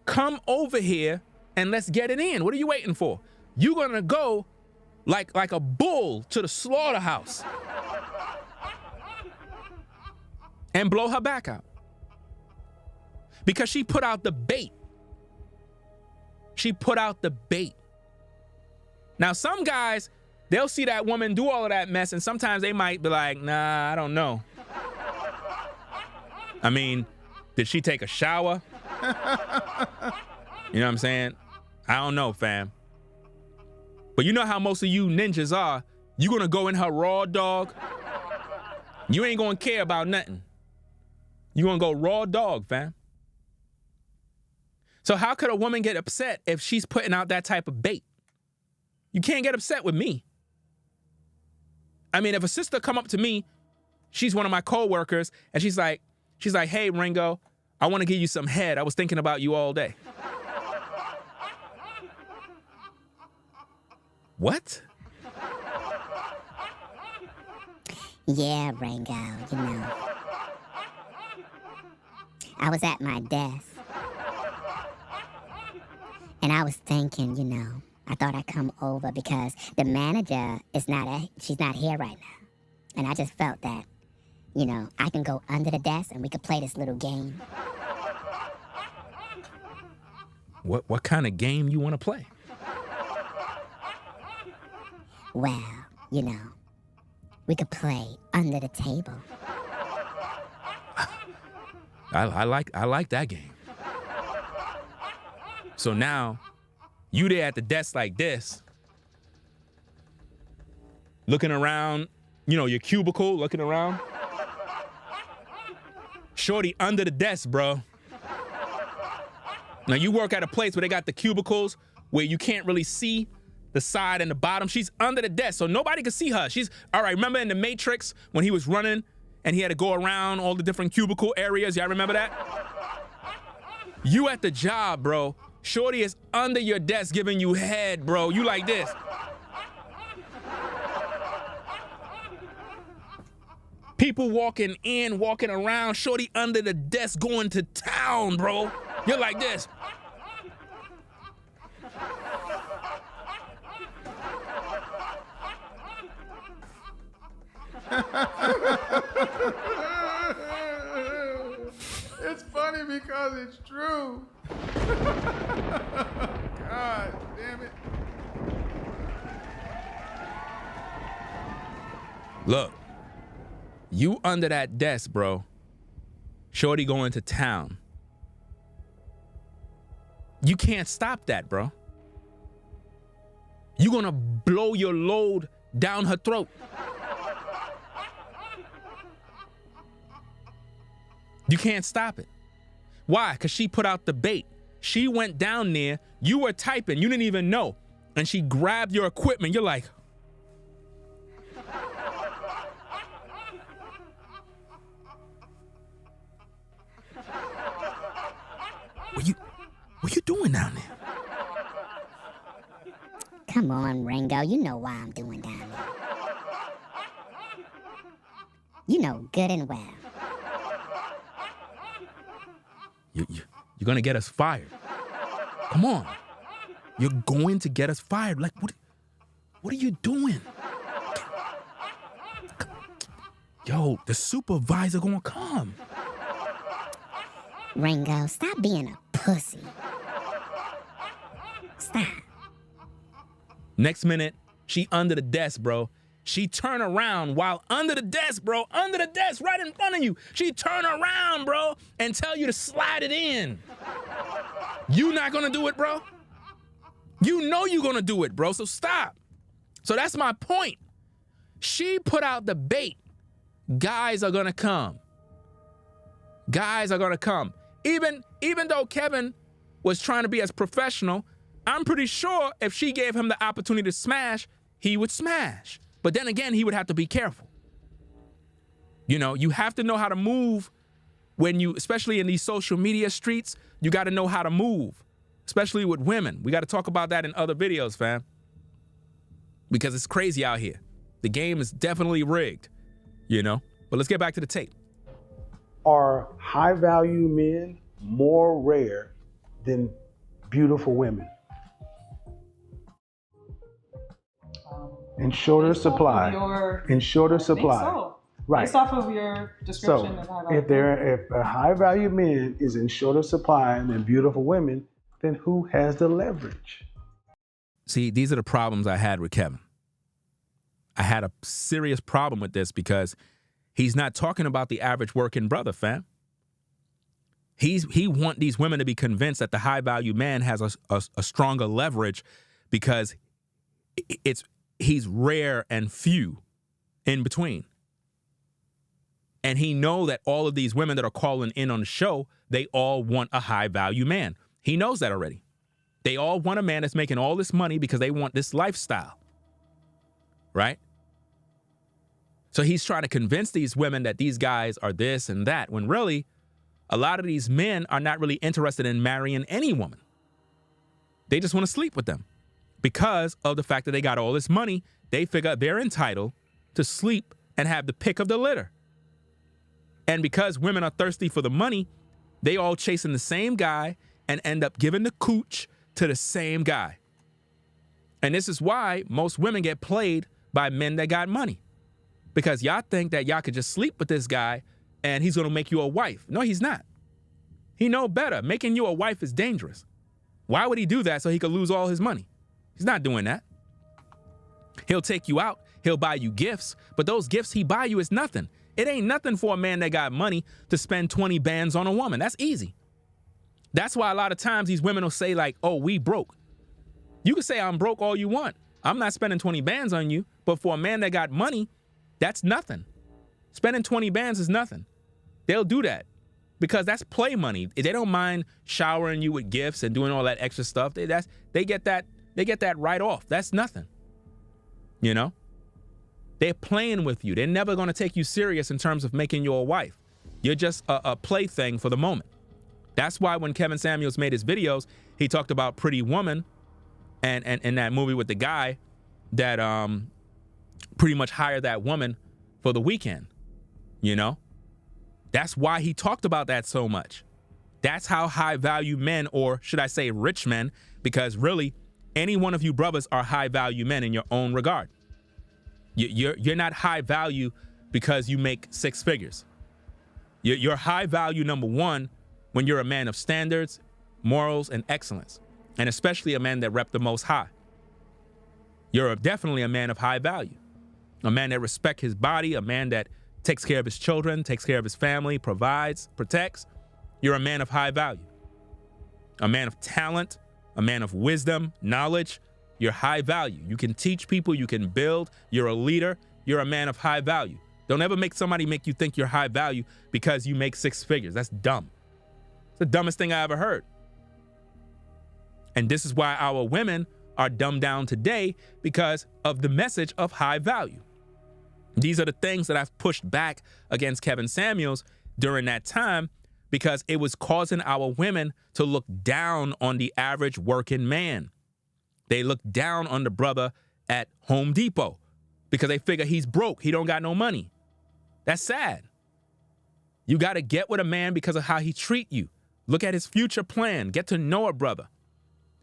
come over here and let's get it in. What are you waiting for? You're gonna go like a bull to the slaughterhouse and blow her back out because she put out the bait. She put out the bait. Now, some guys, they'll see that woman do all of that mess, and sometimes they might be like, nah, I don't know. I mean, did she take a shower? You know what I'm saying? I don't know, fam. But you know how most of you ninjas are. You gonna go in her raw dog. You ain't gonna care about nothing. You gonna go raw dog, fam. So how could a woman get upset if she's putting out that type of bait? You can't get upset with me. I mean, if a sister come up to me, she's one of my co-workers, and she's like, hey, Ringo, I want to give you some head. I was thinking about you all day. What? Yeah, Ringo, I was at my desk. And I was thinking, I thought I'd come over because the manager she's not here right now. And I just felt that, I can go under the desk and we could play this little game. what kind of game you want to play? Well, you know, we could play under the table. I like that game. So now, you there at the desk like this, looking around, you know, your cubicle, looking around. Shorty under the desk, bro. Now you work at a place where they got the cubicles where you can't really see the side and the bottom. She's under the desk, so nobody can see her. She's, all right, remember in the Matrix when he was running and he had to go around all the different cubicle areas? Y'all remember that? You at the job, bro. Shorty is under your desk giving you head, bro. You like this. People walking in, walking around, Shorty under the desk going to town, bro. You're like this. It's funny because it's true. God damn it. Look, you under that desk, bro. Shorty going to town. You can't stop that, bro. You're gonna blow your load down her throat. You can't stop it. Why? Because she put out the bait. She went down there, you were typing, you didn't even know, and she grabbed your equipment. You're like, what you doing down there? Come on, Ringo. You know why I'm doing down there. You know good and well. You're gonna get us fired. Come on. You're going to get us fired. Like, what are you doing? Yo, the supervisor gonna come. Ringo, stop being a pussy. Stop. Next minute, she under the desk, bro. She turn around while under the desk, bro. Under the desk, right in front of you. She turn around, bro, and tell you to slide it in. You not gonna do it, bro? You know you gonna do it, bro, so stop. So that's my point. She put out the bait. Guys are gonna come. Guys are gonna come. Even though Kevin was trying to be as professional, I'm pretty sure if she gave him the opportunity to smash, he would smash. But then again, he would have to be careful. You know, you have to know how to move when you, especially in these social media streets, you got to know how to move, especially with women. We got to talk about that in other videos, fam. Because it's crazy out here. The game is definitely rigged, you know? But let's get back to the tape. Are high-value men more rare than beautiful women? In shorter supply. In shorter supply. So. Right. Based off of your description of So if a high-value man is in shorter supply than beautiful women, then who has the leverage? See, these are the problems I had with Kevin. I had a serious problem with this because he's not talking about the average working brother, fam. He want these women to be convinced that the high-value man has a stronger leverage because he's rare and few in between. And he know that all of these women that are calling in on the show, they all want a high-value man. He knows that already. They all want a man that's making all this money because they want this lifestyle, right? So he's trying to convince these women that these guys are this and that, when really, a lot of these men are not really interested in marrying any woman. They just want to sleep with them. Because of the fact that they got all this money, they figure they're entitled to sleep and have the pick of the litter. And because women are thirsty for the money, they all chasing the same guy and end up giving the cooch to the same guy. And this is why most women get played by men that got money. Because y'all think that y'all could just sleep with this guy and he's gonna make you a wife. No, he's not. He know better. Making you a wife is dangerous. Why would he do that so he could lose all his money? He's not doing that. He'll take you out. He'll buy you gifts. But those gifts he buy you is nothing. It ain't nothing for a man that got money to spend 20 bands on a woman. That's easy. That's why a lot of times these women will say like, oh, we broke. You can say I'm broke all you want. I'm not spending 20 bands on you. But for a man that got money, that's nothing. Spending 20 bands is nothing. They'll do that because that's play money. They don't mind showering you with gifts and doing all that extra stuff. They get that right off. That's nothing. You know? They're playing with you. They're never going to take you serious in terms of making you a wife. You're just a plaything for the moment. That's why when Kevin Samuels made his videos, he talked about Pretty Woman and in that movie with the guy that pretty much hired that woman for the weekend. You know? That's why he talked about that so much. That's how high value men, or should I say rich men, because really any one of you brothers are high value men in your own regard. You're not high value because you make six figures. You're high value, number one, when you're a man of standards, morals, and excellence, and especially a man that rep the Most High. You're definitely a man of high value, a man that respects his body, a man that takes care of his children, takes care of his family, provides, protects. You're a man of high value, a man of talent, a man of wisdom, knowledge. You're high value. You can teach people, you can build, you're a leader, you're a man of high value. Don't ever make somebody make you think you're high value because you make six figures. That's dumb. It's the dumbest thing I ever heard. And this is why our women are dumbed down today, because of the message of high value. These are the things that I've pushed back against Kevin Samuels during that time, because it was causing our women to look down on the average working man. They look down on the brother at Home Depot because they figure he's broke. He don't got no money. That's sad. You got to get with a man because of how he treat you. Look at his future plan. Get to know a brother.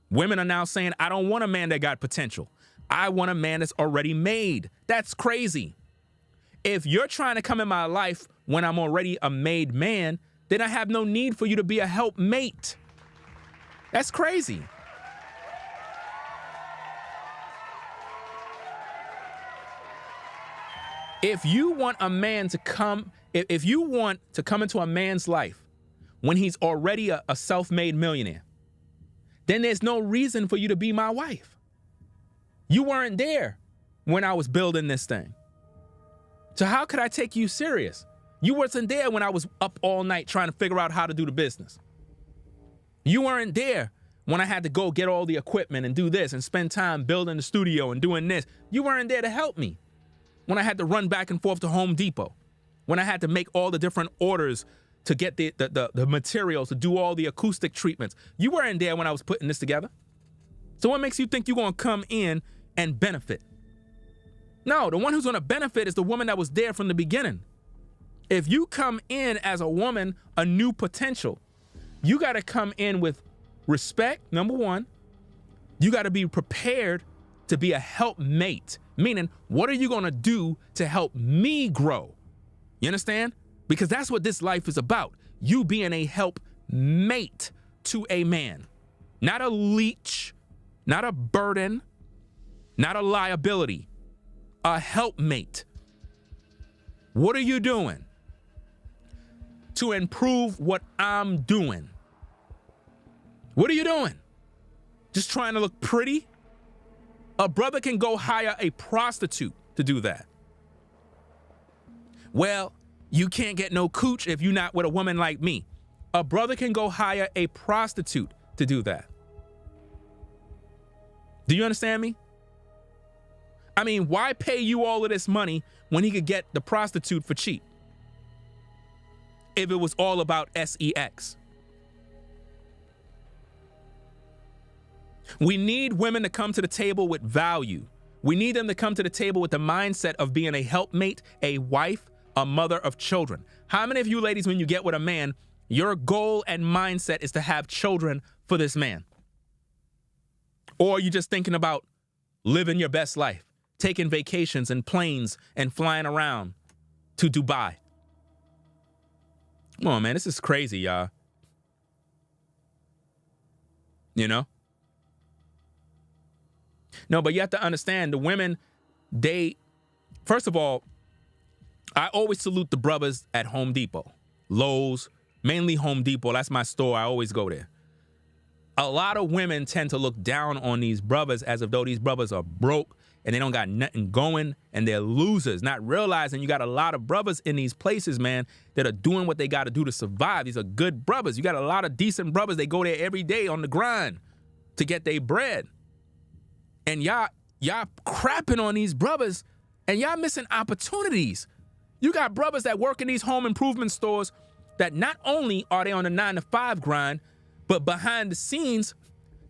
Women are now saying, I don't want a man that got potential. I want a man that's already made. That's crazy. If you're trying to come in my life when I'm already a made man, then I have no need for you to be a helpmate. That's crazy. If you want a man to come, if you want to come into a man's life when he's already a self-made millionaire, then there's no reason for you to be my wife. You weren't there when I was building this thing. So how could I take you serious? You wasn't there when I was up all night trying to figure out how to do the business. You weren't there when I had to go get all the equipment and do this and spend time building the studio and doing this. You weren't there to help me. When I had to run back and forth to Home Depot, when I had to make all the different orders to get the materials, to do all the acoustic treatments. You weren't there when I was putting this together. So what makes you think you're going to come in and benefit? No, the one who's going to benefit is the woman that was there from the beginning. If you come in as a woman, a new potential, you got to come in with respect, number one. You got to be prepared to be a helpmate. Meaning, what are you going to do to help me grow? You understand? Because that's what this life is about. You being a helpmate to a man. Not a leech, not a burden, not a liability. A helpmate. What are you doing to improve what I'm doing? What are you doing? Just trying to look pretty? A brother can go hire a prostitute to do that. Well, you can't get no cooch if you're not with a woman like me. A brother can go hire a prostitute to do that. Do you understand me? I mean, why pay you all of this money when he could get the prostitute for cheap? If it was all about sex. We need women to come to the table with value. We need them to come to the table with the mindset of being a helpmate, a wife, a mother of children. How many of you ladies, when you get with a man, your goal and mindset is to have children for this man? Or are you just thinking about living your best life, taking vacations and planes and flying around to Dubai? Come on, man, this is crazy, y'all. You know? No, but you have to understand the women, first of all, I always salute the brothers at Home Depot, Lowe's, mainly Home Depot. That's my store. I always go there. A lot of women tend to look down on these brothers as if though these brothers are broke and they don't got nothing going and they're losers, not realizing you got a lot of brothers in these places, man, that are doing what they got to do to survive. These are good brothers. You got a lot of decent brothers. They go there every day on the grind to get their bread. And y'all crapping on these brothers and y'all missing opportunities. You got brothers that work in these home improvement stores that not only are they on the 9-to-5 grind, but behind the scenes,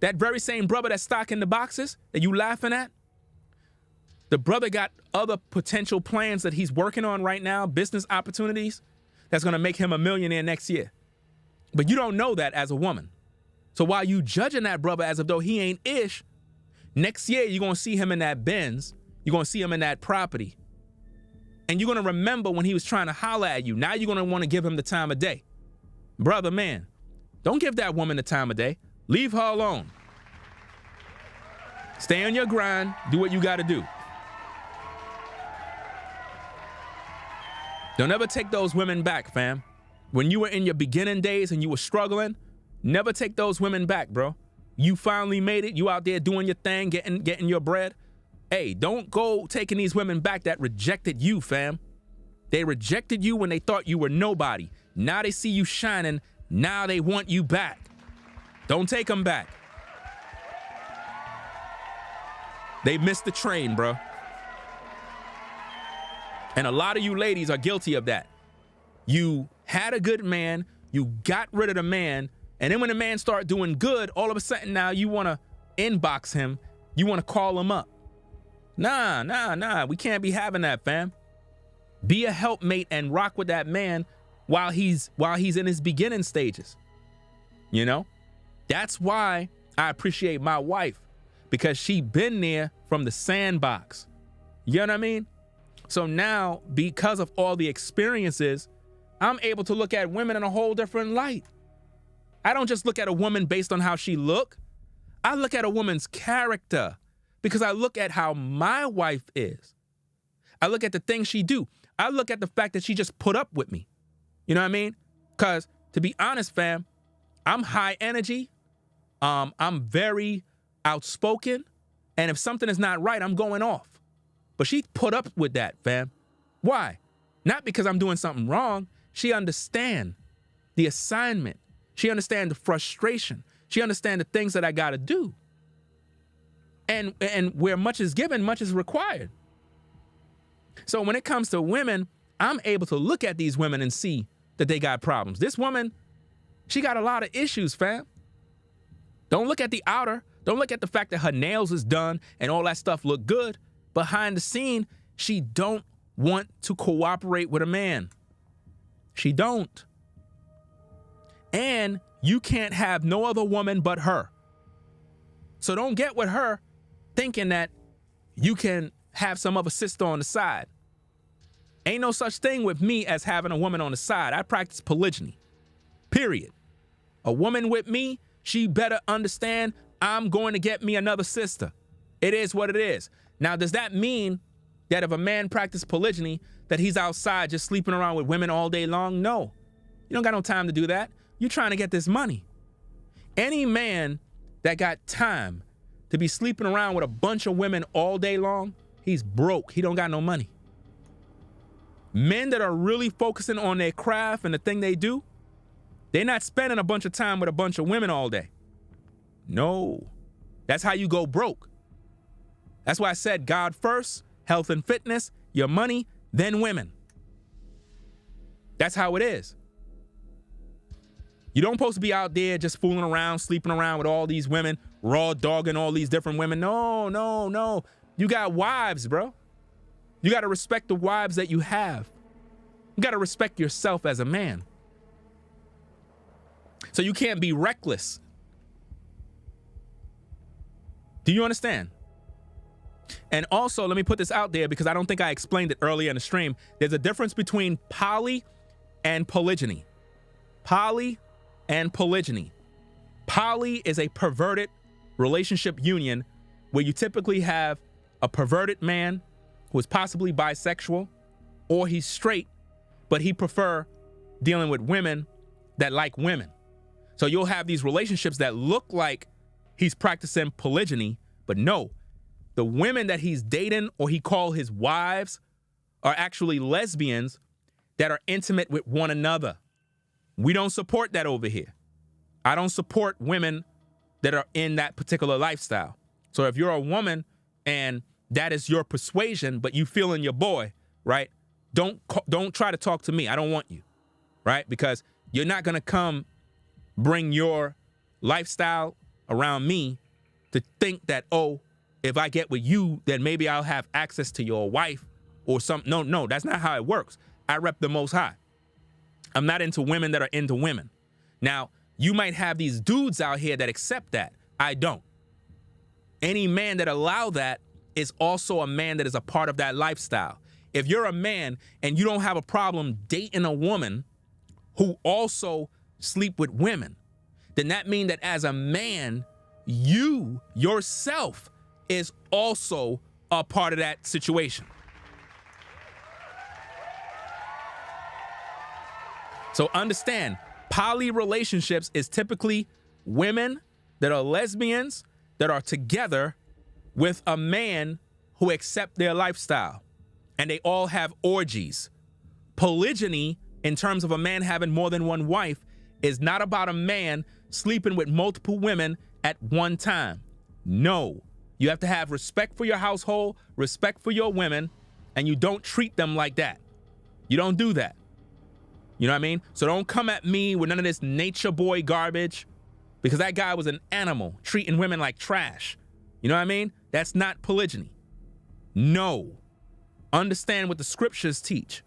that very same brother that's stocking the boxes that you laughing at, the brother got other potential plans that he's working on right now, business opportunities, that's going to make him a millionaire next year. But you don't know that as a woman. So while you judging that brother as if though he ain't ish, next year you're going to see him in that Benz, you're going to see him in that property. And you're going to remember when he was trying to holler at you. Now you're going to want to give him the time of day. Brother, man, don't give that woman the time of day. Leave her alone. Stay on your grind. Do what you got to do. Don't ever take those women back, fam. When you were in your beginning days and you were struggling, never take those women back, bro. You finally made it. You out there doing your thing, getting your bread. Hey, don't go taking these women back that rejected you, fam. They rejected you when they thought you were nobody. Now they see you shining. Now they want you back. Don't take them back. They missed the train, bro. And a lot of you ladies are guilty of that. You had a good man, you got rid of the man, and then when the man started doing good, all of a sudden now you want to inbox him, you want to call him up. Nah, we can't be having that, fam. Be a helpmate and rock with that man while he's in his beginning stages. You know? That's why I appreciate my wife, because she been there from the sandbox. You know what I mean? So now, because of all the experiences, I'm able to look at women in a whole different light. I don't just look at a woman based on how she look. I look at a woman's character because I look at how my wife is. I look at the things she do. I look at the fact that she just put up with me. You know what I mean? Because to be honest, fam, I'm high energy. I'm very outspoken. And if something is not right, I'm going off. But she put up with that, fam. Why? Not because I'm doing something wrong. She understands the assignment. She understands the frustration. She understands the things that I got to do. And where much is given, much is required. So when it comes to women, I'm able to look at these women and see that they got problems. This woman, she got a lot of issues, fam. Don't look at the outer. Don't look at the fact that her nails is done and all that stuff look good. Behind the scene, she don't want to cooperate with a man. She don't. And you can't have no other woman but her. So don't get with her thinking that you can have some other sister on the side. Ain't no such thing with me as having a woman on the side. I practice polygyny, period. A woman with me, she better understand I'm going to get me another sister. It is what it is. Now, does that mean that if a man practices polygyny, that he's outside just sleeping around with women all day long? No. You don't got no time to do that. You're trying to get this money. Any man that got time to be sleeping around with a bunch of women all day long, he's broke. He don't got no money. Men that are really focusing on their craft and the thing they do, they're not spending a bunch of time with a bunch of women all day. No. That's how you go broke. That's why I said God first, health and fitness, your money, then women. That's how it is. You don't supposed to be out there just fooling around, sleeping around with all these women, raw dogging all these different women. No. You got wives, bro. You got to respect the wives that you have. You got to respect yourself as a man. So you can't be reckless. Do you understand? And also, let me put this out there because I don't think I explained it earlier in the stream. There's a difference between poly and polygyny. Poly and polygyny. Poly is a perverted relationship union where you typically have a perverted man who is possibly bisexual, or he's straight, but he prefer dealing with women that like women. So you'll have these relationships that look like he's practicing polygyny, but no, the women that he's dating or he call his wives are actually lesbians that are intimate with one another. We don't support that over here. I don't support women that are in that particular lifestyle. So if you're a woman and that is your persuasion, but you feeling your boy, right? Don't try to talk to me. I don't want you, right? Because you're not gonna come bring your lifestyle around me to think that, oh, if I get with you, then maybe I'll have access to your wife or something. No, that's not how it works. I rep the Most High. I'm not into women that are into women. Now, you might have these dudes out here that accept that. I don't. Any man that allow that is also a man that is a part of that lifestyle. If you're a man and you don't have a problem dating a woman who also sleep with women, then that means that as a man, you yourself is also a part of that situation. So understand, poly relationships is typically women that are lesbians that are together with a man who accept their lifestyle, and they all have orgies. Polygyny, in terms of a man having more than one wife, is not about a man sleeping with multiple women at one time. No, you have to have respect for your household, respect for your women, and you don't treat them like that. You don't do that. You know what I mean? So don't come at me with none of this nature boy garbage, because that guy was an animal treating women like trash. You know what I mean? That's not polygyny. No. Understand what the scriptures teach.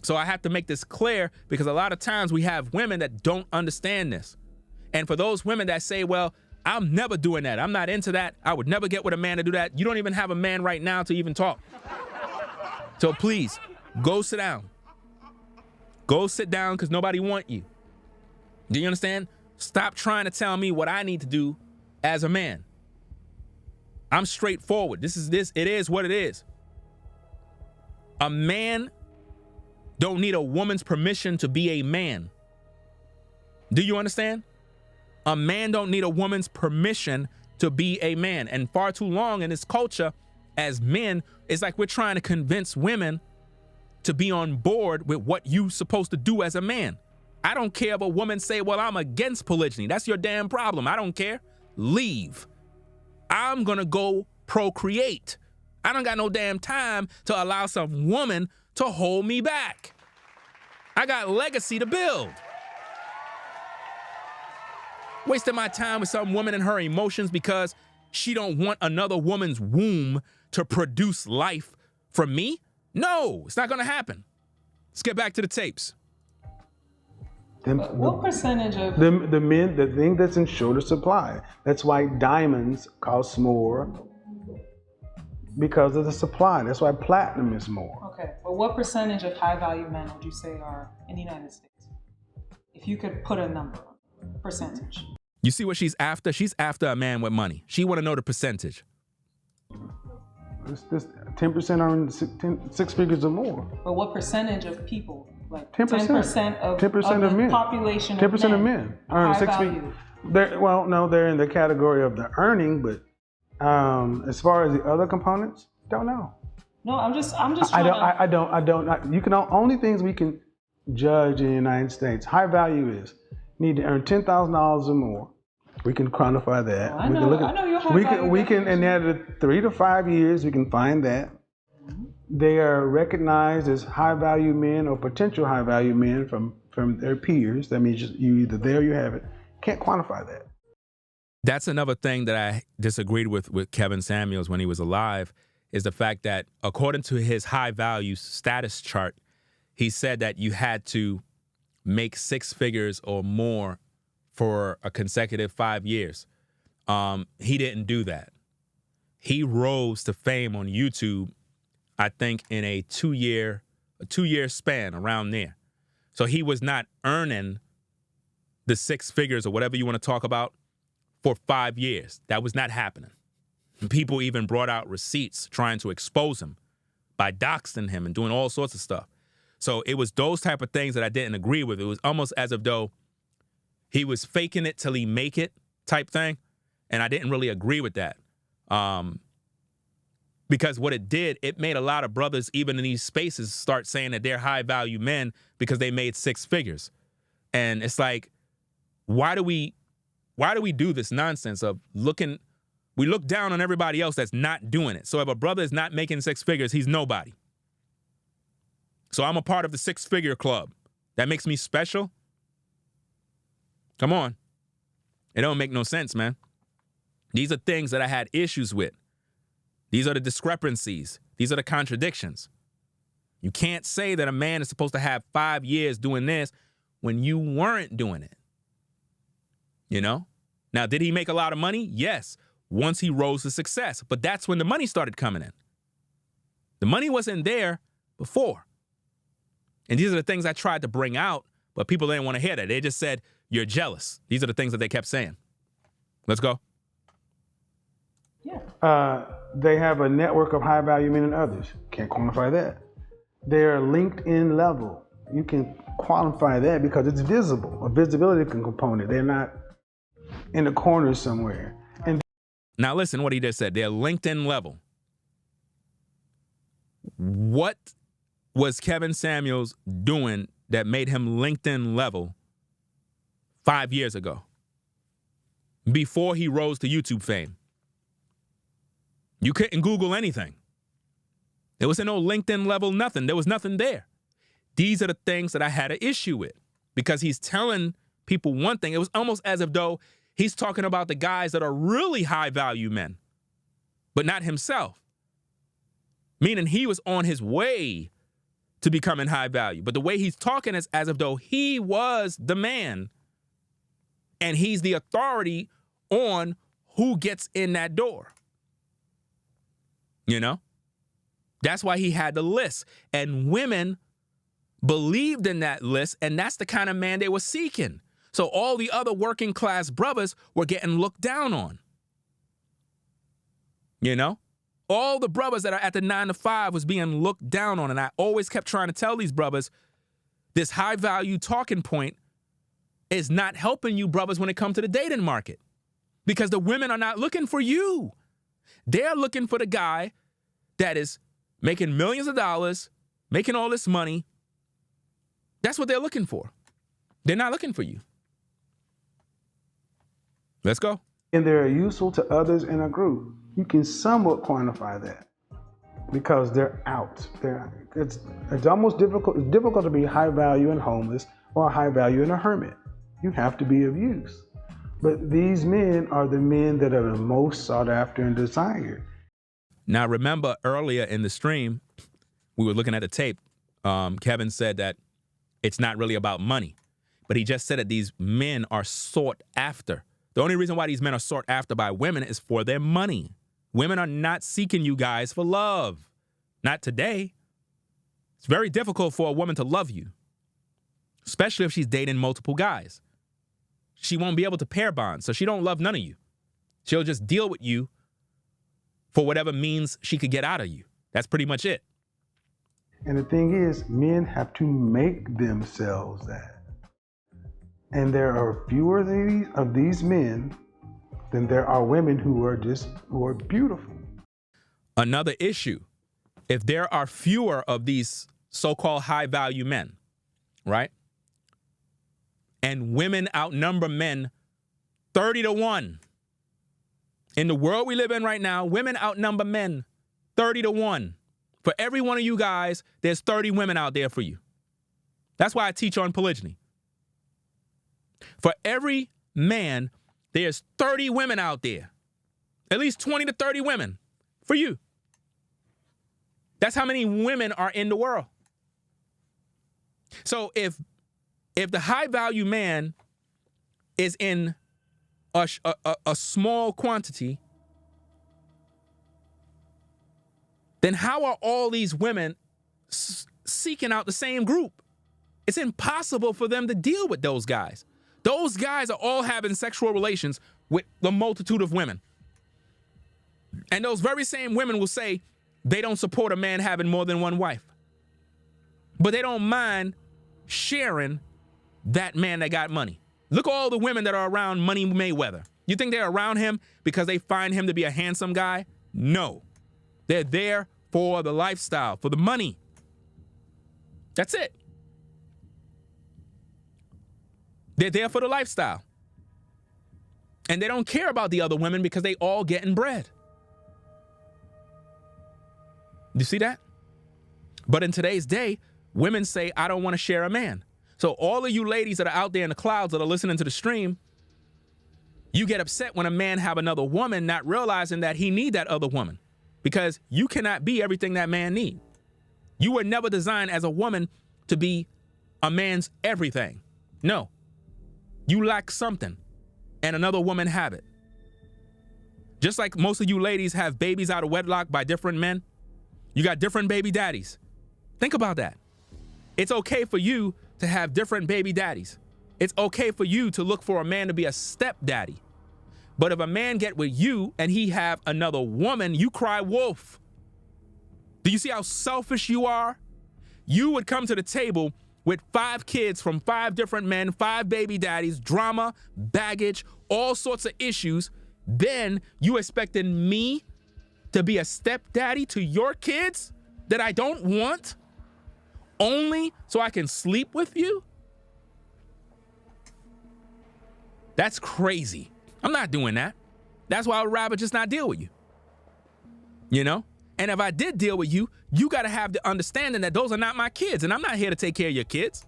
So I have to make this clear, because a lot of times we have women that don't understand this. And for those women that say, well, I'm never doing that, I'm not into that, I would never get with a man to do that, you don't even have a man right now to even talk. So please, go sit down. Go sit down, because nobody want you. Do you understand? Stop trying to tell me what I need to do as a man. I'm straightforward. It is what it is. A man don't need a woman's permission to be a man. Do you understand? A man don't need a woman's permission to be a man. And far too long in this culture, as men, it's like we're trying to convince women to be on board with what you supposed to do as a man. I don't care if a woman say, well, I'm against polygyny. That's your damn problem. I don't care. Leave. I'm gonna go procreate. I don't got no damn time to allow some woman to hold me back. I got legacy to build. Wasting my time with some woman and her emotions because she don't want another woman's womb to produce life from me? No, it's not gonna happen. Let's get back to the tapes. What percentage of the thing that's in shorter supply? That's why diamonds cost more, because of the supply. That's why platinum is more. Okay, but what percentage of high value men would you say are in the United States? If you could put a number, percentage. You see what she's after? She's after a man with money. She want to know the percentage. It's just 10% are six figures or more. But what percentage of people? Like 10%. 10% of the men. Population 10% of men earn high 6 value. figures. Well, no, they're in the category of the earning, but as far as the other components, don't know. No, I'm just trying You can only things we can judge in the United States. High value is need to earn $10,000 or more. We can quantify that. I know your high value. We can, and at 3 to 5 years, we can find that. They are recognized as high value men or potential high value men from their peers. That means you either there or you have it. Can't quantify that. That's another thing that I disagreed with Kevin Samuels when he was alive, is the fact that according to his high value status chart, he said that you had to make 6 figures or more for a consecutive 5 years. He didn't do that. He rose to fame on YouTube, I think, in a 2-year span, around there. So he was not earning the 6 figures or whatever you want to talk about for 5 years. That was not happening. People even brought out receipts trying to expose him by doxing him and doing all sorts of stuff. So it was those type of things that I didn't agree with. It was almost as if though he was faking it till he make it type thing. And I didn't really agree with that. Because what it did, it made a lot of brothers, even in these spaces, start saying that they're high value men because they made six figures. And it's like, why do we do this nonsense of we look down on everybody else that's not doing it. So if a brother is not making six figures, he's nobody. So I'm a part of the six-figure club. That makes me special? Come on. It don't make no sense, man. These are things that I had issues with. These are the discrepancies. These are the contradictions. You can't say that a man is supposed to have 5 years doing this when you weren't doing it. You know? Now, did he make a lot of money? Yes, once he rose to success. But that's when the money started coming in. The money wasn't there before. And these are the things I tried to bring out, but people didn't want to hear that. They just said, you're jealous. These are the things that they kept saying. Let's go. Yeah. They have a network of high-value men and others. Can't quantify that. They're LinkedIn level. You can qualify that because it's visible, a visibility component. They're not in the corner somewhere. And now listen what he just said. They're LinkedIn level. What was Kevin Samuels doing that made him LinkedIn level 5 years ago? Before he rose to YouTube fame. You couldn't Google anything. There was no LinkedIn level, nothing. There was nothing there. These are the things that I had an issue with because he's telling people one thing. It was almost as if though he's talking about the guys that are really high value men, but not himself. Meaning he was on his way to becoming high value. But the way he's talking is as if though he was the man and he's the authority on who gets in that door. You know? That's why he had the list. And women believed in that list, and that's the kind of man they were seeking. So all the other working class brothers were getting looked down on. You know? All the brothers that are at the 9 to 5 was being looked down on. And I always kept trying to tell these brothers, this high value talking point is not helping you brothers when it comes to the dating market. Because the women are not looking for you. They're looking for the guy that is making millions of dollars, making all this money. That's what they're looking for. They're not looking for you. Let's go. And they're useful to others in a group. You can somewhat quantify that because they're out. It's almost difficult. It's difficult to be high value and homeless or high value and a hermit. You have to be of use. But these men are the men that are the most sought after and desired. Now, remember earlier in the stream, we were looking at the tape. Kevin said that it's not really about money, but he just said that these men are sought after. The only reason why these men are sought after by women is for their money. Women are not seeking you guys for love. Not today. It's very difficult for a woman to love you, especially if she's dating multiple guys. She won't be able to pair bond, so she don't love none of you. She'll just deal with you for whatever means she could get out of you. That's pretty much it. And the thing is, men have to make themselves that. And there are fewer of these men than there are women who are beautiful. Another issue, if there are fewer of these so-called high-value men, right? And women outnumber men 30-1. In the world we live in right now, women outnumber men 30-1. For every one of you guys, there's 30 women out there for you. That's why I teach on polygyny. For every man, there's 30 women out there. At least 20 to 30 women for you. That's how many women are in the world. So if the high value man is in a small quantity, then how are all these women seeking out the same group? It's impossible for them to deal with those guys. Those guys are all having sexual relations with the multitude of women. And those very same women will say they don't support a man having more than one wife. But they don't mind sharing that man that got money. Look at all the women that are around Money Mayweather. You think they're around him because they find him to be a handsome guy? No. They're there for the lifestyle, for the money. That's it. They're there for the lifestyle. And they don't care about the other women because they all getting bread. You see that? But in today's day, women say, I don't want to share a man. So all of you ladies that are out there in the clouds that are listening to the stream, you get upset when a man have another woman, not realizing that he need that other woman, because you cannot be everything that man need. You were never designed as a woman to be a man's everything. No, you lack something and another woman have it. Just like most of you ladies have babies out of wedlock by different men, you got different baby daddies. Think about that. It's okay for you to have different baby daddies. It's okay for you to look for a man to be a stepdaddy. But if a man get with you and he have another woman, you cry wolf. Do you see how selfish you are? You would come to the table with 5 kids from 5 different men, 5 baby daddies, drama, baggage, all sorts of issues. Then you expecting me to be a stepdaddy to your kids that I don't want, only so I can sleep with you? That's crazy. I'm not doing that. That's why I would rather just not deal with you. You know? And if I did deal with you, you got to have the understanding that those are not my kids, and I'm not here to take care of your kids.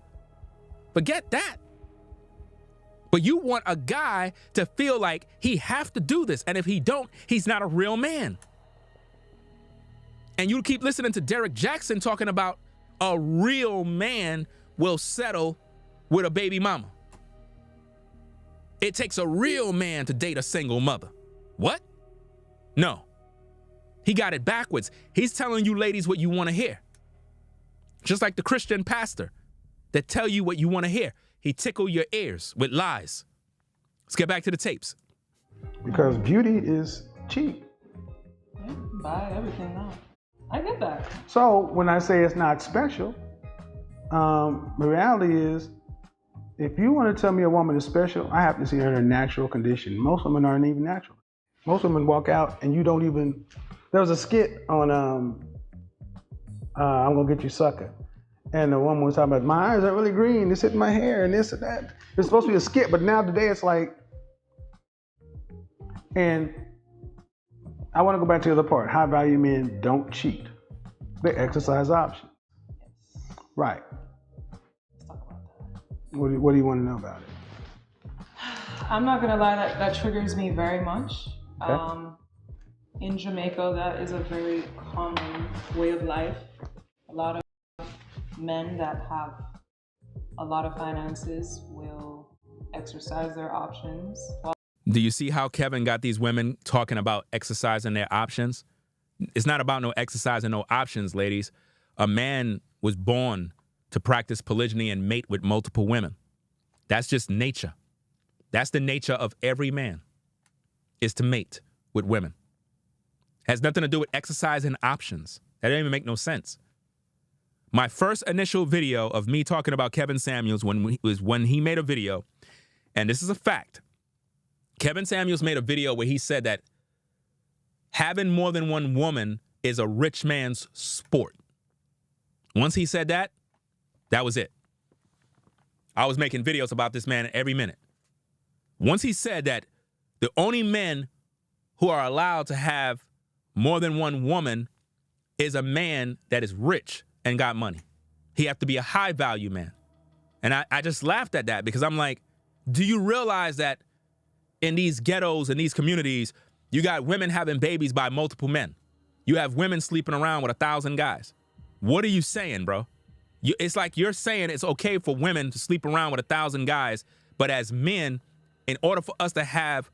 Forget that. But you want a guy to feel like he have to do this, and if he don't, he's not a real man. And you keep listening to Derek Jackson talking about a real man will settle with a baby mama. It takes a real man to date a single mother. What? No. He got it backwards. He's telling you ladies what you want to hear. Just like the Christian pastor that tell you what you want to hear. He tickle your ears with lies. Let's get back to the tapes. Because beauty is cheap. Yeah, buy everything now. I get that. So when I say it's not special, the reality is, if you want to tell me a woman is special, I have to see her in her natural condition. Most women aren't even natural. Most women walk out and you don't even. There was a skit on I'm Gonna Get You Sucker. And the woman was talking about, my eyes are really green, it's hitting my hair and this and that. It's supposed to be a skit, but now today it's like, and I want to go back to the other part. High value men don't cheat. They exercise options. Right. What do you want to know about it? I'm not gonna lie, that triggers me very much. Okay. In Jamaica, that is a very common way of life. A lot of men that have a lot of finances will exercise their options. Do you see how Kevin got these women talking about exercising their options? It's not about no exercising no options, ladies. A man was born to practice polygyny and mate with multiple women. That's just nature. That's the nature of every man, is to mate with women. Has nothing to do with exercising options. That didn't even make no sense. My first initial video of me talking about Kevin Samuels was when he made a video, and this is a fact. Kevin Samuels made a video where he said that having more than one woman is a rich man's sport. Once he said that, that was it. I was making videos about this man every minute. Once he said that the only men who are allowed to have more than one woman is a man that is rich and got money. He have to be a high value man. And I just laughed at that because I'm like, do you realize that in these ghettos and these communities, you got women having babies by multiple men? You have women sleeping around with 1,000 guys. What are you saying, bro? It's like you're saying it's okay for women to sleep around with 1,000 guys, but as men, in order for us to have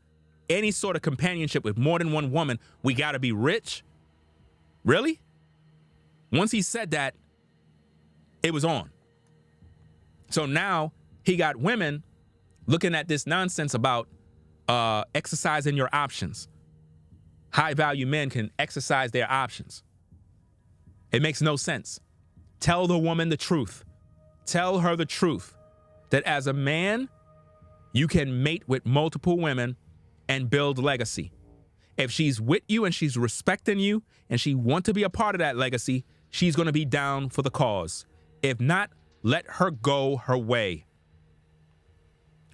any sort of companionship with more than one woman, we gotta be rich? Really? Once he said that, it was on. So now he got women looking at this nonsense about exercising your options. high value men can exercise their options. It makes no sense. Tell the woman the truth. Tell her the truth that as a man, you can mate with multiple women and build legacy. If she's with you and she's respecting you and she wants to be a part of that legacy, she's going to be down for the cause. If not, let her go her way.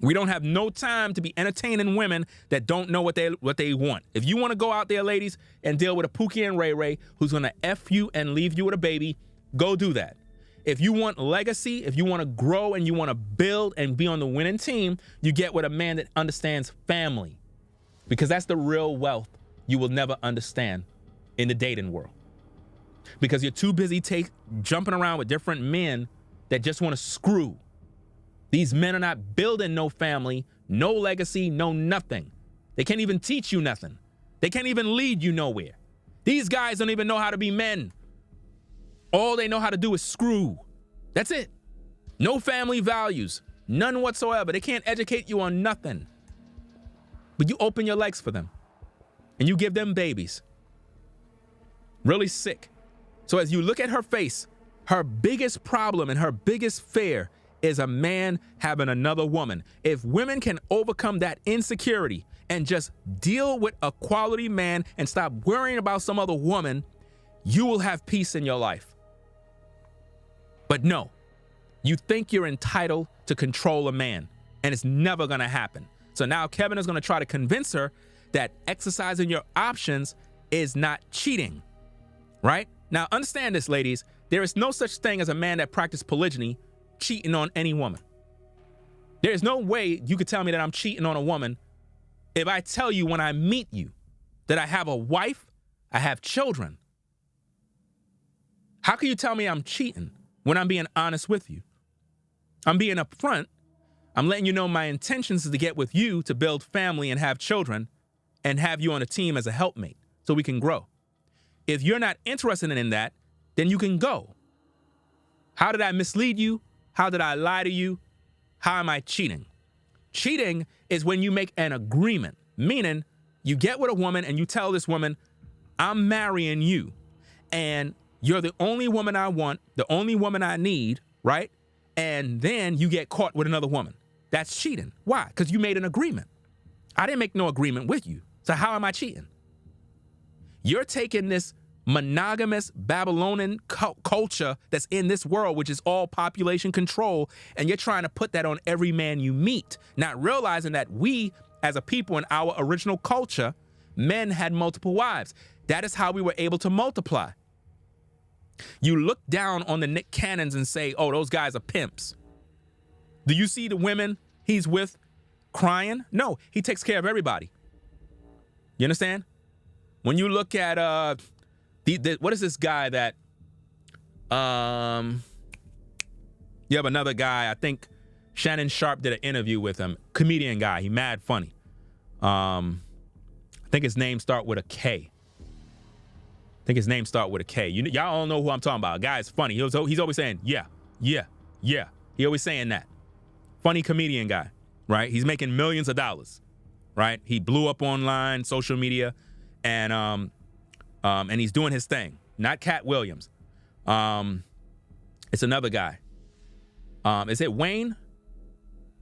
We don't have no time to be entertaining women that don't know what they want. If you want to go out there, ladies, and deal with a Pookie and Ray Ray who's going to F you and leave you with a baby, go do that. If you want legacy, if you want to grow and you want to build and be on the winning team, you get with a man that understands family, because that's the real wealth you will never understand in the dating world, because you're too busy jumping around with different men that just want to screw. These men are not building no family, no legacy, no nothing. They can't even teach you nothing. They can't even lead you nowhere. These guys don't even know how to be men. All they know how to do is screw. That's it. No family values, none whatsoever. They can't educate you on nothing. But you open your legs for them and you give them babies. Really sick. So as you look at her face, her biggest problem and her biggest fear is a man having another woman. If women can overcome that insecurity and just deal with a quality man and stop worrying about some other woman, you will have peace in your life. But no, you think you're entitled to control a man, and it's never going to happen. So now Kevin is going to try to convince her that exercising your options is not cheating, right? Now understand this, ladies. There is no such thing as a man that practices polygyny cheating on any woman. There is no way you could tell me that I'm cheating on a woman if I tell you when I meet you that I have a wife, I have children. How can you tell me I'm cheating when I'm being honest with you? I'm being upfront. I'm letting you know my intentions is to get with you to build family and have children and have you on a team as a helpmate so we can grow. If you're not interested in that, then you can go. How did I mislead you? How did I lie to you? How am I cheating? Cheating is when you make an agreement, meaning you get with a woman and you tell this woman, I'm marrying you and you're the only woman I want, the only woman I need, right? And then you get caught with another woman. That's cheating. Why? Because you made an agreement. I didn't make no agreement with you. So how am I cheating? You're taking this monogamous Babylonian culture that's in this world, which is all population control, and you're trying to put that on every man you meet, not realizing that we, as a people in our original culture, men had multiple wives. That is how we were able to multiply. You look down on the Nick Cannons and say, oh, those guys are pimps. Do you see the women he's with crying? No, he takes care of everybody. You understand? When you look at what is this guy that you have another guy, I think Shannon Sharp did an interview with him, comedian guy, he mad funny. I think his name start with a K. Y'all all know who I'm talking about. A guy is funny. He's always saying, yeah. He always saying that. Funny comedian guy, right? He's making millions of dollars, right? He blew up online, social media, and he's doing his thing. Not Cat Williams. It's another guy. Is it Wayne?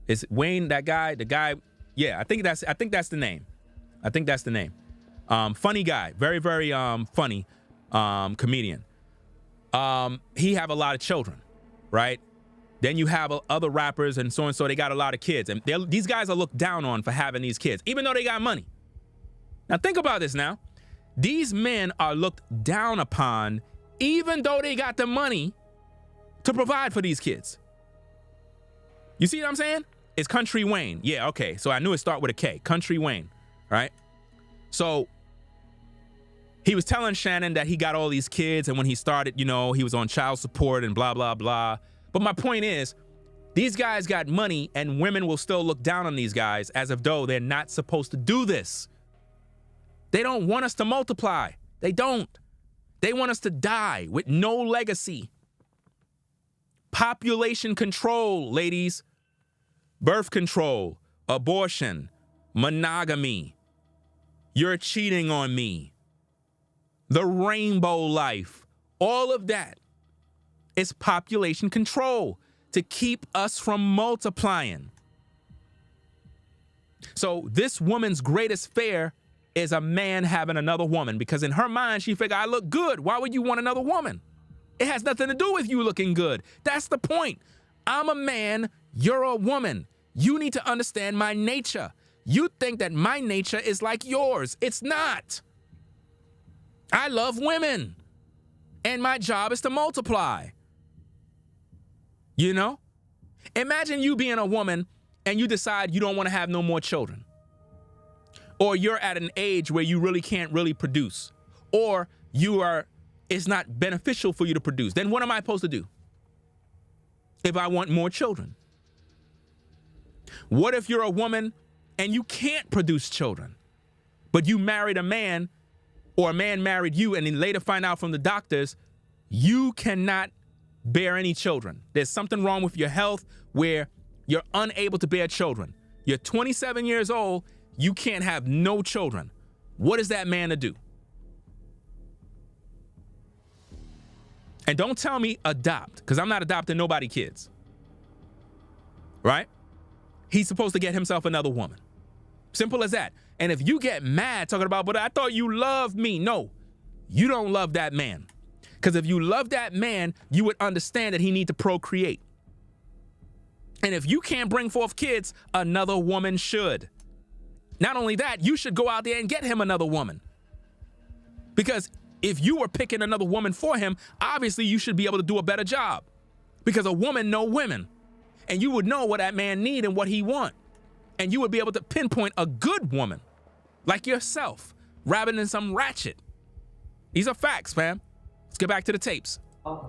Is Wayne that guy? The guy? Yeah, I think that's the name. Funny guy, very, very funny comedian. He have a lot of children, right? Then you have other rappers and so, they got a lot of kids. And these guys are looked down on for having these kids, even though they got money. Now think about this now. These men are looked down upon even though they got the money to provide for these kids. You see what I'm saying? It's Country Wayne. Yeah, okay. So I knew it started with a K. Country Wayne, right? So he was telling Shannon that he got all these kids, and when he started, he was on child support and blah, blah, blah. But my point is, these guys got money and women will still look down on these guys as if though they're not supposed to do this. They don't want us to multiply. They don't. They want us to die with no legacy. Population control, ladies. Birth control, abortion, monogamy. You're cheating on me. The rainbow life, all of that is population control to keep us from multiplying. So this woman's greatest fear is a man having another woman, because in her mind, she figured, I look good. Why would you want another woman? It has nothing to do with you looking good. That's the point. I'm a man, you're a woman. You need to understand my nature. You think that my nature is like yours. It's not. I love women, and my job is to multiply. You know? Imagine you being a woman and you decide you don't want to have no more children. Or you're at an age where you really can't really produce. Or it's not beneficial for you to produce. Then what am I supposed to do if I want more children? What if you're a woman and you can't produce children, but you married a man, or a man married you, and then later find out from the doctors you cannot bear any children? There's something wrong with your health where you're unable to bear children. You're 27 years old, you can't have no children. What is that man to do? And don't tell me adopt, because I'm not adopting nobody kids. Right? He's supposed to get himself another woman. Simple as that. And if you get mad talking about, but I thought you loved me. No, you don't love that man. Because if you love that man, you would understand that he needs to procreate. And if you can't bring forth kids, another woman should. Not only that, you should go out there and get him another woman. Because if you were picking another woman for him, obviously you should be able to do a better job. Because a woman know women. And you would know what that man need and what he want. And you would be able to pinpoint a good woman like yourself rather than some ratchet. These are facts, fam. Let's get back to the tapes.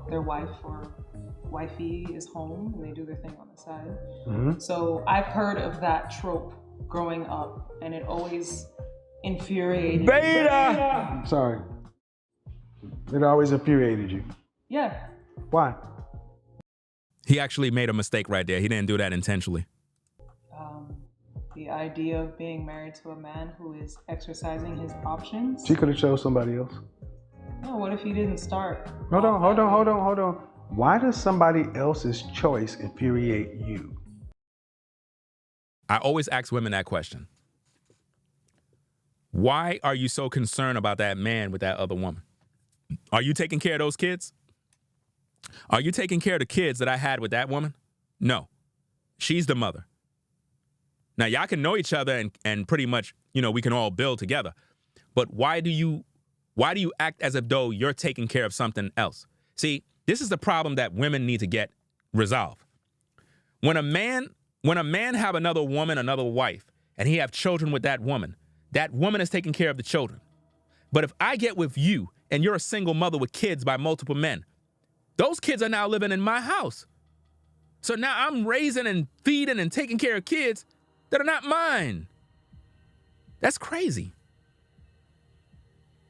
Their wife or wifey is home and they do their thing on the side. Mm-hmm. So I've heard of that trope growing up, and it always infuriated me. Beta! Sorry. It always infuriated you. Yeah. Why? He actually made a mistake right there. He didn't do that intentionally. The idea of being married to a man who is exercising his options. She could have chose somebody else. No, what if he didn't start? Hold on. Why does somebody else's choice infuriate you? I always ask women that question. Why are you so concerned about that man with that other woman? Are you taking care of those kids? Are you taking care of the kids that I had with that woman? No. She's the mother. Now, y'all can know each other and pretty much, we can all build together. But why do you act as if though you're taking care of something else? See, this is the problem that women need to get resolved. When a man have another woman, another wife, and he have children with that woman is taking care of the children. But if I get with you and you're a single mother with kids by multiple men, those kids are now living in my house. So now I'm raising and feeding and taking care of kids that are not mine. That's crazy.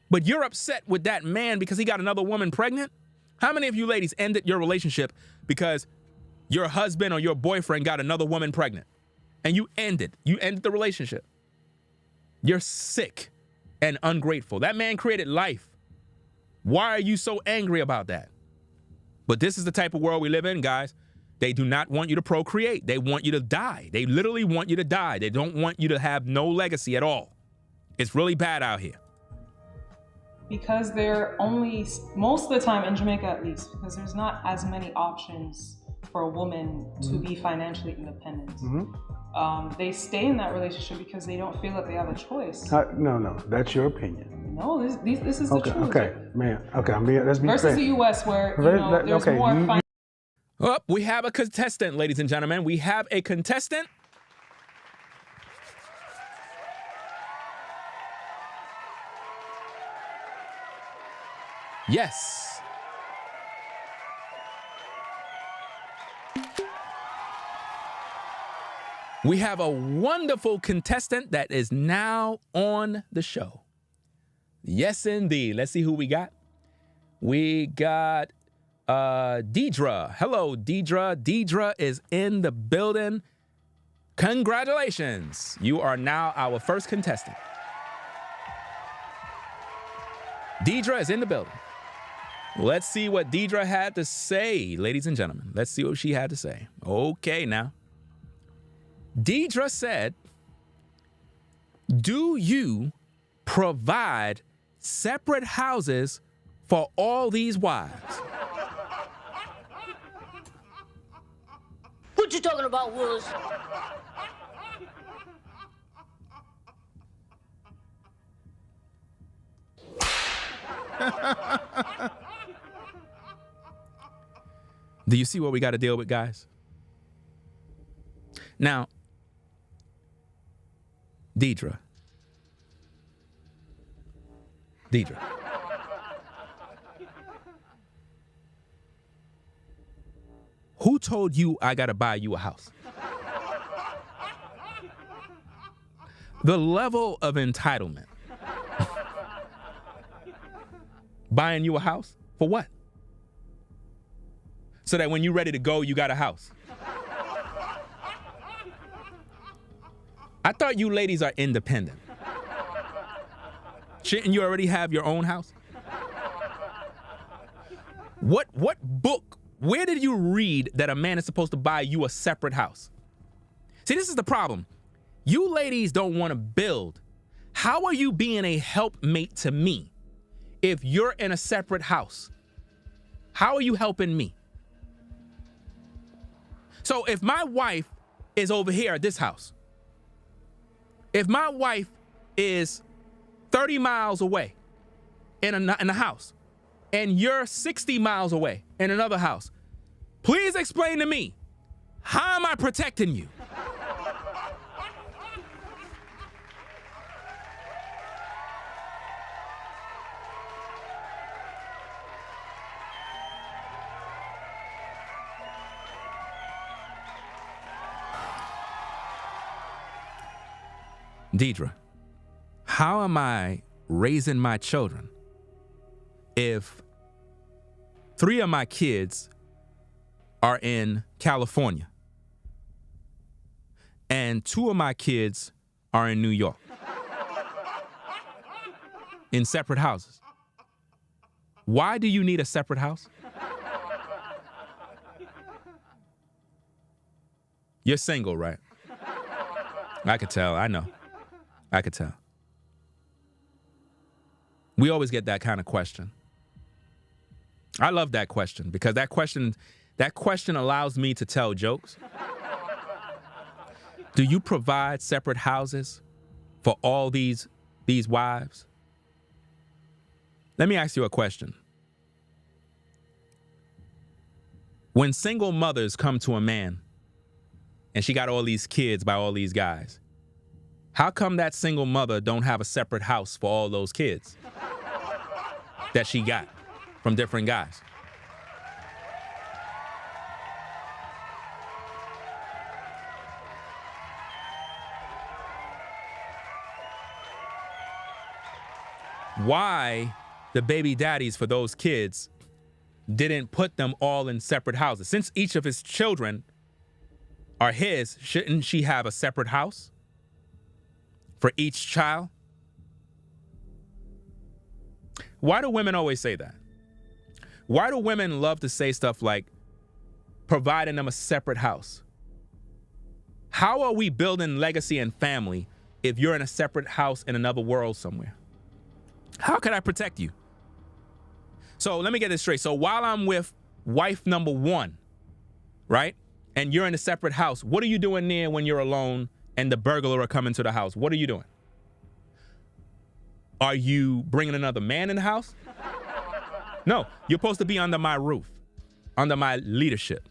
But you're upset with that man because he got another woman pregnant? How many of you ladies ended your relationship because your husband or your boyfriend got another woman pregnant? And you ended the relationship. You're sick and ungrateful. That man created life. Why are you so angry about that? But this is the type of world we live in, guys. They do not want you to procreate. They want you to die. They literally want you to die. They don't want you to have no legacy at all. It's really bad out here. Because they're only, most of the time in Jamaica at least, because there's not as many options for a woman to be financially independent. Mm-hmm. They stay in that relationship because they don't feel that they have a choice. No, that's your opinion. No, this is the truth. Okay, man. Okay, let's be versus fair. The U.S. where there's more. Oh, we have a contestant, ladies and gentlemen. We have a contestant. Yes. We have a wonderful contestant that is now on the show. Yes, indeed. Let's see who we got. We got Deidre. Hello, Deidre. Deidre is in the building. Congratulations. You are now our first contestant. Deidre is in the building. Let's see what Deidre had to say, ladies and gentlemen. Let's see what she had to say. Okay, now. Deidre said, do you provide separate houses for all these wives? What you talking about, Willis? Do you see what we got to deal with, guys? Now, Deidre. Who told you I got to buy you a house? The level of entitlement. Buying you a house? For what? So that when you're ready to go, you got a house. I thought you ladies are independent. Shouldn't you already have your own house? What book, where did you read that a man is supposed to buy you a separate house? See, this is the problem. You ladies don't want to build. How are you being a helpmate to me if you're in a separate house? How are you helping me? So if my wife is over here at this house, if my wife is 30 miles away in a house, and you're 60 miles away in another house, please explain to me, how am I protecting you? Deidre, how am I raising my children if 3 of my kids are in California and 2 of my kids are in New York in separate houses? Why do you need a separate house? You're single, right? I could tell. I know. I could tell. We always get that kind of question. I love that question because that question allows me to tell jokes. Do you provide separate houses for all these wives? Let me ask you a question. When single mothers come to a man and she got all these kids by all these guys, how come that single mother don't have a separate house for all those kids that she got from different guys? Why the baby daddies for those kids didn't put them all in separate houses? Since each of his children are his, shouldn't she have a separate house for each child? Why do women always say that? Why do women love to say stuff like providing them a separate house? How are we building legacy and family if you're in a separate house in another world somewhere? How can I protect you? So let me get this straight. So while I'm with wife number 1, right, and you're in a separate house, what are you doing there when you're alone and the burglar are coming to the house? What are you doing? Are you bringing another man in the house? No, you're supposed to be under my roof, under my leadership.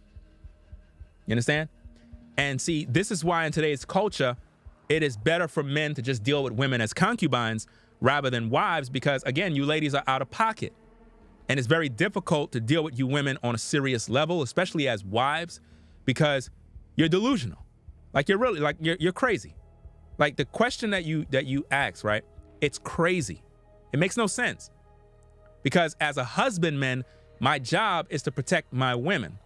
You understand? And see, this is why in today's culture, it is better for men to just deal with women as concubines rather than wives, because again, you ladies are out of pocket. And it's very difficult to deal with you women on a serious level, especially as wives, because you're delusional. Like you're really, like you're crazy. Like the question that you ask, right? It's crazy. It makes no sense. Because as a husbandman, my job is to protect my women.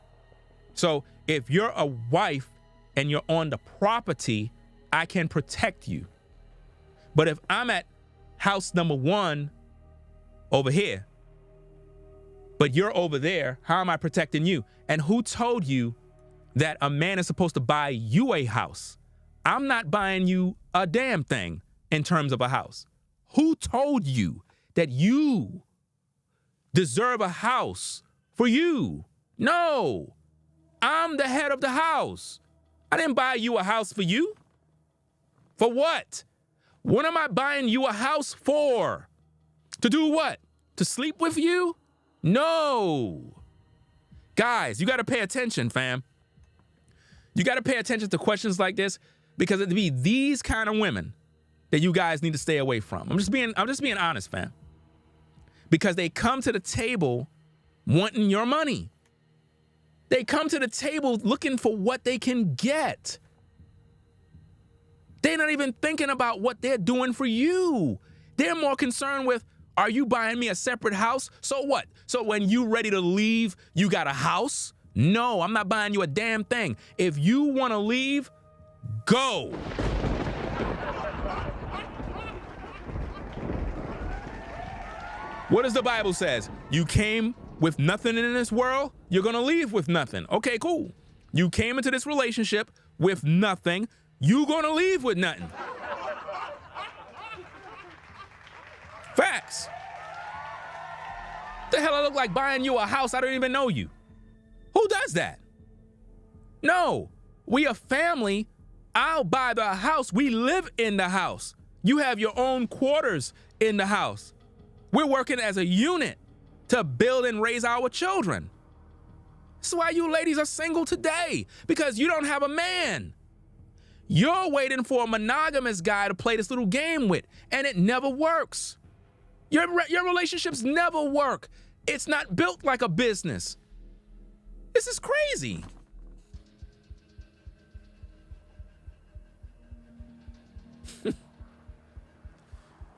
So if you're a wife and you're on the property, I can protect you. But if I'm at house number 1 over here, but you're over there. How am I protecting you? And who told you that a man is supposed to buy you a house? I'm not buying you a damn thing in terms of a house. Who told you that you deserve a house for you? No, I'm the head of the house. I didn't buy you a house for you. For what? What am I buying you a house for? To do what? To sleep with you? No. Guys, you got to pay attention, fam. You got to pay attention to questions like this, because it'd be these kind of women that you guys need to stay away from. I'm just being honest, fam. Because they come to the table wanting your money. They come to the table looking for what they can get. They're not even thinking about what they're doing for you. They're more concerned with, are you buying me a separate house? So what? So when you ready to leave, you got a house? No, I'm not buying you a damn thing. If you want to leave, go. What does the Bible says? You came with nothing in this world, you're going to leave with nothing. Okay, cool. You came into this relationship with nothing, you're going to leave with nothing. Facts. The hell I look like buying you a house? I don't even know you. Who does that? No, we a family. I'll buy the house. We live in the house. You have your own quarters in the house. We're working as a unit to build and raise our children. That's why you ladies are single today, because you don't have a man. You're waiting for a monogamous guy to play this little game with, and it never works. Your relationships never work. It's not built like a business. This is crazy.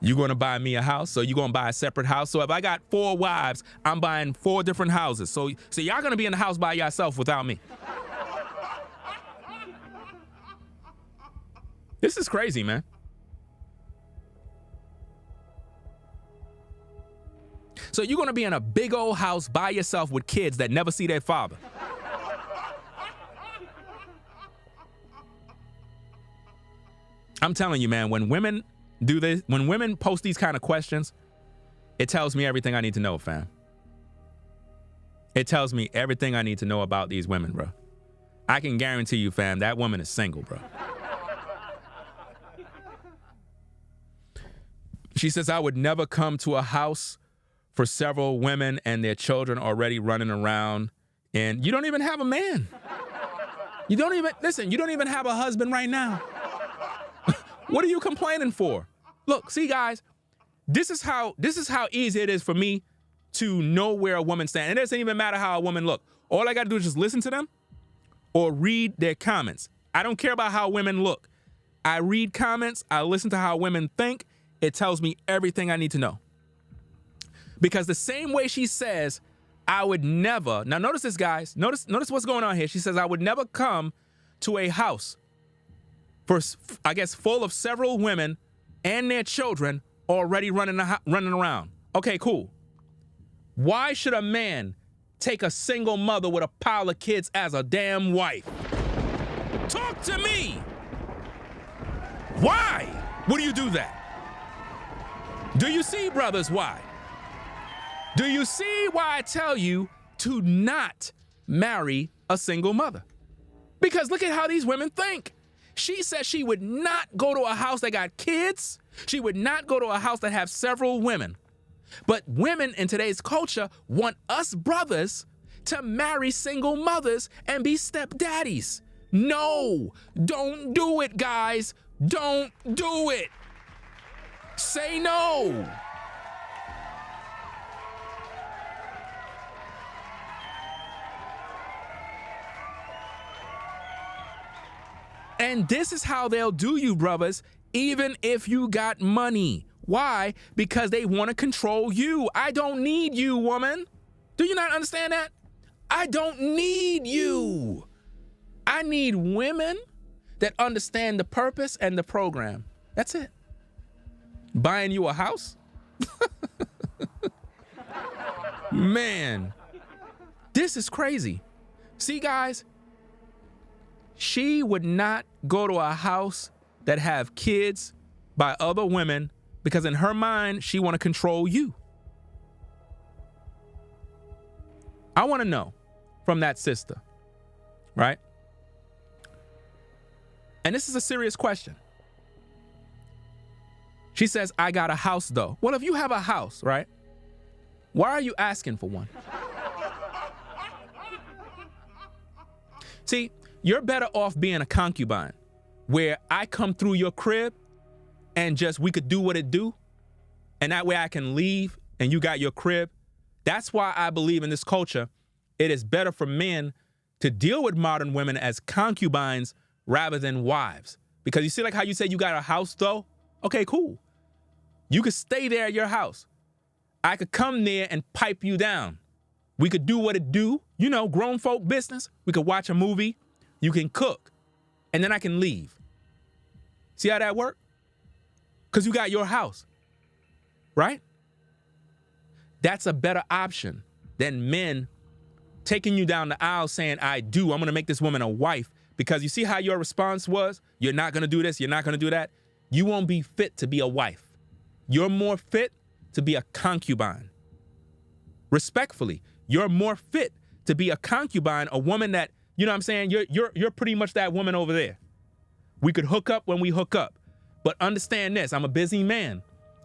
You gonna buy me a house, so you gonna buy a separate house. So if I got 4 wives, I'm buying 4 different houses. So y'all gonna be in the house by yourself without me. This is crazy, man. So you're gonna be in a big old house by yourself with kids that never see their father. I'm telling you, man, when women do this, when women post these kind of questions, it tells me everything I need to know, fam. It tells me everything I need to know about these women, bro. I can guarantee you, fam, that woman is single, bro. She says, I would never come to a house for several women and their children already running around, and you don't even have a man. You don't even have a husband right now. What are you complaining for? Look, see, guys, this is how easy it is for me to know where a woman stands. It doesn't even matter how a woman look. All I got to do is just listen to them or read their comments. I don't care about how women look. I read comments. I listen to how women think. It tells me everything I need to know. Because the same way she says, I would never, now notice this, guys, notice what's going on here. She says, I would never come to a house for, I guess, full of several women and their children already running around. Okay, cool. Why should a man take a single mother with a pile of kids as a damn wife? Talk to me. Why would you do that? Do you see, brothers, why? Do you see why I tell you to not marry a single mother? Because look at how these women think. She says she would not go to a house that got kids. She would not go to a house that have several women. But women in today's culture want us brothers to marry single mothers and be stepdaddies. No, don't do it, guys. Don't do it. Say no. And this is how they'll do you, brothers, even if you got money. Why? Because they want to control you. I don't need you, woman. Do you not understand that? I don't need you. I need women that understand the purpose and the program. That's it. Buying you a house? Man, this is crazy. See, guys, she would not go to a house that have kids by other women because in her mind, she want to control you. I want to know from that sister, right? And this is a serious question. She says, I got a house though. Well, if you have a house, right? Why are you asking for one? See, you're better off being a concubine where I come through your crib and just we could do what it do. And that way I can leave and you got your crib. That's why I believe in this culture. It is better for men to deal with modern women as concubines rather than wives. Because you see like how you said you got a house though? Okay, cool. You could stay there at your house. I could come there and pipe you down. We could do what it do, you know, grown folk business. We could watch a movie. You can cook. And then I can leave. See how that work? Because you got your house, right? That's a better option than men taking you down the aisle saying, I do. I'm going to make this woman a wife. Because you see how your response was? You're not going to do this. You're not going to do that. You won't be fit to be a wife. You're more fit to be a concubine. Respectfully, you're more fit to be a concubine, a woman that, you know what I'm saying? You're pretty much that woman over there. We could hook up when we hook up. But understand this, I'm a busy man.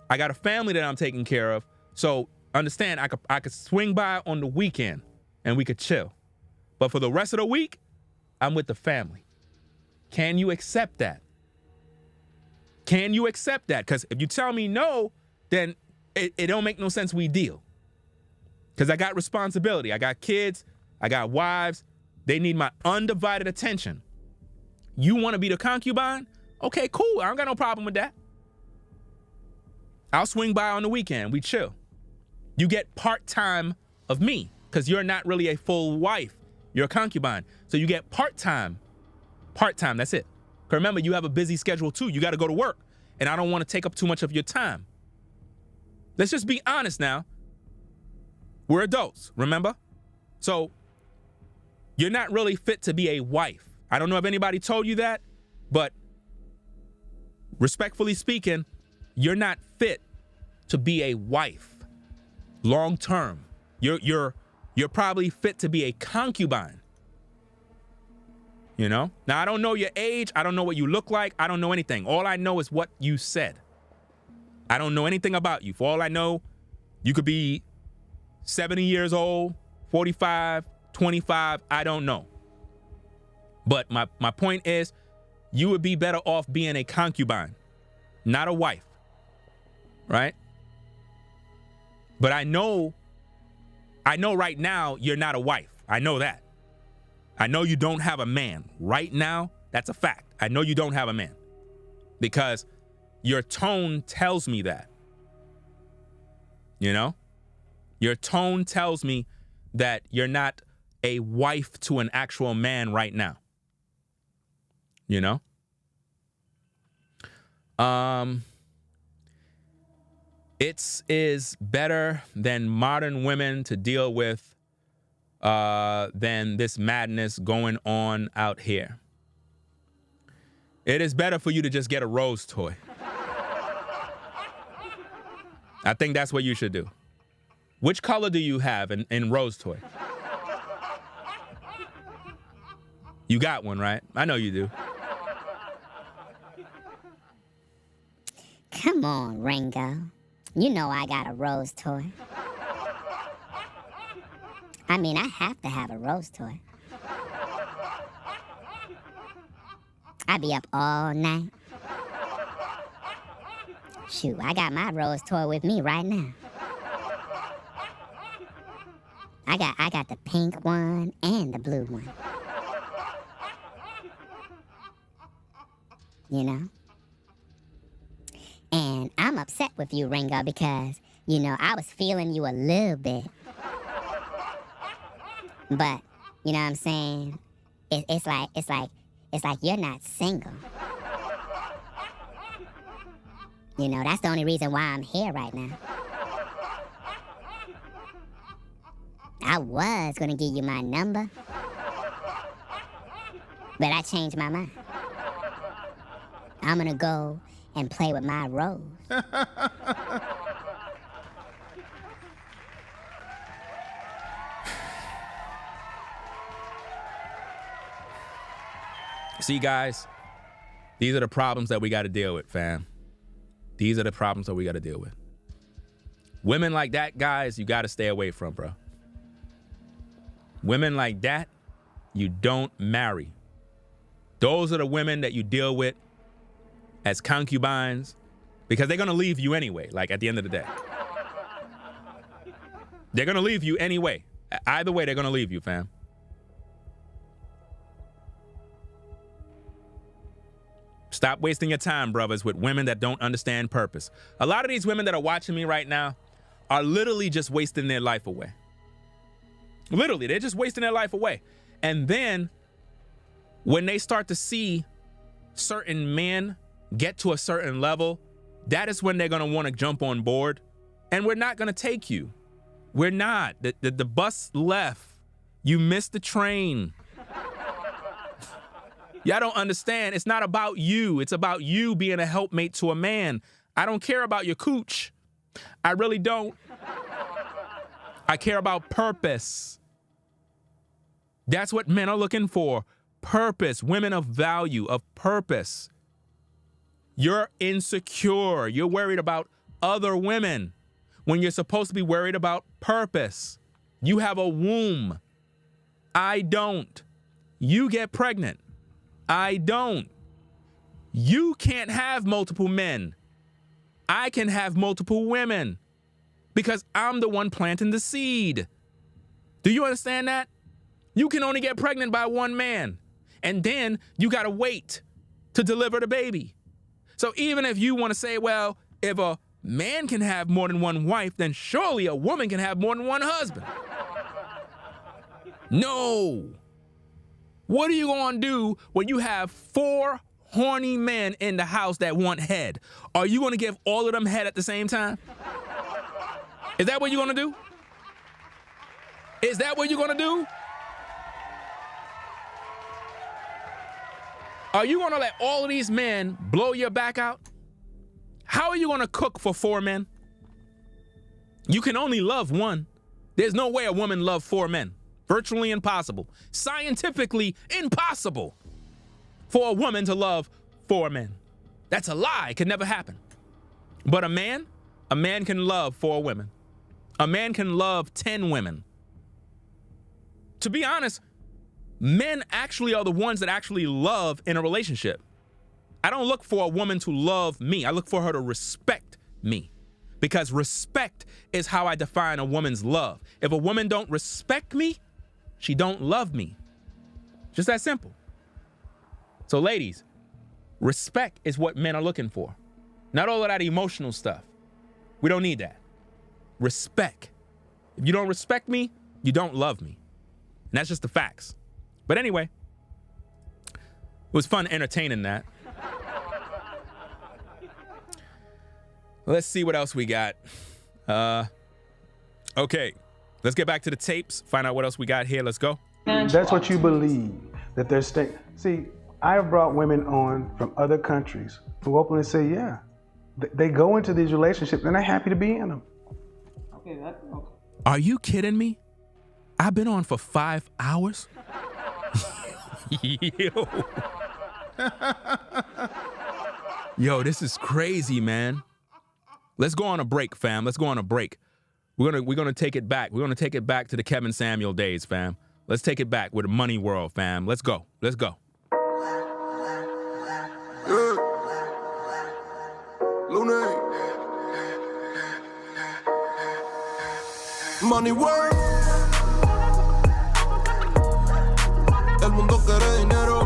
I got a family that I'm taking care of. So understand, I could swing by on the weekend and we could chill. But for the rest of the week, I'm with the family. Can you accept that? Can you accept that? Because if you tell me no, then it don't make no sense we deal. Because I got responsibility. I got kids. I got wives. They need my undivided attention. You want to be the concubine? Okay, cool. I don't got no problem with that. I'll swing by on the weekend. We chill. You get part-time of me because you're not really a full wife. You're a concubine. So you get part-time. Part-time, that's it. Because remember, you have a busy schedule too. You got to go to work. And I don't want to take up too much of your time. Let's just be honest now. We're adults, remember? So you're not really fit to be a wife. I don't know if anybody told you that, but respectfully speaking, you're not fit to be a wife long term. You're probably fit to be a concubine. You know? Now, I don't know your age. I don't know what you look like. I don't know anything. All I know is what you said. I don't know anything about you. For all I know, you could be 70 years old, 45, 25. I don't know. But my point is, you would be better off being a concubine, not a wife. Right? But I know right now you're not a wife. I know that. I know you don't have a man. Right now, that's a fact. I know you don't have a man. Because your tone tells me that. You know? Your tone tells me that you're not a wife to an actual man right now. You know? It is better than modern women to deal with than this madness going on out here. It is better for you to just get a Rose toy. I think that's what you should do. Which color do you have in Rose toy? You got one, right? I know you do. Come on, Ringo. You know I got a Rose toy. I mean, I have to have a Rose toy. I be up all night. Shoot, I got my Rose toy with me right now. I got the pink one and the blue one. You know? And I'm upset with you, Ringo, because, you know, I was feeling you a little bit. But, you know what I'm saying? It's like you're not single. You know, that's the only reason why I'm here right now. I was gonna give you my number, but I changed my mind. I'm gonna go and play with my rose. See, guys, these are the problems that we got to deal with, fam. These are the problems that we got to deal with. Women like that, guys, you got to stay away from, bro. Women like that, you don't marry. Those are the women that you deal with as concubines because they're going to leave you anyway, like at the end of the day. They're going to leave you anyway. Either way, they're going to leave you, fam. Stop wasting your time, brothers, with women that don't understand purpose. A lot of these women that are watching me right now are literally just wasting their life away. Literally, they're just wasting their life away. And then when they start to see certain men get to a certain level, that is when they're going to want to jump on board. And we're not going to take you. We're not. The bus left. You missed the train. Y'all don't understand. It's not about you. It's about you being a helpmate to a man. I don't care about your cooch. I really don't. I care about purpose. That's what men are looking for. Purpose. Women of value, of purpose. You're insecure. You're worried about other women when you're supposed to be worried about purpose. You have a womb. I don't. You get pregnant. I don't. You can't have multiple men. I can have multiple women because I'm the one planting the seed. Do you understand that? You can only get pregnant by one man, and then you got to wait to deliver the baby. So even if you want to say, well, if a man can have more than one wife, then surely a woman can have more than one husband. No. What are you going to do when you have 4 horny men in the house that want head? Are you going to give all of them head at the same time? Is that what you're going to do? Is that what you're going to do? Are you going to let all of these men blow your back out? How are you going to cook for 4 men? You can only love one. There's no way a woman loves 4 men. Virtually impossible. Scientifically impossible for a woman to love 4 men. That's a lie. It could never happen. But a man can love 4 women. A man can love 10 women. To be honest, men actually are the ones that actually love in a relationship. I don't look for a woman to love me. I look for her to respect me. Because respect is how I define a woman's love. If a woman don't respect me, she don't love me. Just that simple. So ladies, respect is what men are looking for. Not all of that emotional stuff. We don't need that. Respect. If you don't respect me, you don't love me. And that's just the facts. But anyway, it was fun entertaining that. Let's see what else we got. Okay. Let's get back to the tapes, find out what else we got here. Let's go. That's what you believe, that they're staying. See, I have brought women on from other countries who openly say, yeah, they go into these relationships and they're happy to be in them. Okay, that's okay. Are you kidding me? I've been on for 5 hours. Yo, this is crazy, man. Let's go on a break, fam. Let's go on a break. We're gonna take it back. We're gonna take it back to the Kevin Samuel days, fam. Let's take it back with the money world, fam. Let's go. Let's go. Money world. El mundo quiere dinero.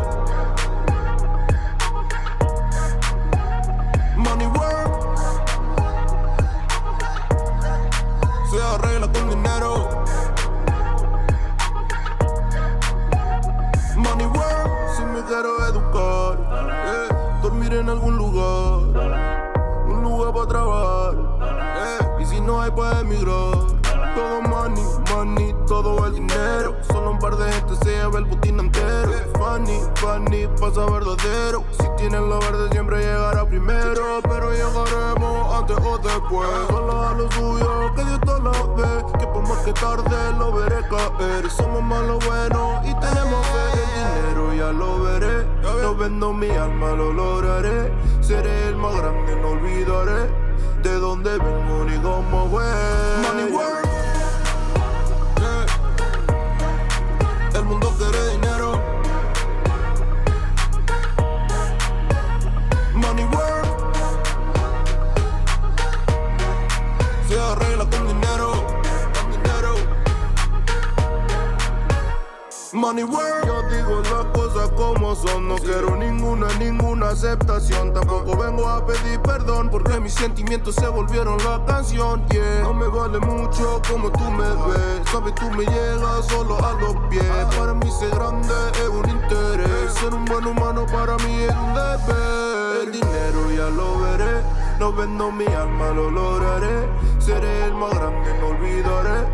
Money world. Se arregla con dinero. Money world. Si me quiero educar, dormir en algún lugar, un lugar para trabajar, y si no hay para emigrar. Todo money, money, todo el dinero. Solo un par de gente se lleva el botín entero. Funny, funny, pasa verdadero. Si tienen lo verde siempre llegará primero. Pero llegaremos antes o después. Solo a lo suyo, que Dios te la ve. Que por más que tarde lo veré caer. Somos más lo bueno y tenemos fe. El dinero ya lo veré. No vendo mi alma, lo lograré. Seré el más grande, no olvidaré de dónde vengo ni cómo voy. Money work. El mundo quiere dinero. Money work. Se arregla con dinero. Con dinero. Money work. Yo digo las cosas como son. No quiero ninguna aceptación. Tampoco vengo a pedir perdón porque mis sentimientos se volvieron la canción. Yeah. No me vale mucho como tú me ves. Sabes, tú me llegas solo a los pies. Para mí ser grande es un interés. Ser un buen humano para mí es un deber. El dinero ya lo veré. No vendo mi alma, lo lograré. Seré el más grande, no olvidaré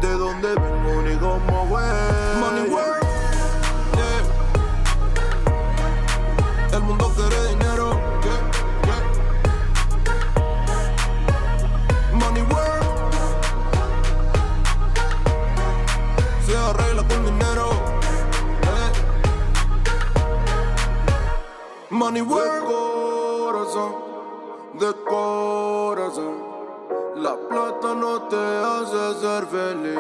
de dónde vengo ni cómo voy. Money work. Yeah. El mundo quiere dinero. Yeah. Yeah. Money work. Se arregla con dinero. Yeah. Money work. De corazón, la plata no te hace ser feliz.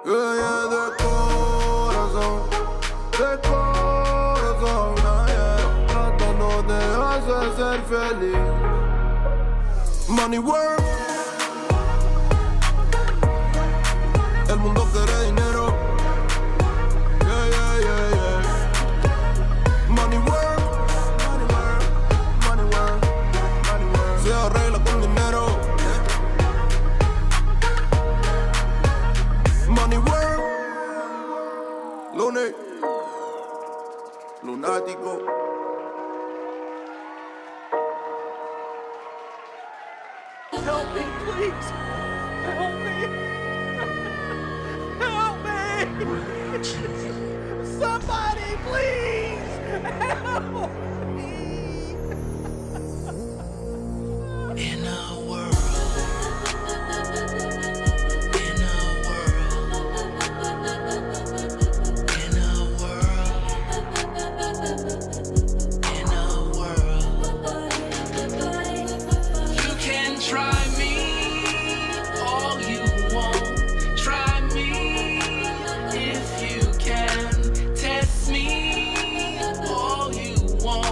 Yeah, de corazón, la plata no te hace ser feliz. Money work. El mundo quiere dinero. Yeah, yeah, yeah, yeah. Money work. Se arregla con dinero. Money work. Lunes. Lunático. Help me, please. Help me. Help me. Somebody, please. Help me. In a world, in a world, in a world, in a world, you can try me all you want. Try me if you can. Test me all you want.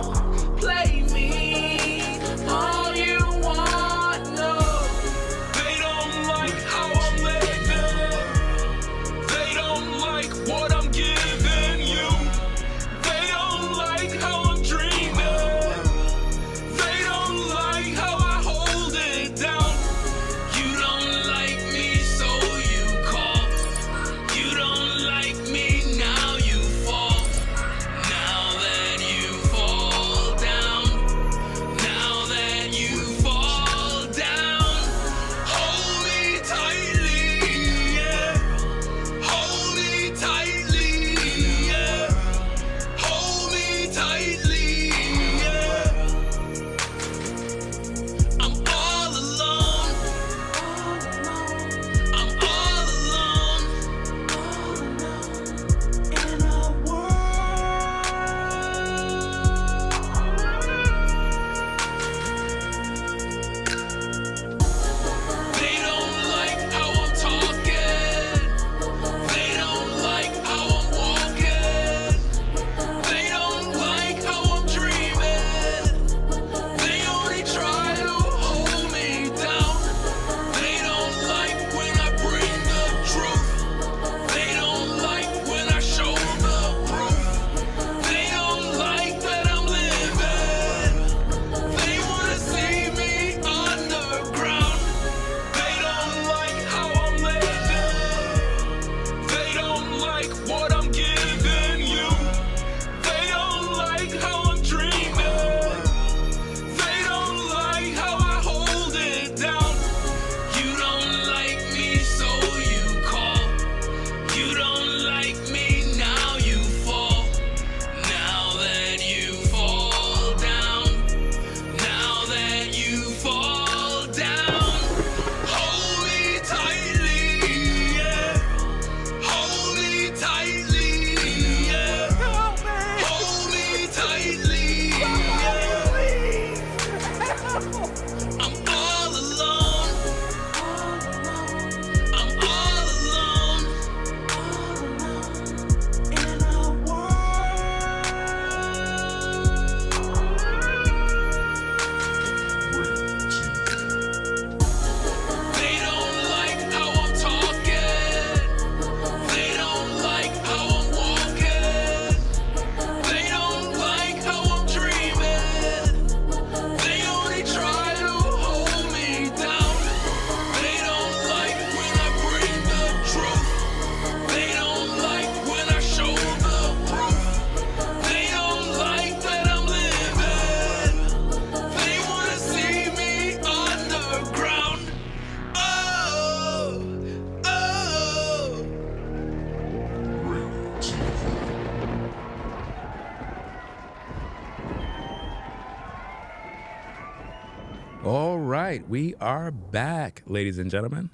right, we are back, ladies and gentlemen.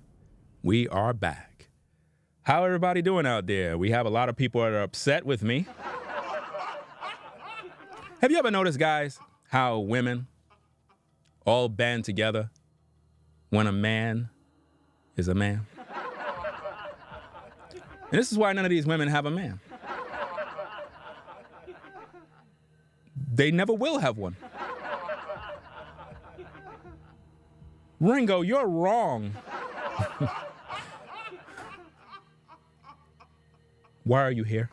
We are back. How everybody doing out there? We have a lot of people that are upset with me. Have you ever noticed, guys, how women all band together when a man is a man? And this is why none of these women have a man. They never will have one. Ringo, you're wrong. Why are you here?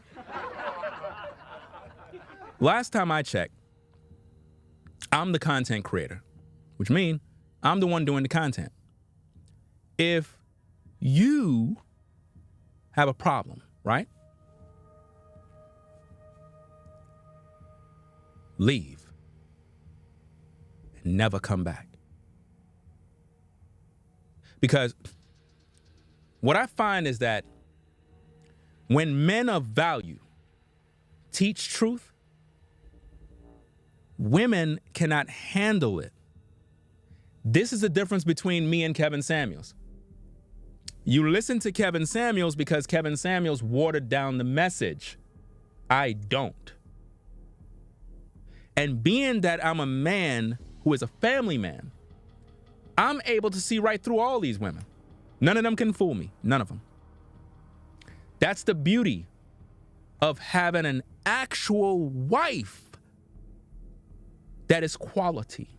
Last time I checked, I'm the content creator, which means I'm the one doing the content. If you have a problem, right? Leave and never come back. Because what I find is that when men of value teach truth, women cannot handle it. This is the difference between me and Kevin Samuels. You listen to Kevin Samuels because Kevin Samuels watered down the message. I don't. And being that I'm a man who is a family man, I'm able to see right through all these women. None of them can fool me. None of them. That's the beauty of having an actual wife that is quality,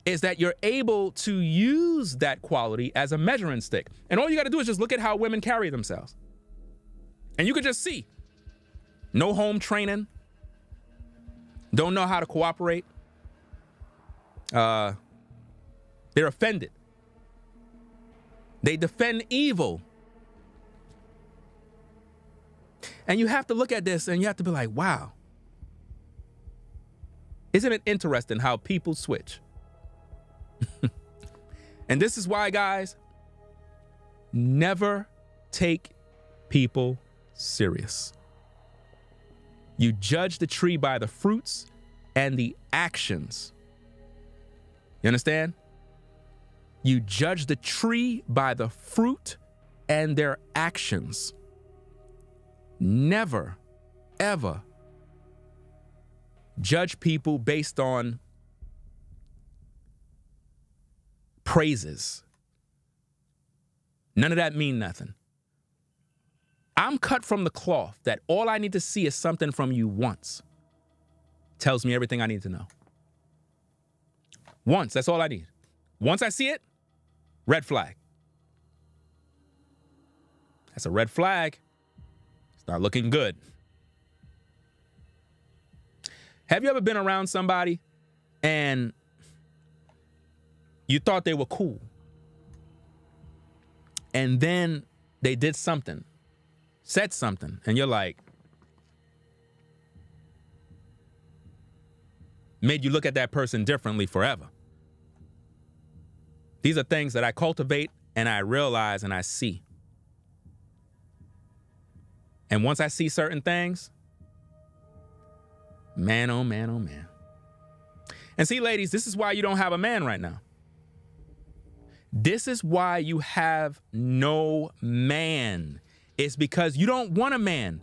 is that you're able to use that quality as a measuring stick. And all you got to do is just look at how women carry themselves. And you could just see. No home training. Don't know how to cooperate. They're offended. They defend evil. And you have to look at this and you have to be like, wow. Isn't it interesting how people switch? And this is why, guys, never take people serious. You judge the tree by the fruits and the actions. You understand? You judge the tree by the fruit and their actions. Never, ever judge people based on praises. None of that mean nothing. I'm cut from the cloth that all I need to see is something from you once. Tells me everything I need to know. Once, that's all I need. Once I see it, red flag. That's a red flag. Start looking good. Have you ever been around somebody and you thought they were cool, and then they did something, said something, and you're like, made you look at that person differently forever? These are things that I cultivate and I realize and I see. And once I see certain things, man, oh man, oh man. And see, ladies, this is why you don't have a man right now. This is why you have no man. It's because you don't want a man.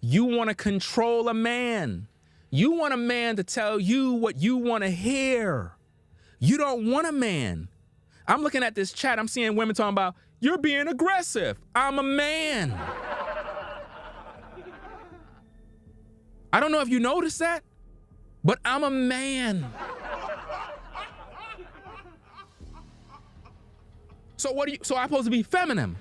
You want to control a man. You want a man to tell you what you want to hear. You don't want a man. I'm looking at this chat. I'm seeing women talking about, you're being aggressive. I'm a man. I don't know if you noticed that, but I'm a man. So so I'm supposed to be feminine.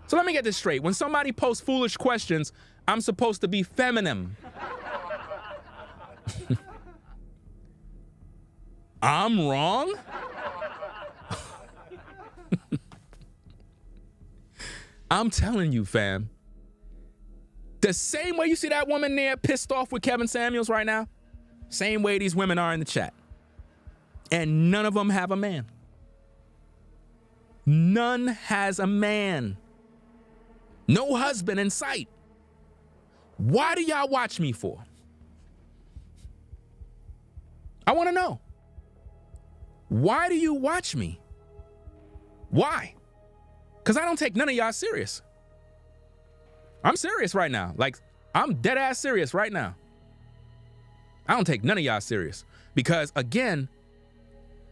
So let me get this straight. When somebody posts foolish questions, I'm supposed to be feminine. I'm wrong? I'm telling you, fam. The same way you see that woman there pissed off with Kevin Samuels right now, same way these women are in the chat. And none of them have a man. None has a man. No husband in sight. Why do y'all watch me for? I want to know. Why do you watch me? Why? Because I don't take none of y'all serious. I'm serious right now. Like, I'm dead ass serious right now. I don't take none of y'all serious. Because, again,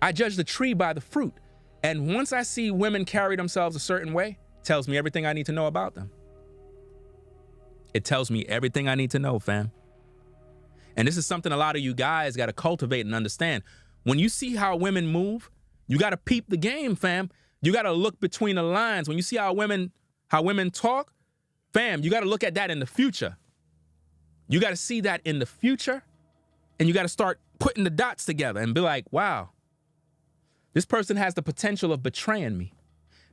I judge the tree by the fruit. And once I see women carry themselves a certain way, it tells me everything I need to know about them. It tells me everything I need to know, fam. And this is something a lot of you guys got to cultivate and understand. When you see how women move, you got to peep the game, fam. You got to look between the lines. When you see how women talk, fam, you got to look at that in the future. You got to see that in the future, and you got to start putting the dots together and be like, wow, this person has the potential of betraying me.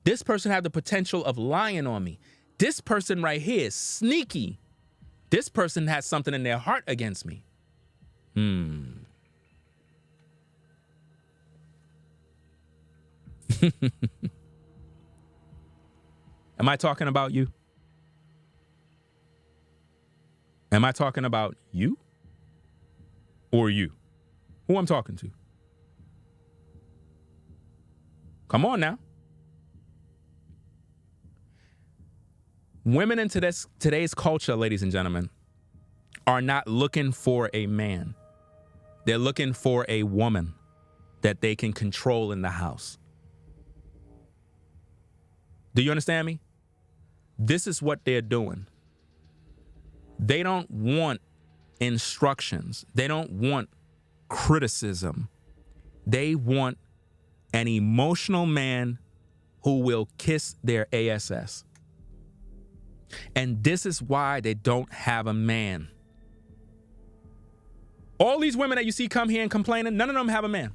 This person has the potential of lying on me. This person right here is sneaky. This person has something in their heart against me. Am I talking about you? Am I talking about you? Or you? Who I'm talking to? Come on now. Women in today's culture, ladies and gentlemen, are not looking for a man. They're looking for a woman that they can control in the house. Do you understand me? This is what they're doing. They don't want instructions. They don't want criticism. They want an emotional man who will kiss their ass. And this is why they don't have a man. All these women that you see come here and complaining, none of them have a man.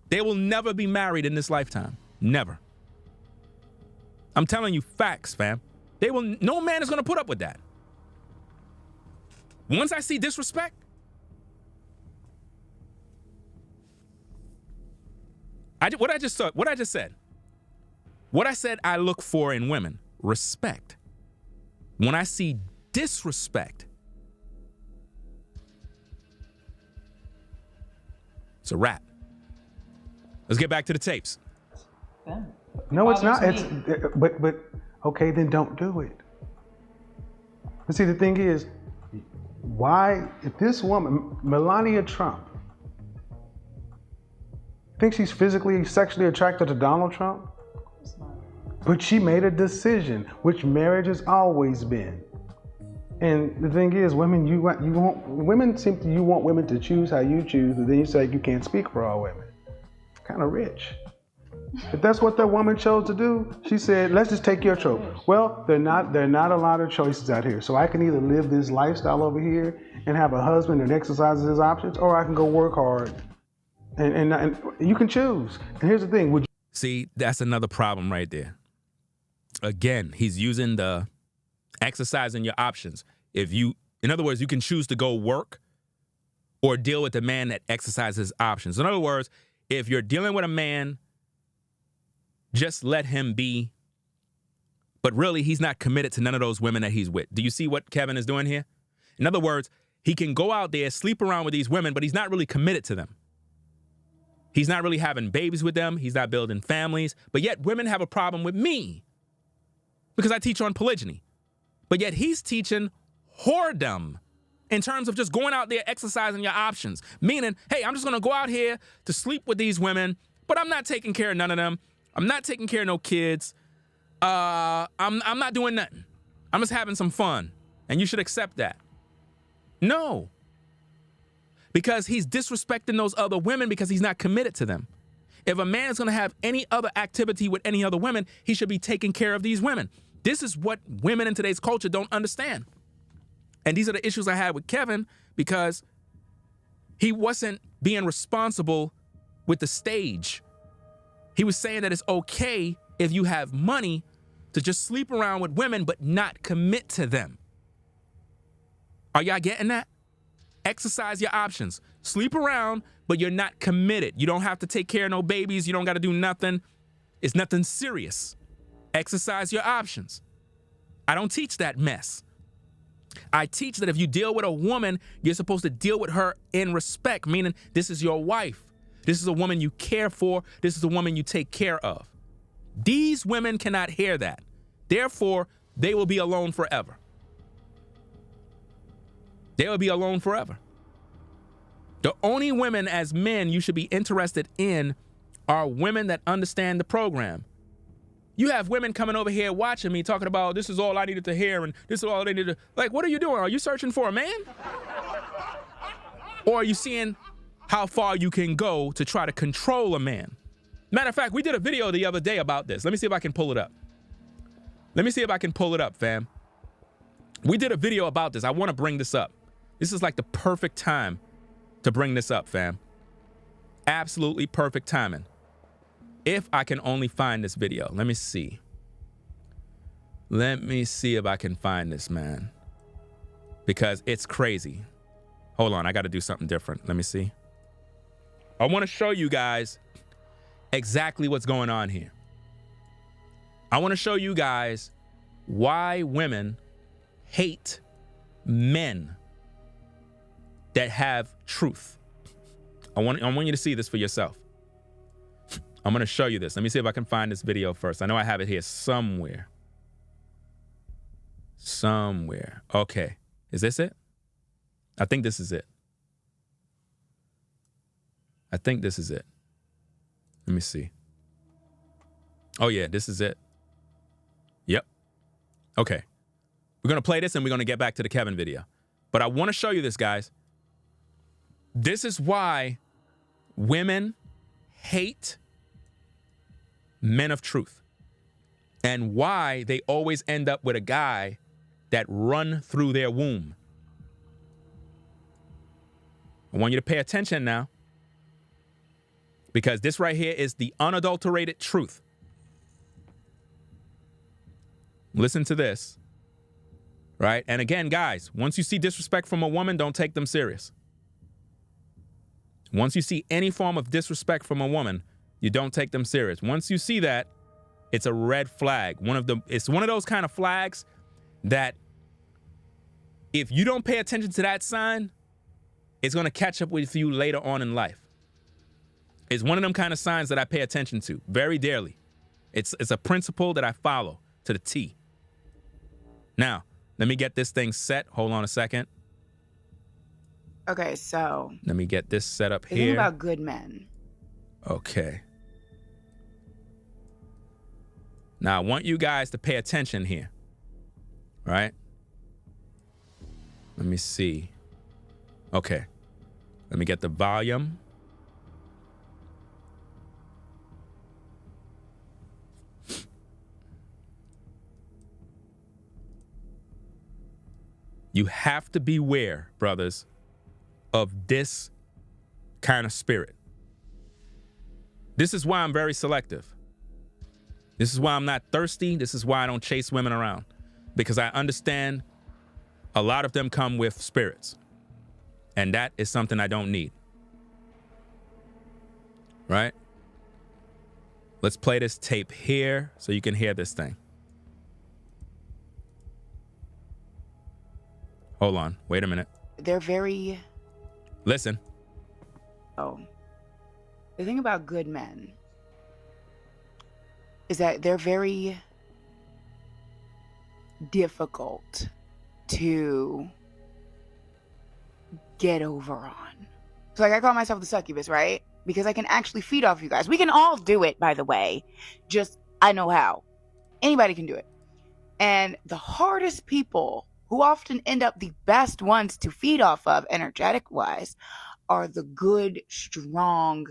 They will never be married in this lifetime. Never. I'm telling you facts, fam. No man is going to put up with that. Once I see disrespect, what I just said I look for in women, respect. When I see disrespect, it's a wrap. Let's get back to the tapes. No, it's not. But okay, then don't do it. But see, the thing is, why, if this woman, Melania Trump, thinks she's physically, sexually attracted to Donald Trump, but she made a decision, which marriage has always been. And the thing is, women, you want women to choose how you choose, but then you say you can't speak for all women. Kind of rich. If that's what that woman chose to do, she said, let's just take your choice. Well, there are not a lot of choices out here. So I can either live this lifestyle over here and have a husband that exercises his options, or I can go work hard. And you can choose. And here's the thing. See, that's another problem right there. Again, he's using the exercising your options. In other words, you can choose to go work or deal with a man that exercises options. In other words, if you're dealing with a man, just let him be. But really, he's not committed to none of those women that he's with. Do you see what Kevin is doing here? In other words, he can go out there, sleep around with these women, but he's not really committed to them. He's not really having babies with them. He's not building families. But yet women have a problem with me because I teach on polygyny. But yet he's teaching whoredom in terms of just going out there, exercising your options. Meaning, hey, I'm just going to go out here to sleep with these women, but I'm not taking care of none of them. I'm not taking care of no kids. I'm not doing nothing. I'm just having some fun. And you should accept that. No. Because he's disrespecting those other women because he's not committed to them. If a man is going to have any other activity with any other women, he should be taking care of these women. This is what women in today's culture don't understand. And these are the issues I had with Kevin because he wasn't being responsible with the stage. He was saying that it's okay if you have money to just sleep around with women but not commit to them. Are y'all getting that? Exercise your options. Sleep around, but you're not committed. You don't have to take care of no babies. You don't got to do nothing. It's nothing serious. Exercise your options. I don't teach that mess. I teach that if you deal with a woman, you're supposed to deal with her in respect, meaning this is your wife. This is a woman you care for. This is a woman you take care of. These women cannot hear that. Therefore, they will be alone forever. They will be alone forever. The only women as men you should be interested in are women that understand the program. You have women coming over here watching me talking about this is all I needed to hear and this is all I needed to... Like, what are you doing? Are you searching for a man? Or are you seeing how far you can go to try to control a man? Matter of fact, we did a video the other day about this. Let me see if I can pull it up. Let me see if I can pull it up, fam. We did a video about this. I want to bring this up. This is like the perfect time to bring this up, fam. Absolutely perfect timing. If I can only find this video. Let me see. Let me see if I can find this, man. Because it's crazy. Hold on, I got to do something different. Let me see. I want to show you guys exactly what's going on here. I want to show you guys why women hate men that have truth. I want you to see this for yourself. I'm going to show you this. Let me see if I can find this video first. I know I have it here somewhere. Somewhere. Okay. Is this it? I think this is it. I think this is it. Let me see. Oh, yeah, this is it. Yep. Okay. We're going to play this and we're going to get back to the Kevin video. But I want to show you this, guys. This is why women hate men of truth and why they always end up with a guy that run through their womb. I want you to pay attention now, because this right here is the unadulterated truth. Listen to this, right? And again, guys, once you see disrespect from a woman, don't take them serious. Once you see any form of disrespect from a woman, you don't take them serious. Once you see that, it's a red flag. It's one of those kind of flags that if you don't pay attention to that sign, it's going to catch up with you later on in life. It's one of them kind of signs that I pay attention to very dearly. It's a principle that I follow to the T. Now, let me get this thing set. Hold on a second. Okay, so let me get this set up the here. thing about good men. Okay. Now, I want you guys to pay attention here. Right? Let me see. Okay. Let me get the volume. You have to beware, brothers, of this kind of spirit. This is why I'm very selective. This is why I'm not thirsty. This is why I don't chase women around. Because I understand a lot of them come with spirits. And that is something I don't need. Right? Let's play this tape here so you can hear this thing. Hold on. Wait a minute. They're very... Listen. Oh. The thing about good men is that they're very difficult to get over on. So like I call myself the succubus, right? Because I can actually feed off you guys. We can all do it, by the way. Just, I know how. Anybody can do it. And the hardest people who often end up the best ones to feed off of, energetic-wise, are the good, strong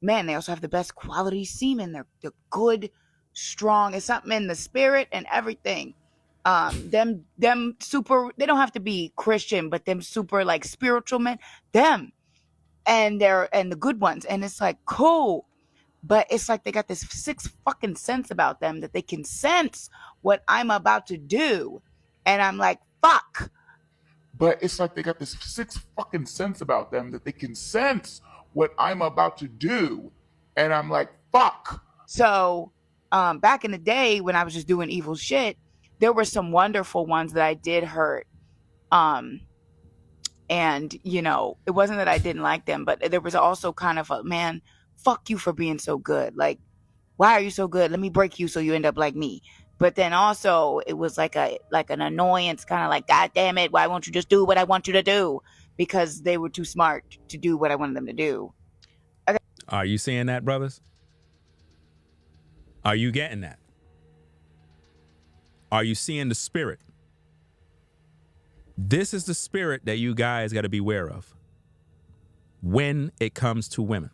men. They also have the best quality semen. They're good, strong. It's something in the spirit and everything. Them super, they don't have to be Christian, but them super like spiritual men, them. And the good ones. And it's like, cool. But it's like they got this sixth fucking sense about them that they can sense what I'm about to do. And I'm like, fuck. But it's like they got this sixth fucking sense about them that they can sense what I'm about to do. And I'm like, fuck. So back in the day when I was just doing evil shit, there were some wonderful ones that I did hurt. And And, you know, it wasn't that I didn't like them, but there was also kind of a, man, fuck you for being so good. Like, why are you so good? Let me break you so you end up like me. But then also it was like an annoyance, kind of like, God damn it, why won't you just do what I want you to do? Because they were too smart to do what I wanted them to do. Okay. Are you seeing that, brothers? Are you getting that? Are you seeing the spirit? This is the spirit that you guys got to beware of when it comes to women.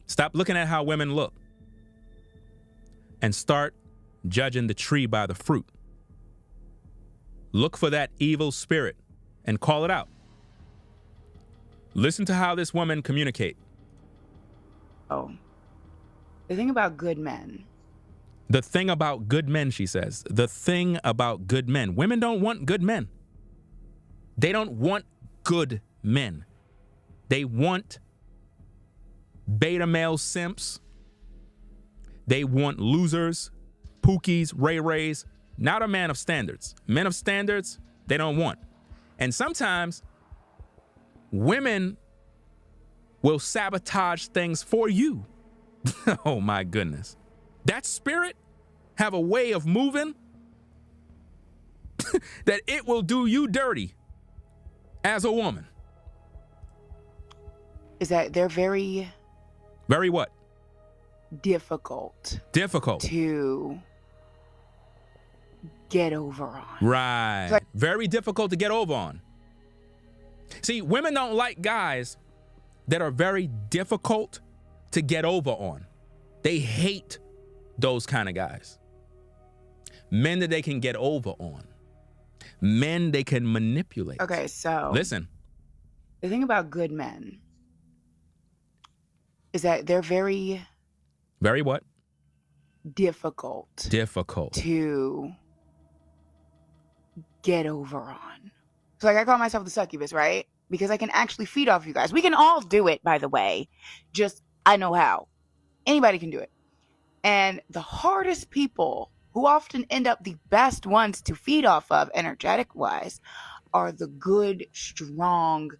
Stop looking at how women look and start judging the tree by the fruit. Look for that evil spirit and call it out. Listen to how this woman communicate. Oh, the thing about good men. The thing about good men, she says. The thing about good men. Women don't want good men. They don't want good men. They want beta male simps. They want losers, pookies, ray-rays. Not a man of standards. Men of standards, they don't want. And sometimes women will sabotage things for you. Oh my goodness. That spirit have a way of moving that it will do you dirty as a woman. Is that they're very what? Difficult to get over on. Right. Like, very difficult to get over on. See, women don't like guys that are very difficult to get over on. They hate those kind of guys. Men that they can get over on. Men they can manipulate. Okay, so listen. The thing about good men is that they're very what? Difficult to get over on. So like I call myself the succubus, right? Because I can actually feed off you guys. We can all do it, by the way. Just I know how. Anybody can do it. And the hardest people who often end up the best ones to feed off of energetic wise are the good, strong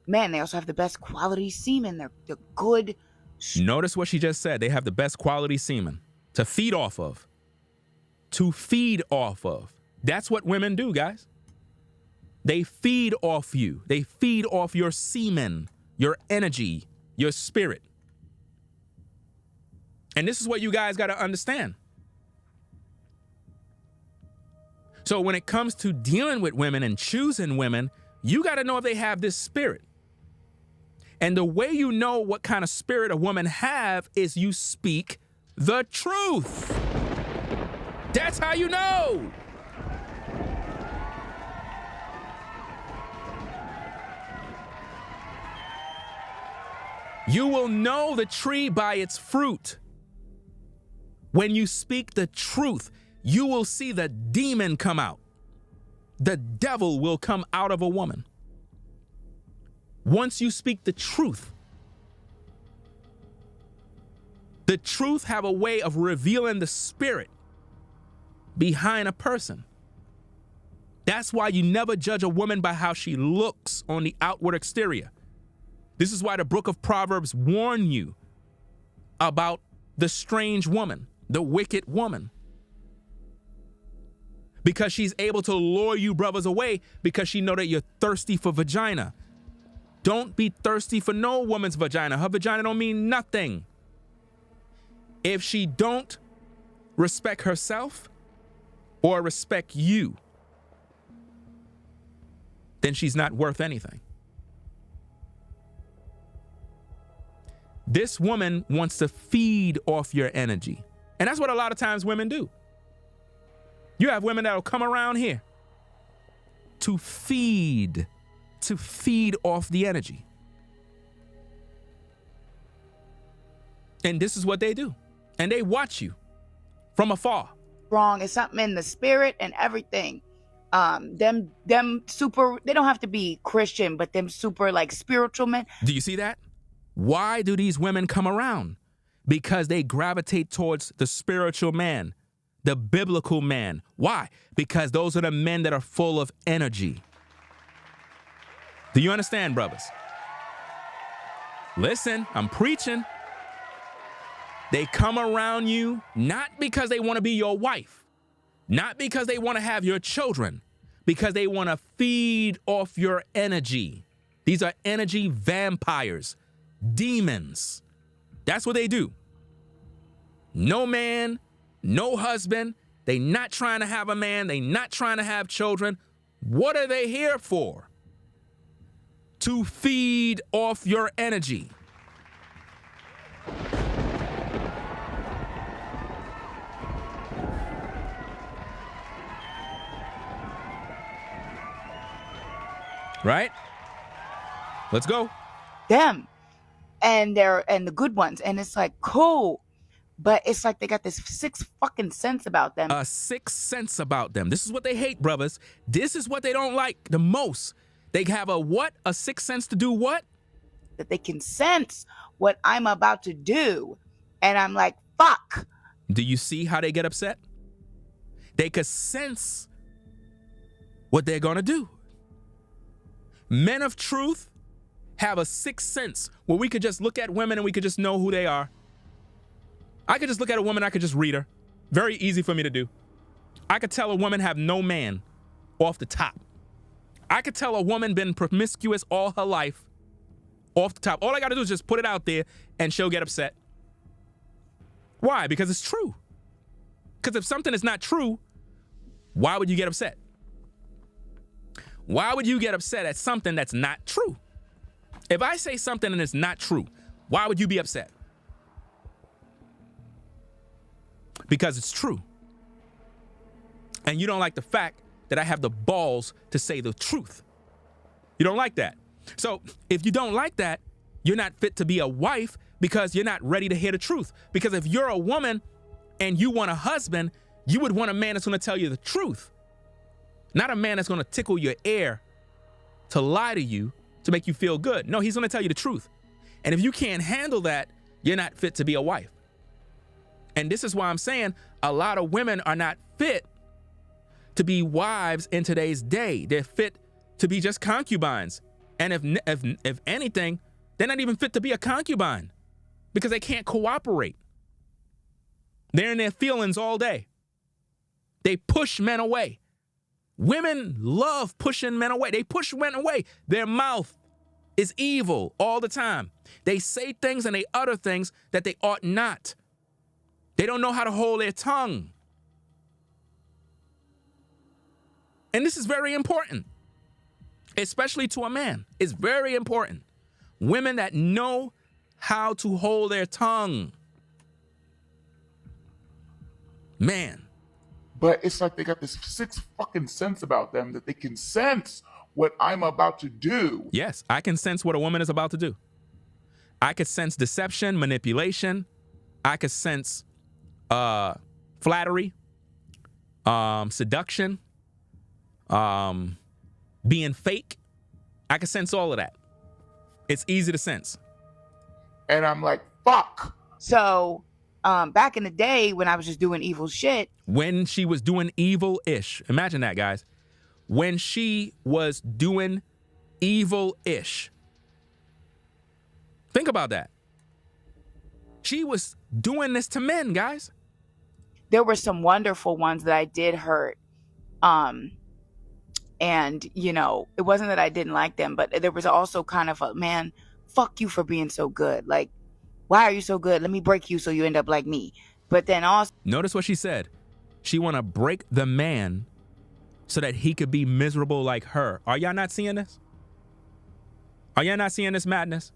men. They also have the best quality semen. They're good. Notice what she just said. They have the best quality semen to feed off of. To feed off of. That's what women do, guys. They feed off you. They feed off your semen, your energy, your spirit. And this is what you guys got to understand. So when it comes to dealing with women and choosing women, you got to know if they have this spirit. And the way you know what kind of spirit a woman have is you speak the truth. That's how you know. You will know the tree by its fruit. When you speak the truth, you will see the demon come out. The devil will come out of a woman. Once you speak the truth have a way of revealing the spirit behind a person. That's why you never judge a woman by how she looks on the outward exterior. This is why the book of Proverbs warn you about the strange woman, the wicked woman. Because she's able to lure you brothers away because she know that you're thirsty for vagina. Don't be thirsty for no woman's vagina. Her vagina don't mean nothing. If she don't respect herself or respect you, then she's not worth anything. This woman wants to feed off your energy. And that's what a lot of times women do. You have women that'll come around here to feed off the energy. And this is what they do. And they watch you from afar. Wrong. It's something in the spirit and everything. Them super, they don't have to be Christian, but them super like spiritual men. Do you see that? Why do these women come around? Because they gravitate towards the spiritual man, the biblical man. Why? Because those are the men that are full of energy. Do you understand, brothers? Listen, I'm preaching. They come around you not because they want to be your wife, not because they want to have your children, because they want to feed off your energy. These are energy vampires, demons. That's what they do. No man, no husband. They not trying to have a man. They not trying to have children. What are they here for? To feed off your energy. Right? Let's go. Them. And the good ones. And it's like, cool. But it's like they got this sixth fucking sense about them. A sixth sense about them. This is what they hate, brothers. This is what they don't like the most. They have a what? A sixth sense to do what? That they can sense what I'm about to do. And I'm like, fuck. Do you see how they get upset? They could sense what they're going to do. Men of truth have a sixth sense where we could just look at women and we could just know who they are. I could just look at a woman, I could just read her. Very easy for me to do. I could tell a woman have no man off the top. I could tell a woman been promiscuous all her life off the top. All I got to do is just put it out there and she'll get upset. Why? Because it's true. Because if something is not true, why would you get upset? Why would you get upset at something that's not true? If I say something and it's not true, why would you be upset? Because it's true. And you don't like the fact that I have the balls to say the truth. You don't like that. So if you don't like that, you're not fit to be a wife because you're not ready to hear the truth. Because if you're a woman and you want a husband, you would want a man that's going to tell you the truth. Not a man that's going to tickle your ear to lie to you to make you feel good. No, he's going to tell you the truth. And if you can't handle that, you're not fit to be a wife. And this is why I'm saying a lot of women are not fit to be wives in today's day. They're fit to be just concubines. And if anything, they're not even fit to be a concubine because they can't cooperate. They're in their feelings all day. They push men away. Women love pushing men away. They push men away. Their mouth is evil all the time. They say things and they utter things that they ought not. They don't know how to hold their tongue. And this is very important, especially to a man. It's very important. Women that know how to hold their tongue. Man. But it's like they got this sixth fucking sense about them that they can sense what I'm about to do. Yes, I can sense what a woman is about to do. I could sense deception, manipulation. I could sense flattery, seduction, being fake. I can sense all of that. It's easy to sense. And I'm like, fuck. So back in the day when I was just doing evil shit. When she was doing evil-ish. Imagine that, guys. When she was doing evil-ish. Think about that. She was doing this to men, guys. There were some wonderful ones that I did hurt. And, you know, it wasn't that I didn't like them, but there was also kind of a, man, fuck you for being so good. Like, why are you so good? Let me break you so you end up like me. But then also... Notice what she said. She want to break the man so that he could be miserable like her. Are y'all not seeing this? Are y'all not seeing this madness?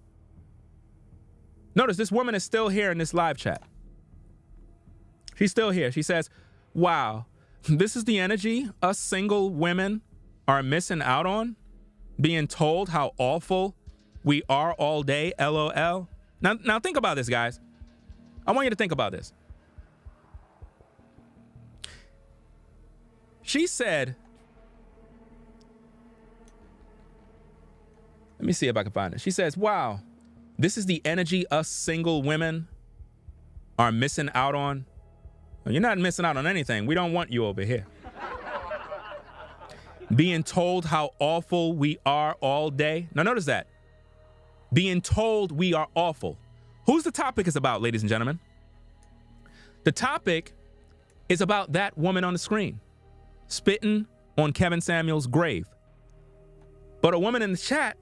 Notice this woman is still here in this live chat. She's still here. She says, wow, this is the energy us single women are missing out on, being told how awful we are all day, LOL. Now think about this, guys. I want you to think about this. She said, let me see if I can find it. She says, wow, this is the energy us single women are missing out on. Well, you're not missing out on anything. We don't want you over here. Being told how awful we are all day. Now notice that. Being told we are awful. Who's the topic is about, ladies and gentlemen? The topic is about that woman on the screen spitting on Kevin Samuels' grave. But a woman in the chat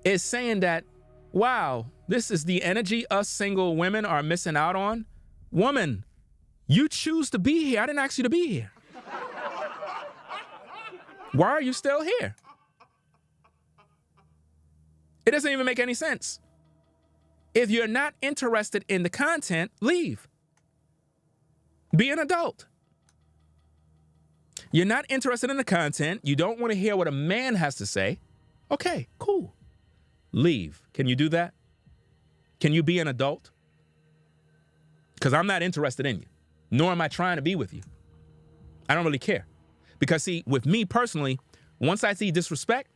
is saying that, wow, this is the energy us single women are missing out on. Woman, you choose to be here. I didn't ask you to be here. Why are you still here? It doesn't even make any sense. If you're not interested in the content, leave. Be an adult. You're not interested in the content. You don't want to hear what a man has to say. Okay, cool. Leave. Can you do that? Can you be an adult? Because I'm not interested in you, nor am I trying to be with you. I don't really care. Because see, with me personally, once I see disrespect,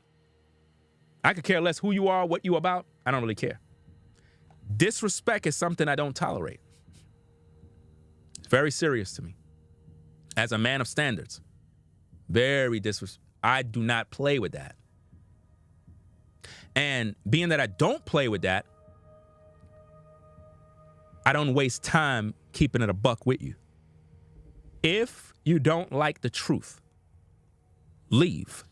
I could care less who you are, what you about. I don't really care. Disrespect is something I don't tolerate. It's very serious to me. As a man of standards, very disrespectful. I do not play with that. And being that I don't play with that, I don't waste time keeping it a buck with you. If you don't like the truth, leave.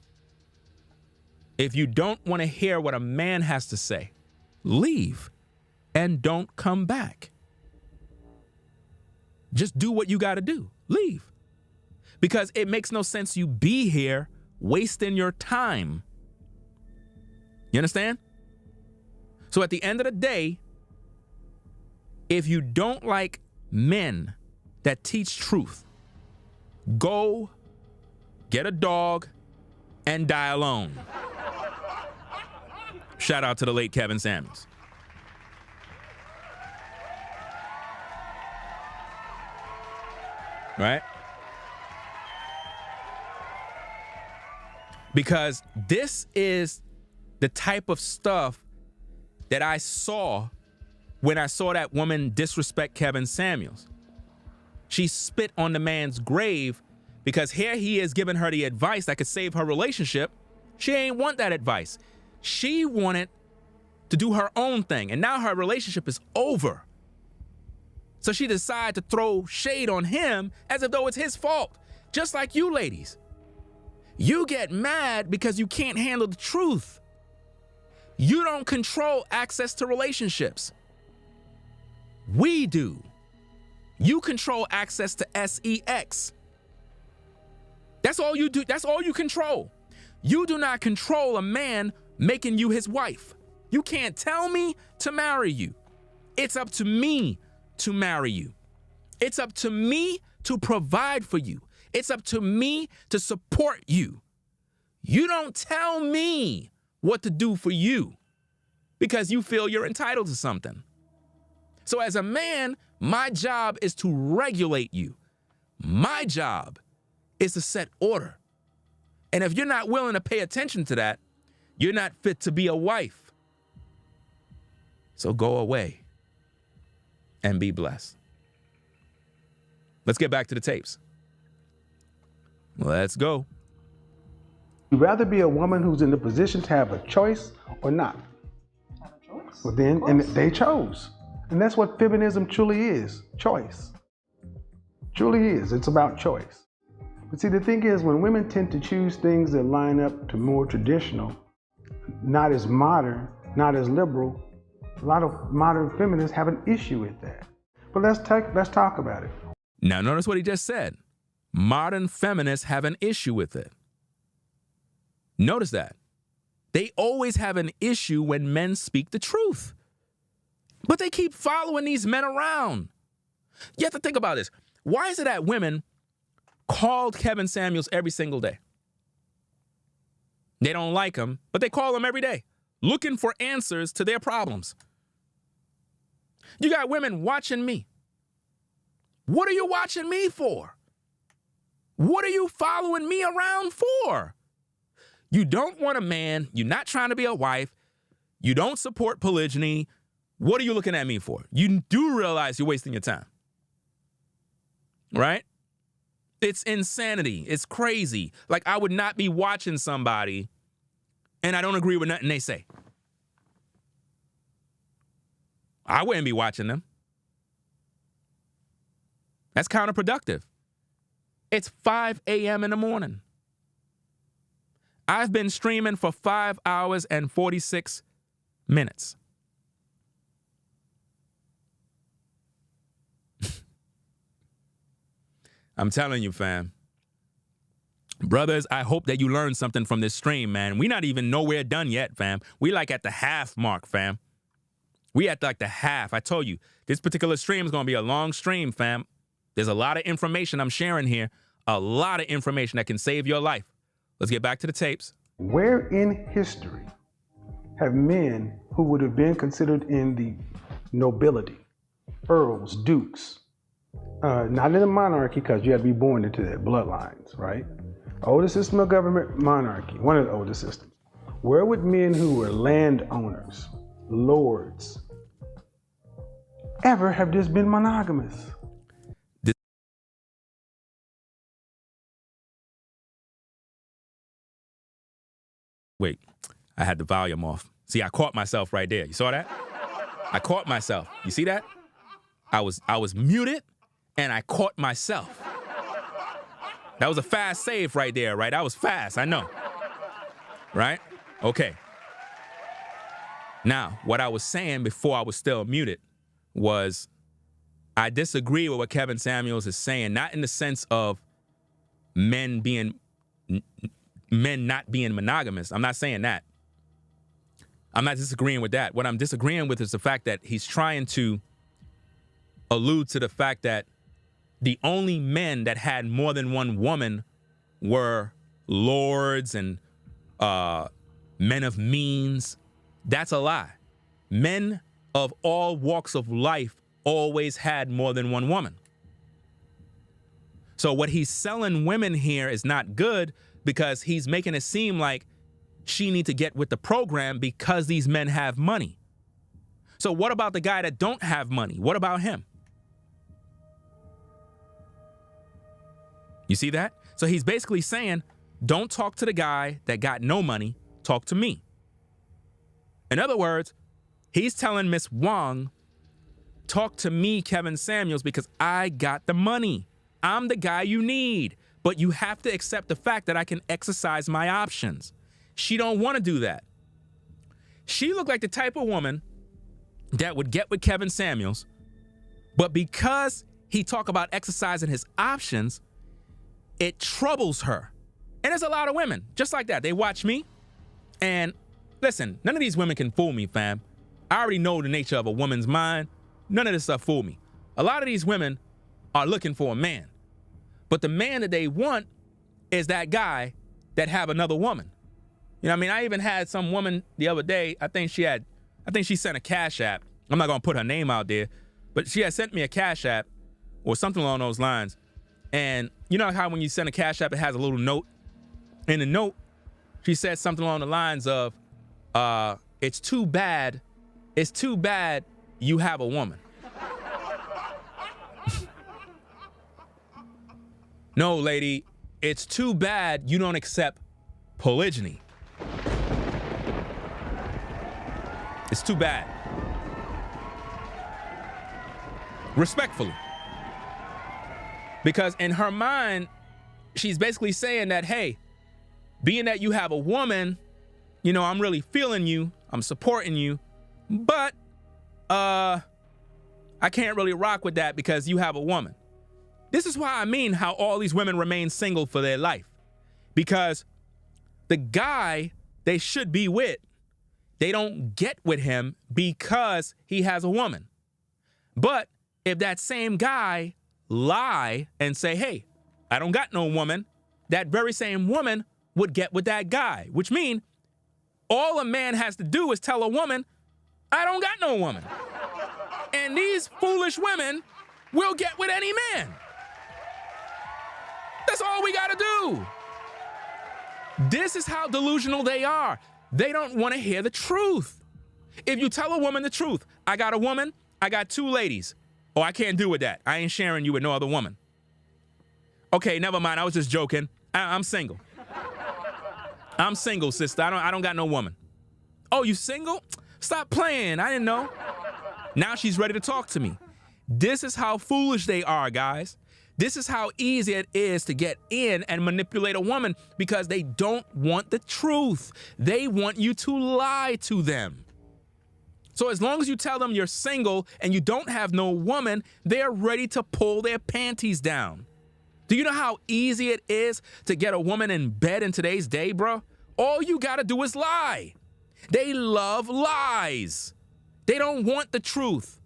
If you don't want to hear what a man has to say, leave and don't come back. Just do what you got to do. Leave. Because it makes no sense you be here wasting your time. You understand? So at the end of the day, if you don't like men that teach truth, go get a dog and die alone. Shout out to the late Kevin Samuels. Right? Because this is the type of stuff that I saw when I saw that woman disrespect Kevin Samuels. She spit on the man's grave because here he is giving her the advice that could save her relationship. She ain't want that advice. She wanted to do her own thing, and now her relationship is over. So she decided to throw shade on him as if though it's his fault, just like you ladies. You get mad because you can't handle the truth. You don't control access to relationships. We do. You control access to sex. That's all you do. That's all you control. You do not control a man making you his wife. You can't tell me to marry you. It's up to me to marry you. It's up to me to provide for you. It's up to me to support you. You don't tell me what to do for you because you feel you're entitled to something. So as a man, my job is to regulate you. My job is to set order. And if you're not willing to pay attention to that, you're not fit to be a wife. So go away and be blessed. Let's get back to the tapes. Let's go. You'd rather be a woman who's in the position to have a choice or not? Have a choice. Well, then, and they chose. And that's what feminism truly is, choice. Truly is, it's about choice. But see, the thing is, when women tend to choose things that line up to more traditional, not as modern, not as liberal, a lot of modern feminists have an issue with that. But let's talk about it. Now, notice what he just said. Modern feminists have an issue with it. Notice that. They always have an issue when men speak the truth. But they keep following these men around. You have to think about this. Why is it that women called Kevin Samuels every single day? They don't like him, but they call him every day, looking for answers to their problems. You got women watching me. What are you watching me for? What are you following me around for? You don't want a man. You're not trying to be a wife. You don't support polygyny. What are you looking at me for? You do realize you're wasting your time, right? It's insanity. It's crazy. Like, I would not be watching somebody and I don't agree with nothing they say. I wouldn't be watching them. That's counterproductive. It's 5 a.m. in the morning. I've been streaming for 5 hours and 46 minutes. I'm telling you, fam. Brothers, I hope that you learned something from this stream, man. We're not even nowhere done yet, fam. We like at the half mark, fam. We at like the half. I told you, this particular stream is going to be a long stream, fam. There's a lot of information I'm sharing here. A lot of information that can save your life. Let's get back to the tapes. Where in history have men who would have been considered in the nobility, earls, dukes, not in the monarchy, because you had to be born into their bloodlines, right? Oldest system of government, monarchy, one of the oldest systems. Where would men who were landowners, lords, ever have just been monogamous? Wait, I had the volume off. See, I caught myself right there. You saw that? I caught myself. You see that? I was muted and I caught myself. That was a fast save right there, right? That was fast, I know. Right? Okay. Now, what I was saying before I was still muted was I disagree with what Kevin Samuels is saying, not in the sense of men not being monogamous. I'm not saying that. I'm not disagreeing with that. What I'm disagreeing with is the fact that he's trying to allude to the fact that the only men that had more than one woman were lords and men of means. That's a lie. Men of all walks of life always had more than one woman. So what he's selling women here is not good, because he's making it seem like she need to get with the program because these men have money. So what about the guy that don't have money? What about him? You see that? So he's basically saying, don't talk to the guy that got no money, talk to me. In other words, he's telling Miss Wong, talk to me, Kevin Samuels, because I got the money. I'm the guy you need. But you have to accept the fact that I can exercise my options. She don't want to do that. She looked like the type of woman that would get with Kevin Samuels, but because he talk about exercising his options, it troubles her. And there's a lot of women just like that. They watch me, and listen, none of these women can fool me, fam. I already know the nature of a woman's mind. None of this stuff fool me. A lot of these women are looking for a man. But the man that they want is that guy that have another woman. You know what I mean? I even had some woman the other day, I think she sent a Cash App. I'm not gonna put her name out there, but she had sent me a Cash App or something along those lines. And you know how when you send a Cash App, it has a little note? In the note, she said something along the lines of, it's too bad you have a woman. No, lady, it's too bad you don't accept polygyny. It's too bad. Respectfully. Because in her mind, she's basically saying that, hey, being that you have a woman, you know, I'm really feeling you, I'm supporting you, but I can't really rock with that because you have a woman. This is why I mean how all these women remain single for their life. Because the guy they should be with, they don't get with him because he has a woman. But if that same guy lie and say, hey, I don't got no woman, that very same woman would get with that guy, which means all a man has to do is tell a woman, I don't got no woman. And these foolish women will get with any man. That's all we gotta do. This is how delusional they are. They don't want to hear the truth. If you tell a woman the truth, I got a woman, I got two ladies. Oh, I can't do with that. I ain't sharing you with no other woman. Okay, never mind. I was just joking. I'm single. I'm single, sister. I don't got no woman. Oh, you single? Stop playing. I didn't know. Now she's ready to talk to me. This is how foolish they are, guys. This is how easy it is to get in and manipulate a woman because they don't want the truth. They want you to lie to them. So as long as you tell them you're single and you don't have no woman, they're ready to pull their panties down. Do you know how easy it is to get a woman in bed in today's day, bro? All you gotta do is lie. They love lies. They don't want the truth.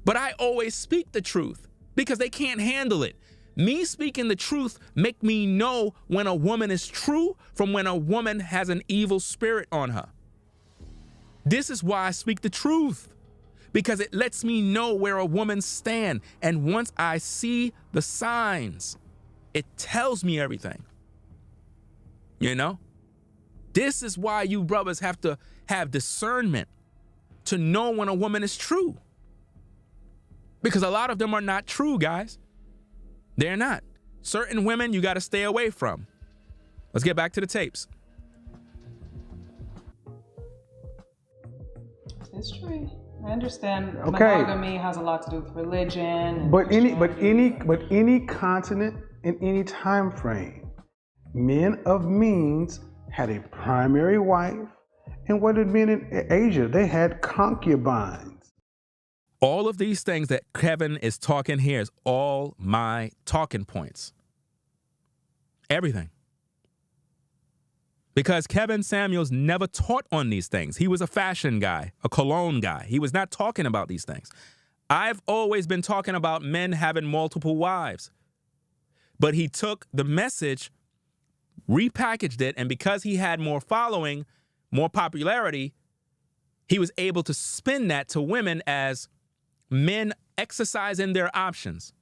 But I always speak the truth because they can't handle it. Me speaking the truth make me know when a woman is true from when a woman has an evil spirit on her. This is why I speak the truth, because it lets me know where a woman stands. And once I see the signs, it tells me everything. You know? This is why you brothers have to have discernment to know when a woman is true. Because a lot of them are not true, guys. They're not. Certain women you got to stay away from. Let's get back to the tapes. It's true. I understand monogamy has a lot to do with religion. But any continent in any time frame, men of means had a primary wife, and what did men in Asia? They had concubines. All of these things that Kevin is talking here is all my talking points. Everything. Because Kevin Samuels never taught on these things. He was a fashion guy, a cologne guy. He was not talking about these things. I've always been talking about men having multiple wives. But he took the message, repackaged it, and because he had more following, more popularity, he was able to spin that to women as men exercising their options.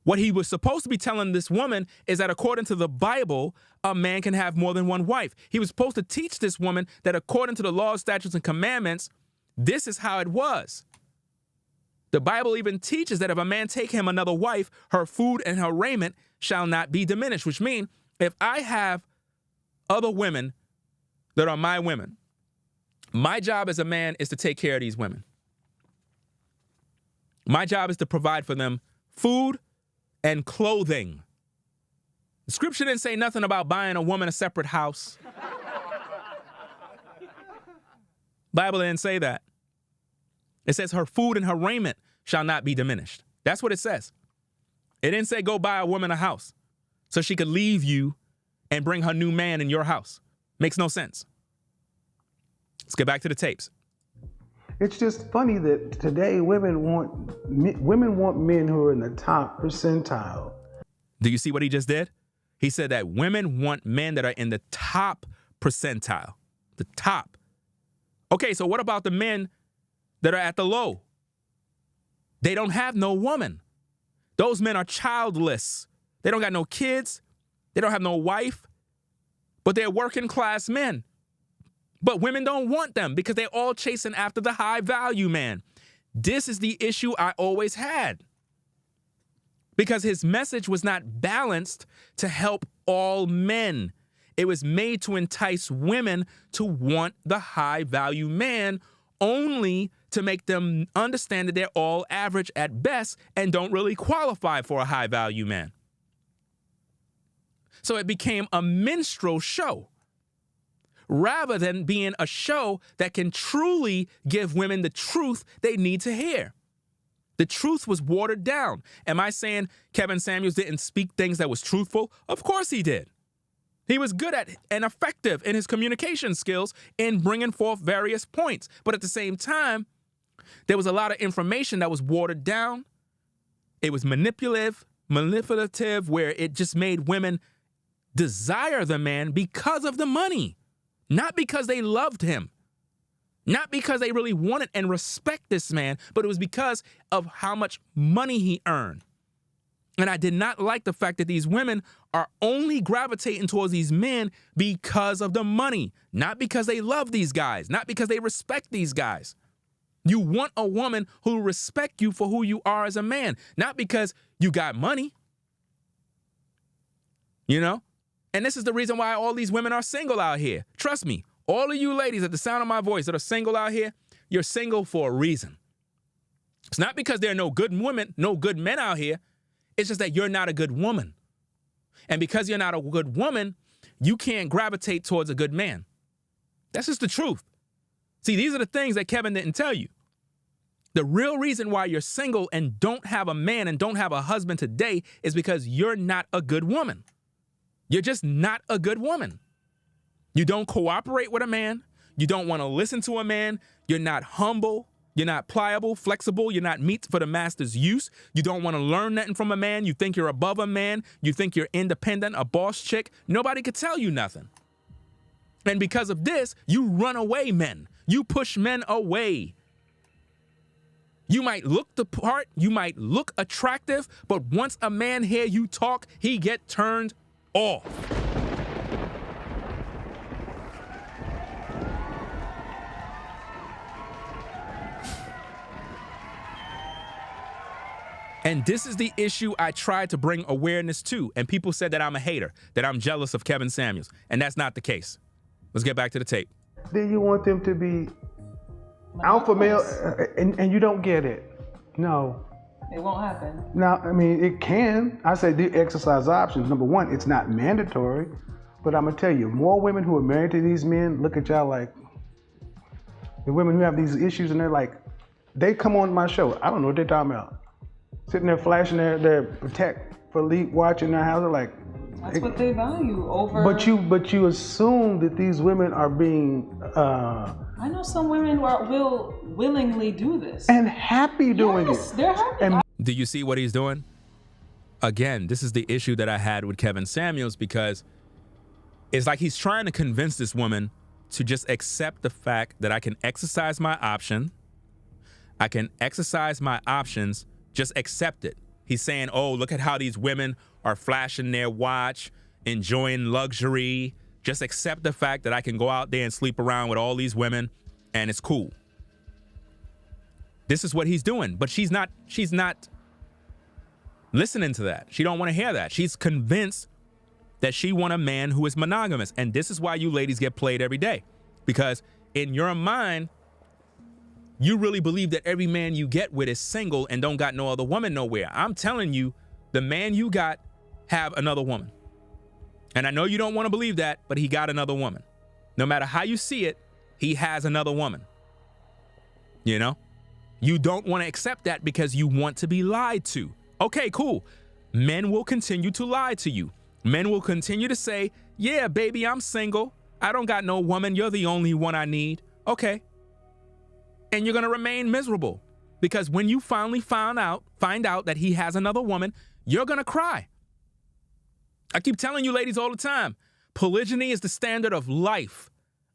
What he was supposed to be telling this woman is that according to the Bible, a man can have more than one wife. He was supposed to teach this woman that according to the laws, statutes, and commandments, this is how it was. The Bible even teaches that if a man take him another wife, her food and her raiment shall not be diminished, which means if I have other women that are my women, my job as a man is to take care of these women. My job is to provide for them food and clothing. The scripture didn't say nothing about buying a woman a separate house. Bible didn't say that. It says her food and her raiment shall not be diminished. That's what it says. It didn't say go buy a woman a house so she could leave you and bring her new man in your house. Makes no sense. Let's get back to the tapes. It's just funny that today women want men who are in the top percentile. Do you see what he just did? He said that women want men that are in the top percentile. The top. Okay, so what about the men that are at the low? They don't have no woman. Those men are childless. They don't got no kids. They don't have no wife. But they're working class men. But women don't want them because they're all chasing after the high value man. This is the issue I always had. Because his message was not balanced to help all men. It was made to entice women to want the high value man only to make them understand that they're all average at best and don't really qualify for a high value man. So it became a minstrel show, rather than being a show that can truly give women the truth they need to hear. The truth was watered down. Am I saying Kevin Samuels didn't speak things that was truthful? Of course he did. He was good at and effective in his communication skills in bringing forth various points. But at the same time, there was a lot of information that was watered down. It was manipulative, where it just made women desire the man because of the money. Not because they loved him. Not because they really wanted and respect this man, but it was because of how much money he earned. And I did not like the fact that these women are only gravitating towards these men because of the money, not because they love these guys, not because they respect these guys. You want a woman who will respect you for who you are as a man, not because you got money. You know? And this is the reason why all these women are single out here. Trust me, all of you ladies at the sound of my voice that are single out here, you're single for a reason. It's not because there are no good women, no good men out here. It's just that you're not a good woman. And because you're not a good woman, you can't gravitate towards a good man. That's just the truth. See, these are the things that Kevin didn't tell you. The real reason why you're single and don't have a man and don't have a husband today is because you're not a good woman. You're just not a good woman. You don't cooperate with a man. You don't want to listen to a man. You're not humble. You're not pliable, flexible. You're not meat for the master's use. You don't want to learn nothing from a man. You think you're above a man. You think you're independent, a boss chick. Nobody could tell you nothing. And because of this, you run away men. You push men away. You might look the part. You might look attractive. But once a man hear you talk, he get turned off. And this is the issue I tried to bring awareness to. And people said that I'm a hater, that I'm jealous of Kevin Samuels. And that's not the case. Let's get back to the tape. Do you want them to be alpha male and you don't get it? No. It won't happen. Now, I mean, it can. I say the exercise options. Number one, it's not mandatory. But I'm going to tell you, more women who are married to these men look at y'all like, the women who have these issues and they're like, they come on my show. I don't know what they're talking about. Sitting there flashing their Protect for Elite watch in their house. They're like, that's what they value over. But you assume that these women are being. I know some women who will willingly do this and happy doing it. They're happy. Do you see what he's doing? Again, this is the issue that I had with Kevin Samuels, because it's like he's trying to convince this woman to just accept the fact that I can exercise my option. I can exercise my options. Just accept it. He's saying, oh, look at how these women are flashing their watch, enjoying luxury. Just accept the fact that I can go out there and sleep around with all these women and it's cool. This is what he's doing, but she's not listening to that. She don't want to hear that. She's convinced that she want a man who is monogamous. And this is why you ladies get played every day, because in your mind, you really believe that every man you get with is single and don't got no other woman nowhere. I'm telling you, the man you got have another woman. And I know you don't want to believe that, but he got another woman. No matter how you see it, he has another woman. You know? You don't want to accept that because you want to be lied to. Okay, cool. Men will continue to lie to you. Men will continue to say, yeah, baby, I'm single. I don't got no woman. You're the only one I need. Okay. And you're going to remain miserable, because when you finally find out that he has another woman, you're going to cry. I keep telling you ladies all the time, polygyny is the standard of life.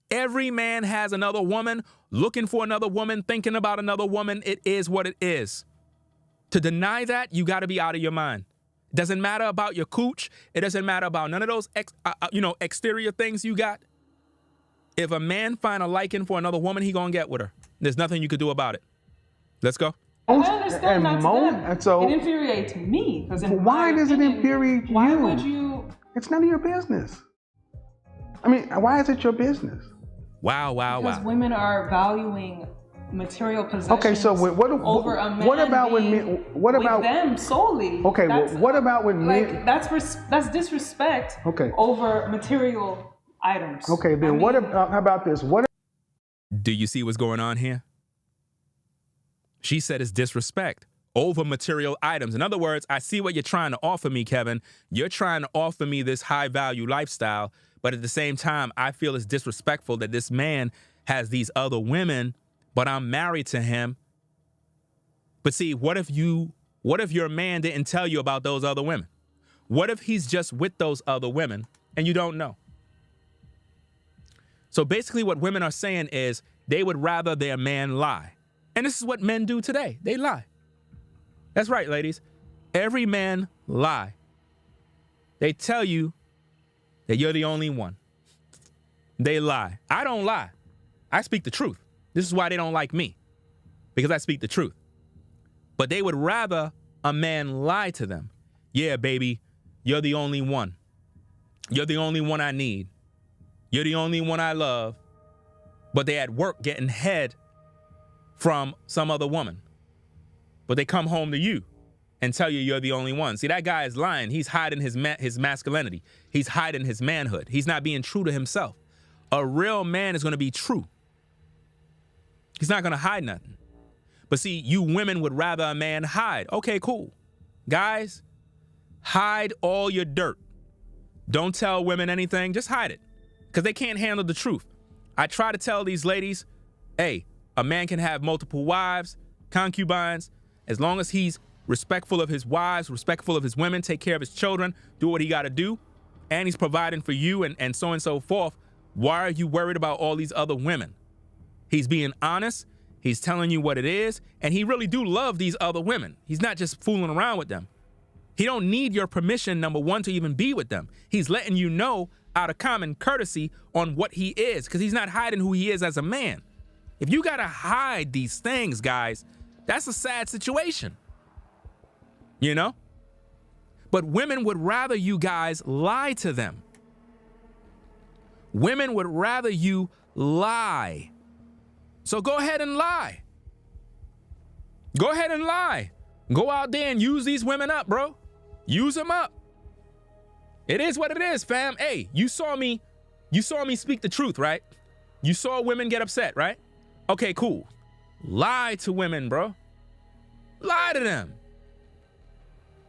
Every man has another woman, looking for another woman, thinking about another woman. It is what it is. To deny that, you got to be out of your mind. It doesn't matter about your cooch. It doesn't matter about none of those exterior things you got. If a man find a liking for another woman, he gonna get with her. There's nothing you could do about it. Let's go. I understand that to them. So it infuriates me. Why does it infuriate you? Why would you? It's none of your business. I mean, why is it your business? Wow. Because women are valuing material possessions. Okay, so over a man what about when men? What about with them solely? Okay, what about when men? That's disrespect. Okay. Over material items. Okay, then how about this? Do you see what's going on here? She said it's disrespect over material items. In other words, I see what you're trying to offer me, Kevin. You're trying to offer me this high value lifestyle, but at the same time, I feel it's disrespectful that this man has these other women, but I'm married to him. But see, what if your man didn't tell you about those other women? What if he's just with those other women and you don't know? So basically what women are saying is they would rather their man lie. And this is what men do today. They lie. That's right, ladies. Every man lie. They tell you that you're the only one. They lie. I don't lie. I speak the truth. This is why they don't like me, because I speak the truth. But they would rather a man lie to them. Yeah, baby, you're the only one. You're the only one I need. You're the only one I love. But they at work getting head from some other woman. But they come home to you and tell you you're the only one. See, that guy is lying. He's hiding his masculinity. He's hiding his manhood. He's not being true to himself. A real man is going to be true. He's not going to hide nothing. But see, you women would rather a man hide. Okay, cool. Guys, hide all your dirt. Don't tell women anything. Just hide it. Because they can't handle the truth. I try to tell these ladies, hey, a man can have multiple wives, concubines, as long as he's respectful of his wives, respectful of his women, take care of his children, do what he got to do, and he's providing for you and so on and so forth. Why are you worried about all these other women? He's being honest. He's telling you what it is, and he really do love these other women. He's not just fooling around with them. He don't need your permission, number one, to even be with them. He's letting you know out of common courtesy on what he is, because he's not hiding who he is as a man. If you gotta hide these things, guys, that's a sad situation. You know? But women would rather you guys lie to them. Women would rather you lie. So go ahead and lie. Go ahead and lie. Go out there and use these women up, bro. Use them up. It is what it is, fam. Hey, you saw me speak the truth, right? You saw women get upset, right? Okay, cool. Lie to women, bro. Lie to them.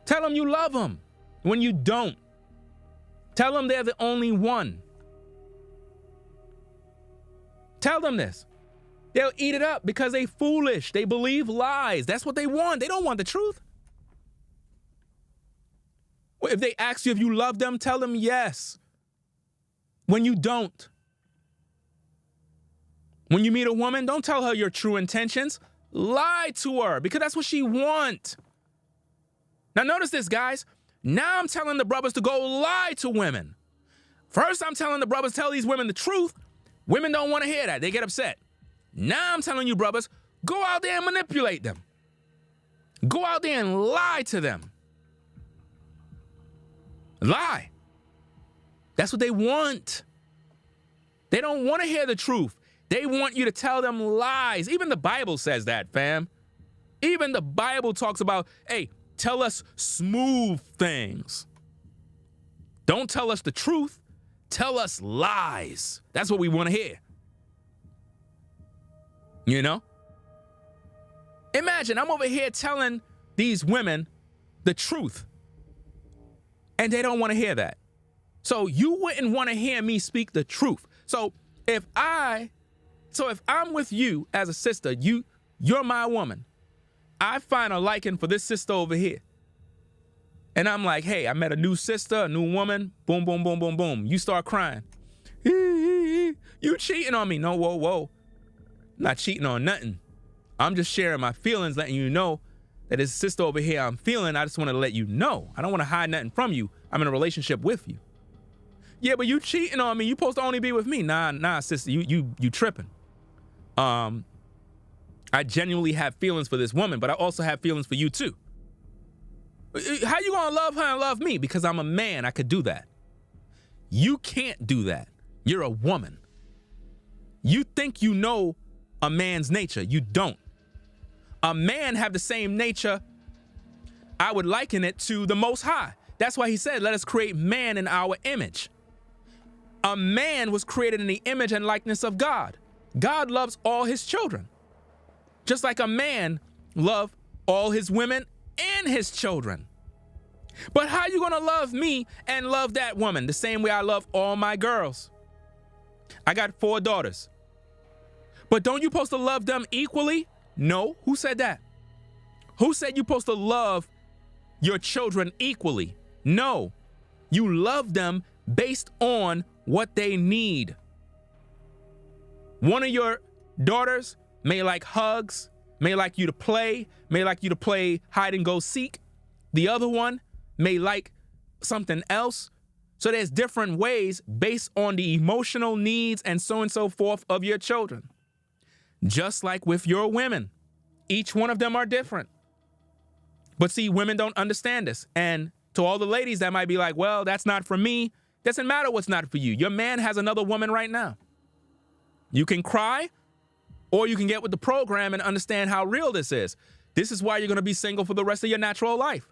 Tell them you love them when you don't. Tell them they're the only one. Tell them this. They'll eat it up because they foolish. They believe lies. That's what they want. They don't want the truth. If they ask you if you love them, tell them yes. When you don't. When you meet a woman, don't tell her your true intentions. Lie to her because that's what she wants. Now notice this, guys. Now I'm telling the brothers to go lie to women. First, I'm telling the brothers, tell these women the truth. Women don't want to hear that. They get upset. Now I'm telling you, brothers, go out there and manipulate them. Go out there and lie to them. Lie. That's what they want. They don't want to hear the truth. They want you to tell them lies. Even the Bible says that, fam. Even the Bible talks about, hey, tell us smooth things. Don't tell us the truth. Tell us lies. That's what we want to hear. You know? Imagine I'm over here telling these women the truth. And they don't want to hear that. So you wouldn't want to hear me speak the truth. So if I'm with you as a sister, you're my woman. I find a liking for this sister over here. And I'm like, hey, I met a new sister, a new woman. Boom, boom, boom, boom, boom. You start crying. You cheating on me. No, whoa. I'm not cheating on nothing. I'm just sharing my feelings, letting you know that this sister over here I'm feeling. I just want to let you know. I don't want to hide nothing from you. I'm in a relationship with you. Yeah, but you cheating on me. You supposed to only be with me. Nah, sister, you tripping. I genuinely have feelings for this woman, but I also have feelings for you too. How you gonna love her and love me? Because I'm a man, I could do that. You can't do that. You're a woman. You think you know a man's nature. You don't. A man have the same nature. I would liken it to the Most High. That's why he said, let us create man in our image. A man was created in the image and likeness of God. God loves all his children. Just like a man loves all his women and his children. But how you gonna love me and love that woman the same way I love all my girls? I got 4 daughters. But don't you supposed to love them equally? No. Who said that? Who said you supposed to love your children equally? No. You love them based on what they need. One of your daughters may like hugs, may like you to play, may like you to play hide and go seek. The other one may like something else. So there's different ways based on the emotional needs and so forth of your children. Just like with your women, each one of them are different. But see, women don't understand this. And to all the ladies that might be like, well, that's not for me. Doesn't matter what's not for you. Your man has another woman right now. You can cry, or you can get with the program and understand how real this is. This is why you're going to be single for the rest of your natural life.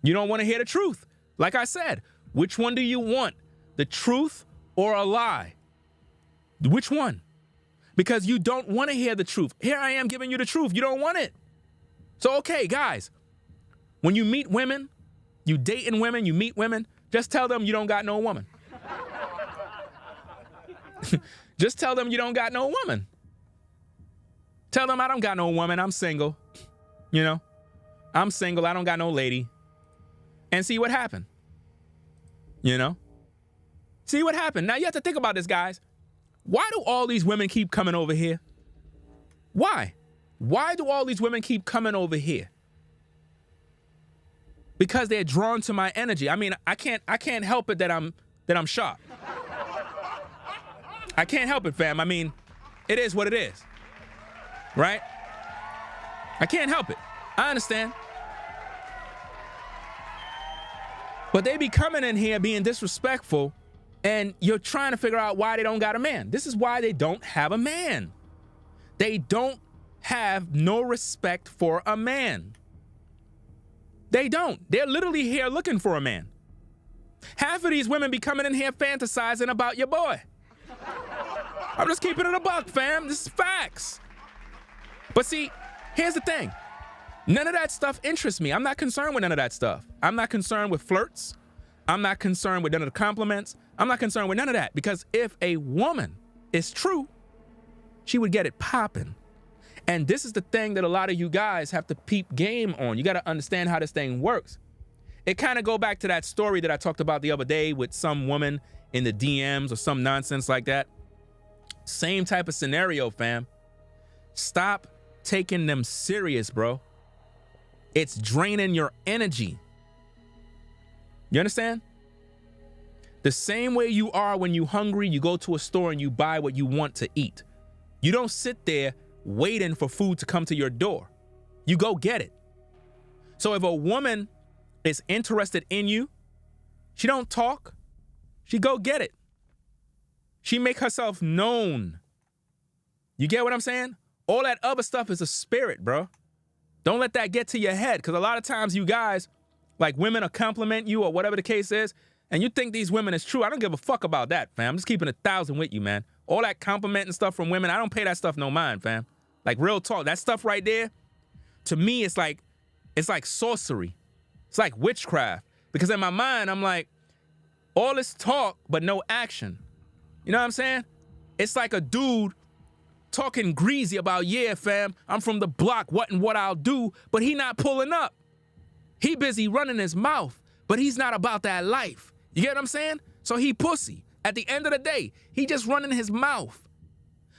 You don't want to hear the truth. Like I said, which one do you want? The truth or a lie? Which one? Because you don't want to hear the truth. Here I am giving you the truth. You don't want it. So, okay, guys, when you meet women, you dating women, you meet women, just tell them you don't got no woman. Just tell them you don't got no woman. Tell them I don't got no woman. I'm single. You know, I'm single. I don't got no lady. And see what happened. You know, see what happened. Now you have to think about this, guys. Why do all these women keep coming over here? Why? Why do all these women keep coming over here? Because they're drawn to my energy. I mean, I can't help it that I'm sharp. I can't help it, fam. I mean, it is what it is. Right? I can't help it. I understand. But they be coming in here being disrespectful, and you're trying to figure out why they don't got a man. This is why they don't have a man. They don't have no respect for a man. They don't. They're literally here looking for a man. Half of these women be coming in here fantasizing about your boy. I'm just keeping it a buck, fam. This is facts. But see, here's the thing. None of that stuff interests me. I'm not concerned with none of that stuff. I'm not concerned with flirts. I'm not concerned with none of the compliments. I'm not concerned with none of that, because if a woman is true, she would get it popping. And this is the thing that a lot of you guys have to peep game on. You got to understand how this thing works. It kind of go back to that story that I talked about the other day with some woman in the DMs or some nonsense like that. Same type of scenario, fam. Stop taking them serious, bro. It's draining your energy. You understand? The same way you are when you're hungry, you go to a store and you buy what you want to eat. You don't sit there waiting for food to come to your door. You go get it. So if a woman is interested in you, she don't talk, she go get it. She make herself known. You get what I'm saying? All that other stuff is a spirit, bro. Don't let that get to your head, because a lot of times you guys, like, women will compliment you or whatever the case is, and you think these women is true. I don't give a fuck about that, fam. I'm just keeping 1,000 with you, man. All that complimenting stuff from women, I don't pay that stuff no mind, fam. Like, real talk, that stuff right there, to me, it's like sorcery. It's like witchcraft. Because in my mind, I'm like, all this talk, but no action. You know what I'm saying? It's like a dude talking greasy about, yeah, fam, I'm from the block, what and what I'll do, but he not pulling up. He busy running his mouth, but he's not about that life. You get what I'm saying? So he pussy. At the end of the day, he just running his mouth.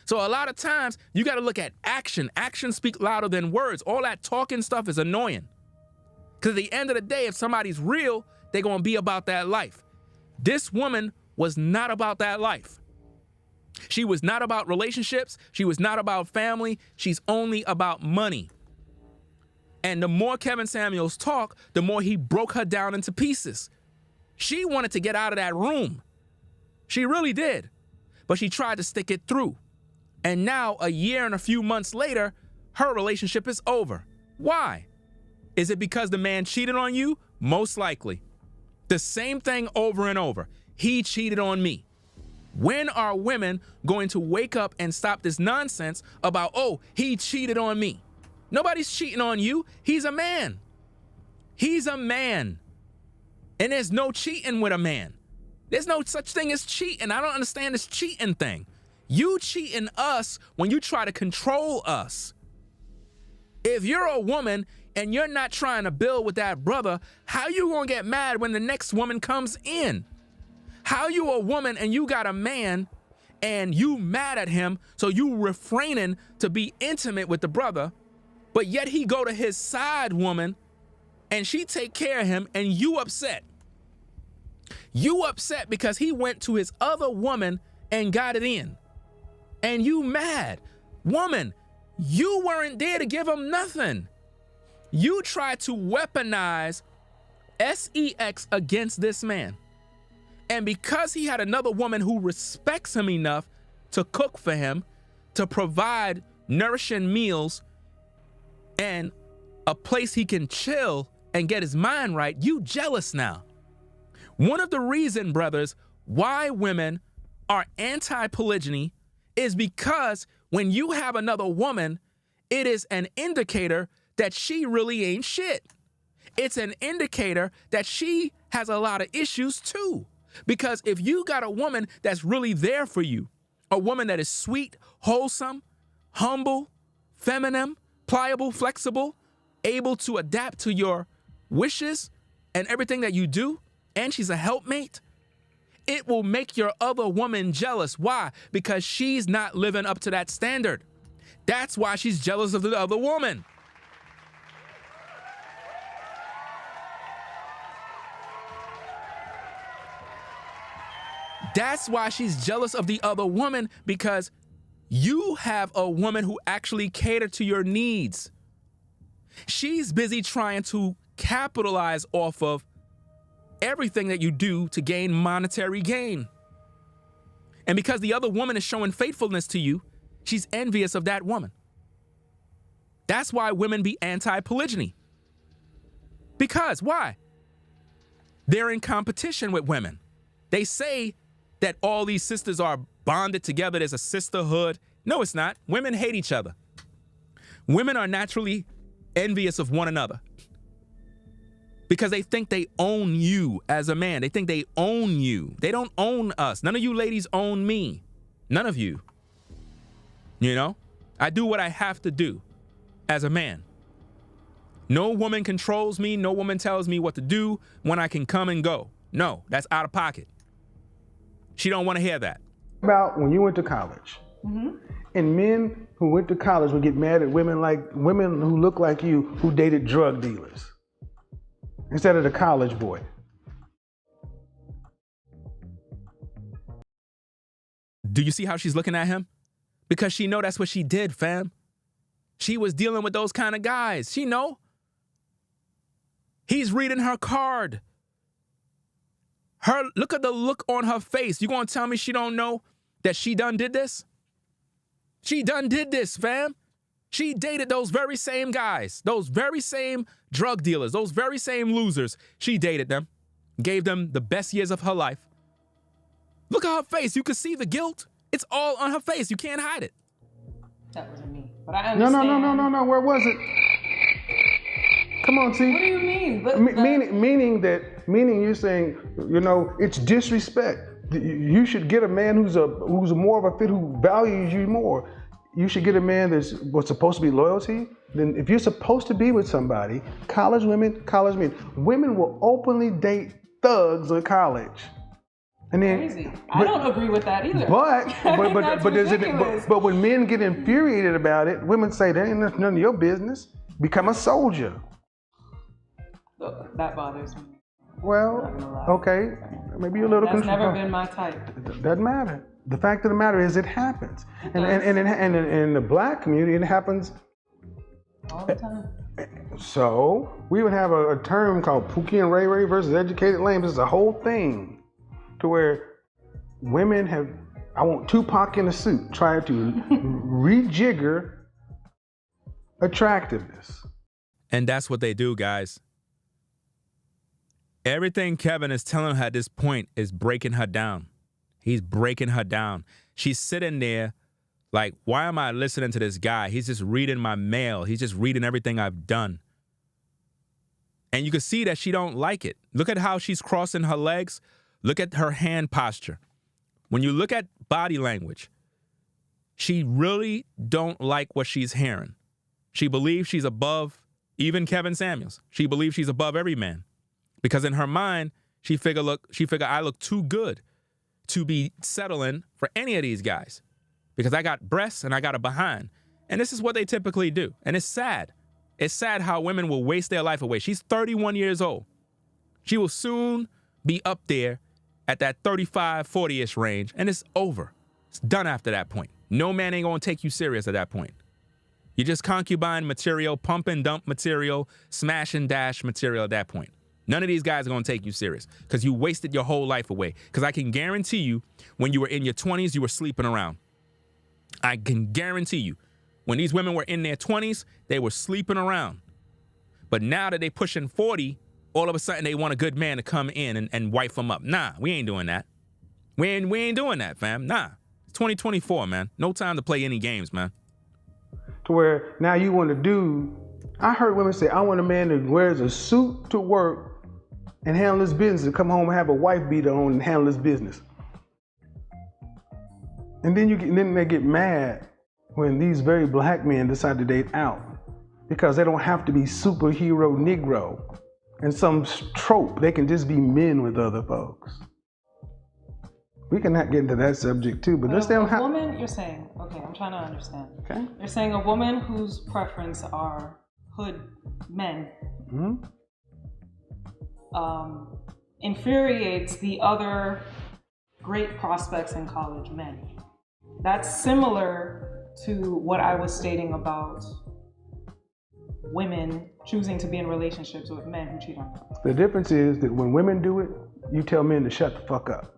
So a lot of times, you got to look at action. Actions speak louder than words. All that talking stuff is annoying. Because at the end of the day, if somebody's real, they're going to be about that life. This woman was not about that life. She was not about relationships. She was not about family. She's only about money. And the more Kevin Samuels talked, the more he broke her down into pieces. She wanted to get out of that room. She really did. But she tried to stick it through. And now, a year and a few months later, her relationship is over. Why? Is it because the man cheated on you? Most likely. The same thing over and over. He cheated on me. When are women going to wake up and stop this nonsense about, oh, he cheated on me? Nobody's cheating on you. He's a man. He's a man. And there's no cheating with a man. There's no such thing as cheating. I don't understand this cheating thing. You cheating us when you try to control us. If you're a woman and you're not trying to build with that brother, how you gonna get mad when the next woman comes in? How you a woman and you got a man and you mad at him, so you refraining to be intimate with the brother, but yet he go to his side woman and she take care of him, and you upset. You upset because he went to his other woman and got it in. And you mad. Woman, you weren't there to give him nothing. You tried to weaponize sex against this man. And because he had another woman who respects him enough to cook for him, to provide nourishing meals and a place he can chill and get his mind right, you jealous now. One of the reasons, brothers, why women are anti-polygyny is because when you have another woman, it is an indicator that she really ain't shit. It's an indicator that she has a lot of issues too. Because if you got a woman that's really there for you, a woman that is sweet, wholesome, humble, feminine, pliable, flexible, able to adapt to your wishes and everything that you do, and she's a helpmate, it will make your other woman jealous. Why? Because she's not living up to that standard. That's why she's jealous of the other woman. That's why she's jealous of the other woman, because you have a woman who actually catered to your needs. She's busy trying to capitalize off of everything that you do to gain monetary gain. And because the other woman is showing faithfulness to you, she's envious of that woman. That's why women be anti-polygyny. Because, why? They're in competition with women. They say that all these sisters are bonded together. There's a sisterhood. No, it's not. Women hate each other. Women are naturally envious of one another because they think they own you as a man. They think they own you. They don't own us. None of you ladies own me. None of you. You know, I do what I have to do as a man. No woman controls me. No woman tells me what to do, when I can come and go. No, that's out of pocket. She don't want to hear that. About when you went to college, and men who went to college would get mad at women who look like you who dated drug dealers instead of the college boy. Do you see how she's looking at him? Because she know that's what she did, fam. She was dealing with those kind of guys. She know. He's reading her card. Look at the look on her face. You gonna tell me she don't know that she done did this? She done did this, fam. She dated those very same guys, those very same drug dealers, those very same losers. She dated them, gave them the best years of her life. Look at her face. You can see the guilt. It's all on her face. You can't hide it. That wasn't me, but I understand. No. Where was it? Come on, see. What do you mean? Meaning you're saying, you know, it's disrespect. You should get a man who's more of a fit, who values you more. You should get a man that's what's supposed to be loyalty. Then if you're supposed to be with somebody, college men, women will openly date thugs in college. And then, crazy. I don't agree with that either. But when men get infuriated about it, women say that ain't none of your business. Become a soldier. That bothers me. Well, okay, maybe you're a little. That's never been my type. Doesn't matter. The fact of the matter is, it happens, and in the black community, it happens all the time. So we would have a term called Pookie and Ray Ray versus educated lame. This is a whole thing to where women have. I want Tupac in a suit, trying to rejigger attractiveness. And that's what they do, guys. Everything Kevin is telling her at this point is breaking her down. He's breaking her down. She's sitting there like, why am I listening to this guy? He's just reading my mail. He's just reading everything I've done. And you can see that she don't like it. Look at how she's crossing her legs. Look at her hand posture. When you look at body language, she really don't like what she's hearing. She believes she's above even Kevin Samuels. She believes she's above every man. Because in her mind, she figure I look too good to be settling for any of these guys. Because I got breasts and I got a behind. And this is what they typically do. And it's sad. It's sad how women will waste their life away. She's 31 years old. She will soon be up there at that 35, 40-ish range. And it's over. It's done after that point. No man ain't gonna take you serious at that point. You're just concubine material, pump and dump material, smash and dash material at that point. None of these guys are going to take you serious because you wasted your whole life away. Because I can guarantee you, when you were in your 20s, you were sleeping around. I can guarantee you, when these women were in their 20s, they were sleeping around. But now that they pushing 40, all of a sudden they want a good man to come in and wife them up. Nah, we ain't doing that. We ain't doing that, fam. Nah. It's 2024, man. No time to play any games, man. To where now you want to do, I heard women say, I want a man that wears a suit to work and handle his business, and come home and have a wife beater on and handle his business. And then they get mad when these very black men decide to date out because they don't have to be superhero Negro and some trope. They can just be men with other folks. We can not get into that subject too, but let's say a woman, you're saying, okay, I'm trying to understand. Okay. You're saying a woman whose preference are hood men infuriates the other great prospects in college men. That's similar to what I was stating about women choosing to be in relationships with men who cheat on them. The difference is that when women do it, you tell men to shut the fuck up.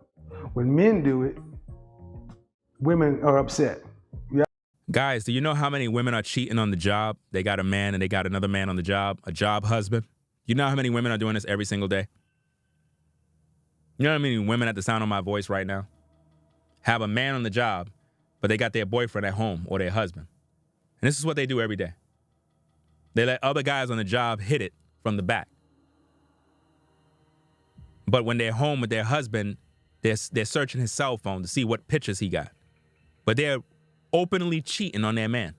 When men do it, women are upset. Yeah. Guys, do you know how many women are cheating on the job? They got a man and they got another man on the job, a job husband. You know how many women are doing this every single day? You know how many women at the sound of my voice right now have a man on the job, but they got their boyfriend at home or their husband. And this is what they do every day. They let other guys on the job hit it from the back. But when they're home with their husband, they're searching his cell phone to see what pictures he got. But they're openly cheating on their man.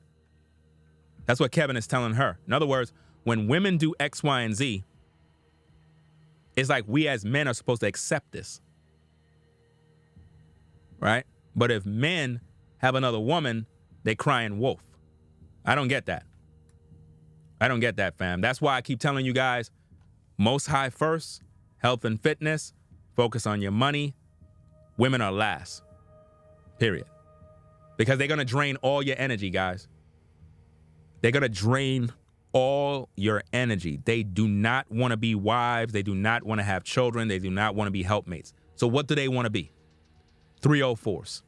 That's what Kevin is telling her. In other words, when women do X, Y, and Z, it's like we as men are supposed to accept this. Right? But if men have another woman, they crying wolf. I don't get that. I don't get that, fam. That's why I keep telling you guys, most high first, health and fitness, focus on your money. Women are last. Period. Because they're going to drain all your energy, guys. They're going to drain all your energy. They do not want to be wives. They do not want to have children. They do not want to be helpmates. So what do they want to be? 304s.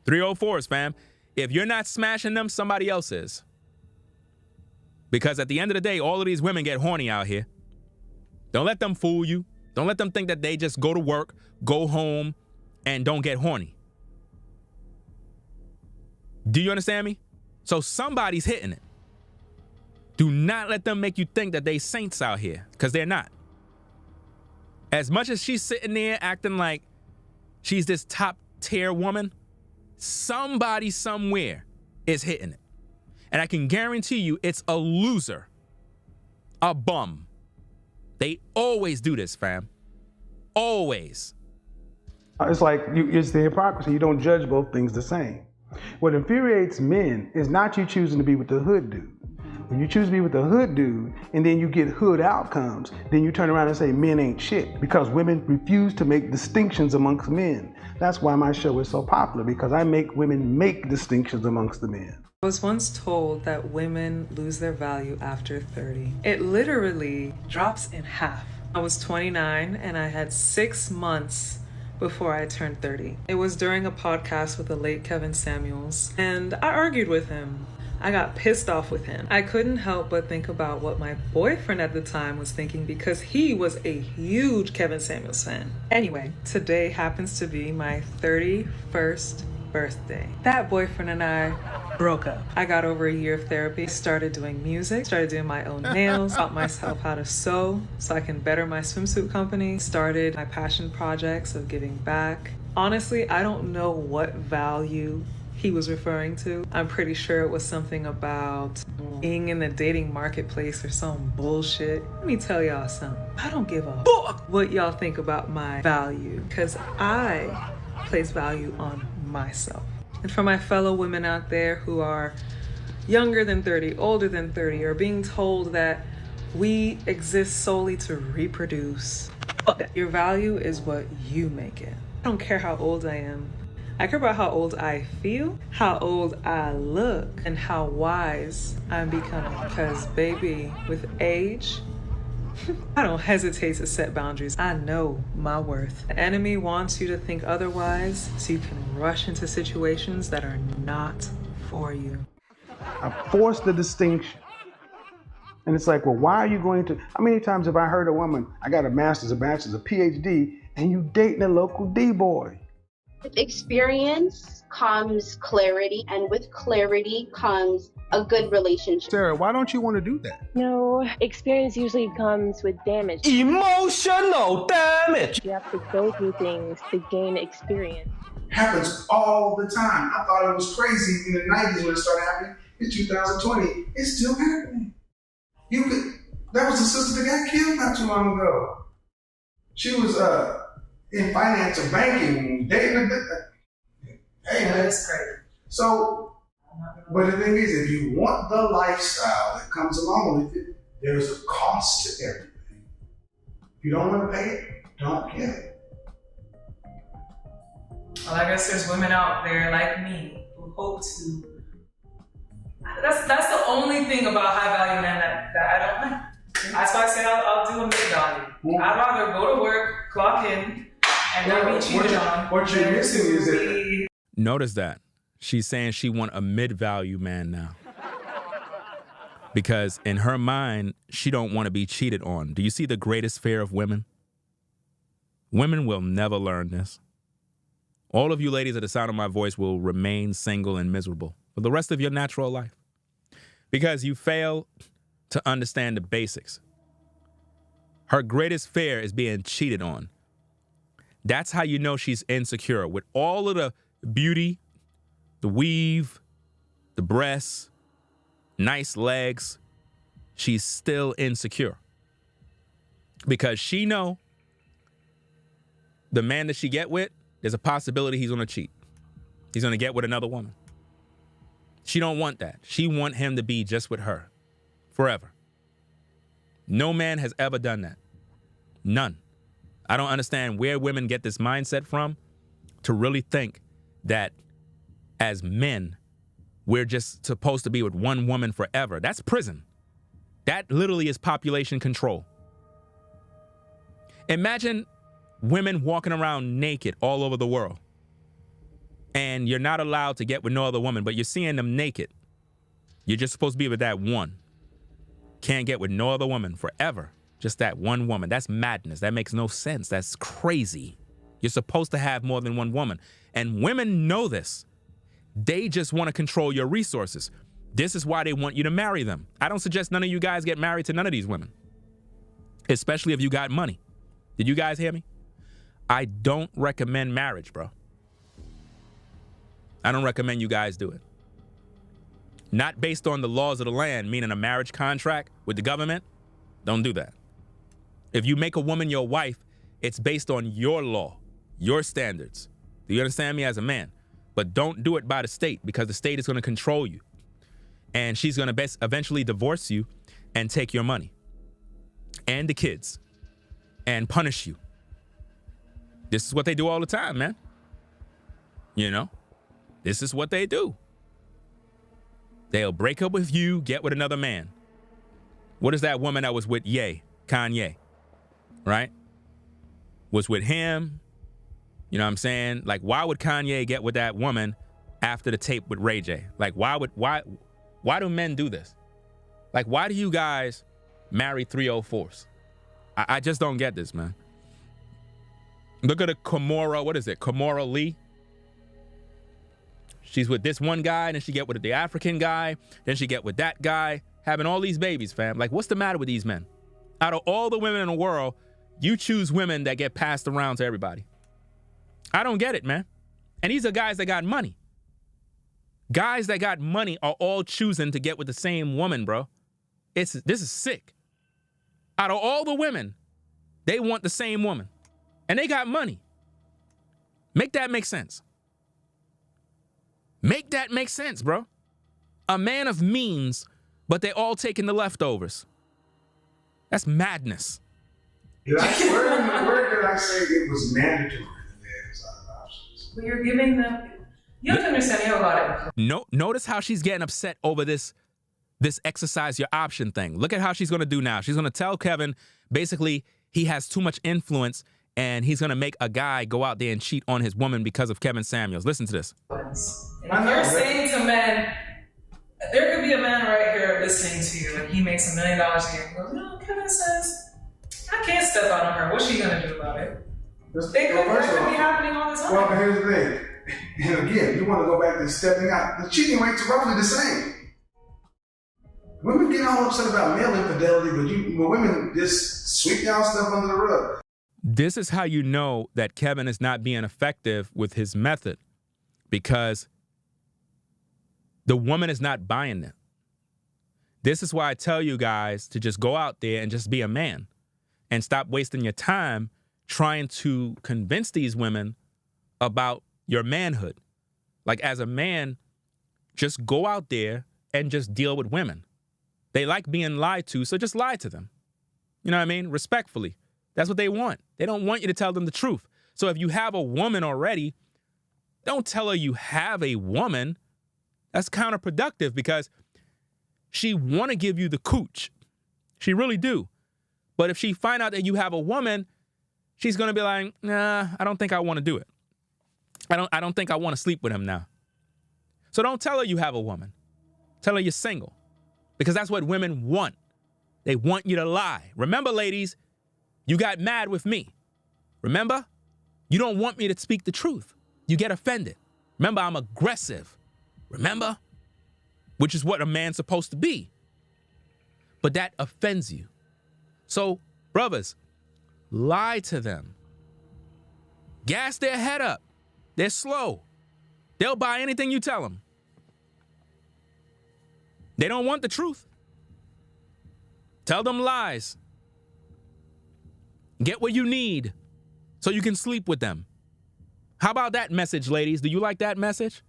304s, fam. If you're not smashing them, somebody else is. Because at the end of the day, all of these women get horny out here. Don't let them fool you. Don't let them think that they just go to work, go home, and don't get horny. Do you understand me? So somebody's hitting it. Do not let them make you think that they saints out here, because they're not. As much as she's sitting there acting like she's this top tier woman, somebody somewhere is hitting it. And I can guarantee you it's a loser, a bum. They always do this, fam. Always. It's like, it's the hypocrisy. You don't judge both things the same. What infuriates men is not you choosing to be with the hood dude. When you choose to be with the hood dude and then you get hood outcomes, then you turn around and say men ain't shit, because women refuse to make distinctions amongst men. That's why my show is so popular, because I make women make distinctions amongst the men. I was once told that women lose their value after 30. It literally drops in half. I was 29 and I had 6 months before I turned 30. It was during a podcast with the late Kevin Samuels, and I argued with him. I got pissed off with him. I couldn't help but think about what my boyfriend at the time was thinking, because he was a huge Kevin Samuels fan. Anyway, today happens to be my 31st birthday. That boyfriend and I broke up. I got over a year of therapy, started doing music, started doing my own nails, taught myself how to sew so I can better my swimsuit company, started my passion projects of giving back. Honestly, I don't know what value he was referring to. I'm pretty sure it was something about being in the dating marketplace or some bullshit. Let me tell y'all something. I don't give a fuck what y'all think about my value, because I place value on myself. And for my fellow women out there who are younger than 30, older than 30, or being told that we exist solely to reproduce, your value is what you make it. I don't care how old I am. I care about how old I feel, how old I look, and how wise I'm becoming. Because baby, with age, I don't hesitate to set boundaries. I know my worth. The enemy wants you to think otherwise so you can rush into situations that are not for you. I forced the distinction. And it's like, well, why are you going to, how many times have I heard a woman, I got a master's, a bachelor's, a PhD, and you dating a local D-boy? With experience comes clarity, and with clarity comes a good relationship. Sarah, why don't you want to do that? No, experience usually comes with damage. Emotional damage! You have to go through things to gain experience. Happens all the time. I thought it was crazy in the 90s when it started happening. It's 2020. It's still happening. That was the sister that got killed not too long ago. She was in finance or banking, dating a hey man, That's crazy. So, but the thing is, if you want the lifestyle that comes along with it, there's a cost to everything. If you don't want to pay it, don't get it. Well, I guess there's women out there like me who hope to. That's the only thing about high value men that I don't like. That's why I said I'll do a mid value. I'd rather go to work, clock in, and not be cheated on. What you're missing is that. Notice that. She's saying she want a mid-value man now. Because in her mind, she don't want to be cheated on. Do you see the greatest fear of women? Women will never learn this. All of you ladies at the sound of my voice will remain single and miserable for the rest of your natural life. Because you fail to understand the basics. Her greatest fear is being cheated on. That's how you know she's insecure. With all of the beauty, the weave, the breasts, nice legs, she's still insecure. Because she know the man that she get with, there's a possibility he's gonna cheat. He's gonna get with another woman. She don't want that. She want him to be just with her forever. No man has ever done that. None. I don't understand where women get this mindset from to really think that as men, we're just supposed to be with one woman forever. That's prison. That literally is population control. Imagine women walking around naked all over the world. And you're not allowed to get with no other woman, but you're seeing them naked. You're just supposed to be with that one. Can't get with no other woman forever. Just that one woman. That's madness. That makes no sense. That's crazy. You're supposed to have more than one woman. And women know this. They just want to control your resources. This is why they want you to marry them. I don't suggest none of you guys get married to none of these women. Especially if you got money. Did you guys hear me? I don't recommend marriage, bro. I don't recommend you guys do it. Not based on the laws of the land, meaning a marriage contract with the government. Don't do that. If you make a woman your wife, it's based on your law, your standards. Do you understand me as a man? But don't do it by the state, because the state is going to control you. And she's going to eventually divorce you and take your money and the kids and punish you. This is what they do all the time, man. You know, this is what they do. They'll break up with you, get with another man. What is that woman that was with Kanye, right? Was with him. You know what I'm saying? Like, why would Kanye get with that woman after the tape with Ray J? Like, why do men do this? Like, why do you guys marry 304s? I just don't get this, man. Look at a Kimora, what is it? Kimora Lee. She's with this one guy, and then she get with the African guy, then she get with that guy, having all these babies, fam. Like, what's the matter with these men? Out of all the women in the world, you choose women that get passed around to everybody. I don't get it, man. And these are guys that got money. Guys that got money are all choosing to get with the same woman, bro. This is sick. Out of all the women, they want the same woman. And they got money. Make that make sense. Make that make sense, bro. A man of means, but they all taking the leftovers. That's madness. Where did I say it was mandatory that they exercise options? But you're giving them. You have to understand. You have a lot of. No, notice how she's getting upset over this this exercise your option thing. Look at how she's going to do now. She's going to tell Kevin, basically, he has too much influence and he's going to make a guy go out there and cheat on his woman because of Kevin Samuels. Listen to this. And if you're saying to men, there could be a man right here listening to you and he makes $1 million a year and goes, no, Kevin says, I can't step out on her. What's she going to do about it? That could be happening all the time. Well, here's the thing. And again, you want to go back to stepping out. The cheating rates are roughly the same. Women get all upset about male infidelity, but women just sweep y'all stuff under the rug. This is how you know that Kevin is not being effective with his method, because the woman is not buying it. This is why I tell you guys to just go out there and just be a man and stop wasting your time trying to convince these women about your manhood. Like, as a man, just go out there and just deal with women. They like being lied to, so just lie to them. You know what I mean? Respectfully. That's what they want. They don't want you to tell them the truth. So if you have a woman already, don't tell her you have a woman. That's counterproductive, because she want to give you the cooch. She really do. But if she find out that you have a woman, she's going to be like, nah, I don't think I want to do it. I don't think I want to sleep with him now. So don't tell her you have a woman. Tell her you're single. Because that's what women want. They want you to lie. Remember, ladies, you got mad with me. Remember? You don't want me to speak the truth. You get offended. Remember, I'm aggressive. Remember? Which is what a man's supposed to be. But that offends you. So, brothers, lie to them. Gas their head up. They're slow. They'll buy anything you tell them. They don't want the truth. Tell them lies. Get what you need so you can sleep with them. How about that message, ladies? Do you like that message?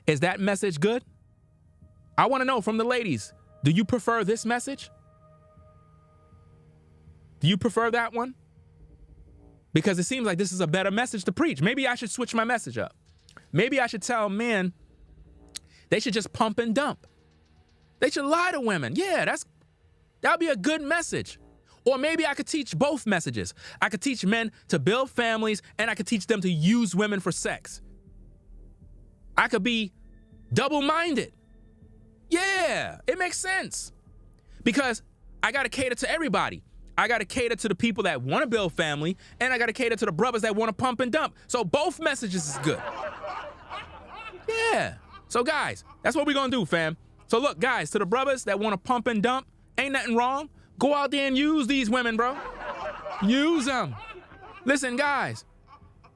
Is that message good? I want to know from the ladies, do you prefer this message? Do you prefer that one? Because it seems like this is a better message to preach. Maybe I should switch my message up. Maybe I should tell men they should just pump and dump. They should lie to women. Yeah, that'd be a good message. Or maybe I could teach both messages. I could teach men to build families, and I could teach them to use women for sex. I could be double-minded. Yeah, it makes sense. Because I got to cater to everybody. I got to cater to the people that want to build family, and I got to cater to the brothers that want to pump and dump. So both messages is good. Yeah. So guys, that's what we're going to do, fam. So look, guys, to the brothers that want to pump and dump, ain't nothing wrong. Go out there and use these women, bro. Use them. Listen, guys,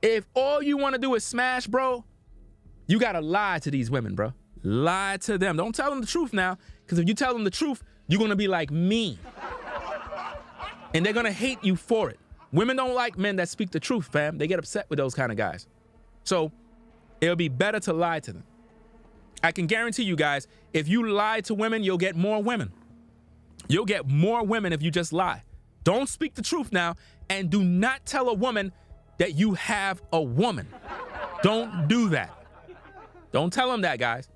if all you want to do is smash, bro, you got to lie to these women, bro. Lie to them. Don't tell them the truth now, because if you tell them the truth, you're going to be like me. And they're going to hate you for it. Women don't like men that speak the truth, fam. They get upset with those kind of guys. So it'll be better to lie to them. I can guarantee you guys, if you lie to women, you'll get more women. You'll get more women if you just lie. Don't speak the truth now, and do not tell a woman that you have a woman. Don't do that. Don't tell them that, guys.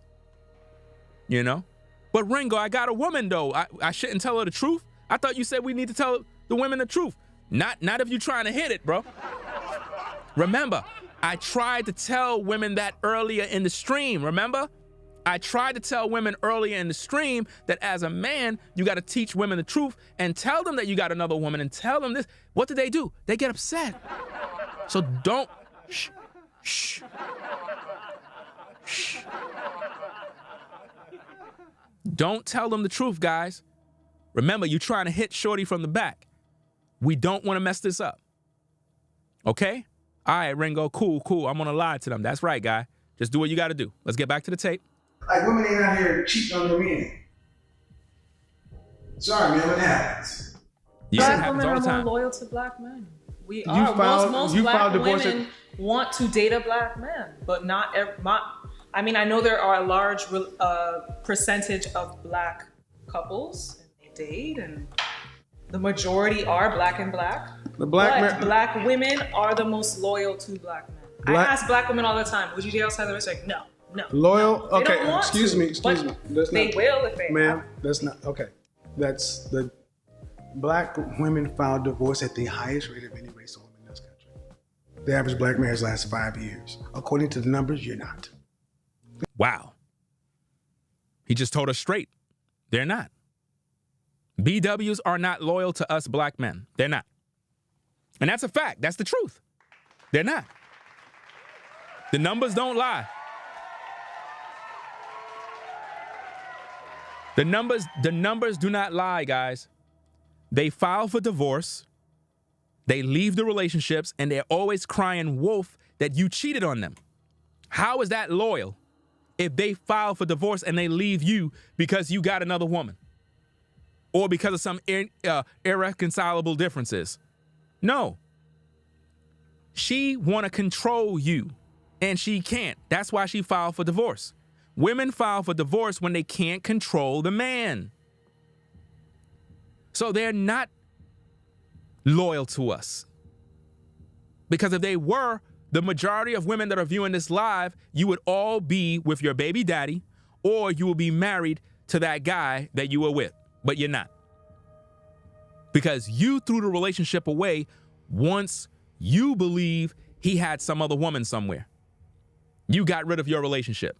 You know? But Ringo, I got a woman, though. I shouldn't tell her the truth? I thought you said we need to tell the women the truth. Not if you're trying to hit it, bro. Remember, I tried to tell women that earlier in the stream, remember? I tried to tell women earlier in the stream that as a man, you got to teach women the truth and tell them that you got another woman and tell them this. What do? They get upset. So don't, shh, shh, shh. Don't tell them the truth, guys. Remember, you're trying to hit shorty from the back. We don't want to mess this up. Okay? All right, Ringo, cool. I'm going to lie to them. That's right, guy. Just do what you got to do. Let's get back to the tape. Like, women ain't out here cheating on their men. Sorry, man, what happens? Yeah, black women all the are time. more loyal to black men. We are. Most black women want to date a black man, but not I mean, I know there are a large percentage of black couples, and they date, and the majority are black and black. Black women are the most loyal to black men. I ask black women all the time, would you date outside the race? Like, no. No. Loyal? They Okay, don't want excuse to, me. That's they not, will if they ma'am, have. that's not, okay. That's the black women file divorce at the highest rate of any race of women in this country. The average black marriage lasts 5 years. According to the numbers, you're not. Wow. He just told us straight. They're not. BWs are not loyal to us black men. They're not. And that's a fact. That's the truth. They're not. The numbers don't lie. The numbers do not lie, guys. They file for divorce, they leave the relationships, and they're always crying wolf that you cheated on them. How is that loyal if they file for divorce and they leave you because you got another woman? Or because of some irreconcilable differences? No. She want to control you, and she can't. That's why she filed for divorce. Women file for divorce when they can't control the man. So they're not loyal to us. Because if they were, the majority of women that are viewing this live, you would all be with your baby daddy, or you will be married to that guy that you were with, but you're not. Because you threw the relationship away once you believe he had some other woman somewhere. You got rid of your relationship.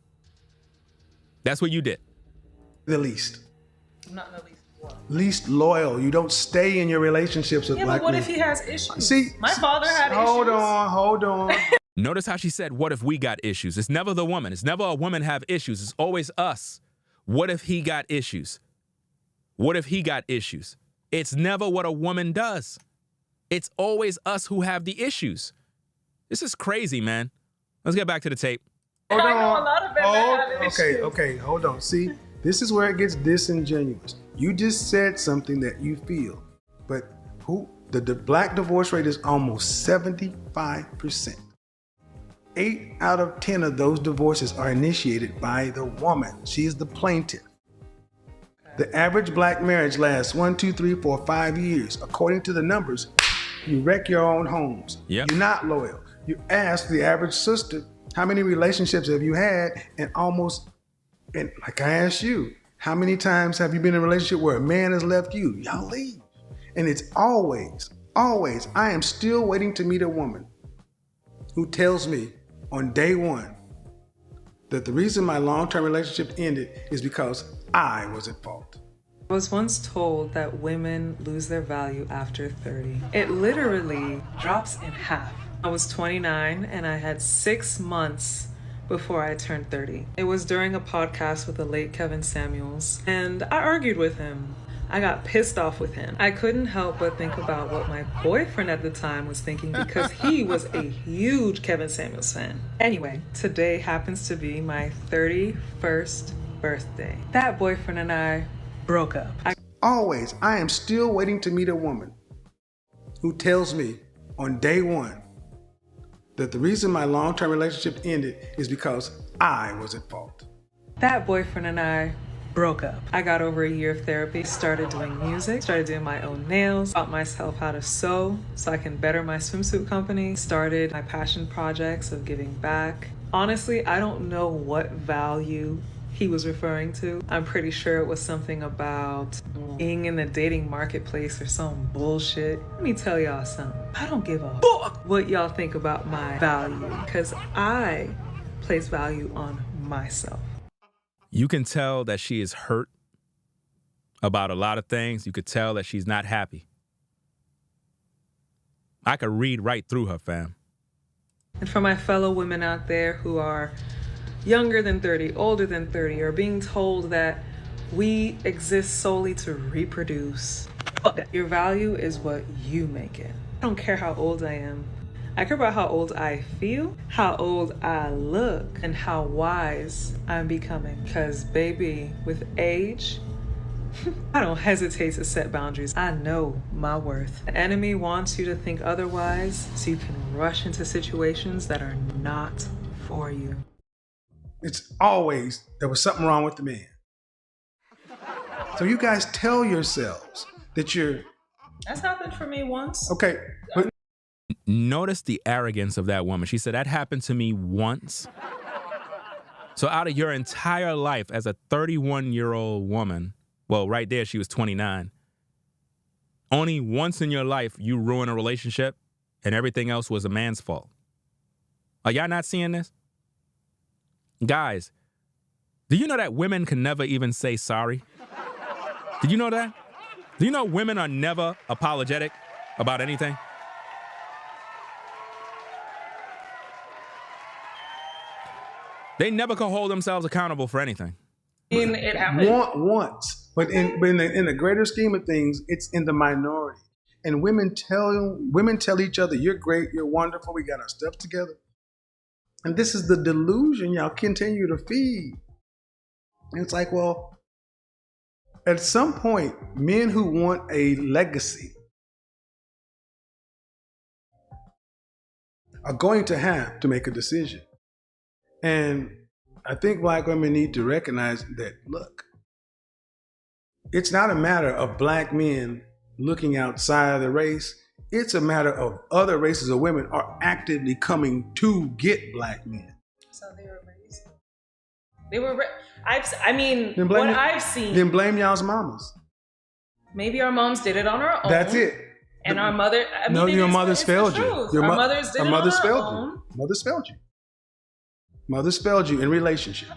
That's what you did. The least. I'm not the least what? Least loyal. You don't stay in your relationships with black men. But what if he has issues? See, my father had issues. Hold on. Notice how she said, what if we got issues? It's never the woman. It's never a woman have issues. It's always us. What if he got issues? What if he got issues? It's never what a woman does. It's always us who have the issues. This is crazy, man. Let's get back to the tape. And I know a lot of men that have issues. Okay, hold on. See, this is where it gets disingenuous. You just said something that you feel, but the black divorce rate is almost 75%. 8 out of 10 of those divorces are initiated by the woman. She is the plaintiff. The average black marriage lasts 1, 2, 3, 4, 5 years. According to the numbers, you wreck your own homes. Yep. You're not loyal. You ask the average sister, how many relationships have you had? And like I asked you, how many times have you been in a relationship where a man has left you? Y'all leave. And it's always, I am still waiting to meet a woman who tells me on day one that the reason my long-term relationship ended is because I was at fault. I was once told that women lose their value after 30. It literally drops in half. I was 29 and I had 6 months before I turned 30. It was during a podcast with the late Kevin Samuels, and I argued with him. I got pissed off with him. I couldn't help but think about what my boyfriend at the time was thinking because he was a huge Kevin Samuels fan. Anyway, today happens to be my 31st birthday. That boyfriend and I broke up. I am still waiting to meet a woman who tells me on day one that the reason my long-term relationship ended is because I was at fault. That boyfriend and I broke up. I got over a year of therapy, started doing music, started doing my own nails, taught myself how to sew so I can better my swimsuit company, started my passion projects of giving back. Honestly, I don't know what value he was referring to. I'm pretty sure it was something about being in the dating marketplace or some bullshit. Let me tell y'all something. I don't give a fuck what y'all think about my value because I place value on myself. You can tell that she is hurt about a lot of things. You could tell that she's not happy. I could read right through her, fam. And for my fellow women out there who are younger than 30, older than 30, or being told that we exist solely to reproduce, fuck that. Your value is what you make it. I don't care how old I am. I care about how old I feel, how old I look, and how wise I'm becoming. Because baby, with age, I don't hesitate to set boundaries. I know my worth. The enemy wants you to think otherwise so you can rush into situations that are not for you. It's always there was something wrong with the man. So you guys tell yourselves that you're... That's happened for me once. Okay, but... Notice the arrogance of that woman. She said, that happened to me once. So out of your entire life as a 31-year-old woman, well, right there, she was 29. Only once in your life you ruin a relationship and everything else was a man's fault. Are y'all not seeing this? Guys, do you know that women can never even say sorry? Did you know that? Do you know women are never apologetic about anything? They never could hold themselves accountable for anything. It happened. Once, but in the greater scheme of things, it's in the minority. And women tell each other, "You're great, you're wonderful, we got our stuff together." And this is the delusion y'all continue to feed. And it's like, well, at some point, men who want a legacy are going to have to make a decision. And I think black women need to recognize that, look, it's not a matter of black men looking outside of the race. It's a matter of other races of women are actively coming to get black men. So they were raised. I've seen. Then blame y'all's mamas. Maybe our moms did it on our own. That's it. And our mother. Your mothers failed you. Our mothers did it on our own. Mothers failed you. Mothers failed you in relationship.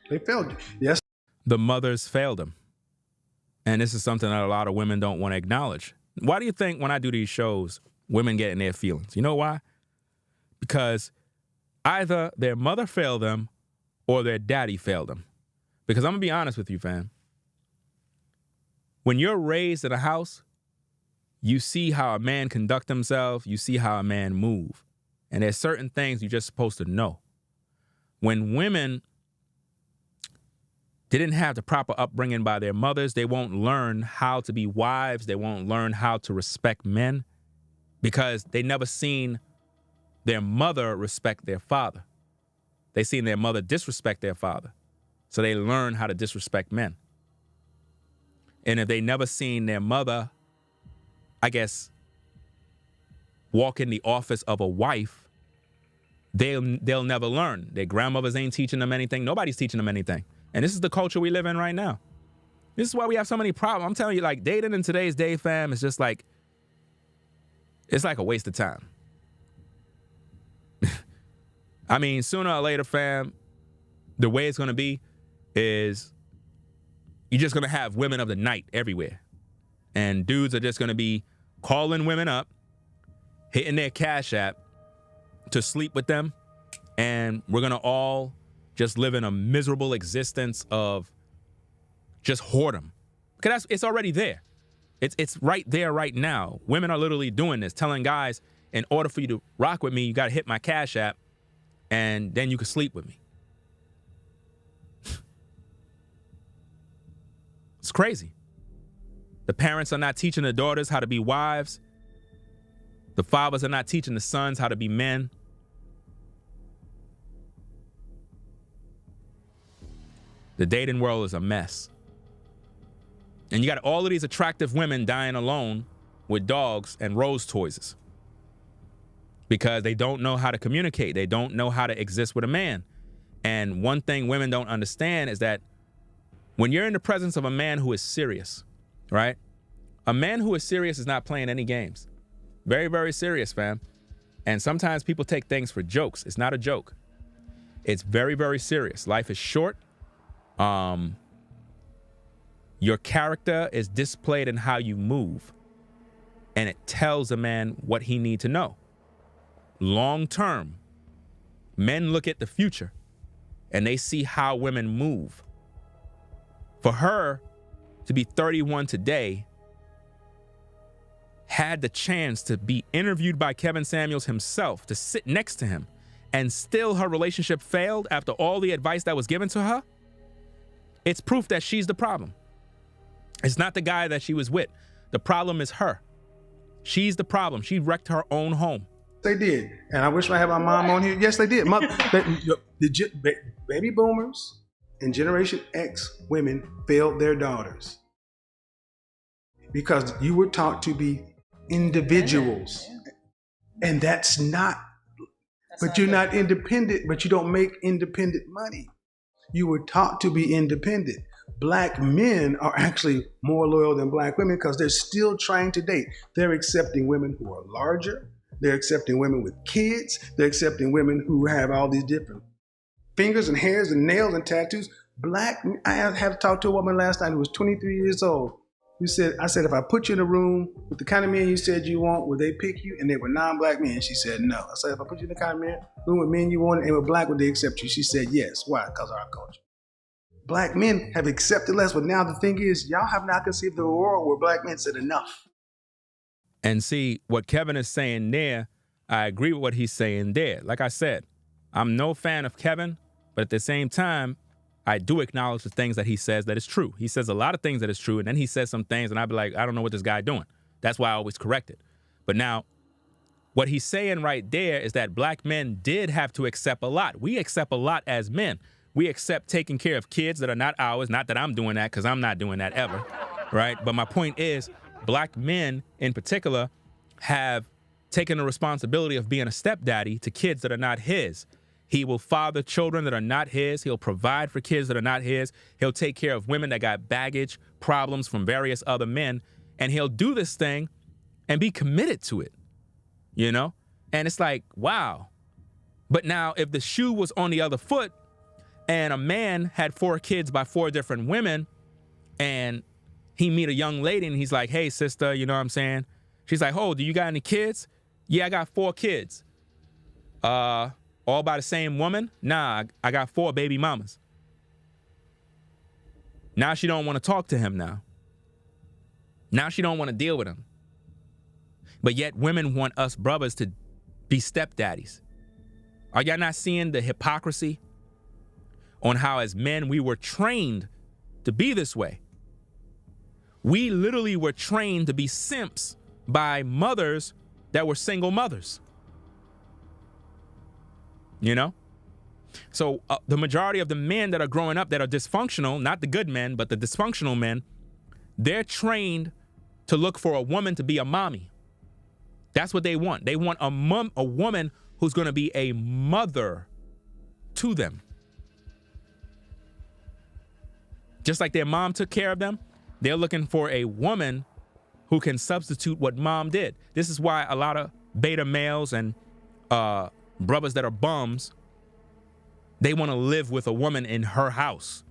They failed you. Yes. The mothers failed them. And this is something that a lot of women don't want to acknowledge. Why do you think when I do these shows, women get in their feelings? You know why? Because either their mother failed them or their daddy failed them. Because I'm going to be honest with you, fam. When you're raised in a house, you see how a man conduct himself. You see how a man move. And there's certain things you're just supposed to know. When women didn't have the proper upbringing by their mothers, they won't learn how to be wives. They won't learn how to respect men because they never seen their mother respect their father. They seen their mother disrespect their father. So they learn how to disrespect men. And if they never seen their mother, I guess, walk in the office of a wife, they'll never learn. Their grandmothers ain't teaching them anything. Nobody's teaching them anything. And this is the culture we live in right now. This is why we have so many problems. I'm telling you, like, dating in today's day, fam, is just like, it's like a waste of time. I mean, sooner or later, fam, the way it's going to be is you're just going to have women of the night everywhere. And dudes are just going to be calling women up, hitting their Cash App to sleep with them. And we're going to all just live in a miserable existence of just whoredom. Because it's already there. It's right there right now. Women are literally doing this, telling guys, in order for you to rock with me, you got to hit my Cash App, and then you can sleep with me. It's crazy. The parents are not teaching the daughters how to be wives. The fathers are not teaching the sons how to be men. The dating world is a mess. And you got all of these attractive women dying alone with dogs and rose toys because they don't know how to communicate. They don't know how to exist with a man. And one thing women don't understand is that when you're in the presence of a man who is serious, right? A man who is serious is not playing any games. Very, very serious, fam. And sometimes people take things for jokes. It's not a joke. It's very, very serious. Life is short. Your character is displayed in how you move, and it tells a man what he needs to know. Long term, men look at the future and they see how women move. For her to be 31 today, had the chance to be interviewed by Kevin Samuels himself, to sit next to him, and still her relationship failed after all the advice that was given to her, it's proof that she's the problem. It's not the guy that she was with. The problem is her. She's the problem. She wrecked her own home. They did. And I wish I had my mom on here. Yes, they did. Baby boomers and Generation X women failed their daughters because you were taught to be individuals. And that's not, but you're not independent, but you don't make independent money. You were taught to be independent. Black men are actually more loyal than black women because they're still trying to date. They're accepting women who are larger. They're accepting women with kids. They're accepting women who have all these different fingers and hairs and nails and tattoos. I had to talk to a woman last night who was 23 years old. I said, if I put you in a room with the kind of men you said you want, would they pick you? And they were non-black men. She said, no. I said, if I put you in the kind of room with men you want and were black, would they accept you? She said, yes. Why? Because of our culture. Black men have accepted less, but now the thing is, y'all have not conceived of a world where black men said enough. And see, what Kevin is saying there, I agree with what he's saying there. Like I said, I'm no fan of Kevin, but at the same time, I do acknowledge the things that he says that is true. He says a lot of things that is true, and then he says some things, and I'd be like, I don't know what this guy doing. That's why I always correct it. But now, what he's saying right there is that black men did have to accept a lot. We accept a lot as men. We accept taking care of kids that are not ours. Not that I'm doing that, because I'm not doing that ever, right? But my point is, black men in particular have taken the responsibility of being a stepdaddy to kids that are not his. He will father children that are not his. He'll provide for kids that are not his. He'll take care of women that got baggage, problems from various other men. And he'll do this thing and be committed to it, you know? And it's like, wow. But now if the shoe was on the other foot and a man had 4 kids by 4 different women and he meet a young lady and he's like, hey, sister, you know what I'm saying? She's like, oh, do you got any kids? Yeah, I got 4 kids. All by the same woman? Nah, I got 4 baby mamas. Now she don't want to talk to him now. Now she don't want to deal with him. But yet women want us brothers to be stepdaddies. Are y'all not seeing the hypocrisy on how as men we were trained to be this way? We literally were trained to be simps by mothers that were single mothers. You know? So the majority of the men that are growing up that are dysfunctional, not the good men, but the dysfunctional men, they're trained to look for a woman to be a mommy. That's what they want. They want a woman who's going to be a mother to them. Just like their mom took care of them, they're looking for a woman who can substitute what mom did. This is why a lot of beta males and brothers that are bums, they want to live with a woman in her house.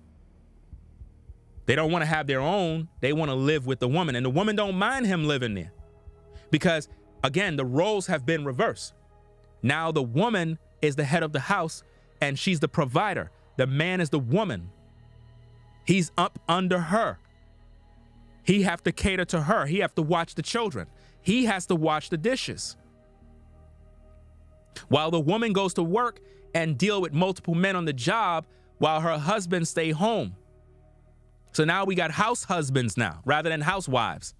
They don't want to have their own. They want to live with the woman. And the woman don't mind him living there. Because, again, the roles have been reversed. Now the woman is the head of the house and she's the provider. The man is the woman. He's up under her. He have to cater to her. He have to watch the children. He has to wash the dishes. While the woman goes to work and deal with multiple men on the job while her husband stay home. So now we got house husbands now rather than housewives.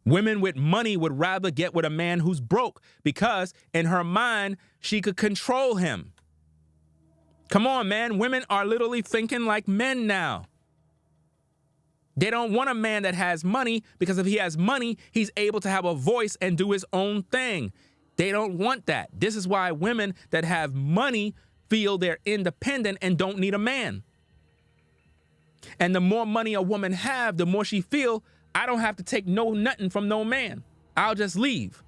Women with money would rather get with a man who's broke because in her mind, she could control him. Come on, man. Women are literally thinking like men now. They don't want a man that has money because if he has money, he's able to have a voice and do his own thing. They don't want that. This is why women that have money feel they're independent and don't need a man. And the more money a woman have, the more she feel, I don't have to take nothing from no man. I'll just leave.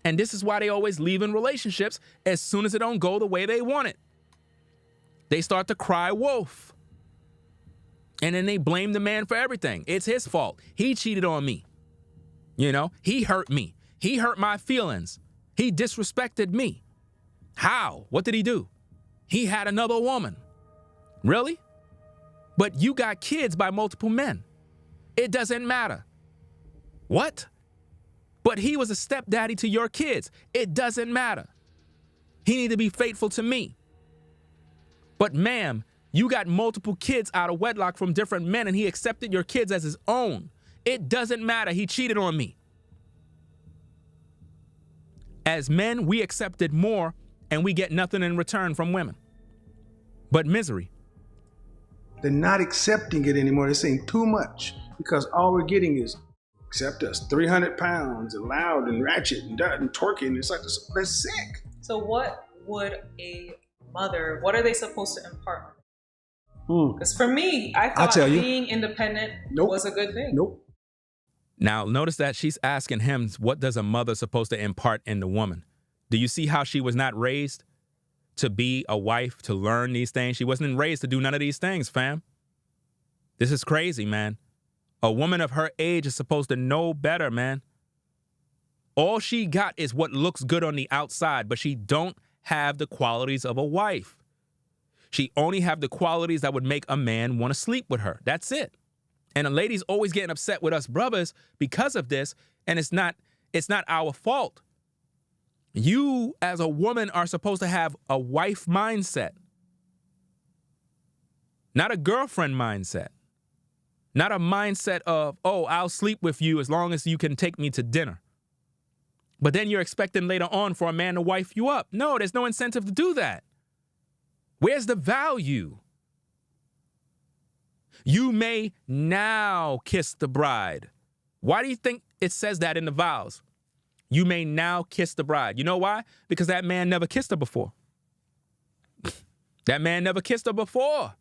And this is why they always leave in relationships as soon as it don't go the way they want it. They start to cry wolf. And then they blame the man for everything. It's his fault. He cheated on me. You know, he hurt me. He hurt my feelings. He disrespected me. How? What did he do? He had another woman. Really? But you got kids by multiple men. It doesn't matter. What? But he was a stepdaddy to your kids. It doesn't matter. He needed to be faithful to me. But ma'am, you got multiple kids out of wedlock from different men and he accepted your kids as his own. It doesn't matter. He cheated on me. As men, we accepted more and we get nothing in return from women but misery. They're not accepting it anymore. They're saying too much because all we're getting is accept us 300 pounds and loud and ratchet and twerking. It's like, they're sick. So what would a mother, what are they supposed to impart? Hmm. Because for me, I I'll thought tell you. being independent Nope. was a good thing. Nope. Now, notice that she's asking him, what does a mother supposed to impart in the woman? Do you see how she was not raised to be a wife, to learn these things? She wasn't raised to do none of these things, fam. This is crazy, man. A woman of her age is supposed to know better, man. All she got is what looks good on the outside, but she don't have the qualities of a wife. She only have the qualities that would make a man want to sleep with her. That's it. And a lady's always getting upset with us brothers because of this, and it's not our fault. You, as a woman, are supposed to have a wife mindset, not a girlfriend mindset, not a mindset of, oh, I'll sleep with you as long as you can take me to dinner. But then you're expecting later on for a man to wife you up. No, there's no incentive to do that. Where's the value? You may now kiss the bride. Why do you think it says that in the vows? You may now kiss the bride. You know why? Because that man never kissed her before. That man never kissed her before.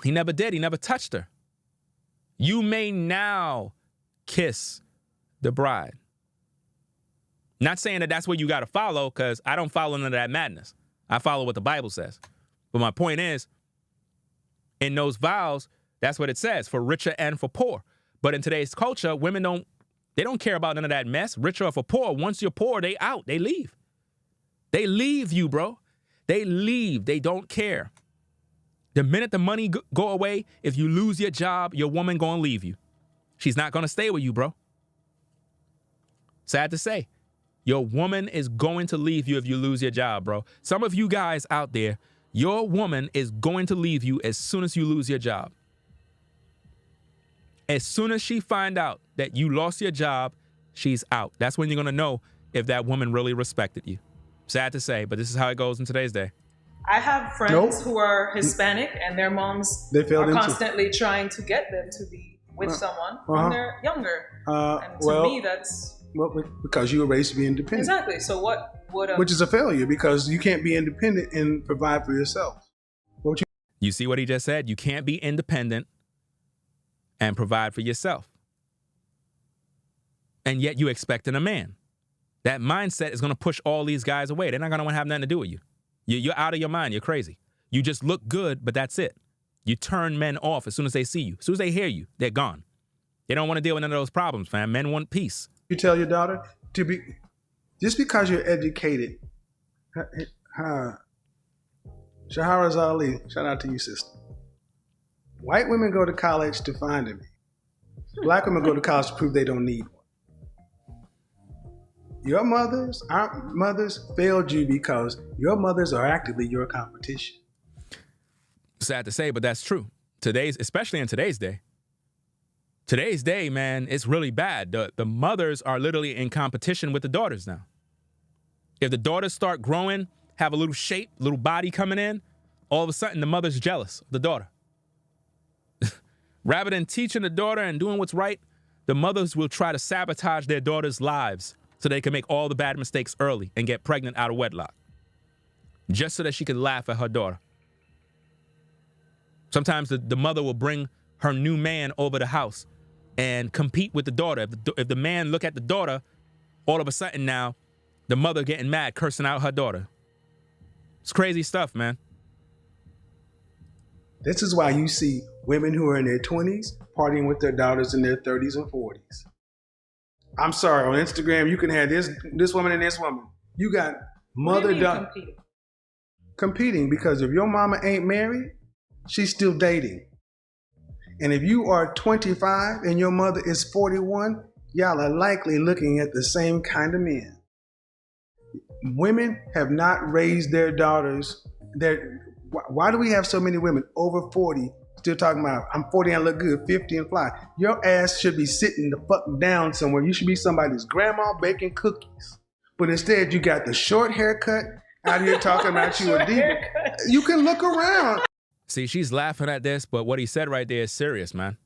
He never did. He never touched her. You may now kiss the bride. Not saying that that's what you got to follow, because I don't follow none of that madness. I follow what the Bible says. But my point is, in those vows, that's what it says, for richer and for poor. But in today's culture, women don't care about none of that mess, richer or for poor. Once you're poor, they out, they leave. They leave you, bro. They leave, they don't care. The minute the money go away, if you lose your job, your woman gonna leave you. She's not gonna stay with you, bro. Sad to say. Your woman is going to leave you if you lose your job, bro. Some of you guys out there, your woman is going to leave you as soon as you lose your job. As soon as she find out that you lost your job, she's out. That's when you're going to know if that woman really respected you. Sad to say, but this is how it goes in today's day. I have friends who are Hispanic and their moms are constantly trying to get them to be with someone when they're younger. And to me, that's... Well, because you were raised to be independent. Exactly. So what would which is a failure, because you can't be independent and provide for yourself. You see what he just said? You can't be independent and provide for yourself. And yet you expecting a man. That mindset is going to push all these guys away. They're not going to want to have nothing to do with you. You're out of your mind. You're crazy. You just look good, but that's it. You turn men off as soon as they see you. As soon as they hear you, they're gone. They don't want to deal with none of those problems, fam. Men want peace. You tell your daughter to be, just because you're educated. Shahara's Ali, shout out to you, sister. White women go to college to find a man. Black women go to college to prove they don't need one. Your mothers, our mothers, failed you because your mothers are actively your competition. Sad to say, but that's true. Especially in today's day. Today's day, man, it's really bad. The mothers are literally in competition with the daughters now. If the daughters start growing, have a little shape, little body coming in, all of a sudden the mother's jealous of the daughter. Rather than teaching the daughter and doing what's right, the mothers will try to sabotage their daughters' lives so they can make all the bad mistakes early and get pregnant out of wedlock, just so that she can laugh at her daughter. Sometimes the mother will bring her new man over the house and compete with the daughter. If the man look at the daughter, all of a sudden now, the mother getting mad, cursing out her daughter. It's crazy stuff, man. This is why you see women who are in their 20s partying with their daughters in their 30s and 40s. I'm sorry, on Instagram, you can have this woman and this woman. You got mother-daughter competing, because if your mama ain't married, she's still dating. And if you are 25 and your mother is 41, y'all are likely looking at the same kind of men. Women have not raised their daughters. Why do we have so many women over 40 still talking about, I'm 40 and I look good, 50 and fly? Your ass should be sitting the fuck down somewhere. You should be somebody's grandma baking cookies. But instead you got the short haircut out here talking about you a diva. You can look around. See, she's laughing at this, but what he said right there is serious, man.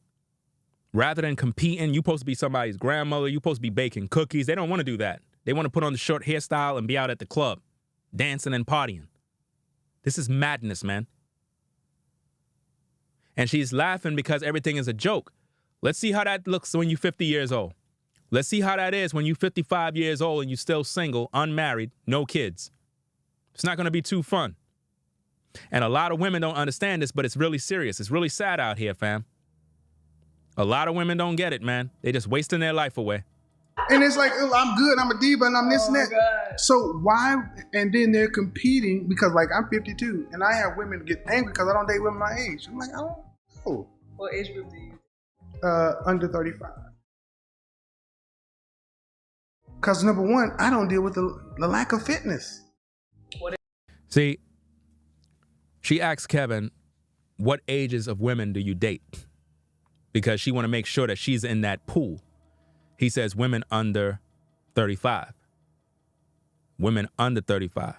Rather than competing, you're supposed to be somebody's grandmother. You're supposed to be baking cookies. They don't want to do that. They want to put on the short hairstyle and be out at the club. dancing and partying. This is madness, man. And she's laughing because everything is a joke. Let's see how that looks when you're 50 years old. Let's see how that is when you're 55 years old and you're still single, unmarried, no kids. It's not going to be too fun. And a lot of women don't understand this, but it's really serious. It's really sad out here, fam. A lot of women don't get it, man. They just wasting their life away. And it's like, oh, I'm good, I'm a diva, and I'm this and that. God. So why? And then they're competing because, like, I'm 52, and I have women get angry because I don't date women my age. I'm like, I don't know. What age group do you? Under 35. Because number one, I don't deal with the lack of fitness. See, she asked Kevin, what ages of women do you date? Because she want to make sure that she's in that pool. He says women under 35. Women under 35.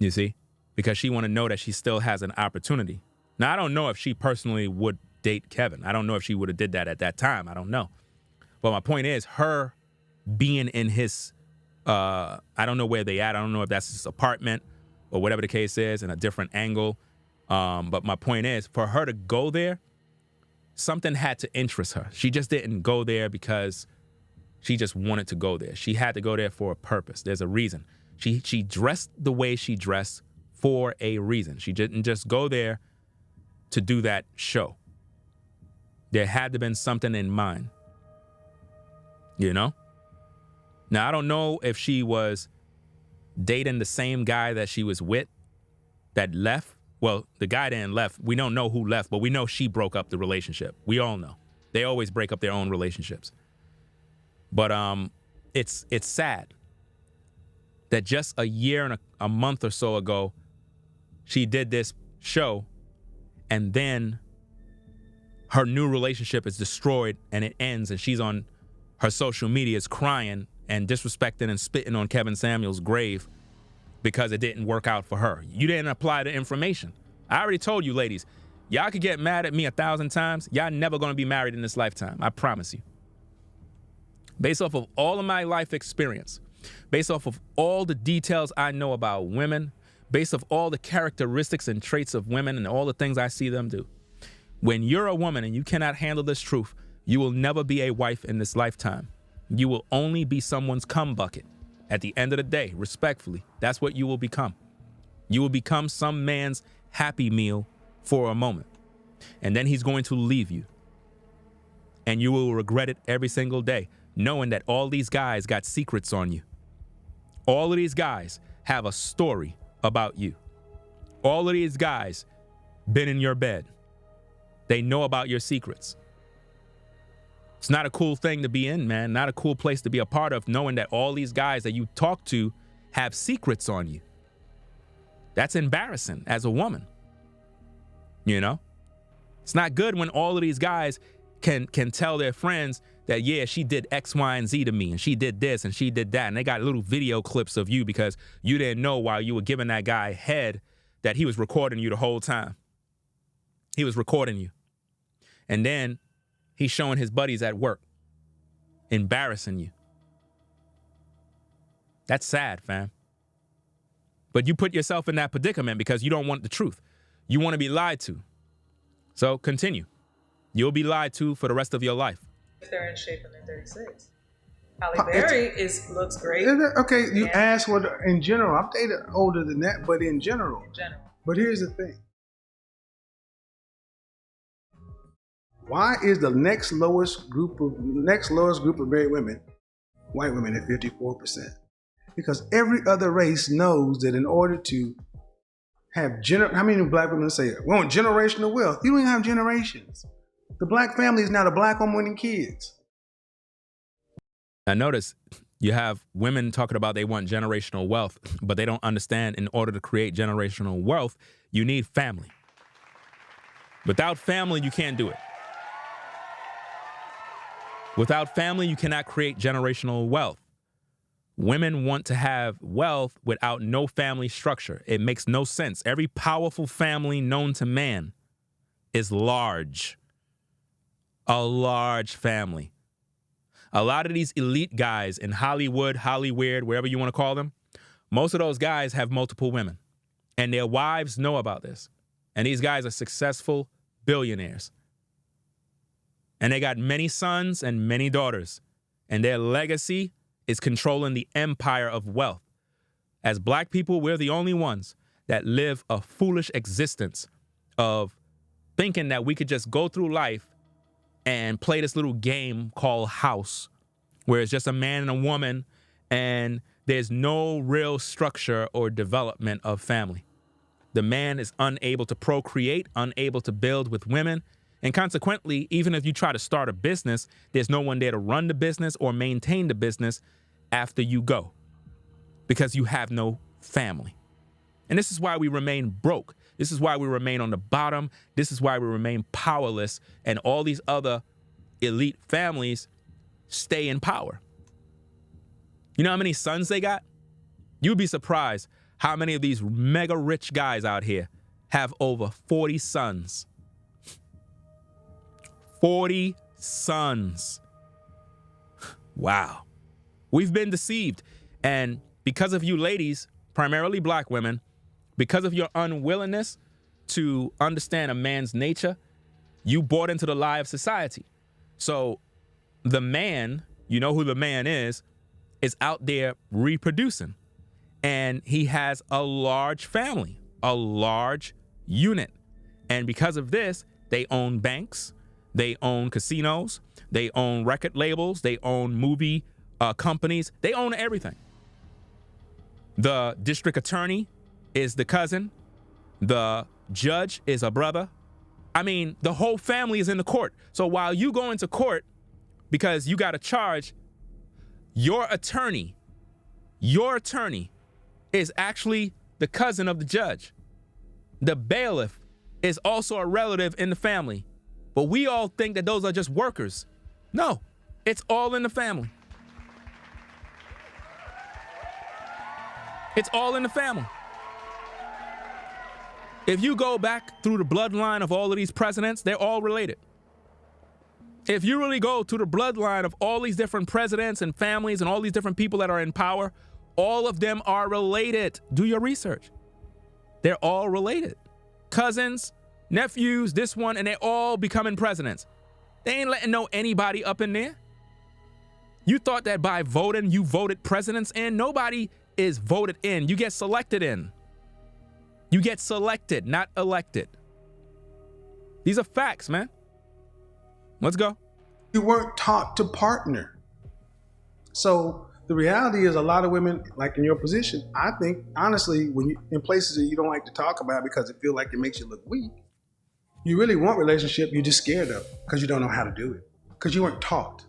You see? Because she want to know that she still has an opportunity. Now, I don't know if she personally would date Kevin. I don't know if she would have did that at that time. I don't know. But my point is, her being in his, I don't know where they at. I don't know if that's his apartment or whatever the case is, in a different angle. But my point is, for her to go there, something had to interest her. She just didn't go there because she just wanted to go there. She had to go there for a purpose. There's a reason. She dressed the way she dressed for a reason. She didn't just go there to do that show. There had to have been something in mind. You know? Now, I don't know if she was dating the same guy that she was with that left. Well, the guy didn't left. We don't know who left, but we know she broke up the relationship. We all know. They always break up their own relationships. But it's sad that just a year and a month or so ago, she did this show, and then her new relationship is destroyed and it ends, and she's on her social medias crying and disrespecting and spitting on Kevin Samuels' grave because it didn't work out for her. You didn't apply the information. I already told you, ladies, y'all could get mad at me 1,000 times. Y'all never gonna be married in this lifetime. I promise you. Based off of all of my life experience, based off of all the details I know about women, based off all the characteristics and traits of women and all the things I see them do, when you're a woman and you cannot handle this truth, you will never be a wife in this lifetime. You will only be someone's cum bucket. At the end of the day, respectfully, that's what you will become. You will become some man's happy meal for a moment. And then he's going to leave you. And you will regret it every single day, knowing that all these guys got secrets on you. All of these guys have a story about you. All of these guys been in your bed. They know about your secrets. It's not a cool thing to be in, man. Not a cool place to be a part of, knowing that all these guys that you talk to have secrets on you. That's embarrassing as a woman. You know? It's not good when all of these guys can tell their friends that, yeah, she did X, Y, and Z to me, and she did this, and she did that, and they got little video clips of you because you didn't know while you were giving that guy head that he was recording you the whole time. He was recording you. And then he's showing his buddies at work, embarrassing you. That's sad, fam. But you put yourself in that predicament because you don't want the truth. You want to be lied to. So continue. You'll be lied to for the rest of your life. If they're in shape and they're 36. Halle Berry looks great. Okay, you asked what in general. I'm dated older than that, but in general. In general. But here's the thing. Why is the next lowest group of married women, white women, at 54%? Because every other race knows that in order to have how many black women say we want generational wealth? You don't even have generations. The black family is now the black woman and kids. Now notice you have women talking about they want generational wealth, but they don't understand in order to create generational wealth, you need family. Without family, you can't do it. Without family, you cannot create generational wealth. Women want to have wealth without no family structure. It makes no sense. Every powerful family known to man is large. A large family. A lot of these elite guys in Hollywood, Hollyweird, wherever you want to call them, Most of those guys have multiple women, and their wives know about this. And these guys are successful billionaires. And they got many sons and many daughters. And their legacy is controlling the empire of wealth. As black people, we're the only ones that live a foolish existence of thinking that we could just go through life and play this little game called house, where it's just a man and a woman, and there's no real structure or development of family. The man is unable to procreate, unable to build with women, and consequently, even if you try to start a business, there's no one there to run the business or maintain the business after you go, because you have no family. And this is why we remain broke. This is why we remain on the bottom. This is why we remain powerless, and all these other elite families stay in power. You know how many sons they got? You'd be surprised how many of these mega rich guys out here have over 40 sons. 40 sons. Wow. We've been deceived. And because of you ladies, primarily black women, because of your unwillingness to understand a man's nature, you bought into the lie of society. So the man, you know who the man is out there reproducing. And he has a large family, a large unit. And because of this, they own banks, they own casinos, they own record labels, they own movie companies, they own everything. The district attorney is the cousin, the judge is a brother. I mean, the whole family is in the court. So while you go into court because you got a charge, your attorney is actually the cousin of the judge. The bailiff is also a relative in the family. But we all think that those are just workers. No, it's all in the family. It's all in the family. If you go back through the bloodline of all of these presidents, they're all related. If you really go to the bloodline of all these different presidents and families and all these different people that are in power, all of them are related. Do your research. They're all related. Cousins, nephews, this one, and they're all becoming presidents. They ain't letting anybody up in there. You thought that by voting, you voted presidents in? Nobody is voted in. You get selected in. You get selected, not elected. These are facts, man. Let's go. You weren't taught to partner. So the reality is a lot of women, like in your position, I think, honestly, when you in places that you don't like to talk about because it feels like it makes you look weak, you really want relationship, you're just scared of it because you don't know how to do it. Because you weren't taught.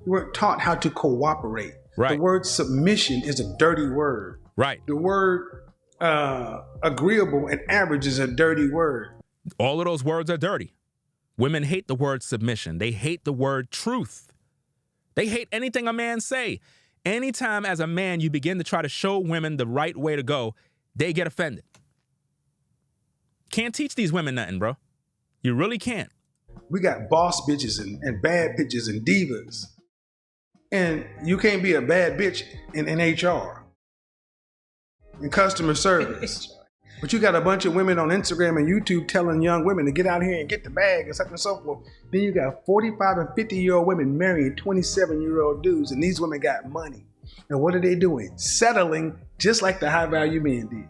You weren't taught how to cooperate. Right. The word submission is a dirty word. Right. The word agreeable and average is a dirty word. All of those words are dirty. Women hate the word submission. They hate the word truth. They hate anything a man say. Anytime as a man you begin to try to show women the right way to go, they get offended. Can't teach these women nothing, bro. You really can't. We got boss bitches and bad bitches and divas. And you can't be a bad bitch in HR, in customer service. But you got a bunch of women on Instagram and YouTube telling young women to get out here and get the bag and such and so forth. Then you got 45 and 50-year-old women marrying 27-year-old dudes, and these women got money. And what are they doing? Settling just like the high-value men did.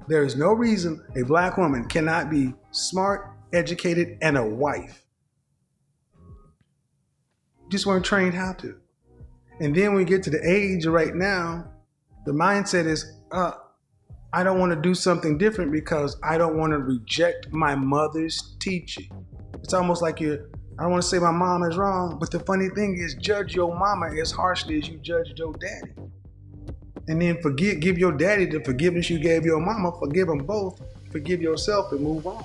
There is no reason a black woman cannot be smart, educated, and a wife. Just weren't trained how to. And then when we get to the age right now, the mindset is, I don't want to do something different because I don't want to reject my mother's teaching. It's almost like I don't want to say my mom is wrong, but the funny thing is, judge your mama as harshly as you judged your daddy. And then give your daddy the forgiveness you gave your mama, forgive them both, forgive yourself and move on.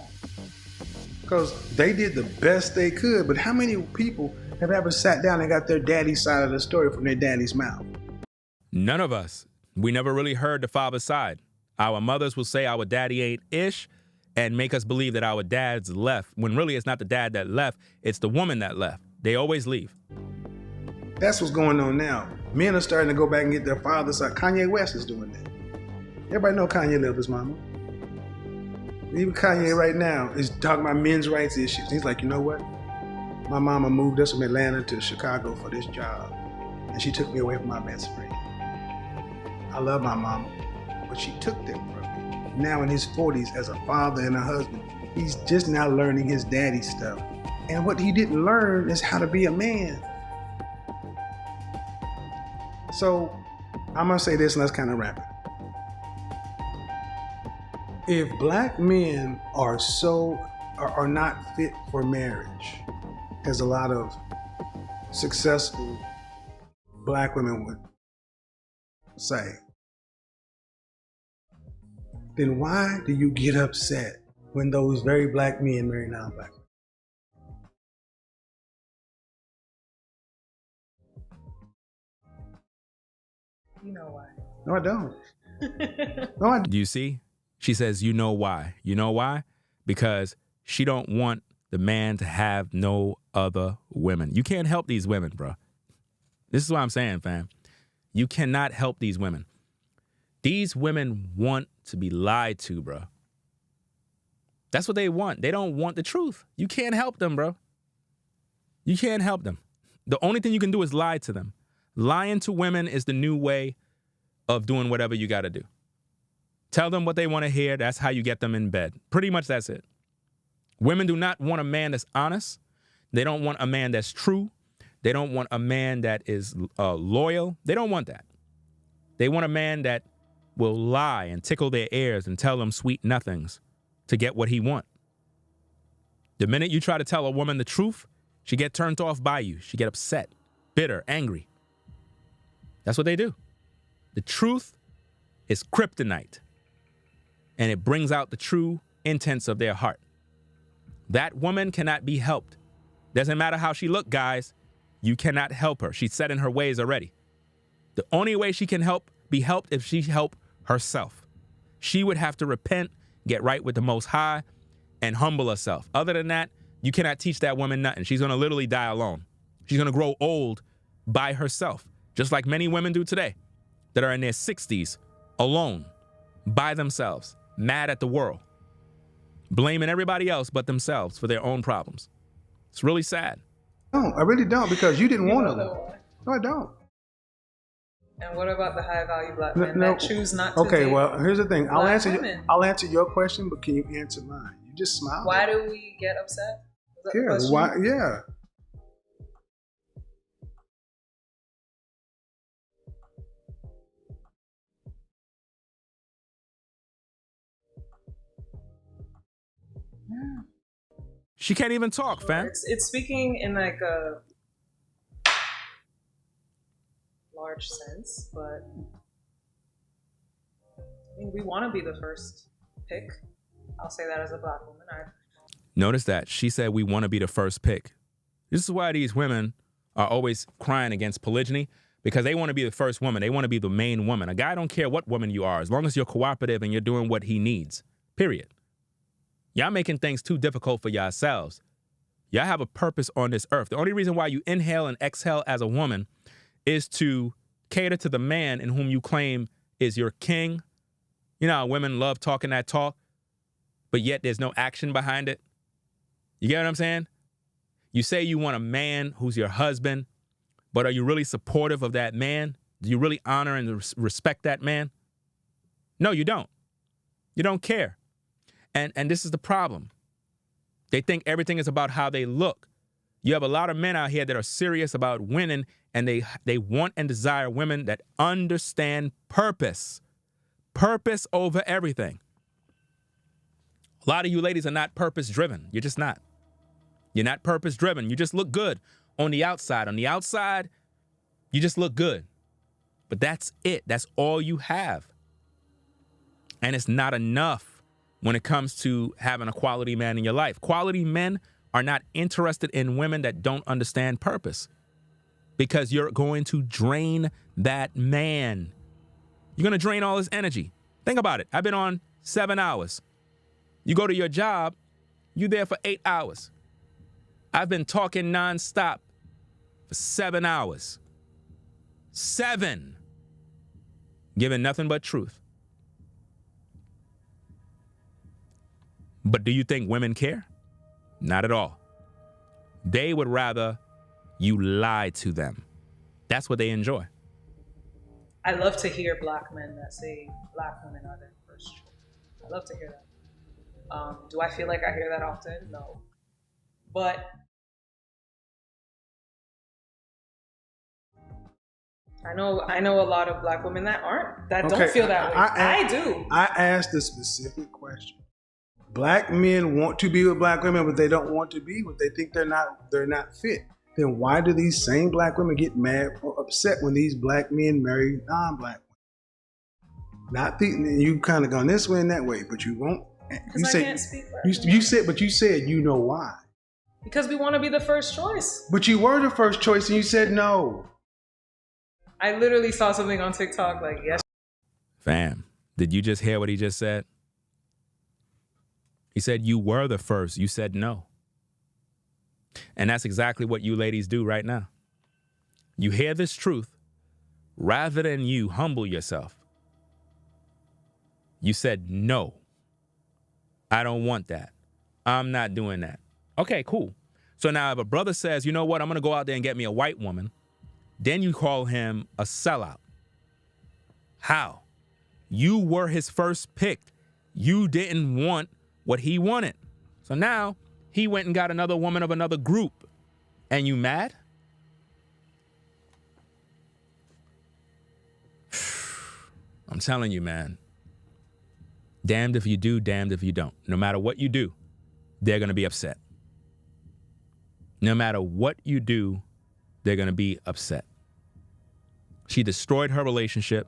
Because they did the best they could, but how many people have ever sat down and got their daddy's side of the story from their daddy's mouth? None of us. We never really heard the father's side. Our mothers will say our daddy ain't ish and make us believe that our dad's left, when really it's not the dad that left, it's the woman that left. They always leave. That's what's going on now. Men are starting to go back and get their father's side. Kanye West is doing that. Everybody know Kanye loved his mama. Even Kanye right now is talking about men's rights issues. He's like, you know what? My mama moved us from Atlanta to Chicago for this job, and she took me away from my best friend. I love my mama, but she took them from me. Now in his 40s, as a father and a husband, he's just now learning his daddy stuff. And what he didn't learn is how to be a man. So I'm gonna say this, and let's kind of wrap it. If black men are not fit for marriage, as a lot of successful black women would say, then why do you get upset when those very black men marry non-black women? You know why. No, I don't. No, I don't. Do you see? She says, you know why. You know why? Because she don't want the man to have no other women. You can't help these women, bro. This is what I'm saying, fam. You cannot help these women. These women want to be lied to, bro. That's what they want. They don't want the truth. You can't help them, bro. You can't help them. The only thing you can do is lie to them. Lying to women is the new way of doing whatever you got to do. Tell them what they want to hear. That's how you get them in bed. Pretty much that's it. Women do not want a man that's honest. They don't want a man that's true. They don't want a man that is loyal. They don't want that. They want a man that will lie and tickle their ears and tell them sweet nothings to get what he wants. The minute you try to tell a woman the truth, she get turned off by you. She get upset, bitter, angry. That's what they do. The truth is kryptonite, and it brings out the true intents of their heart. That woman cannot be helped. Doesn't matter how she look, guys. You cannot help her. She's set in her ways already. The only way she can be helped if she help herself. She would have to repent, get right with the Most High, and humble herself. Other than that, you cannot teach that woman nothing. She's going to literally die alone. She's going to grow old by herself, just like many women do today that are in their 60s, alone, by themselves, mad at the world, blaming everybody else but themselves for their own problems. It's really sad. No, I really don't, because you didn't want them. No, I don't. And what about the high value black men that choose not to Okay, date well, here's the thing. I'll women? answer your question, but can you answer mine? You just smile. Why do we get upset? Is that the Yeah, question? why? Yeah. She can't even talk, fam. It's speaking in like a large sense, but I mean, we want to be the first pick. I'll say that as a black woman. Notice that she said we want to be the first pick. This is why these women are always crying against polygyny, because they want to be the first woman. They want to be the main woman. A guy don't care what woman you are, as long as you're cooperative and you're doing what he needs, period. Y'all making things too difficult for yourselves. Y'all have a purpose on this earth. The only reason why you inhale and exhale as a woman is to cater to the man in whom you claim is your king. You know how women love talking that talk, but yet there's no action behind it. You get what I'm saying? You say you want a man who's your husband, but are you really supportive of that man? Do you really honor and respect that man? No, you don't. You don't care. And this is the problem. They think everything is about how they look. You have a lot of men out here that are serious about winning, and they want and desire women that understand purpose. Purpose over everything. A lot of you ladies are not purpose-driven. You're just not. You're not purpose-driven. You just look good on the outside. On the outside, you just look good. But that's it. That's all you have. And it's not enough when it comes to having a quality man in your life. Quality men are not interested in women that don't understand purpose, because you're going to drain that man. You're going to drain all his energy. Think about it. I've been on 7 hours. You go to your job, you're there for 8 hours. I've been talking nonstop for 7 hours. 7 giving nothing but truth. But do you think women care? Not at all. They would rather you lie to them. That's what they enjoy. I love to hear black men that say black women are their first choice. I love to hear that. Do I feel like I hear that often? No. But I know a lot of black women that don't feel that way. I do. I asked a specific question. Black men want to be with black women, but they don't want to be with. They think they're not fit. Then why do these same black women get mad or upset when these black men marry non-black women? Not thinking you kind of gone this way and that way, but you won't. Because I can't speak for you said you know why. Because we want to be the first choice. But you were the first choice and you said no. I literally saw something on TikTok like yes. Fam, did you just hear what he just said? He said you were the first. You said no. And that's exactly what you ladies do right now. You hear this truth, rather than you humble yourself. You said, no, I don't want that. I'm not doing that. Okay, cool. So now if a brother says, you know what, I'm going to go out there and get me a white woman, then you call him a sellout. How? You were his first pick. You didn't want what he wanted. So now he went and got another woman of another group. And you mad? I'm telling you, man. Damned if you do, damned if you don't. No matter what you do, they're going to be upset. No matter what you do, they're going to be upset. She destroyed her relationship.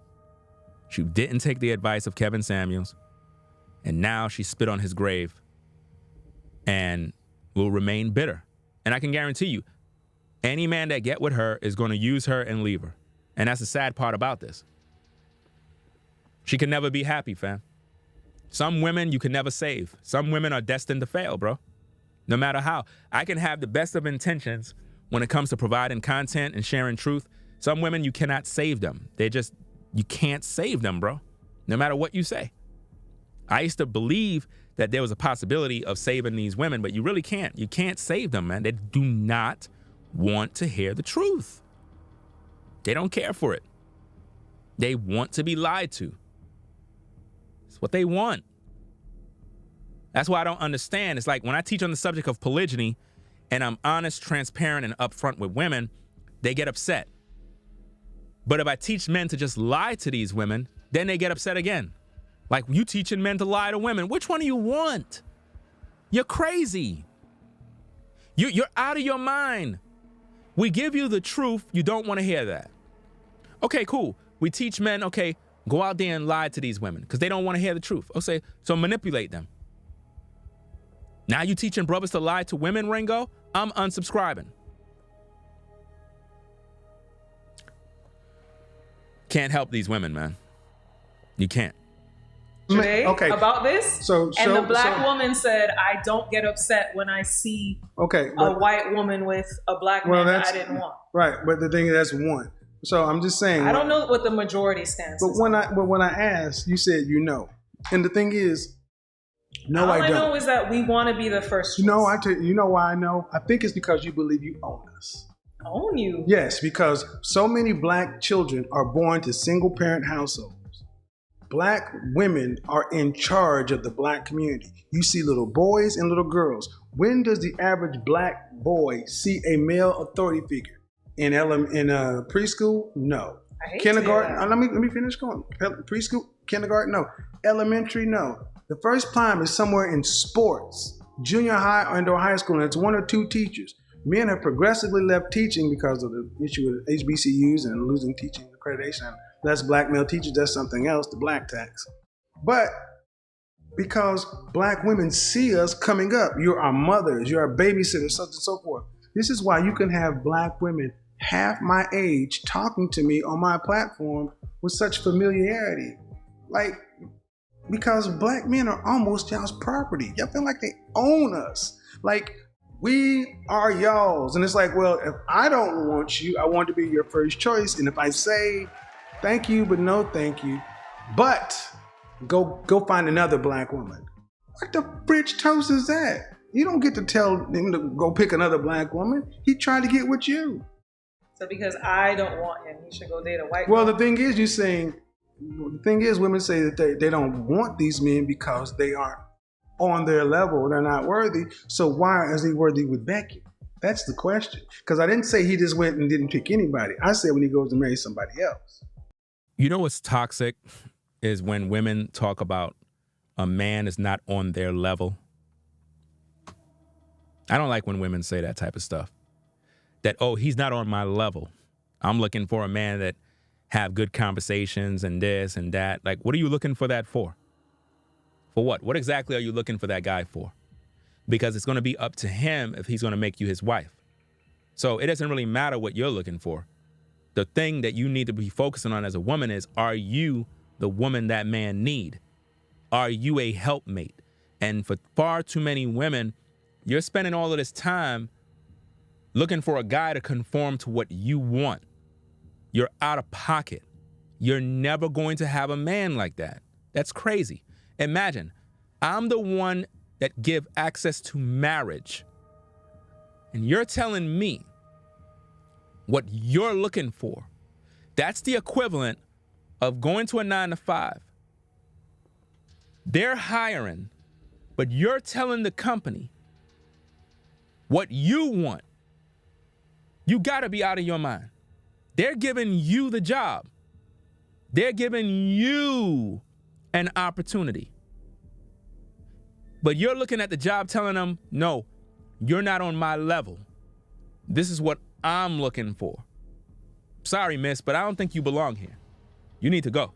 She didn't take the advice of Kevin Samuels. And now she spit on his grave and will remain bitter. And I can guarantee you, any man that get with her is going to use her and leave her. And that's the sad part about this. She can never be happy, fam. Some women you can never save. Some women are destined to fail, bro. No matter how. I can have the best of intentions when it comes to providing content and sharing truth. Some women, you cannot save them. You can't save them, bro. No matter what you say. I used to believe that there was a possibility of saving these women, but you really can't. You can't save them, man. They do not want to hear the truth. They don't care for it. They want to be lied to. It's what they want. That's why I don't understand. It's like when I teach on the subject of polygyny and I'm honest, transparent, and upfront with women, they get upset. But if I teach men to just lie to these women, then they get upset again. Like, you teaching men to lie to women. Which one do you want? You're crazy. You're out of your mind. We give you the truth. You don't want to hear that. Okay, cool. We teach men, okay, go out there and lie to these women because they don't want to hear the truth. Okay, so manipulate them. Now you teaching brothers to lie to women, Ringo? I'm unsubscribing. Can't help these women, man. You can't. Today about this, and the black woman said, "I don't get upset when I see a white woman with a black man that I didn't want." Right, but the thing is, that's one. So I'm just saying. I don't know what the majority stance is. But when I asked, you said you know, and the thing is, no, all I don't. I know is that we want to be the first choice. No, you know why I know? I think it's because you believe you own us. Own you? Yes, because so many black children are born to single parent households. Black women are in charge of the black community. You see little boys and little girls. When does the average black boy see a male authority figure? In preschool? No. Kindergarten? Let me finish going. Preschool? Kindergarten? No. Elementary? No. The first time is somewhere in sports, junior high and or high school, and it's one or two teachers. Men have progressively left teaching because of the issue with HBCUs and losing teaching accreditation. Less black male teachers, that's something else, the black tax. But because black women see us coming up, you're our mothers, you're our babysitters, such and so forth. This is why you can have black women half my age talking to me on my platform with such familiarity. Like, because black men are almost y'all's property. Y'all feel like they own us. Like, We are y'all's. And it's like, well, if I don't want you, I want to be your first choice. And if I say thank you, but no thank you, but go find another black woman. What the fridge toast is that? You don't get to tell him to go pick another black woman. He tried to get with you. So because I don't want him, he should go date a white Well, girl? the thing is, women say that they don't want these men because they aren't on their level. They're not worthy. So why is he worthy with Becky? That's the question. Because I didn't say he just went and didn't pick anybody. I said when he goes to marry somebody else. You know what's toxic is when women talk about a man is not on their level. I don't like when women say that type of stuff. That, oh, he's not on my level. I'm looking for a man that have good conversations and this and that. Like, what are you looking for that for? For what? What exactly are you looking for that guy for? Because it's going to be up to him if he's going to make you his wife. So it doesn't really matter what you're looking for. The thing that you need to be focusing on as a woman is, are you the woman that man need? Are you a helpmate? And for far too many women, you're spending all of this time looking for a guy to conform to what you want. You're out of pocket. You're never going to have a man like that. That's crazy. Imagine, I'm the one that give access to marriage, and you're telling me what you're looking for. That's the equivalent of going to a 9-to-5. They're hiring, but you're telling the company what you want. You gotta be out of your mind. They're giving you the job. They're giving you an opportunity. But you're looking at the job telling them, no, you're not on my level. This is what I'm looking for. Sorry, miss, but I don't think you belong here. You need to go.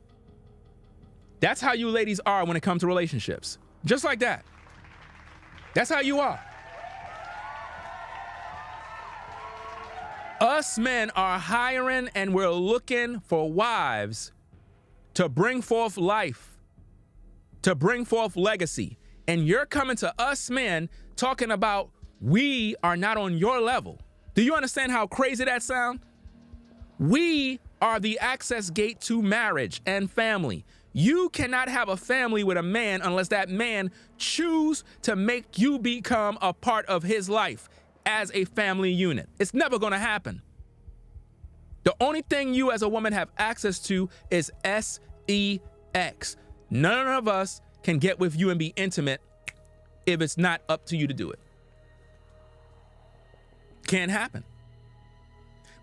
That's how you ladies are when it comes to relationships. Just like that. That's how you are. Us men are hiring and we're looking for wives to bring forth life, to bring forth legacy. And you're coming to us men talking about we are not on your level. Do you understand how crazy that sounds? We are the access gate to marriage and family. You cannot have a family with a man unless that man choose to make you become a part of his life as a family unit. It's never gonna happen. The only thing you as a woman have access to is sex. None of us can get with you and be intimate if it's not up to you to do it. Can't happen.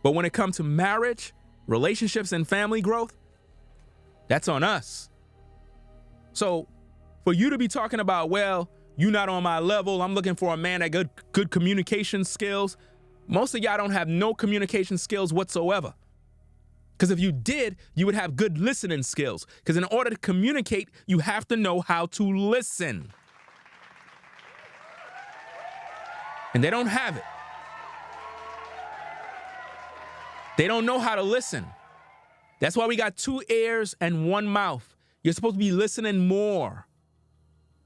But when it comes to marriage, relationships, and family growth, that's on us. So for you to be talking about, well, you're not on my level, I'm looking for a man that got good communication skills. Most of y'all don't have no communication skills whatsoever. Because if you did, you would have good listening skills. Because in order to communicate, you have to know how to listen. And they don't have it. They don't know how to listen. That's why we got 2 ears and 1 mouth. You're supposed to be listening more.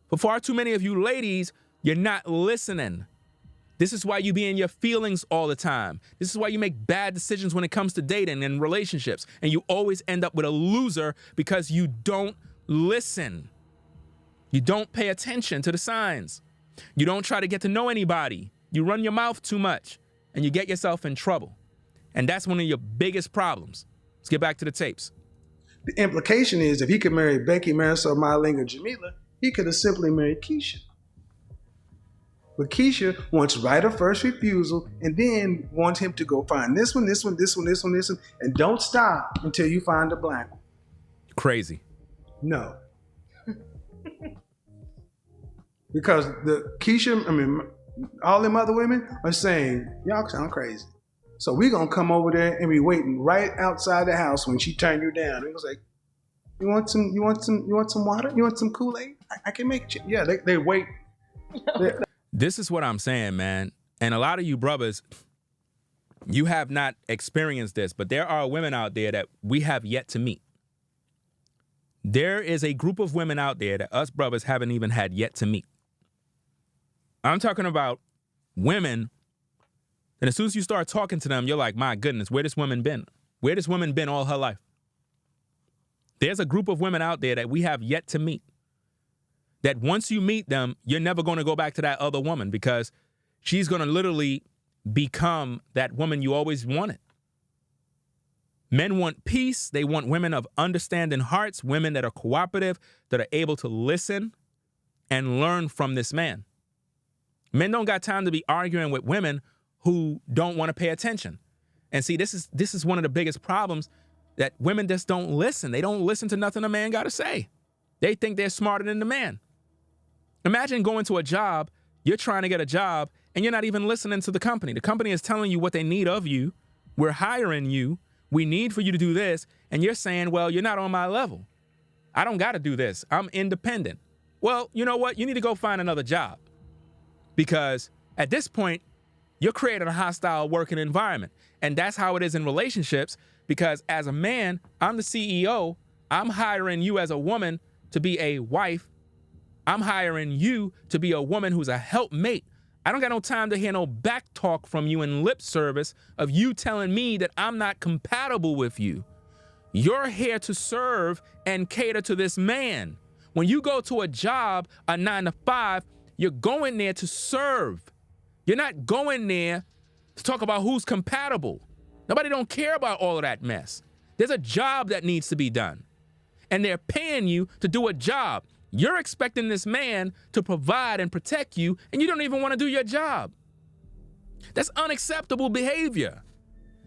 For far too many of you ladies, you're not listening. This is why you be in your feelings all the time. This is why you make bad decisions when it comes to dating and relationships. And you always end up with a loser because you don't listen. You don't pay attention to the signs. You don't try to get to know anybody. You run your mouth too much and you get yourself in trouble. And that's one of your biggest problems. Let's get back to the tapes. The implication is if he could marry Becky, Marisol, Myling, or Jamila, he could have simply married Keisha. But Keisha wants right of first refusal and then wants him to go find this one, and don't stop until you find a black one. Crazy. No. Because all them other women are saying, y'all sound crazy. So we're going to come over there and be waiting right outside the house when she turned you down. It was like, you want some water? You want some Kool-Aid? I can make it. Yeah, they wait. This is what I'm saying, man. And a lot of you brothers, you have not experienced this, but there are women out there that we have yet to meet. There is a group of women out there that us brothers haven't even had yet to meet. I'm talking about women, and as soon as you start talking to them, you're like, my goodness, where this woman been? Where this woman been all her life? There's a group of women out there that we have yet to meet. That once you meet them, you're never going to go back to that other woman because she's going to literally become that woman you always wanted. Men want peace. They want women of understanding hearts, women that are cooperative, that are able to listen and learn from this man. Men don't got time to be arguing with women who don't want to pay attention. And see, this is one of the biggest problems, that women just don't listen. They don't listen to nothing a man got to say. They think they're smarter than the man. Imagine going to a job, you're trying to get a job, and you're not even listening to the company. The company is telling you what they need of you. We're hiring you. We need for you to do this. And you're saying, well, you're not on my level. I don't got to do this. I'm independent. Well, you know what? You need to go find another job. Because at this point, you're creating a hostile working environment. And that's how it is in relationships. Because as a man, I'm the CEO. I'm hiring you as a woman to be a wife. I'm hiring you to be a woman who's a helpmate. I don't got no time to hear no back talk from you and lip service of you telling me that I'm not compatible with you. You're here to serve and cater to this man. When you go to a job, a 9-to-5, you're going there to serve. You're not going there to talk about who's compatible. Nobody don't care about all of that mess. There's a job that needs to be done. And they're paying you to do a job. You're expecting this man to provide and protect you, and you don't even want to do your job. That's unacceptable behavior.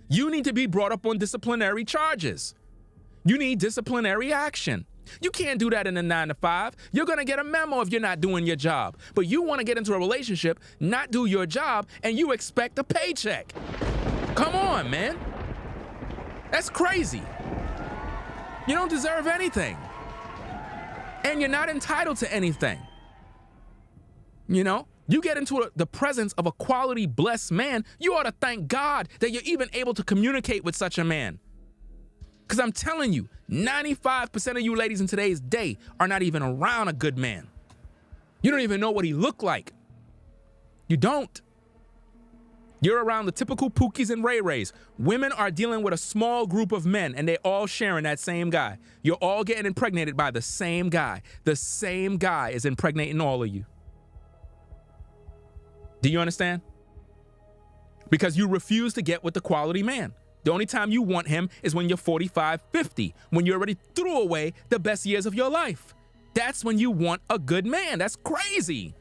You need to be brought up on disciplinary charges. You need disciplinary action. You can't do that in a 9-to-5. You're going to get a memo if you're not doing your job. But you want to get into a relationship, not do your job, and you expect a paycheck. Come on, man. That's crazy. You don't deserve anything. And you're not entitled to anything. You know, you get into the presence of a quality blessed man, you ought to thank God that you're even able to communicate with such a man. Because I'm telling you, 95% of you ladies in today's day are not even around a good man. You don't even know what he looked like. You don't. You're around the typical Pookies and Ray Rays. Women are dealing with a small group of men, and they're all sharing that same guy. You're all getting impregnated by the same guy. The same guy is impregnating all of you. Do you understand? Because you refuse to get with the quality man. The only time you want him is when you're 45, 50, when you already threw away the best years of your life. That's when you want a good man. That's crazy.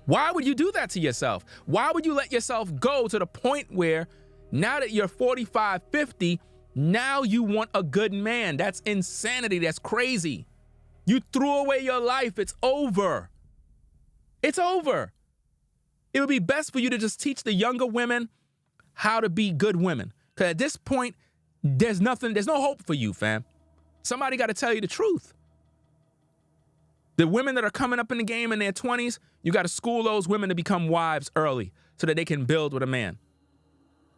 Why would you do that to yourself? Why would you let yourself go to the point where now that you're 45, 50, now you want a good man? That's insanity. That's crazy. You threw away your life. It's over. It's over. It would be best for you to just teach the younger women how to be good women. Because at this point, there's no hope for you, fam. Somebody got to tell you the truth. The women that are coming up in the game in their 20s, you got to school those women to become wives early so that they can build with a man.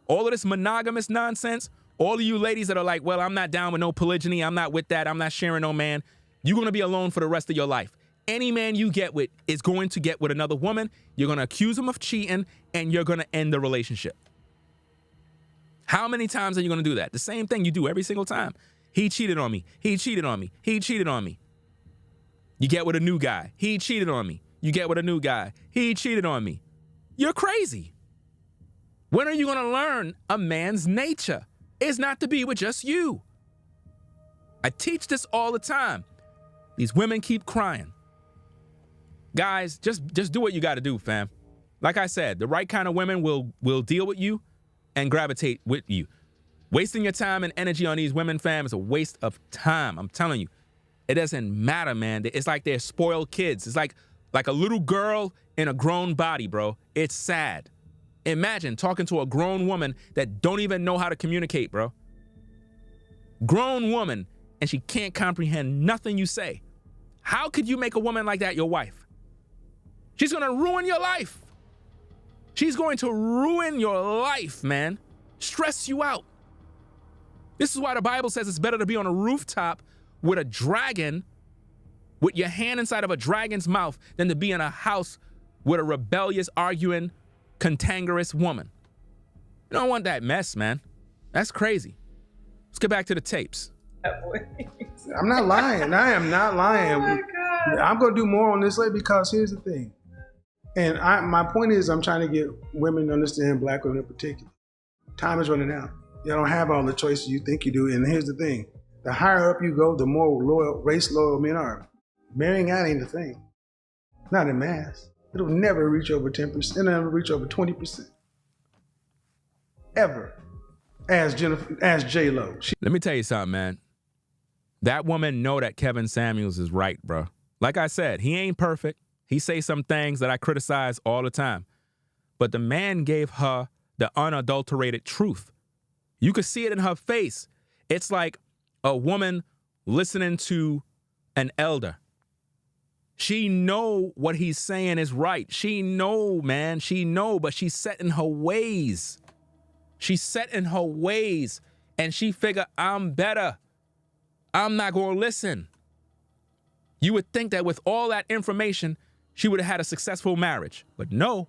All of this monogamous nonsense, all of you ladies that are like, well, I'm not down with no polygyny, I'm not with that, I'm not sharing no man, you're going to be alone for the rest of your life. Any man you get with is going to get with another woman, you're going to accuse him of cheating, and you're going to end the relationship. How many times are you going to do that? The same thing you do every single time. He cheated on me. He cheated on me. He cheated on me. You get with a new guy. He cheated on me. You get with a new guy. He cheated on me. You're crazy. When are you going to learn a man's nature is not to be with just you? I teach this all the time. These women keep crying. Guys, just do what you got to do, fam. Like I said, the right kind of women will deal with you and gravitate with you. Wasting your time and energy on these women, fam, is a waste of time. I'm telling you. It doesn't matter, man. It's like they're spoiled kids. It's like a little girl in a grown body, bro. It's sad. Imagine talking to a grown woman that don't even know how to communicate, bro. Grown woman, and she can't comprehend nothing you say. How could you make a woman like that your wife? She's gonna ruin your life. She's going to ruin your life, man. Stress you out. This is why the Bible says it's better to be on a rooftop with a dragon, with your hand inside of a dragon's mouth, than to be in a house with a rebellious, arguing, cantankerous woman. You don't want that mess, man. That's crazy. Let's get back to the tapes. I'm not lying. I am not lying. Oh my God. I'm going to do more on this later because here's the thing. And my point is I'm trying to get women to understand, black women in particular. Time is running out. You don't have all the choices you think you do. And here's the thing. The higher up you go, the more loyal, race loyal men are. Marrying out ain't the thing. Not in mass. It'll never reach over 10%. It'll never reach over 20%. Ever. As J-Lo. Let me tell you something, man. That woman know that Kevin Samuels is right, bro. Like I said, he ain't perfect. He say some things that I criticize all the time. But the man gave her the unadulterated truth. You could see it in her face. It's like a woman listening to an elder. She know what he's saying is right. She know, man. She know, but she's set in her ways. She's set in her ways, and she figure, I'm better. I'm not going to listen. You would think that with all that information, she would have had a successful marriage. But no,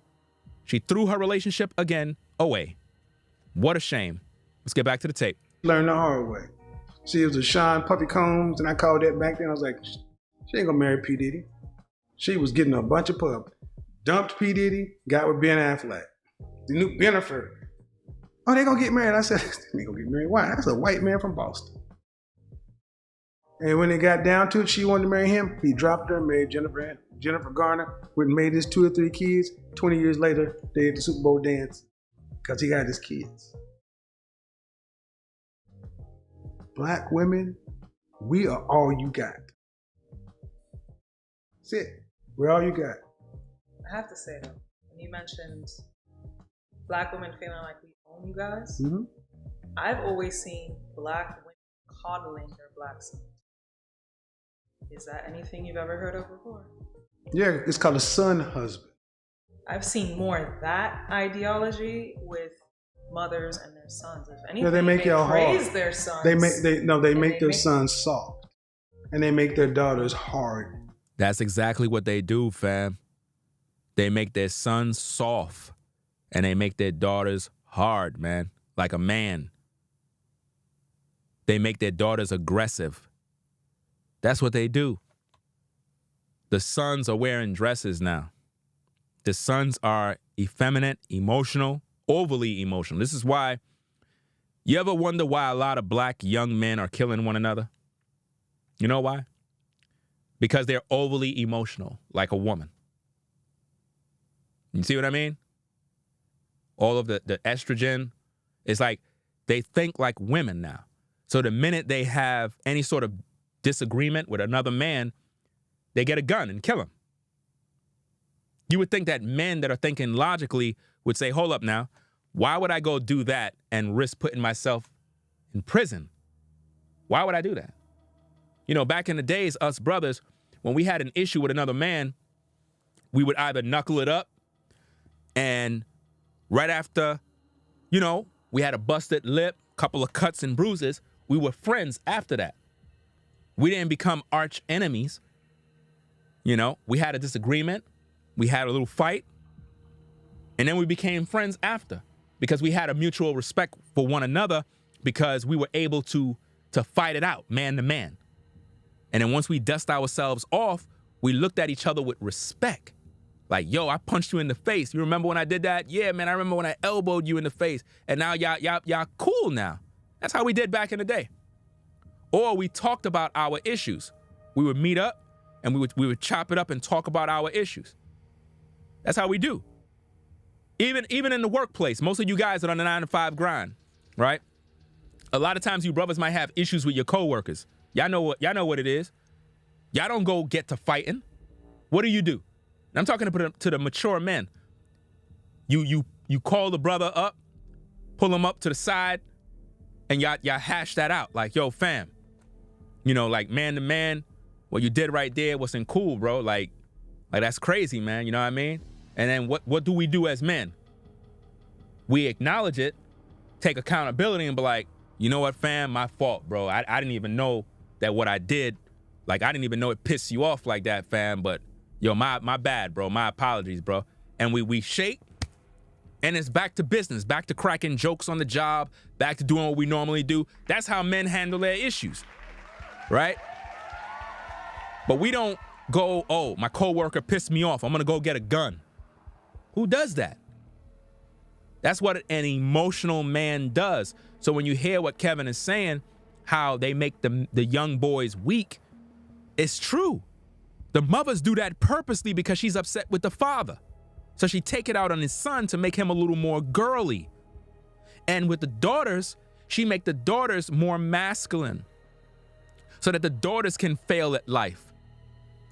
she threw her relationship again away. What a shame. Let's get back to the tape. Learned the hard way. See, it was a Sean Puffy Combs, and I called that back then. I was like, she ain't gonna marry P. Diddy. She was getting a bunch of pub. Dumped P. Diddy, got with Ben Affleck. The new Bennifer. Oh, they gonna get married. I said, they gonna get married. Why? That's a white man from Boston. And when it got down to it, she wanted to marry him. He dropped her, married Jennifer Garner, went and made his 2 or 3 kids. 20 years later, they at the Super Bowl dance because he got his kids. Black women, we are all you got. That's it. We're all you got. I have to say though, when you mentioned black women feeling like we own you guys, I've always seen black women coddling their black sons. Is that anything you've ever heard of before? Yeah, it's called a son husband. I've seen more of that ideology with mothers and their sons. If anything, they make y'all praise hard. Their sons. They make their sons soft, and they make their daughters hard. That's exactly what they do, fam. They make their sons soft, and they make their daughters hard, man, like a man. They make their daughters aggressive. That's what they do. The sons are wearing dresses now. The sons are effeminate, emotional, overly emotional. This is why, you ever wonder why a lot of black young men are killing one another? You know why? Because they're overly emotional, like a woman. You see what I mean? All of the estrogen, it's like they think like women now. So the minute they have any sort of disagreement with another man, they get a gun and kill him. You would think that men that are thinking logically would say, hold up now, why would I go do that and risk putting myself in prison? Why would I do that? You know, back in the days, us brothers, when we had an issue with another man, we would either knuckle it up, and right after, you know, we had a busted lip, couple of cuts and bruises, we were friends after that. We didn't become arch enemies. You know, we had a disagreement, we had a little fight, and then we became friends after because we had a mutual respect for one another because we were able to fight it out, man to man. And then once we dust ourselves off, we looked at each other with respect. Like, yo, I punched you in the face. You remember when I did that? Yeah, man, I remember when I elbowed you in the face. And now y'all cool now. That's how we did back in the day. Or we talked about our issues. We would meet up and we would chop it up and talk about our issues. That's how we do. Even in the workplace, most of you guys are on the 9-to-5 grind, right? A lot of times you brothers might have issues with your coworkers. Y'all know what it is. Y'all don't go get to fighting. What do? And I'm talking to the mature men. You call the brother up, pull him up to the side, and y'all hash that out. Like, yo, fam, you know, like man to man, what you did right there wasn't cool, bro. Like that's crazy, man. You know what I mean? And then what do we do as men? We acknowledge it, take accountability, and be like, you know what, fam, my fault, bro. I didn't even know that what I did, like I didn't even know it pissed you off like that, fam. But Yo, my bad, bro. My apologies, bro. And we shake, and it's back to business, back to cracking jokes on the job, back to doing what we normally do. That's how men handle their issues, right? But we don't go, oh, my coworker pissed me off, I'm gonna go get a gun. Who does that? That's what an emotional man does. So when you hear what Kevin is saying, how they make the young boys weak, it's true. The mothers do that purposely because she's upset with the father. So she take it out on his son to make him a little more girly. And with the daughters, she make the daughters more masculine so that the daughters can fail at life.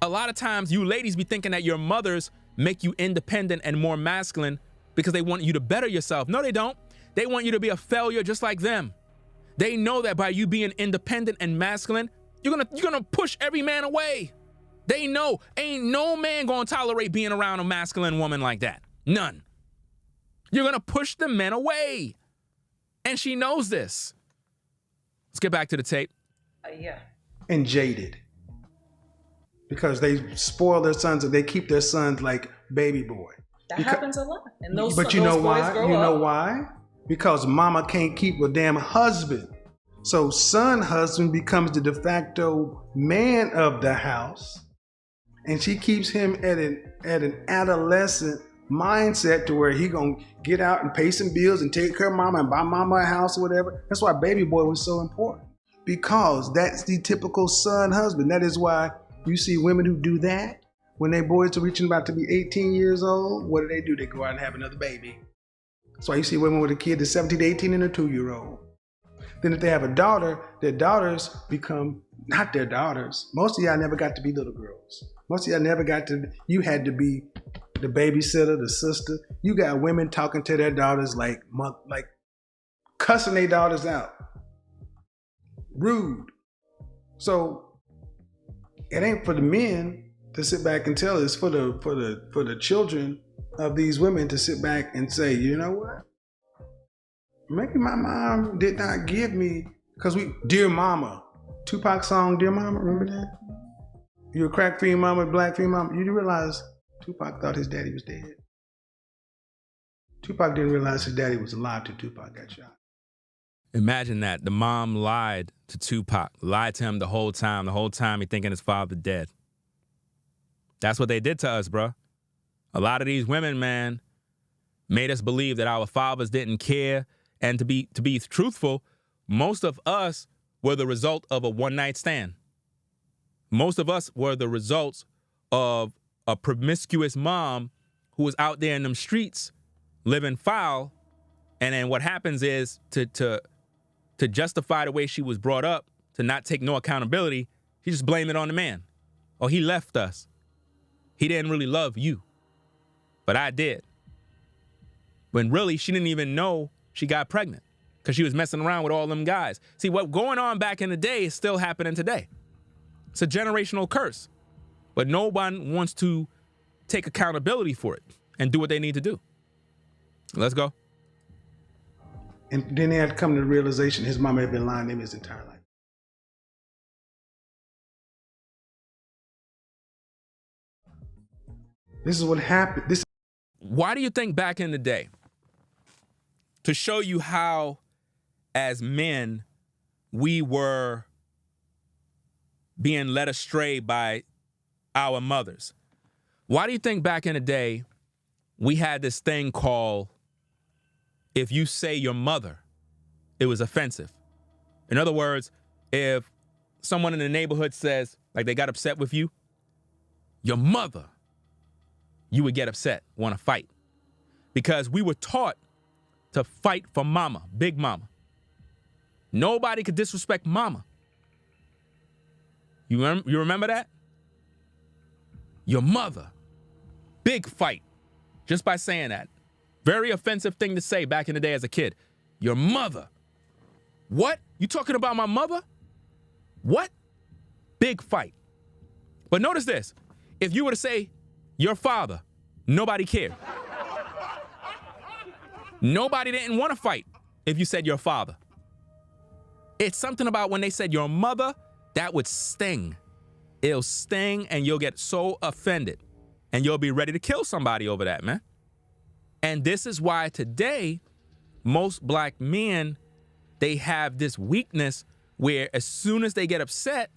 A lot of times you ladies be thinking that your mothers make you independent and more masculine because they want you to better yourself. No, they don't. They want you to be a failure just like them. They know that by you being independent and masculine, you're gonna push every man away. They know ain't no man gonna tolerate being around a masculine woman like that. None. You're gonna push the men away. And she knows this. Let's get back to the tape. Yeah. And jaded. Because they spoil their sons and they keep their sons like baby boy. That happens a lot. And those, but you those know boys why? grow You know up. why? Because mama can't keep a damn husband. So son husband becomes the de facto man of the house. And she keeps him at an adolescent mindset to where he gonna get out and pay some bills and take care of mama and buy mama a house or whatever. That's why baby boy was so important. Because that's the typical son husband. That is why you see women who do that. When their boys are reaching about to be 18 years old, what do? They go out and have another baby. That's why you see women with a kid that's 17 to 18 and a 2-year-old. Then if they have a daughter, their daughters become not their daughters. Most of y'all never got to be little girls. Most of y'all never got to, you had to be the babysitter, the sister. You got women talking to their daughters like cussing their daughters out. Rude. So it ain't for the men to sit back and tell. It's for the children of these women to sit back and say, you know what? Maybe my mom did not give me, because Dear Mama, Tupac song, Dear Mama, remember that? You're a crack fiend mama, black fiend mama. You do realize Tupac thought his daddy was dead. Tupac didn't realize his daddy was alive till Tupac got shot. Imagine that. The mom lied to Tupac, lied to him the whole time he thinking his father dead. That's what they did to us, bro. A lot of these women, man, made us believe that our fathers didn't care. And to be truthful, most of us were the result of a one-night stand. Most of us were the results of a promiscuous mom who was out there in them streets living foul. And then what happens is to justify the way she was brought up, to not take no accountability, she just blamed it on the man. Oh, he left us. He didn't really love you. But I did. When really, she didn't even know she got pregnant because she was messing around with all them guys. See, what going on back in the day is still happening today. It's a generational curse. But no one wants to take accountability for it and do what they need to do. Let's go. And then they had to come to the realization his mama had been lying to him his entire life. This is what happened. Why do you think back in the day, to show you how, as men, we were being led astray by our mothers, why do you think back in the day we had this thing called, if you say your mother, it was offensive? In other words, if someone in the neighborhood says, like they got upset with you, your mother, you would get upset, want to fight. Because we were taught to fight for mama, big mama. Nobody could disrespect mama. You remember that? Your mother, big fight, just by saying that. Very offensive thing to say back in the day as a kid. Your mother. What? You talking about my mother? What? Big fight. But notice this. If you were to say your father, nobody cared. Nobody didn't want to fight if you said your father. It's something about when they said your mother, that would sting. It'll sting and you'll get so offended. and you'll be ready to kill somebody over that, man. And this is why today, most black men, they have this weakness where as soon as they get upset,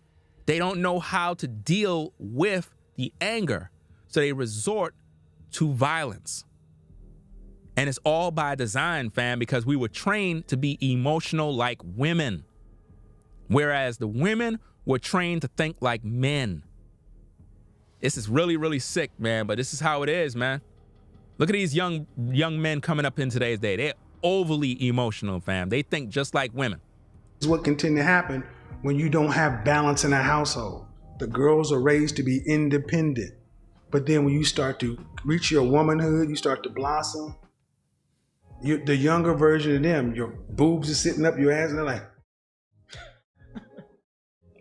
they don't know how to deal with the anger. So they resort to violence. And it's all by design, fam, because we were trained to be emotional like women, whereas the women were trained to think like men. This is really, really sick, man, but this is how it is, man. Look at these young men coming up in today's day. They're overly emotional, fam. They think just like women. This is what can tend to happen when you don't have balance in a household. The girls are raised to be independent. But then when you start to reach your womanhood, you start to blossom, the younger version of them, your boobs are sitting up your ass, and they're like,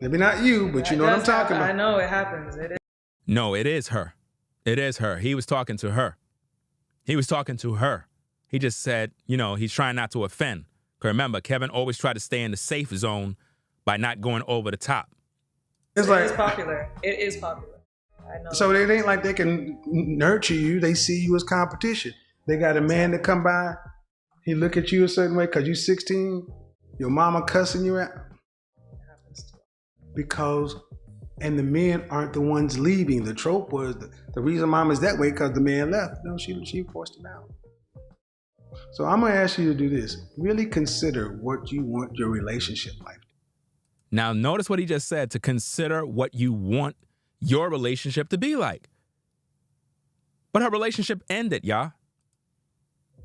maybe not you, but you know what I'm talking about. I know it happens. It is. No, it is her. It is her. He was talking to her. He was talking to her. He just said, you know, he's trying not to offend. Because remember, Kevin always tried to stay in the safe zone by not going over the top. It is popular. It is popular. I know. So it ain't like they can nurture you. They see you as competition. They got a man to come by. He look at you a certain way because you 16. Your mama cussing you out. Because, and the men aren't the ones leaving. The trope was the reason mama's that way because the man left. No, she forced him out. So I'm going to ask you to do this. Really consider what you want your relationship life to be. Now, notice what he just said, to consider what you want your relationship to be like. But her relationship ended, y'all.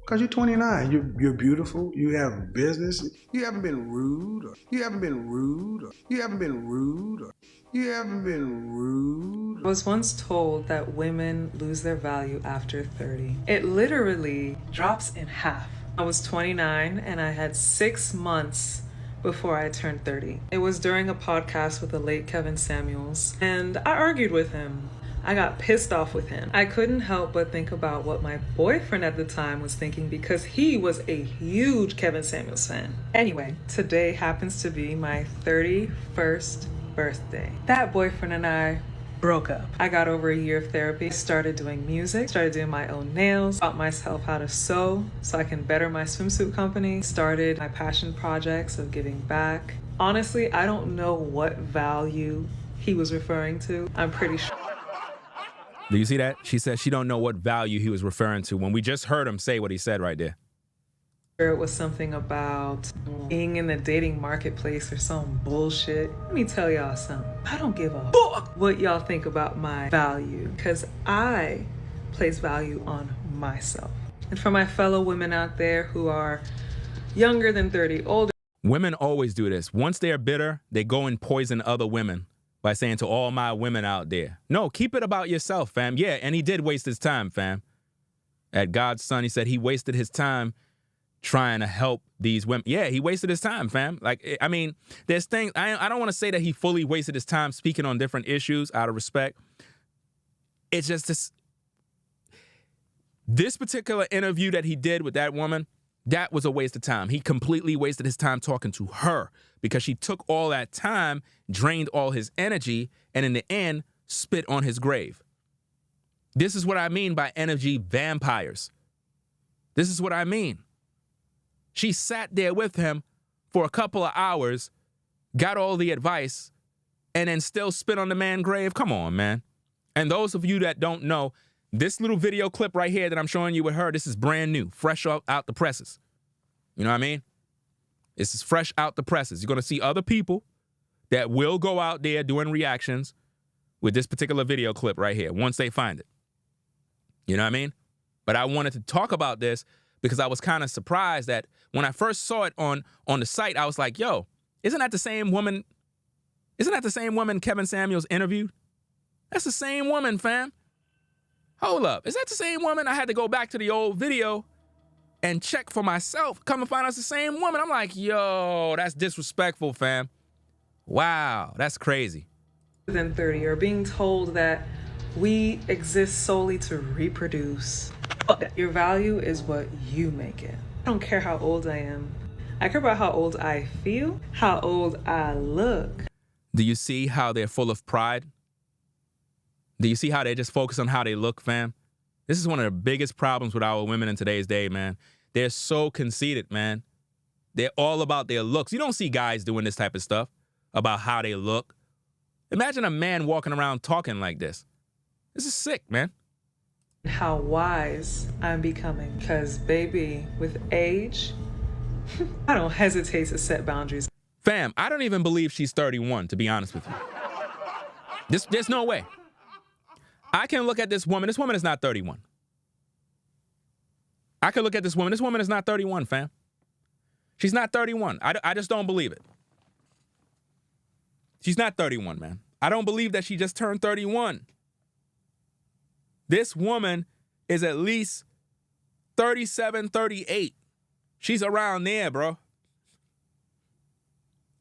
Because you're 29. You're beautiful. You have business. You haven't been rude. You haven't been rude. You haven't been rude. You haven't been rude. I was once told that women lose their value after 30. It literally drops in half. I was 29 and I had 6 months before I turned 30. It was during a podcast with the late Kevin Samuels, and I argued with him. I got pissed off with him. I couldn't help but think about what my boyfriend at the time was thinking because he was a huge Kevin Samuels fan. Anyway, today happens to be my 31st birthday. That boyfriend and I broke up. I got over a year of therapy, started doing music, started doing my own nails, taught myself how to sew so I can better my swimsuit company, started my passion projects of giving back. Honestly, I don't know what value he was referring to. I'm pretty sure. Do you see that? She said she don't know what value he was referring to when we just heard him say what he said right there. It was something about being in the dating marketplace or some bullshit. Let me tell y'all something. I don't give a fuck what y'all think about my value because I place value on myself. And for my fellow women out there who are younger than 30, older. Women always do this. Once they're bitter, they go and poison other women by saying to all my women out there, no, keep it about yourself, fam. Yeah, and he did waste his time, fam. At God's son, he said he wasted his time trying to help these women. Yeah, he wasted his time, fam. Like, I mean, there's things, I don't want to say that he fully wasted his time speaking on different issues out of respect. It's just this particular interview that he did with that woman, that was a waste of time. He completely wasted his time talking to her because she took all that time, drained all his energy, and in the end, spit on his grave. This is what I mean by energy vampires. This is what I mean. She sat there with him for a couple of hours, got all the advice, and then still spit on the man's grave. Come on, man. And those of you that don't know, this little video clip right here that I'm showing you with her, this is brand new, fresh out the presses. You know what I mean? This is fresh out the presses. You're going to see other people that will go out there doing reactions with this particular video clip right here once they find it. You know what I mean? But I wanted to talk about this because I was kind of surprised that when I first saw it on the site, I was like, yo, isn't that the same woman? Isn't that the same woman Kevin Samuels interviewed? That's the same woman, fam. Hold up. Is that the same woman? I had to go back to the old video and check for myself. Come and find out it's the same woman. I'm like, yo, that's disrespectful, fam. Wow, that's crazy. Than 30 are being told that we exist solely to reproduce. Your value is what you make it. I don't care how old I am. I care about how old I feel, how old I look. Do you see how they're full of pride? Do you see how they just focus on how they look, fam? This is one of the biggest problems with our women in today's day, man. They're so conceited, man. They're all about their looks. You don't see guys doing this type of stuff about how they look. Imagine a man walking around talking like this. This is sick, man. How wise I'm becoming. Because, baby, with age, I don't hesitate to set boundaries. Fam, I don't even believe she's 31, to be honest with you. There's no way. I can look at this woman. This woman is not 31. I can look at this woman. This woman is not 31, fam. She's not 31. I just don't believe it. She's not 31, man. I don't believe that she just turned 31. This woman is at least 37, 38. She's around there, bro.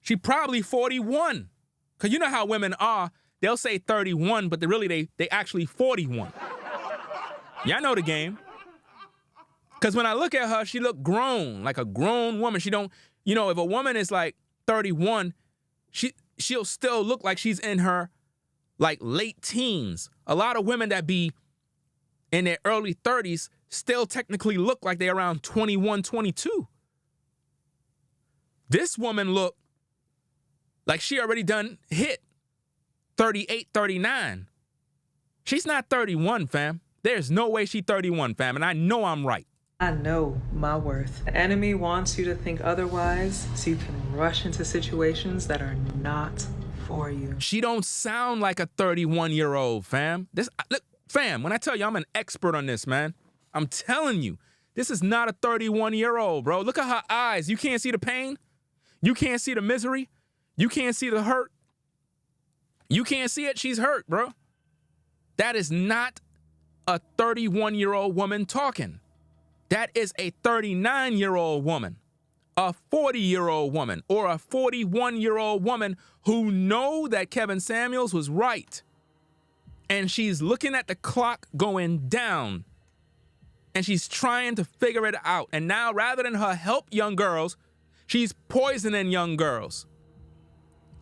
She probably 41. Because you know how women are. They'll say 31, but they actually 41. Y'all know the game. Because when I look at her, she look grown, like a grown woman. She don't, if a woman is like 31, she'll still look like she's in her like late teens. A lot of women that be in their early 30s still technically look like they're around 21, 22. This woman look like she already done hit 38, 39. She's not 31, fam. There's no way she's 31, fam, and I know I'm right. I know my worth. The enemy wants you to think otherwise so you can rush into situations that are not for you. She don't sound like a 31-year-old, fam. Look, fam, when I tell you I'm an expert on this, man, I'm telling you, this is not a 31-year-old, bro. Look at her eyes. You can't see the pain. You can't see the misery. You can't see the hurt. You can't see it. She's hurt, bro. That is not a 31-year-old woman talking. That is a 39-year-old woman, a 40-year-old woman, or a 41-year-old woman who know that Kevin Samuels was right. And she's looking at the clock going down. And she's trying to figure it out. And now, rather than her help young girls, she's poisoning young girls.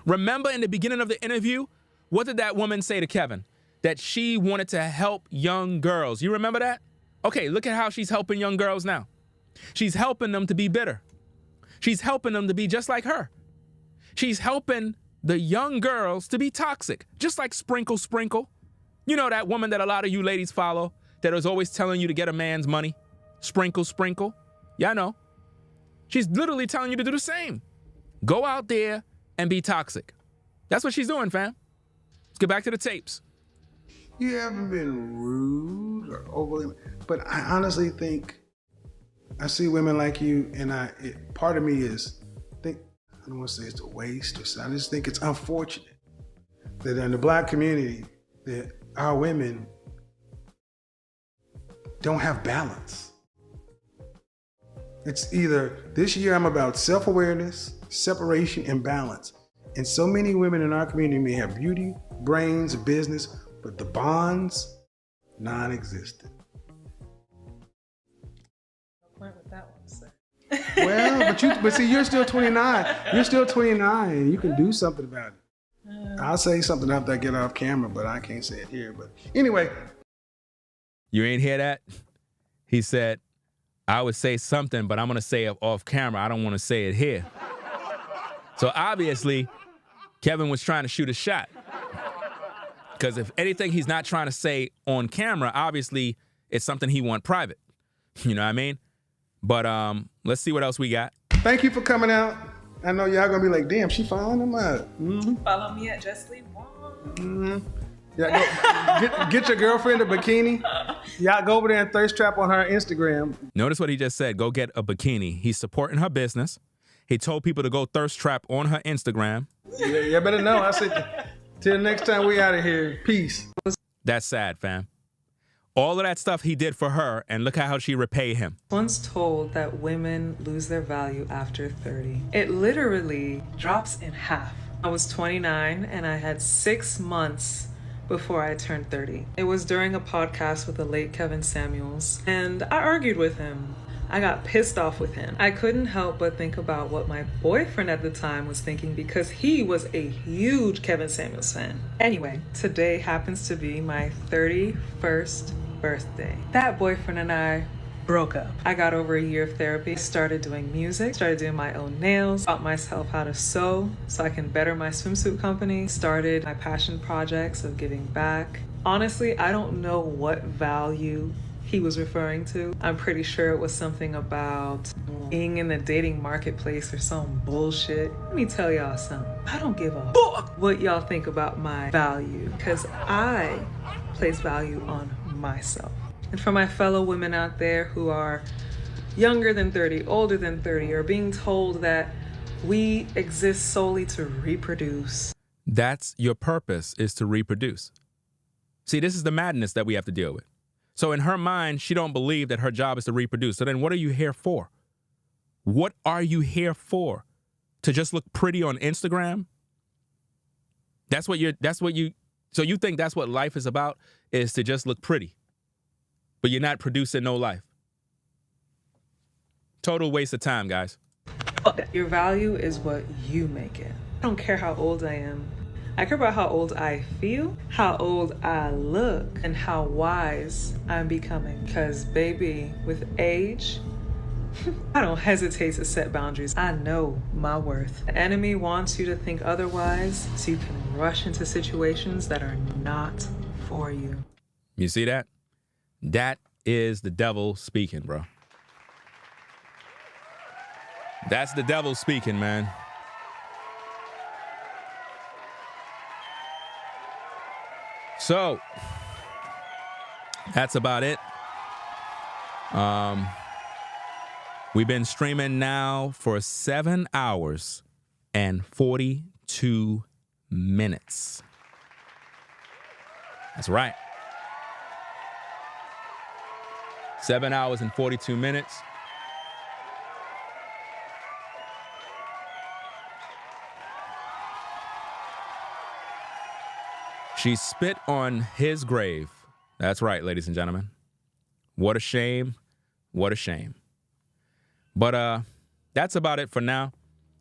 Remember in the beginning of the interview, what did that woman say to Kevin? That she wanted to help young girls. You remember that? Okay, look at how she's helping young girls now. She's helping them to be bitter. She's helping them to be just like her. She's helping the young girls to be toxic, just like Sprinkle Sprinkle. You know that woman that a lot of you ladies follow that is always telling you to get a man's money? Sprinkle Sprinkle. Yeah, I know. She's literally telling you to do the same. Go out there and be toxic. That's what she's doing, fam. Let's get back to the tapes. You haven't been rude or overly, but I honestly think I see women like you, and part of me is I don't want to say it's a waste or something. I just think it's unfortunate that in the Black community that our women don't have balance. It's either this year I'm about self-awareness, separation, and balance. And so many women in our community may have beauty, brains, business, but the bonds, non-existent. No point with that one, sir. Well, but see, you're still 29. You're still 29. You can do something about it. I'll say something after I get off camera, but I can't say it here. But anyway. You ain't hear that? He said, I would say something, but I'm going to say it off camera. I don't want to say it here. So obviously, Kevin was trying to shoot a shot. Because if anything he's not trying to say on camera, obviously it's something he want private. You know what I mean? But let's see what else we got. Thank you for coming out. I know y'all gonna be like, damn, she following him up. Mm-hmm. Follow me at Justly One. Mm-hmm. Yeah, get your girlfriend a bikini. Y'all go over there and thirst trap on her Instagram. Notice what he just said. Go get a bikini. He's supporting her business. He told people to go thirst trap on her Instagram. Yeah, you better know. I said, till next time we out of here. Peace. That's sad, fam. All of that stuff he did for her, and look at how she repaid him. Once told that women lose their value after 30. It literally drops in half. I was 29 and I had 6 months before I turned 30. It was during a podcast with the late Kevin Samuels, and I argued with him. I got pissed off with him. I couldn't help but think about what my boyfriend at the time was thinking because he was a huge Kevin Samuels fan. Anyway, today happens to be my 31st birthday. That boyfriend and I broke up. I got over a year of therapy, started doing music, started doing my own nails, taught myself how to sew so I can better my swimsuit company, started my passion projects of giving back. Honestly, I don't know what value he was referring to. I'm pretty sure it was something about being in the dating marketplace or some bullshit. Let me tell y'all something. I don't give a fuck what y'all think about my value because I place value on myself. And for my fellow women out there who are younger than 30, older than 30, or being told that we exist solely to reproduce. That's your purpose, is to reproduce. See, this is the madness that we have to deal with. So in her mind, she don't believe that her job is to reproduce. So then what are you here for? What are you here for? To just look pretty on Instagram? So you think that's what life is about, is to just look pretty, but you're not producing no life. Total waste of time, guys. Your value is what you make it. I don't care how old I am. I care about how old I feel, how old I look, and how wise I'm becoming. Because baby, with age, I don't hesitate to set boundaries. I know my worth. The enemy wants you to think otherwise so you can rush into situations that are not for you. You see that? That is the devil speaking, bro. That's the devil speaking, man. So, that's about it. We've been streaming now for 7 hours and 42 minutes. That's right. 7 hours and 42 minutes. She spit on his grave. That's right, ladies and gentlemen. What a shame. What a shame. But that's about it for now.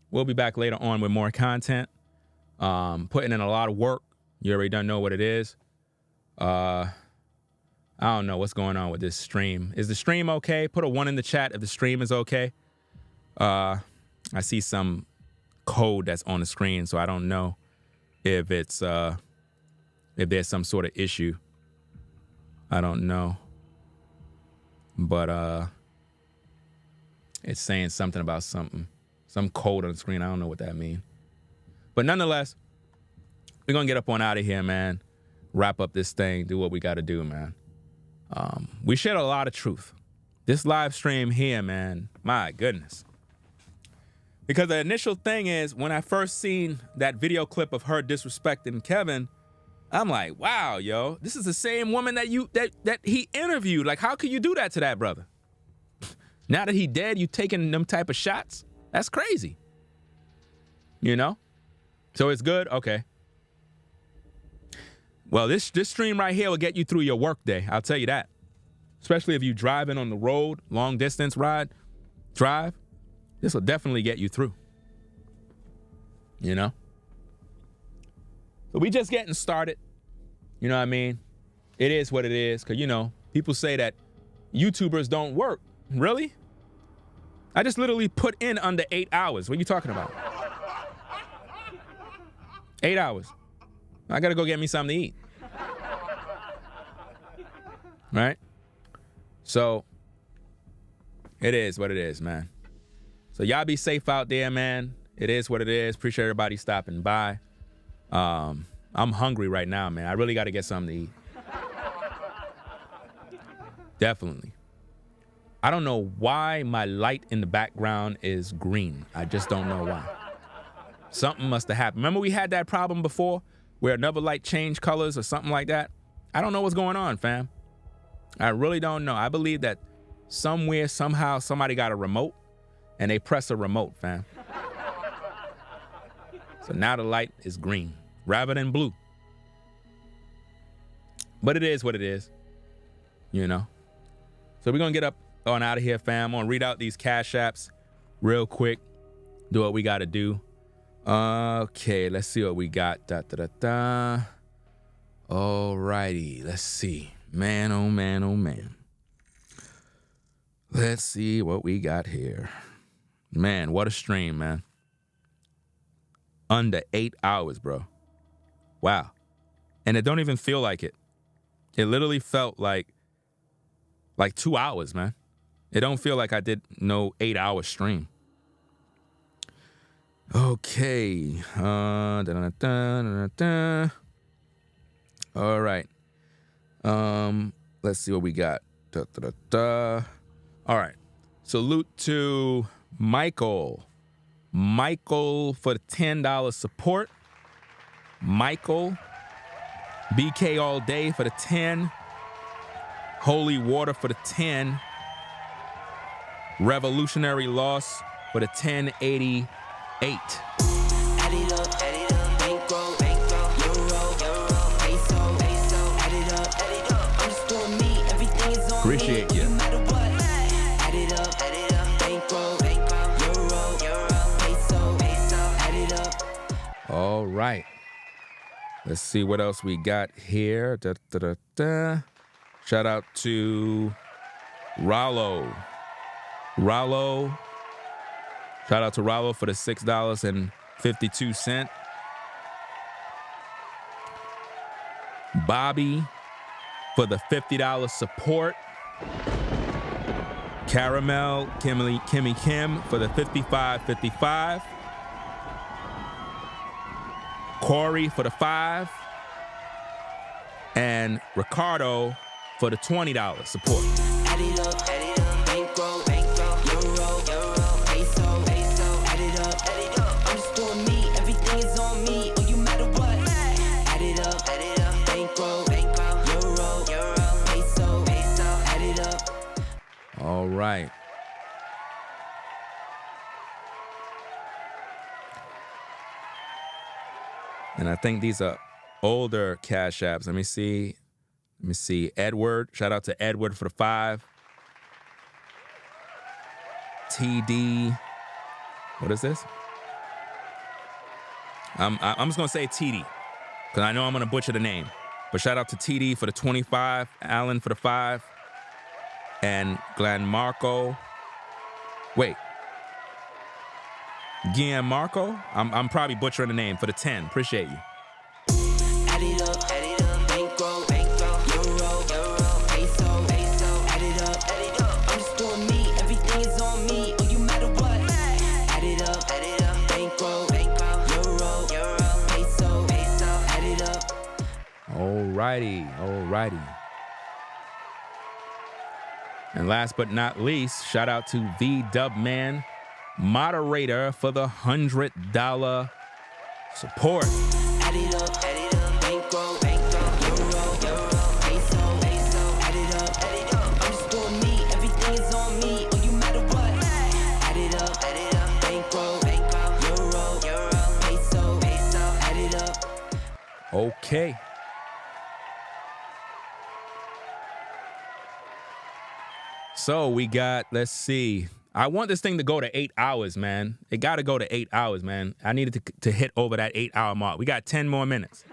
We'll be back later on with more content. Putting in a lot of work. You already don't know what it is. I don't know what's going on with this stream. Is the stream okay? Put a 1 in the chat if the stream is okay. I see some code that's on the screen, so I don't know if it's if there's some sort of issue. I don't know. But it's saying something about something. Some code on the screen. I don't know what that means. But nonetheless, we're going to get up on out of here, man. Wrap up this thing. Do what we got to do, man. We shared a lot of truth. This live stream here, man, my goodness. Because the initial thing is, when I first seen that video clip of her disrespecting Kevin, I'm like, wow, yo, this is the same woman that he interviewed. Like, how could you do that to that brother? Now that he dead, you taking them type of shots? That's crazy. You know? So it's good? Okay. Well, this stream right here will get you through your work day. I'll tell you that. Especially if you're driving on the road, long distance drive. This will definitely get you through. You know? So we just getting started. You know what I mean? It is what it is. Because, you know, people say that YouTubers don't work. Really? I just literally put in under 8 hours. What are you talking about? 8 hours. I got to go get me something to eat. Right? So, it is what it is, man. So y'all be safe out there, man. It is what it is. Appreciate everybody stopping by. I'm hungry right now, man. I really got to get something to eat. Definitely. I don't know why my light in the background is green. I just don't know why. Something must have happened. Remember we had that problem before where another light changed colors or something like that? I don't know what's going on, fam. I really don't know. I believe that somewhere, somehow, somebody got a remote and they press a remote, fam. So now the light is green rather than blue. But it is what it is, you know? So we're going to get up on out of here, fam. I'm gonna read out these Cash Apps real quick. Do what we gotta do. Okay, let's see what we got. All righty, let's see. Man, oh man, oh man. Let's see what we got here. Man, what a stream, man. Under 8 hours, bro. Wow. And it don't even feel like it. It literally felt like 2 hours, man. It don't feel like I did no 8 hour stream. Okay. All right. Let's see what we got. All right. Salute to Michael. Michael for the $10 support. Michael. BK all day for the 10. Holy Water for the 10. Revolutionary Loss for the 1088. Add it up, bankroll, euro, peso, add it up, I'm just doing me, everything is on Appreciate me, you. no matter what. Add it up, bankroll, euro, peso, add it up. All right. Let's see what else we got here. Shout out to Rollo. Shout out to Rollo for the $6.52. Bobby for the $50 support. Caramel, Kimmy Kim for the $55.55. Corey for the $5. And Ricardo for the $20 support. Add it up, bankroll, euro, peso, add it up, I'm just doing me, everything is on me, oh, you matter what. Add it up, bankroll, euro, peso, add it up. All right. And I think these are older Cash Apps. Let me see. Edward. Shout out to Edward for the $5. TD. What is this? I'm just gonna say TD because I know I'm gonna butcher the name. But shout out to TD for the $25. Alan for the $5. And Glenn Marco. Wait. Gianmarco? I'm probably butchering the name for the 10. Appreciate you. Add it up, bankroll, euro, peso, add it up, I'm just doing me, everything is on me, oh, you matter what. Add it up, bankroll, euro, peso, add it up. Alrighty. And last but not least, shout out to the Dubman moderator for the $100 support. Add it up, bankroll, euro, peso, add it up, I'm just doing me, everything is on me, oh, you matter what. Add it up, bankroll, euro, peso, add it up. Okay. So we got, let's see. I want this thing to go to 8 hours, man. It got to go to 8 hours, man. I needed to hit over that 8 hour mark. We got 10 more minutes.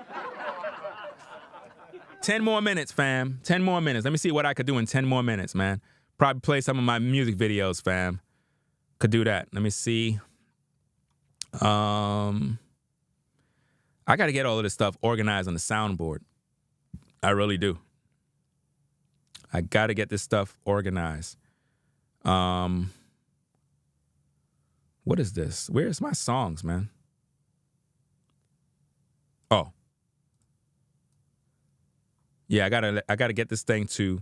10 more minutes, fam. 10 more minutes. Let me see what I could do in 10 more minutes, man. Probably play some of my music videos, fam. Could do that. Let me see. I got to get all of this stuff organized on the soundboard. I really do. I got to get this stuff organized. What is this? Where's my songs, man? Oh. Yeah, I gotta get this thing to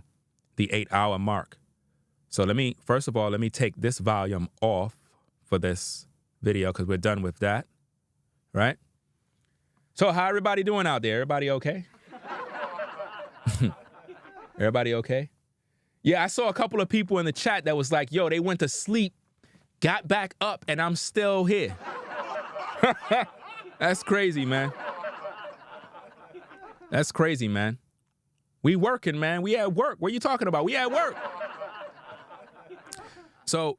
the 8 hour mark. So first of all, let me take this volume off for this video because we're done with that. Right? So how everybody doing out there? Everybody okay? Everybody okay? Yeah, I saw a couple of people in the chat that was like, yo, they went to sleep, got back up, and I'm still here. That's crazy, man. That's crazy, man. We working, man. We at work. What are you talking about? We at work. So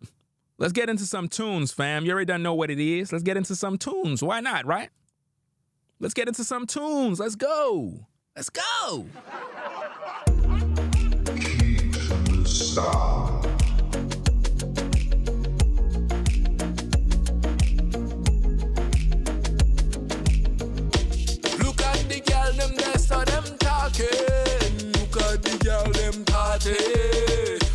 let's get into some tunes, fam. You already done know what it is. Let's get into some tunes. Why not, right? Let's get into some tunes. Let's go. Let's go. Stop. Look at the girl them there, so them talking. Look at the girl them party.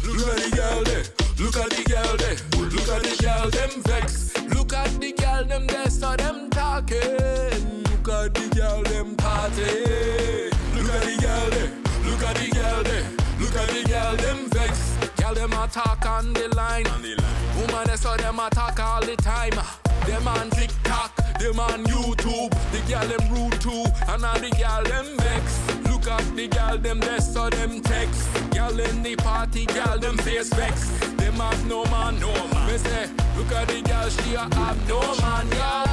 Look at the girl there. Look at the girl there. Look at the girl them vex. Look at the girl them there, so them talking. Look at the girl them party. Look at the girl there. Look at the girl there. Look at the girl them vex. Girl them attack on the line. Woman they saw them attack all the time. Them on TikTok, them on YouTube. The girl them rude too, and all the girl them vex. Look at the girl them they saw them text. Girl in the party, girl them face vex. Them have no man, no man. Me say, look at the girl, she have no man, yo.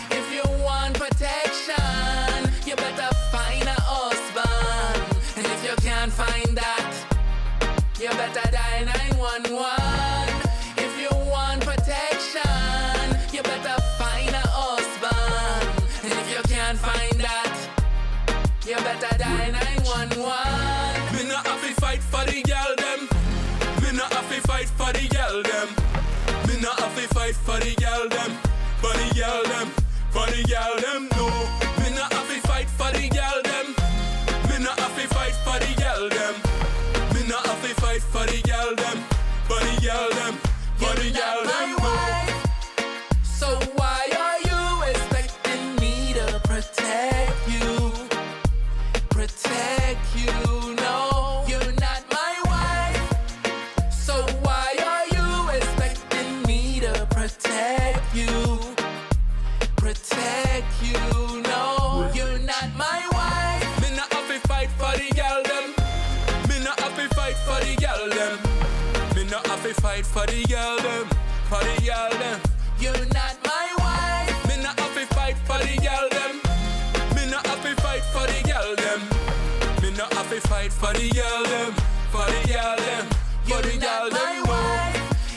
If you want protection, you better find a husband. And if you can't find that, you better dial 911. If you want protection, you better find a husband. And if you can't find that, you better dial 911. Me not have to fight for the girl them. Me not have to fight for the girl them. Me not have to fight for the girl them. For the girl them. For the girl them, no. Me not have to fight for the girl them. Me not have to fight for the girl them. Me not have to fight for the girl them. For the girl them. For the girl them, no. So why are you expecting me to protect you? Protect you, no. You're not my wife. So why are you expecting me to protect you? Protect you, no. You're not my wife. Me not have to fight for the girl them. Me not have to fight for the girl them. Me not have to fight for the girl them. For the girl them. You're not my wife. Me not have to fight for the girl them. Me not have to fight for the girl them. Me not have to fight for the girl them. For the girl them. For the girl them.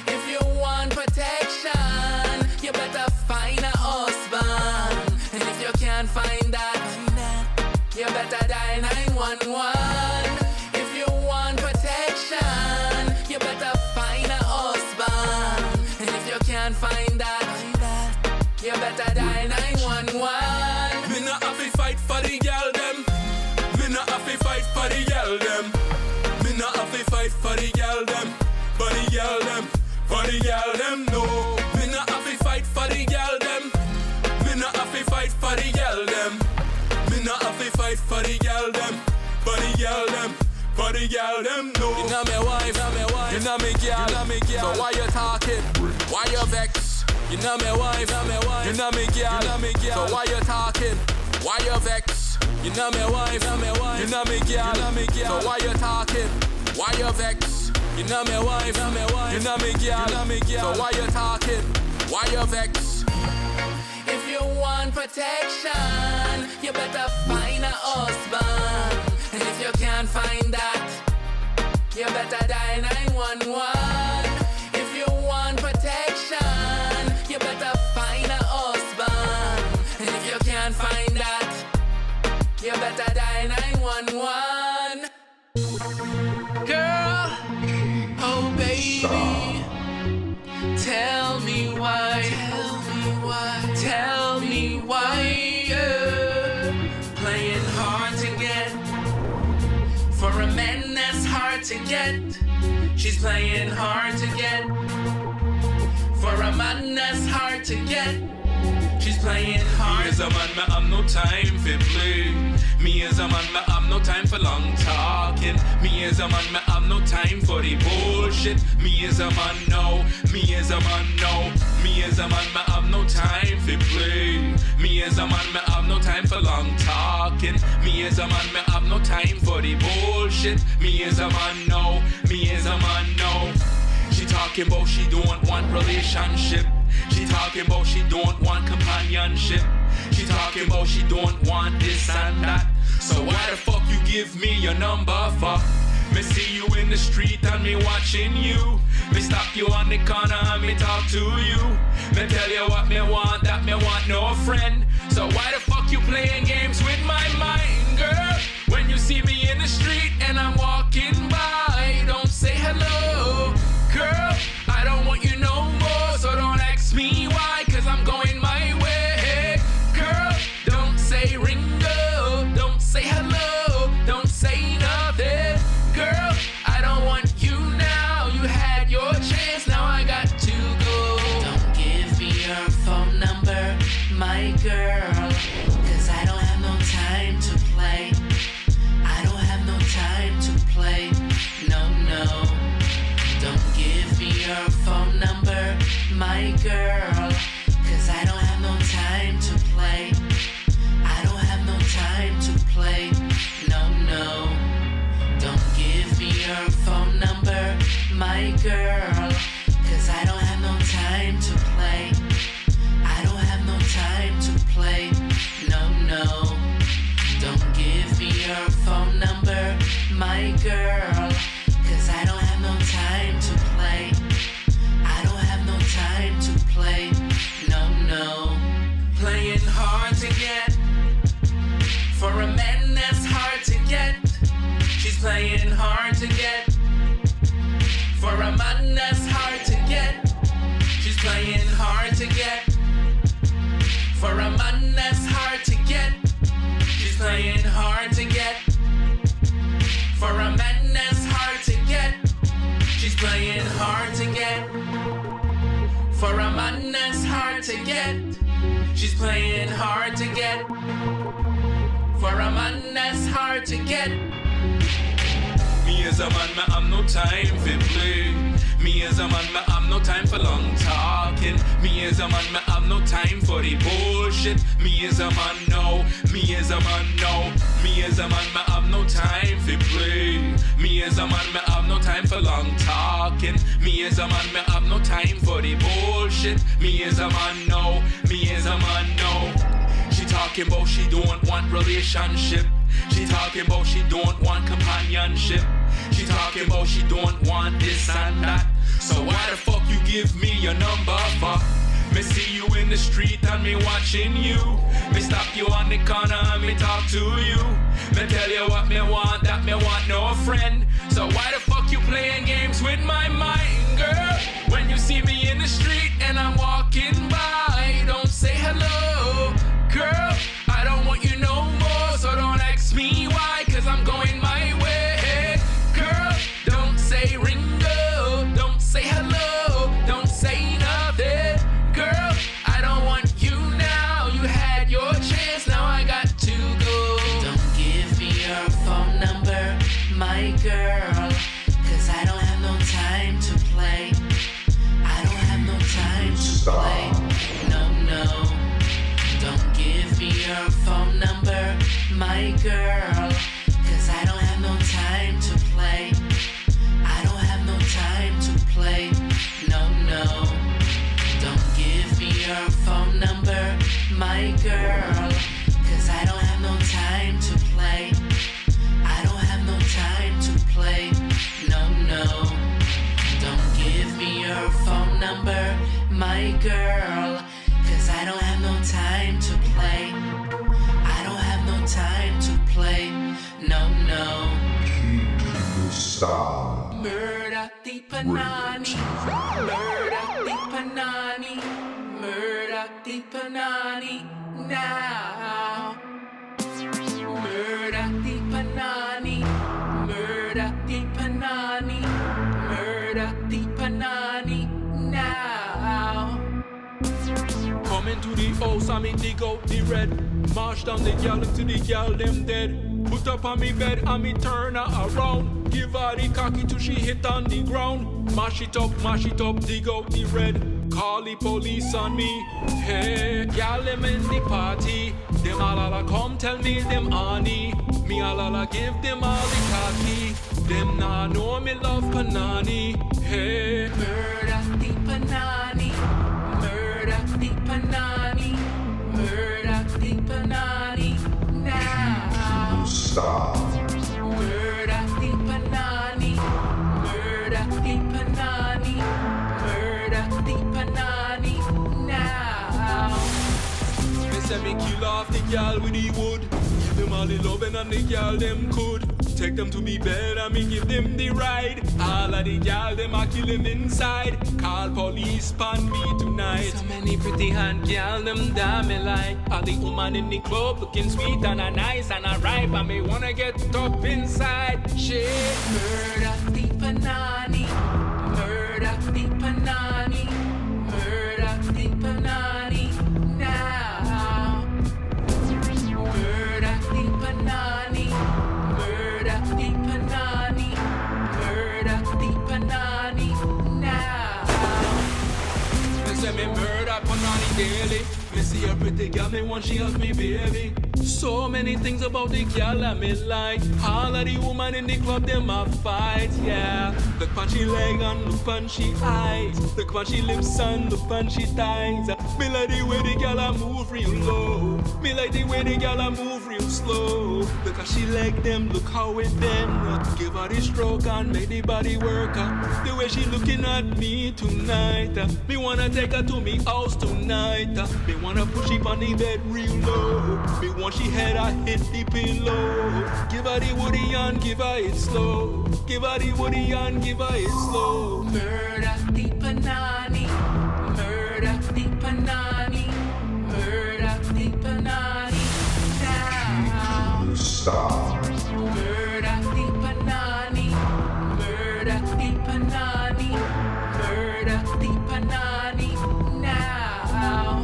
If you want protection, you better find a husband. And if you can't find that, you better dial 911. If you want protection, you better find a husband. And if you can't find that, you better dial 911. Me not have to fight for the girl them. Me not have to fight for the girl them. Me not have to fight for the girl them. For the girl them. For the girl them, no. Me not have to fight for the girl them. Me not have to fight for the girl them. Me not have to fight for the girl them. For the girl them. For the girl them, no. You know me wife, you know me girl, so why you talking? Why you vex? You know me wife, you know me girl, so why you talking? Why you vex? You know me wife, you know me girl, so why you talking? Why you vex? You know me wife, you know me girl, so why you talking? Why you vex? If you want protection, you better find a husband. And if you can't find that, you better dial 911. If you want protection, you better find a husband. And if you can't find that, you better dial 911. Girl, oh baby, tell me why, tell me why you're playing hard to get. For a man that's hard to get, she's playing hard to get. For a man that's hard to get, she's playing hard. Me as a man, me have no time for play. Me as a man, me have no time for long talking. Me as a man, me have no time for the bullshit. Me as a man, no. Me as a man, no. Me as a man, me have no time for play. Me as a man, me have no time for long talking. Me as a man, me have no time for the bullshit. Me as a man, no. Me as a man, no. She talking about she don't want relationship. She talking about she don't want companionship. She talking about she don't want this and that. So why the fuck you give me your number for? Me see you in the street and me watching you. Me stop you on the corner and me talk to you. Me tell you what me want, that me want no friend. So why the fuck you playing games with my mind, girl? When you see me in the street and I'm walking by, don't say hello, girl. I don't want you no more, so don't ask me why, cause I'm going my way. Girl, don't say Ringo, don't say hello, don't say nothing. Girl, I don't want you now, you had your chance, now I got to go. Don't give me your phone number, my girl, cause I don't have no time to play. I don't have no time to play, no, no. Don't give me your phone number, my girl, cause I don't have no time to play. I don't have no time to play, no, no. Don't give me your phone number, my girl, cause I don't have no time to play. I don't have no time to play, no, no. Don't give me your phone number, my girl, cause I don't have no time to play. I don't have no time to play, no, no. Playing hard to get, for a man that's hard to get. She's playing hard to get, for a man that's hard to get. She's playing hard to get, for a man that's hard to get. She's playing hard to get, for a man that's hard to get. She's playing hard to get, for a man that's hard to get. She's playing hard to get, for a man that's hard to get. Me as a man, me have no time for play. Me as a man, me have no time for long talking. Me as a man, me have no time for the bullshit. Me as a man, no. Me as a man, no. Me as a man, me have no time for play. Me as a man, me have no time for long talking. Me as a man, me have no time for the bullshit. Me as a man, no. Me as a man, no. She talking about she don't want relationship. She talking about she don't want companionship. She talking about she don't want this and that. So why the fuck you give me your number for? Me see you in the street and me watching you. Me stop you on the corner and me talk to you. Me tell you what me want, that me want no friend. So why the fuck you playing games with my mind, girl? When you see me in the street and I'm walking by, don't say hello, girl. I don't want you no more, so don't ask me why, cause I'm going my way. Girl, don't say Ringo, don't say hello, don't say nothing. Girl, I don't want you now, you had your chance, now I got to go. Don't give me your phone number, my girl, cause I don't have no time to play. I don't have no time to play, no, no. Don't give me your phone number, my girl, cause I don't have no time to play. I don't have no time to play, no, no. Don't give me your phone number, my girl, cause I don't have no time to play. I don't have no time to play, no, no. Don't give me your phone number, my girl, cause I don't have no time to play. I don't have no time to play, no, no. Murder the panani, murder the panani, murder the panani now. Murder the panani, murder the panani, murder the panani now. Coming to the house and me dig out the red. March down the gal to the gal them dead. Put up on me bed and me turn her around. Give her the cocky till she hit on the ground. Mash it up, dig out the red. Call the police on me. Hey, gal them in the party. Them all come tell me them honey. Me all give them all the cocky. Them nah know me love panani. Hey, murder the panani, murder the panani, murder the panani now. Stop. Murder the panani. say me kill off the gal with the wood. Give them all the loving and the gal them could. Take them to me bed and me give them the ride. All of the gal them I kill them inside. Call police pon me tonight. So many pretty hand gal them damn me like. All the woman in the club looking sweet and a nice and a ripe and me wanna get up inside. Shit, murder the panani, murder the panani, murder the panani now. Murder the panani, murder the panani, murder the panani now. They say me murder panani daily. Me see a pretty girl, me want she hug me baby. So many things about the girl I me like. All of the woman in the club, them a fight, yeah. Look on she leg and look on she eyes. Look on she lips and look on she thighs. Me like the way the girl a move real low. Me like the way the girl a move real slow. Look how she leg them, look how it bend. Give her the stroke and make the body work. The way she looking at me tonight. Me wanna take her to me house tonight. Me wanna push it on the bed real low. Me want she head, I hit the pillow. Give her the woody and give her it slow. Give her the woody and give her it slow. Murder the panani, murder the panani, murder the panani now. Stop. Murder the panani, murder the panani, murder the panani now.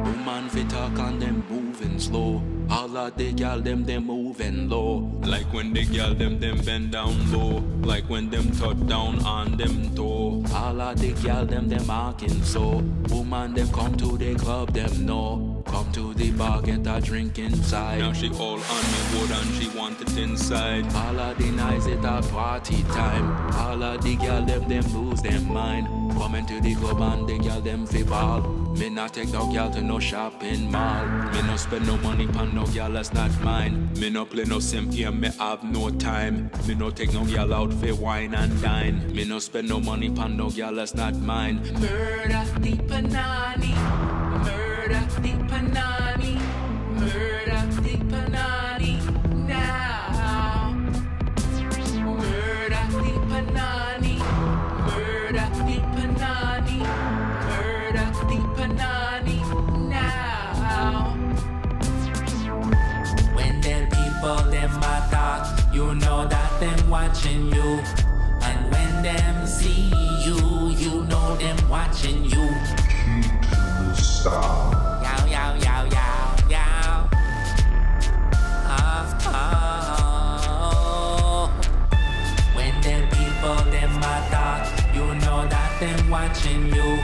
Woman fi talk and them moving slow. All of the gal them moving low. Like when the gal them bend down low. Like when them touch down on them toe. All of the gal them marking so. Woman them come to the club them know. Come to the bar get a drink inside. Now she all on me wood and she want it inside. All of the nights it a party time. All of the gal them lose their mind. Coming to the club and the gal them fi ball. Me not take no gal to no shopping mall. Me no spend no money pon no gal that's not mine. Me no play no sim here, me have no time. Me no take no gal out for wine and dine. Me no spend no money pon no gal that's not mine. Murder the panani, murder the panani, murder the panani now. Murder the panani, murder the panani, murder the panani now. When them people them attack, you know that them watching you. And when them see you, you know them watching you. Stop. Yow, yow, yow, yow, yow. When them people them attack, you know that them watching you.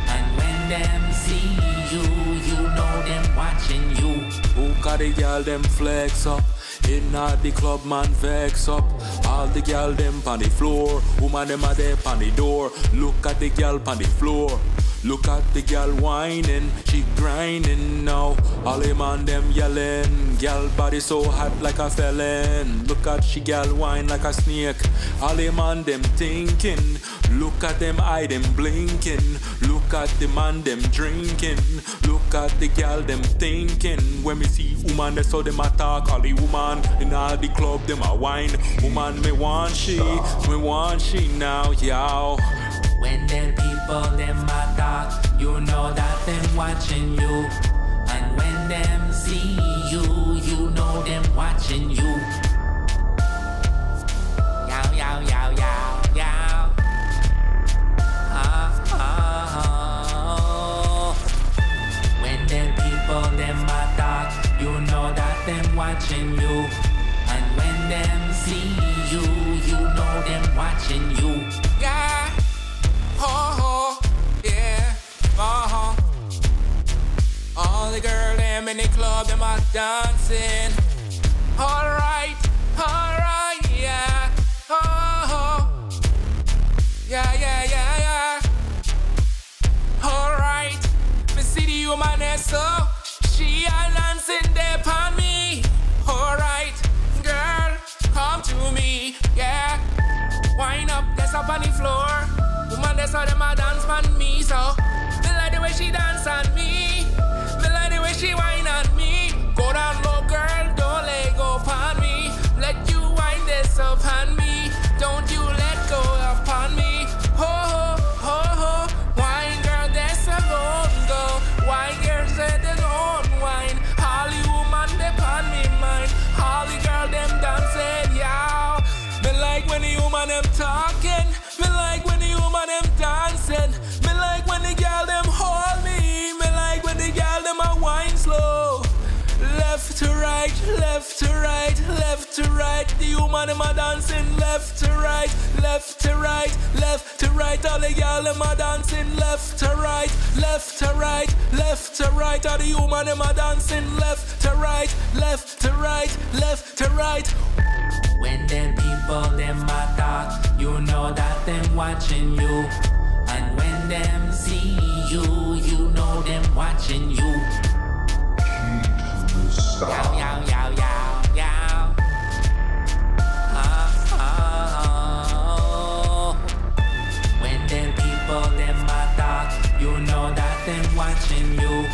And when them see you, you know them watching you. Who got the girl them flex up? Inna the club man vex up. All the girl them pon the floor. Woman them a there pon the door. Look at the girl pon the floor. Look at the girl whining, she grinding now. All the man them yelling, girl body so hot like a felon. Look at she girl whine like a snake. All the man them thinking, look at them eye them blinking. Look at the man them drinking. Look at the girl them thinking. When me see woman they saw them attack. All the woman in all the club them a whine. Woman me want she now, yow. When them people them attack, you know that them watching you. And when them see you, you know them watching you. Yow, yow, yow, yow, yow. When them people them attack, you know that them watching you. And when them see you, you know them watching you. Yeah. Oh, yeah, all the girls them in the club, them are dancing. Alright, yeah. Yeah. Alright, me see the woman so she a dancing there upon me. Alright, girl, come to me, yeah. Wind up, that's up on the floor. Woman, that's how them a dance on me, so me like the way she dance on me. Me like right, left to right, left to right. The woman them a dancing left to right, left to right, left to right. All the girl them a dancing left to right, left to right, left to right. All the woman them a dancing left to right, left to right, left to right. When them people them a talk, you know that them watching you. And when them see you, you know them watching you. Yow, yow, yow, yow, yow. When them people them a talk, you know that them watching you.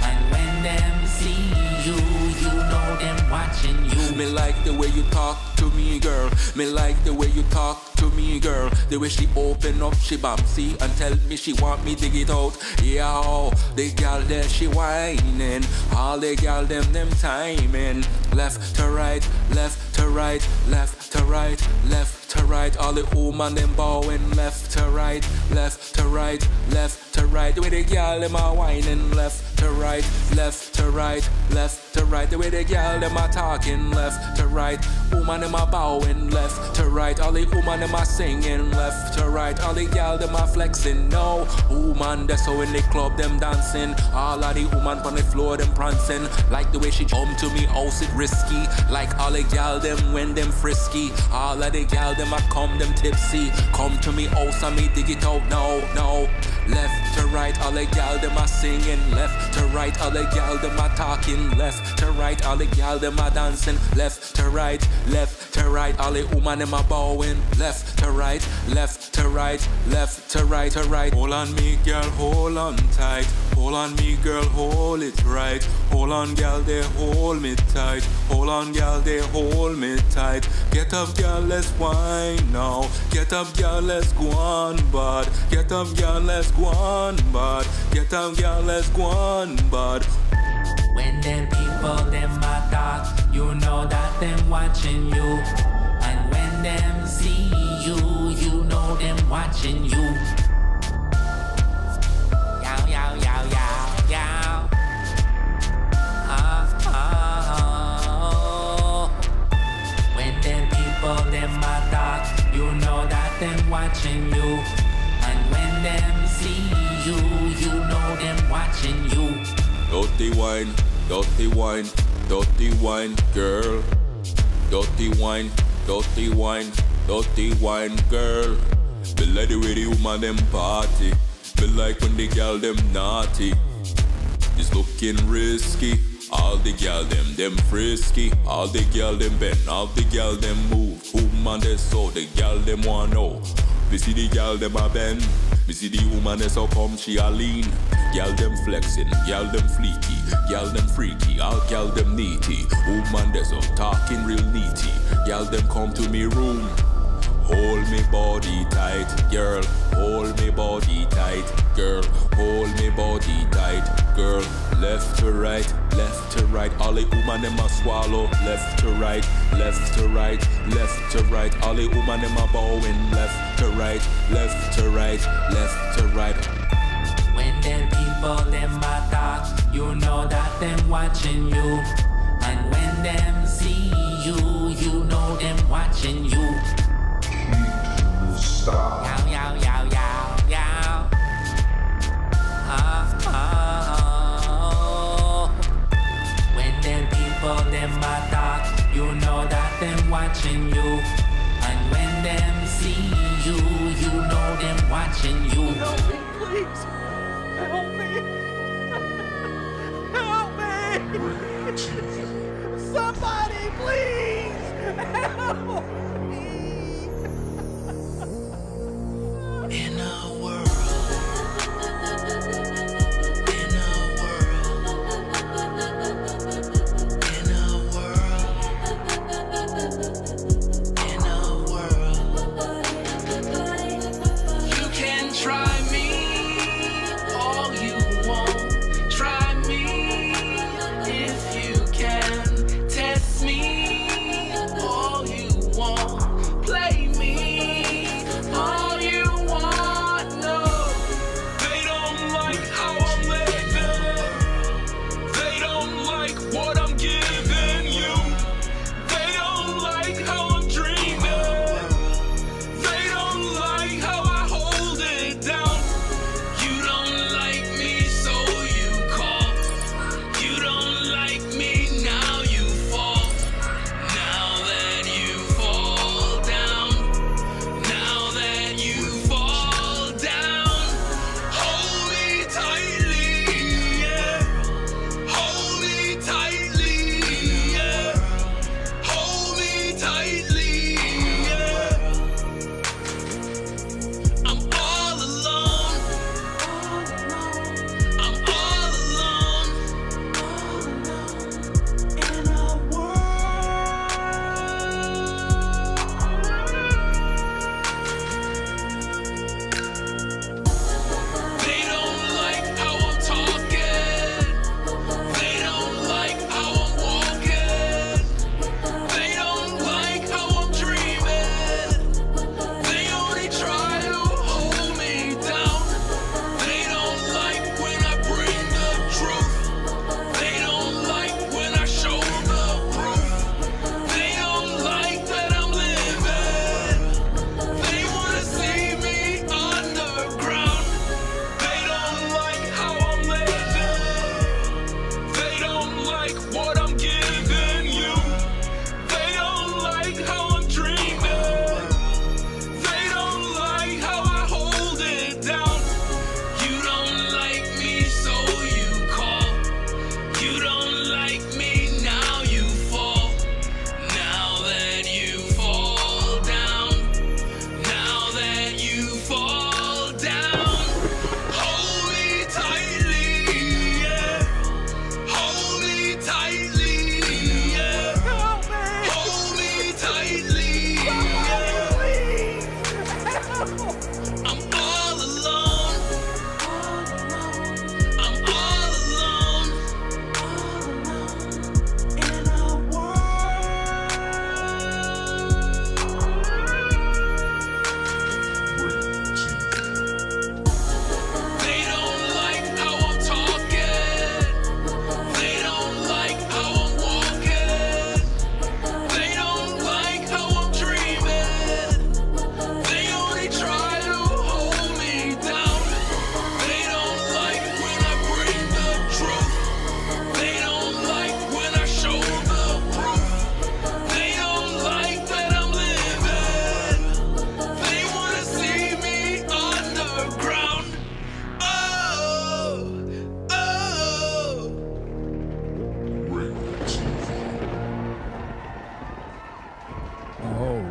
And when them see you, you know them watching you. Me like the way you talk to me, girl. Me like the way you talk to me, girl. The way she open up, she bouncy and tell me she want me dig it out. Yo, the girl there she whining. All the girl them timing. Left to right, left to right, left to right, left to right. All the woman them bowing left to right, left to right, left to right. The way the girl them are whining left to right, left to right, left to right. The way the girl them are talking left to right. Woman them are bowing left to right. All the woman them are singing left to right. All the girl them are flexing. No woman that's so in the club them dancing. All of the woman on the floor them prancing. Like the way she jump to me house it risky. Like all the girl them when them frisky. All of the girl them a come them tipsy. Come to me house and me dig it out. No, no. Left to right, all the girl them are singing. Left to right, all the girl them are talking. Left to right, all the girl them are dancing. Left to right, left to right, all the woman them are bowing. Left to right, left to right, left to right, to right. Hold on me girl, hold on tight. Hold on me girl, hold it right. Hold on girl, they hold me tight. Hold on girl, they hold me tight. Get up girl, let's whine now. Get up girl, let's go on bud. Get up girl, let's go on bud. Get up girl, let's go on bud. When them people them a talk, you know that them watching you. And when them see you, you know them watching you. Yow, yow, yow, yow, yow. When them people them a talk, you know that them watching you. And when them see you, you know them watching you. Dirty wine, dirty wine, dirty wine, girl. Dirty wine, dirty wine, dirty wine, girl. Me like the way the woman them party. Me like when the girl them naughty. It's looking risky. All the girl them frisky. All the girl them bend, all the girl them move. Woman they so the girl them want know. Me see the girl them a bend. Me see the woman that's how come she a lean. Girl them flexing, girl them fleeky, girl them freaky, all girl them neaty. Woman that's how talking real neaty. Girl them come to me room. Hold me body tight, girl. Hold me body tight, girl. Hold me body tight, girl. Left to right, left to right. All the woman them a swallow. Left to right, left to right, left to right. All the woman them a bowing. Left to right, left to right, left to right. When them people them a talk, you know that them watching you. And when them see you, you know them watching you. Stop. Yow, yow, yow, yow, yow. When them people them a talk, you know that them watching you. And when them see you, you know them watching you. Help me, please. Help me. Help me. Somebody, please. Help me. In a world. In a world. In a world. In a world. You can try me all you want. Try me if you can. Test me all you want.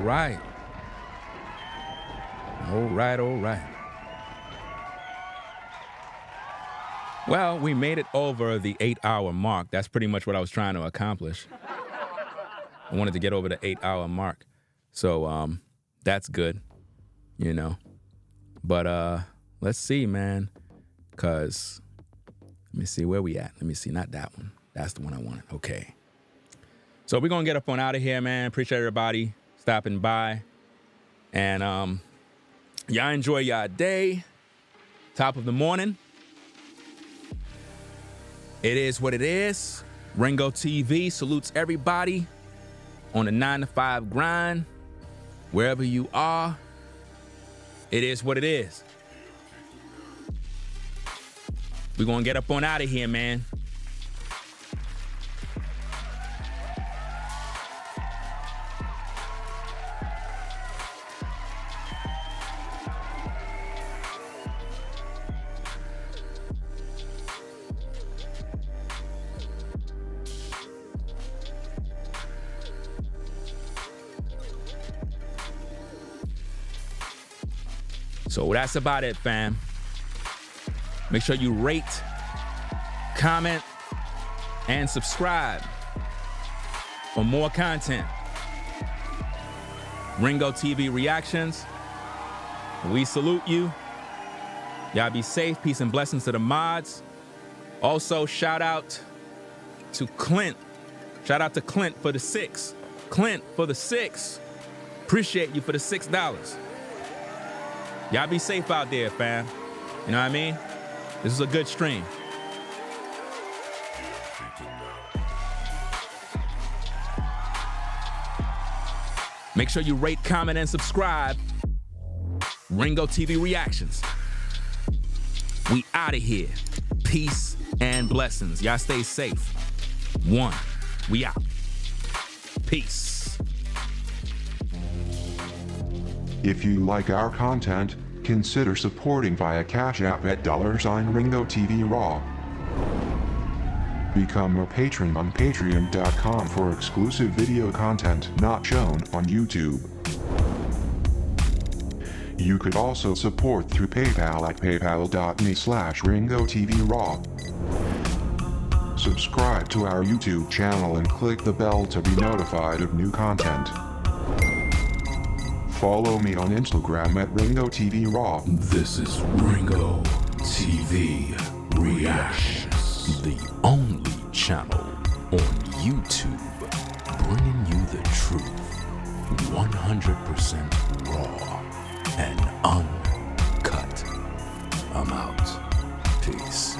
right. All right, all right. Well, we made it over the 8-hour mark. That's pretty much what I was trying to accomplish. I wanted to get over the 8-hour mark. So that's good, you know. But let's see, man. Because let me see where we at. Let me see, not that one. That's the one I wanted. Okay. So we're going to get up on out of here, man. Appreciate everybody stopping by. And y'all enjoy y'all day. Top of the morning. It is what it is. Ringo TV salutes everybody on the 9-to-5 grind. Wherever you are, it is what it is. We're going to get up on out of here, man. So that's about it, fam. Make sure you rate, comment, and subscribe for more content. Ringo TV Reactions, we salute you. Y'all be safe. Peace and blessings to the mods. Also, shout out to Clint. Shout out to Clint for the 6. Clint for the 6. Appreciate you for the $6. Y'all be safe out there, fam. You know what I mean? This is a good stream. Make sure you rate, comment, and subscribe. Ringo TV Reactions. We out of here. Peace and blessings. Y'all stay safe. One. We out. Peace. If you like our content, consider supporting via Cash App at $Ringo TV Raw. Become a patron on patreon.com for exclusive video content not shown on YouTube. You could also support through PayPal at paypal.me/Ringo TV Raw. Subscribe to our YouTube channel and click the bell to be notified of new content. Follow me on Instagram at Ringo TV Raw. This is Ringo TV Reactions, the only channel on YouTube bringing you the truth, 100% raw and uncut. I'm out. Peace.